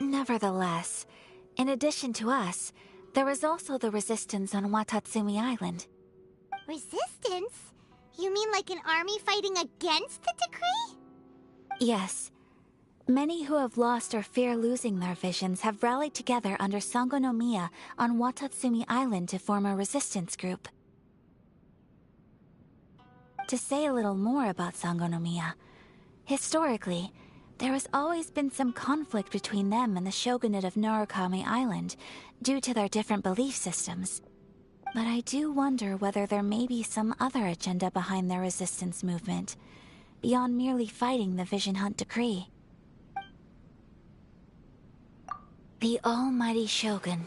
Speaker 18: Nevertheless, in addition to us, there is also the resistance on Watatsumi Island.
Speaker 2: Resistance? You mean like an army fighting against the decree?
Speaker 18: Yes. Many who have lost or fear losing their visions have rallied together under Sangonomiya on Watatsumi Island to form a resistance group. To say a little more about Sangonomiya, historically, there has always been some conflict between them and the shogunate of Narukami Island due to their different belief systems. But I do wonder whether there may be some other agenda behind their resistance movement, beyond merely fighting the Vision Hunt Decree. The almighty Shogun.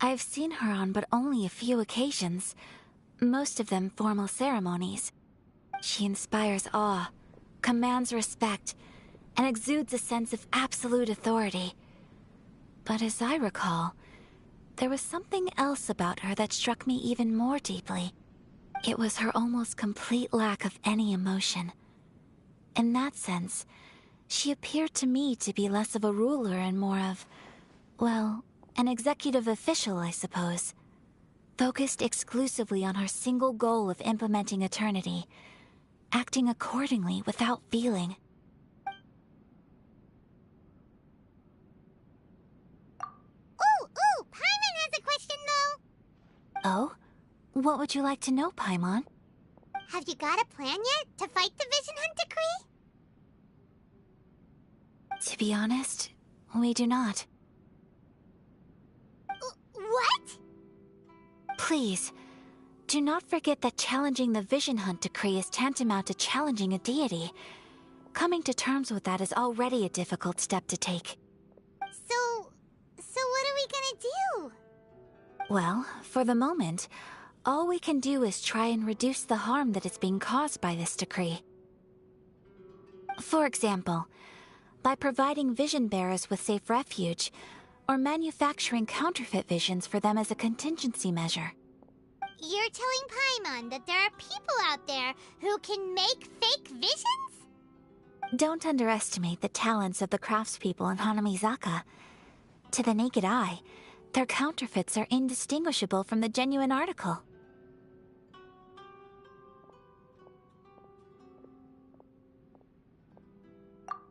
Speaker 18: I've seen her on but only a few occasions, most of them formal ceremonies. She inspires awe, commands respect, and exudes a sense of absolute authority. But as I recall, there was something else about her that struck me even more deeply. It was her almost complete lack of any emotion. In that sense, she appeared to me to be less of a ruler and more of, well, an executive official, I suppose. Focused exclusively on her single goal of implementing eternity, acting accordingly without feeling.
Speaker 2: Ooh, Paimon has a question though.
Speaker 18: Oh? What would you like to know, Paimon?
Speaker 2: Have you got a plan yet to fight the Vision Hunt Decree?
Speaker 18: To be honest, we do not.
Speaker 2: What?
Speaker 18: Please, do not forget that challenging the Vision Hunt Decree is tantamount to challenging a deity. Coming to terms with that is already a difficult step to take.
Speaker 2: So what are we gonna do?
Speaker 18: Well, for the moment, all we can do is try and reduce the harm that is being caused by this decree. For example, by providing vision bearers with safe refuge, or manufacturing counterfeit visions for them as a contingency measure.
Speaker 2: You're telling Paimon that there are people out there who can make fake visions?
Speaker 18: Don't underestimate the talents of the craftspeople in Hanamizaka. To the naked eye, their counterfeits are indistinguishable from the genuine article.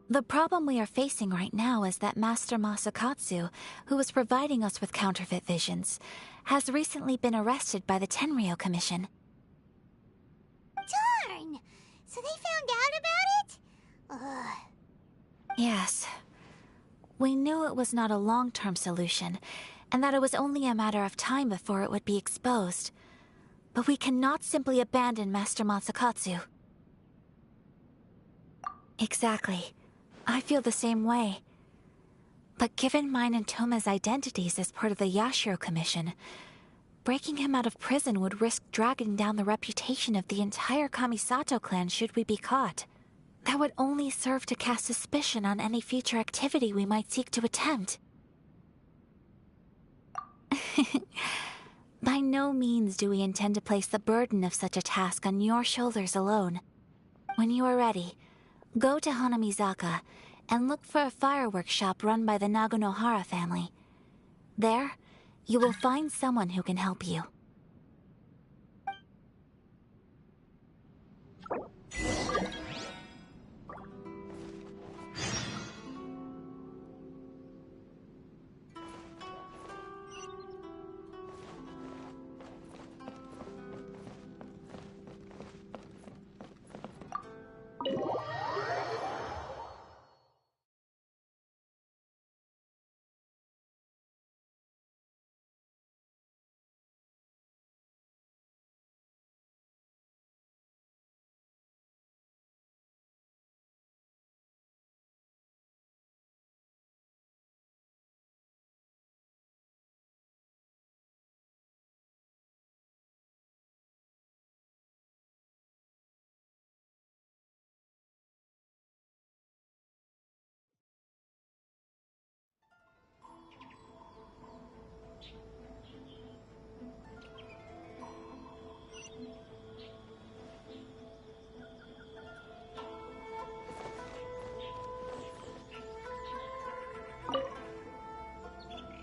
Speaker 18: The problem we are facing right now is that Master Masakatsu, who was providing us with counterfeit visions, has recently been arrested by the Tenryou Commission.
Speaker 2: Darn! So they found out about it? Ugh.
Speaker 18: Yes. We knew it was not a long-term solution, and that it was only a matter of time before it would be exposed. But we cannot simply abandon Master Masakatsu. Exactly. I feel the same way. But given mine and Toma's identities as part of the Yashiro Commission, breaking him out of prison would risk dragging down the reputation of the entire Kamisato clan should we be caught. That would only serve to cast suspicion on any future activity we might seek to attempt. By no means do we intend to place the burden of such a task on your shoulders alone. When you are ready, go to Hanamizaka and look for a fireworks shop run by the Naganohara family. There, you will find someone who can help you.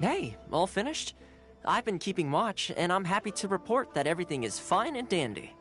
Speaker 21: Hey, all finished? I've been keeping watch, and I'm happy to report that everything is fine and dandy.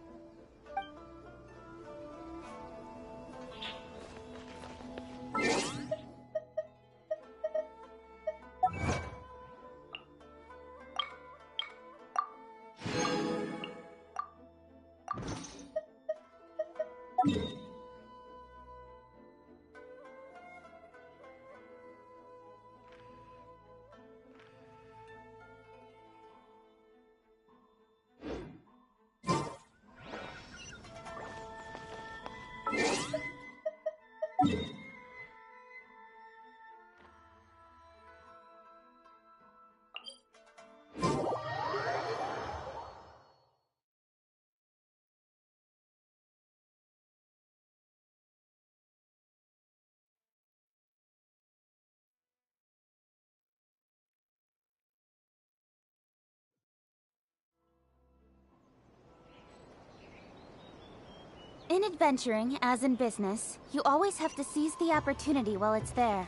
Speaker 22: In adventuring, as in business, you always have to seize the opportunity while it's there.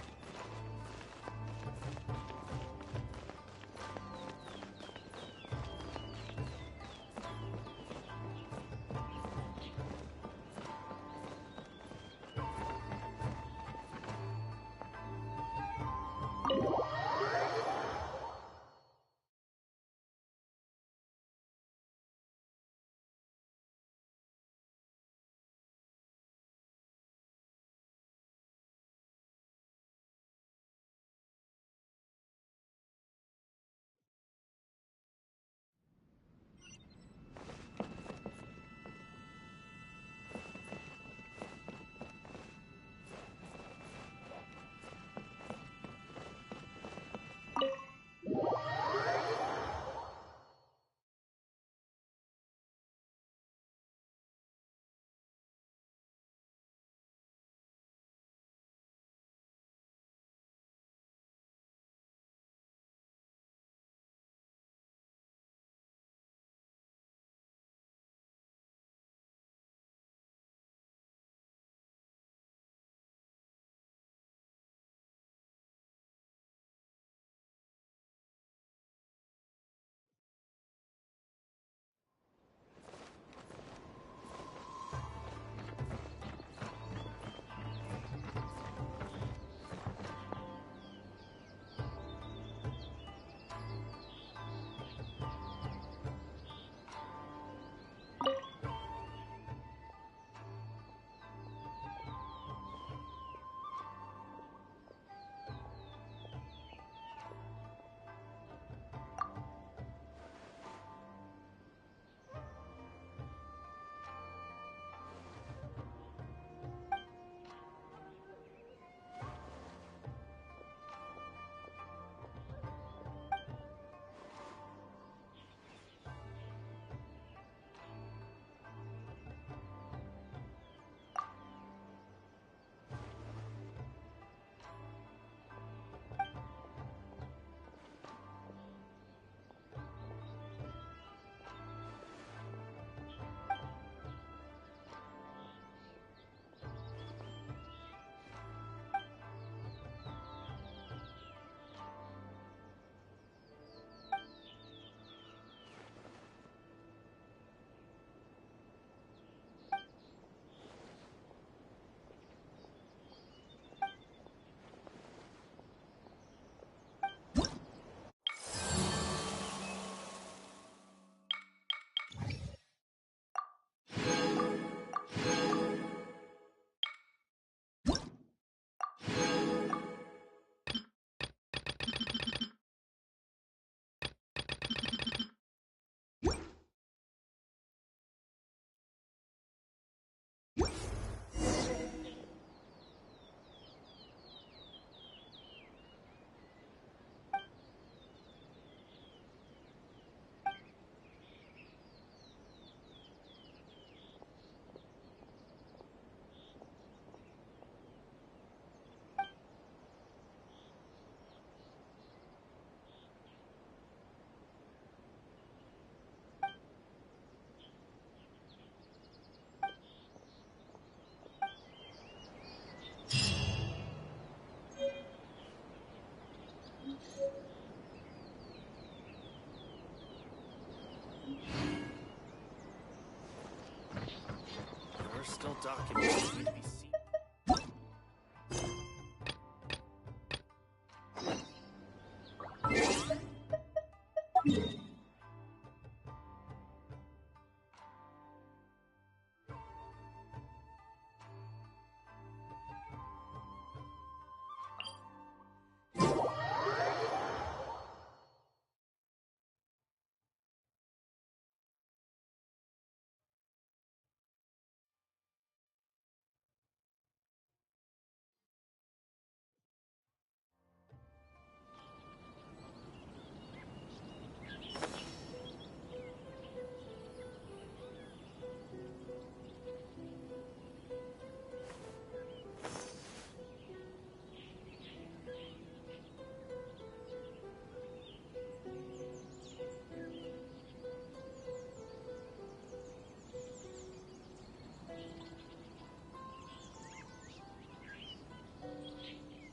Speaker 3: still documented to be seen.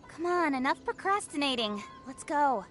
Speaker 22: Come on, enough procrastinating. Let's go.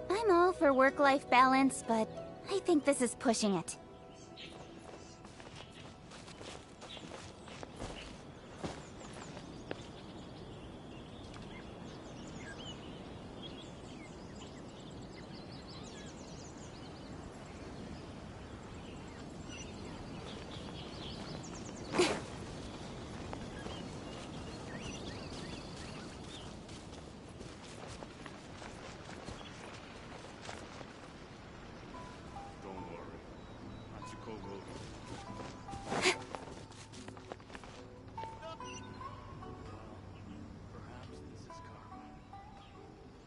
Speaker 22: I'm all for work-life balance, but I think this is pushing it.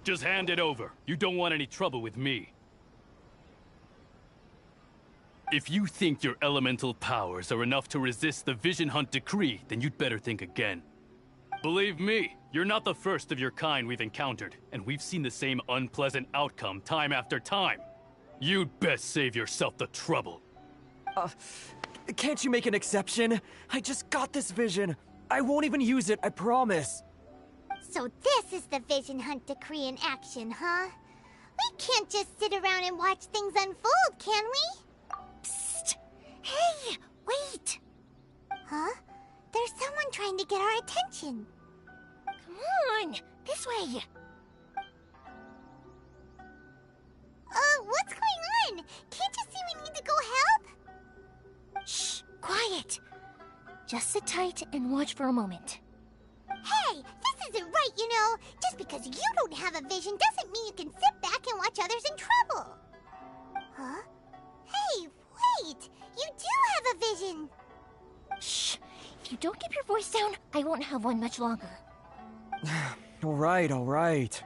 Speaker 1: Just hand it over. You don't want any trouble with me. If you think your elemental powers are enough to resist the Vision Hunt decree, then you'd better think again. Believe me, you're not the first of your kind we've encountered, and we've seen the same unpleasant outcome time after time. You'd best save yourself the trouble.
Speaker 17: Can't you make an exception? I just got this vision. I won't even use it, I promise.
Speaker 2: So this is the Vision Hunt decree in action, huh? We can't just sit around and watch things unfold, can we? Psst! Hey, wait! Huh? There's someone trying to get our attention. Come on, this way. What's going on? Can't you see we need to go help?
Speaker 19: Shh, quiet. Just sit tight and watch for a moment.
Speaker 2: Hey, this isn't right, you know. Just because you don't have a vision doesn't mean you can sit back and watch others in trouble. Huh? Hey, wait! You do have a vision!
Speaker 19: Shh! If you don't keep your voice down, I won't have one much longer.
Speaker 17: All right.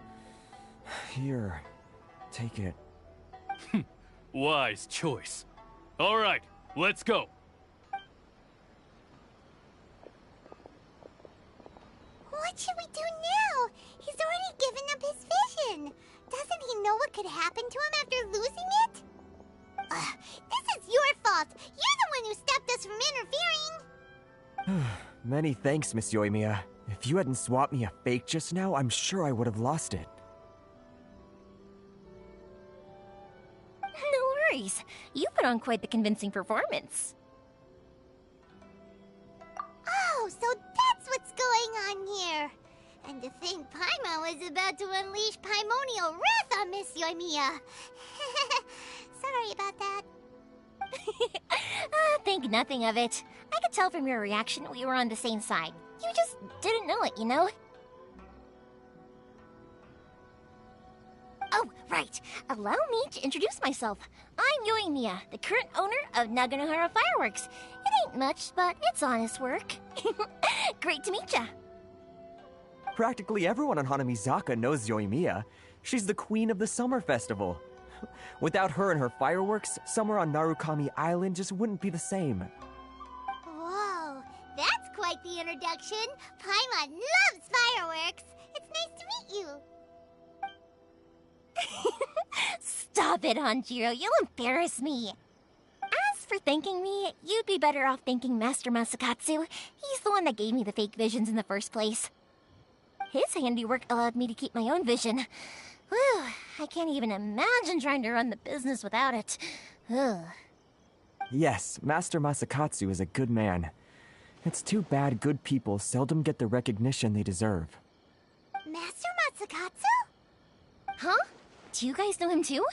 Speaker 17: Here, take it.
Speaker 1: Wise choice. All right, let's go.
Speaker 2: What should we do now? He's already given up his vision. Doesn't he know what could happen to him after losing it? This is your fault. You're the one who stopped us from interfering.
Speaker 17: Many thanks, Miss Yoimiya. If you hadn't swapped me a fake just now, I'm sure I would have lost it.
Speaker 19: No worries. You put on quite the convincing performance.
Speaker 2: Oh, so that's what's going on here. And to think Paimon was about to unleash Paimonial wrath on Miss Yoimiya. Sorry about that.
Speaker 19: Think nothing of it. I could tell from your reaction we were on the same side. You just didn't know it, you know? Oh, right. Allow me to introduce myself. I'm Yoimiya, the current owner of Naganohara Fireworks. It ain't much, but it's honest work. Great to meet ya.
Speaker 7: Practically everyone on Hanamizaka knows Yoimiya. She's the queen of the summer festival. Without her and her fireworks, summer on Narukami Island just wouldn't be the same.
Speaker 2: Whoa, that's quite the introduction. Paimon loves fireworks. It's nice to meet you.
Speaker 19: Stop it, Hanjiro. You'll embarrass me. As for thanking me, you'd be better off thanking Master Masakatsu. He's the one that gave me the fake visions in the first place. His handiwork allowed me to keep my own vision. Whew, I can't even imagine trying to run the business without it. Ugh.
Speaker 7: Yes, Master Masakatsu is a good man. It's too bad good people seldom get the recognition they deserve.
Speaker 2: Master Masakatsu?
Speaker 19: Huh? Do you guys know him too?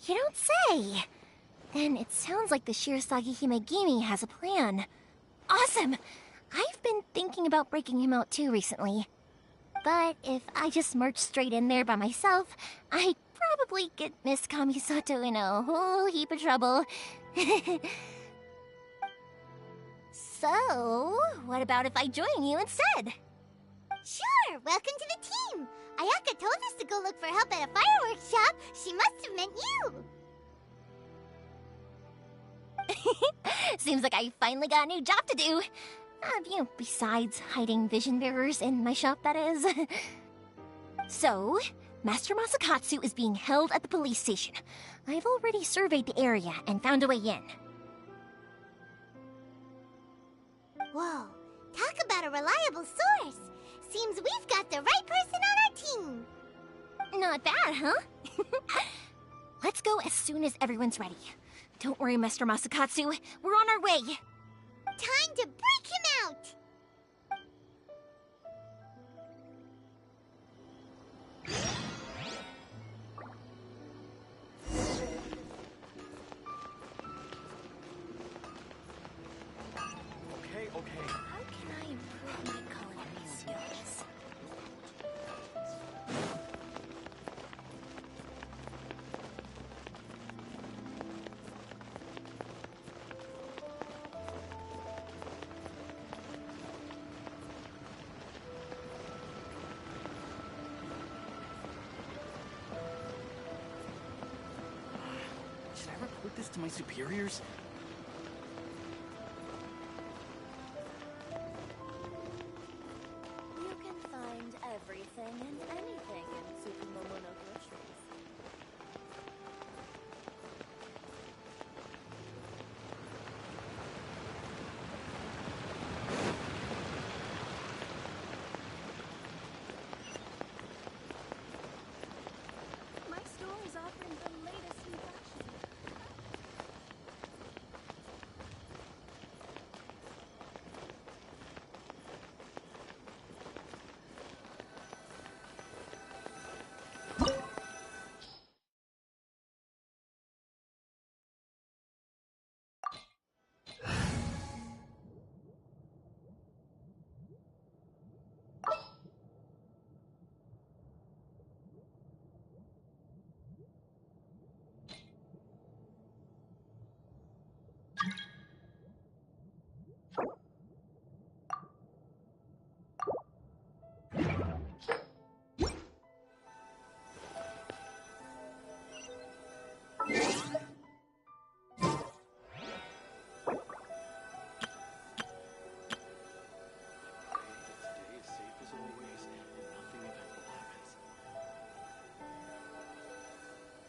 Speaker 19: You don't say! Then it sounds like the Shirasagi Himegimi has a plan. Awesome! I've been thinking about breaking him out too recently. But if I just march straight in there by myself, I'd probably get Miss Kamisato in a whole heap of trouble. So, what about if I join you instead?
Speaker 2: Sure, welcome to the team. Ayaka told us to go look for help at a fireworks shop. She must have meant you.
Speaker 19: Seems like I finally got a new job to do. Besides hiding vision bearers in my shop, that is. So, Master Masakatsu is being held at the police station. I've already surveyed the area and found a way in.
Speaker 2: Whoa, talk about a reliable source. Seems we've got the right person on our team.
Speaker 19: Not bad, huh? Let's go as soon as everyone's ready. Don't worry, Master Masakatsu. We're on our way.
Speaker 2: Time to break him out!
Speaker 19: Okay. How can I improve my culinary skills?
Speaker 14: Should I report this to my superiors?
Speaker 10: You can find everything and anything in Tsukumomono groceries. My store is offering the latest in fashion.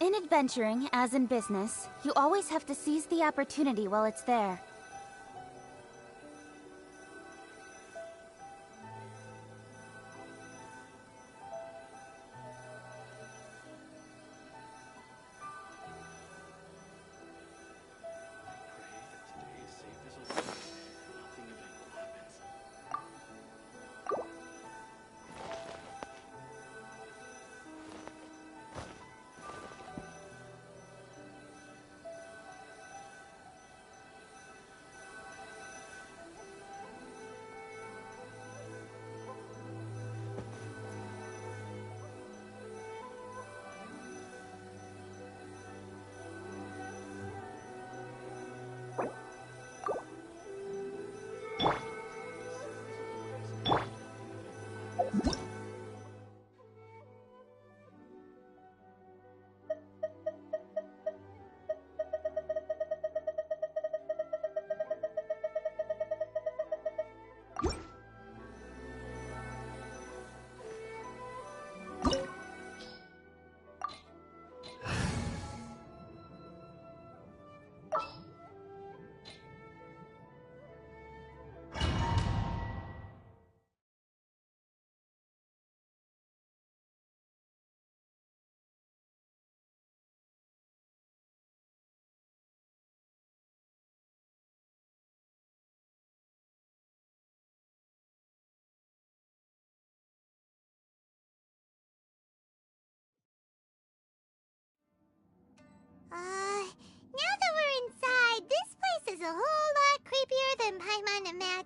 Speaker 22: In adventuring, as in business, you always have to seize the opportunity while it's there.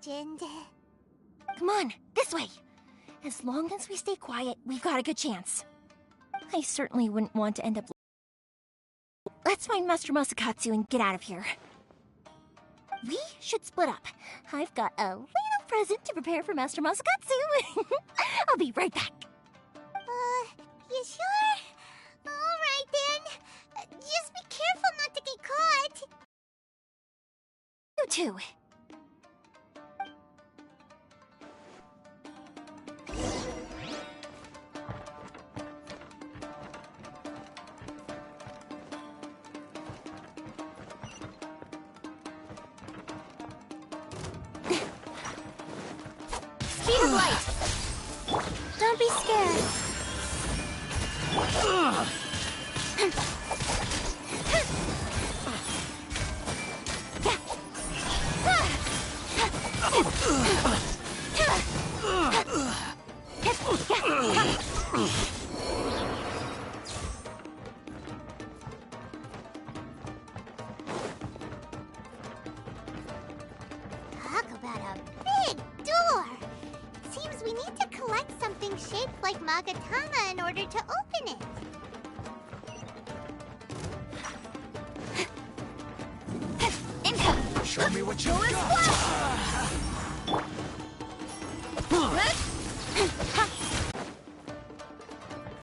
Speaker 2: legend.
Speaker 19: Come on, this way. As long as we stay quiet, we've got a good chance. I certainly wouldn't want to end up... Let's find Master Masakatsu and get out of here. We should split up. I've got a little present to prepare for Master Masakatsu. I'll be right back.
Speaker 2: You sure? Alright then. Just be careful not to get caught.
Speaker 19: You too.
Speaker 2: Speed of light. Don't be scared. Talk about a big door. Seems we need to collect something shaped like Magatama in order to open it.
Speaker 16: Show me what you got!